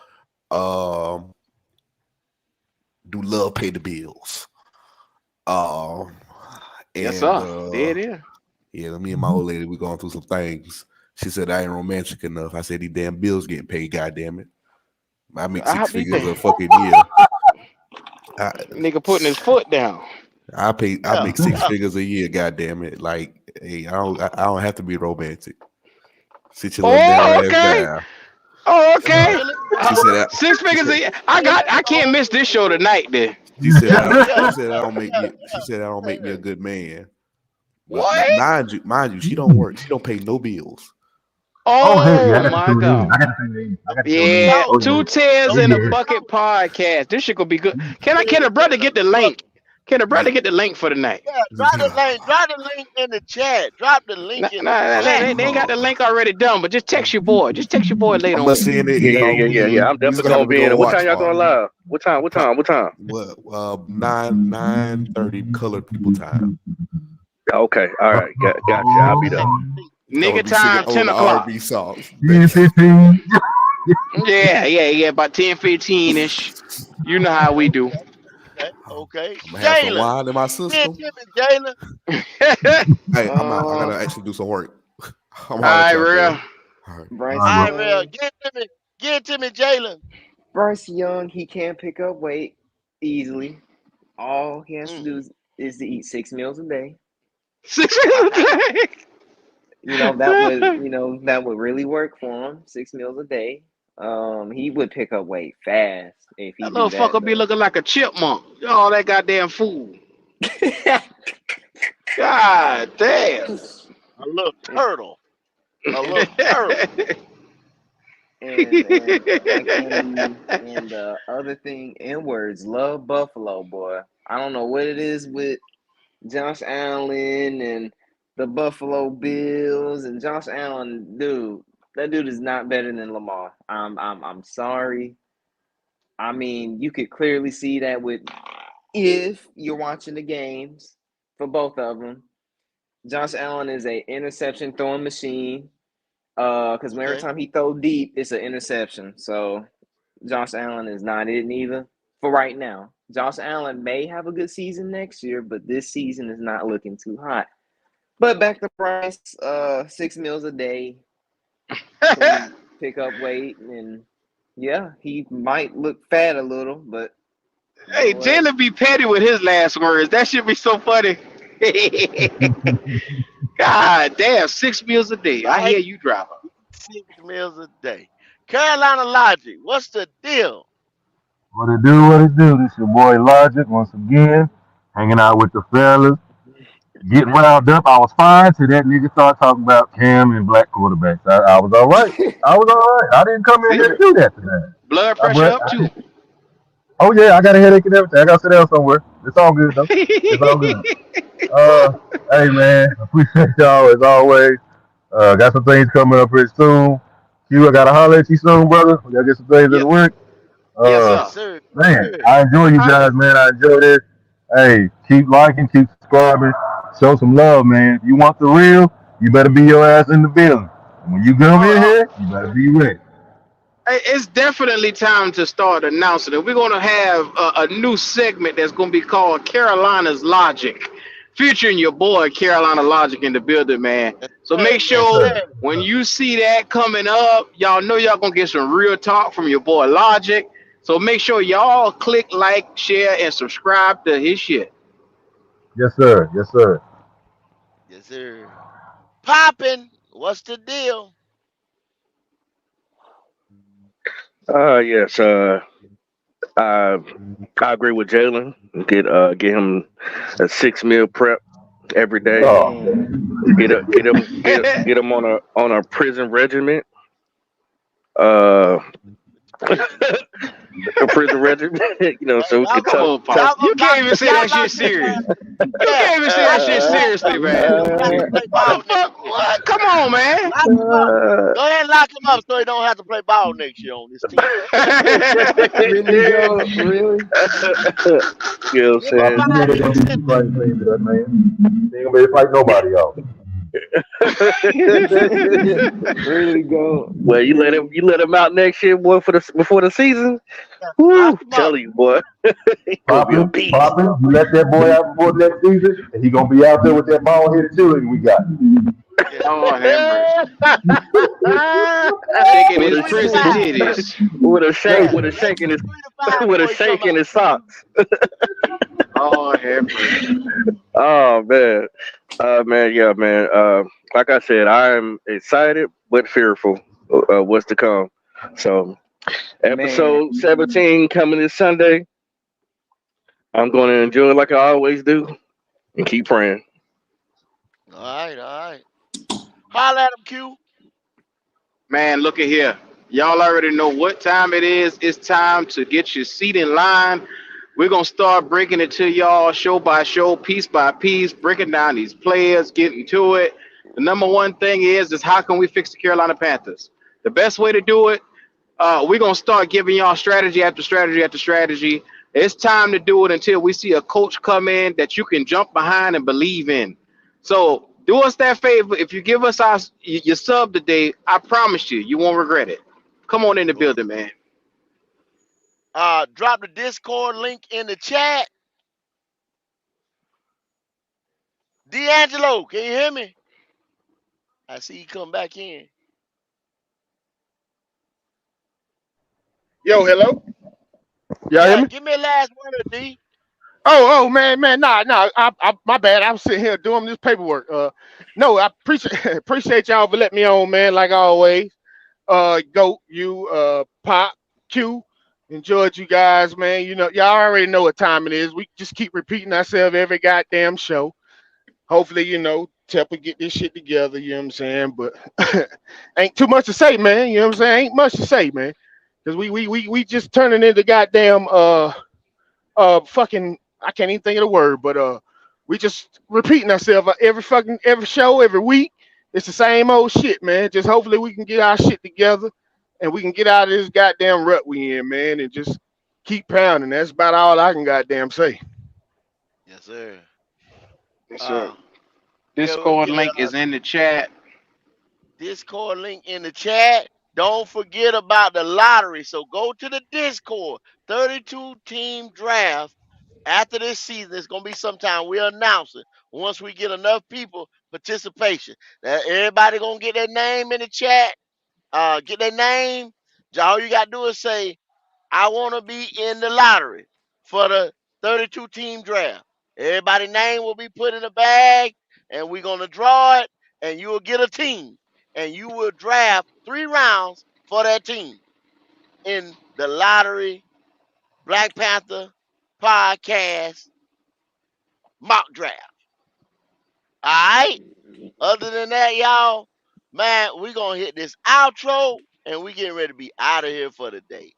do love pay the bills? Yes, sir. There it is. Yeah, me and my old lady, we going through some things. She said I ain't romantic enough. I said these damn bills getting paid, goddamn it. I make 6 figures a fucking year. Nigga putting his foot down. I make 6 figures a year, goddamn it. Like, hey, I don't have to be romantic. Sit your little damn ass down. Oh, okay. She said 6 figures a year. I can't miss this show tonight then. She said I don't make me a good man. What? Mind you, she don't work. She don't pay no bills. Oh my God. Yeah, Two Tears in a Bucket podcast. This shit gonna be good. Can a brother get the link? Can a brother get the link for the night? Yeah, drop the link in the chat. Drop the link in the chat. They ain't got the link already done, but just text your boy. Just text your boy later on. Yeah. I'm definitely gonna be in it. What time y'all going live? What time? 9:30 colored people time. Okay, all right, gotcha. I'll be there. Nigga time 10 o'clock. R&B songs. Yeah, about 10:15 ish. You know how we do. Okay. I'm gonna have some wine in my system. Jalen. Hey, I'm out. I gotta actually do some work. All right, real. Bryce All right, Young. real. Get it to me, Jalen. Bryce Young, he can't pick up weight easily. All he has to do is to eat 6 meals a day. 6 meals a day. That would really work for him. 6 meals a day. He would pick up weight fast if he. That little fucker be looking like a chipmunk. All that goddamn food. God damn. A little turtle. A little terrible. And the other thing, N-words love Buffalo, boy. I don't know what it is with Josh Allen and the Buffalo Bills and Josh Allen, dude. That dude is not better than Lamar. I'm sorry. I mean, you could clearly see that if you're watching the games for both of them. Josh Allen is a interception throwing machine. Because every time he throw deep, it's an interception. So Josh Allen is not it neither for right now. Josh Allen may have a good season next year, but this season is not looking too hot. But back to Bryce, 6 meals a day, pick up weight, and yeah, he might look fat a little, but hey, Jalen be petty with his last words. That should be so funny. God damn, 6 meals a day. I hear you, driver. 6 meals a day. Carolina Logic, what's the deal? What it do? This your boy Logic once again, hanging out with the fellas, getting wound up. I was fine till that nigga started talking about Cam and black quarterbacks. I was all right. I didn't come in here to do that today. Blood pressure up too. Oh yeah, I got a headache and everything. I got to sit down somewhere. It's all good though. It's all good. Hey man, appreciate y'all as always. Got some things coming up pretty soon. Q, I gotta holler at you soon, brother. We gotta get some things at work. Yes, sir. Man, I enjoy you guys, man. I enjoy this. Hey, keep liking, keep subscribing, show some love, man. If you want the real, you better be your ass in the building. And when you come in here, you better be ready. Hey, it's definitely time to start announcing it. We're going to have a new segment that's going to be called Carolina's Logic, featuring your boy Carolina Logic in the building, man. So make sure when you see that coming up, y'all know y'all going to get some real talk from your boy Logic. So make sure y'all click like, share, and subscribe to his shit. Yes, sir. Yes, sir. Yes, sir. Poppin', what's the deal? Yes. I agree with Jalen. Get him a 6 meal prep every day. Get him on a prison regiment. A prison regiment, so we can talk. You can't even say that shit serious. You can't even say that shit seriously, man. What? Come on, man. Go ahead and lock him up so he don't have to play ball next year on this team. Really? You know what I'm saying? He ain't gonna be able to fight nobody, y'all. Really go. Well, you let him out next year, boy, before the season. Woo, tell you, boy. Poppin', you let that boy out before next season, and he gonna be out there with that ball headed chili we got. Oh, shaking his prison titties. With a shake in his socks. Oh, hammer. Oh man. Like I said, I'm excited but fearful of what's to come. So, episode 17 coming this Sunday. I'm going to enjoy it like I always do, and keep praying. All right. Holla at him, Q. Man, look at here. Y'all already know what time it is. It's time to get your seat in line. We're going to start breaking it to y'all show by show, piece by piece, breaking down these players, getting to it. The number one thing is how can we fix the Carolina Panthers? The best way to do it, we're going to start giving y'all strategy after strategy after strategy. It's time to do it until we see a coach come in that you can jump behind and believe in. So do us that favor. If you give us your sub today, I promise you won't regret it. Come on in the building, man. Drop the Discord link in the chat. D'Angelo, can you hear me? I see you come back in. Yo, hello. Y'all hear me? Give me a last word, D. Oh, man, nah. My bad. I was sitting here doing this paperwork. No, I appreciate y'all for letting me on, man. Like always. Goat, you, Pop, Q. Enjoyed you guys, man. You know, y'all already know what time it is. We just keep repeating ourselves every goddamn show. Hopefully, Tepper get this shit together, you know what I'm saying? But ain't too much to say, man. You know what I'm saying? Ain't much to say, man. Because we just turning into goddamn fucking I can't even think of the word, but we just repeating ourselves every show, every week. It's the same old shit, man. Just hopefully we can get our shit together and we can get out of this goddamn rut we in, man, and just keep pounding. That's about all I can goddamn say. Yes, sir. Yes, sir. Uh, Discord yeah. link is in the chat. Discord link in the chat. Don't forget about the lottery. So go to the Discord. 32 team draft. After this season, it's gonna be sometime. We'll announce it once we get enough people participation. Now, everybody gonna get their name in the chat. Get their name. All you gotta do is say, I want to be in the lottery for the 32 team draft. Everybody's name will be put in a bag, and we're going to draw it, and you will get a team. And you will draft 3 rounds for that team in the lottery Black Panther podcast mock draft. All right? Other than that, y'all, man, we're going to hit this outro, and we getting ready to be out of here for the day.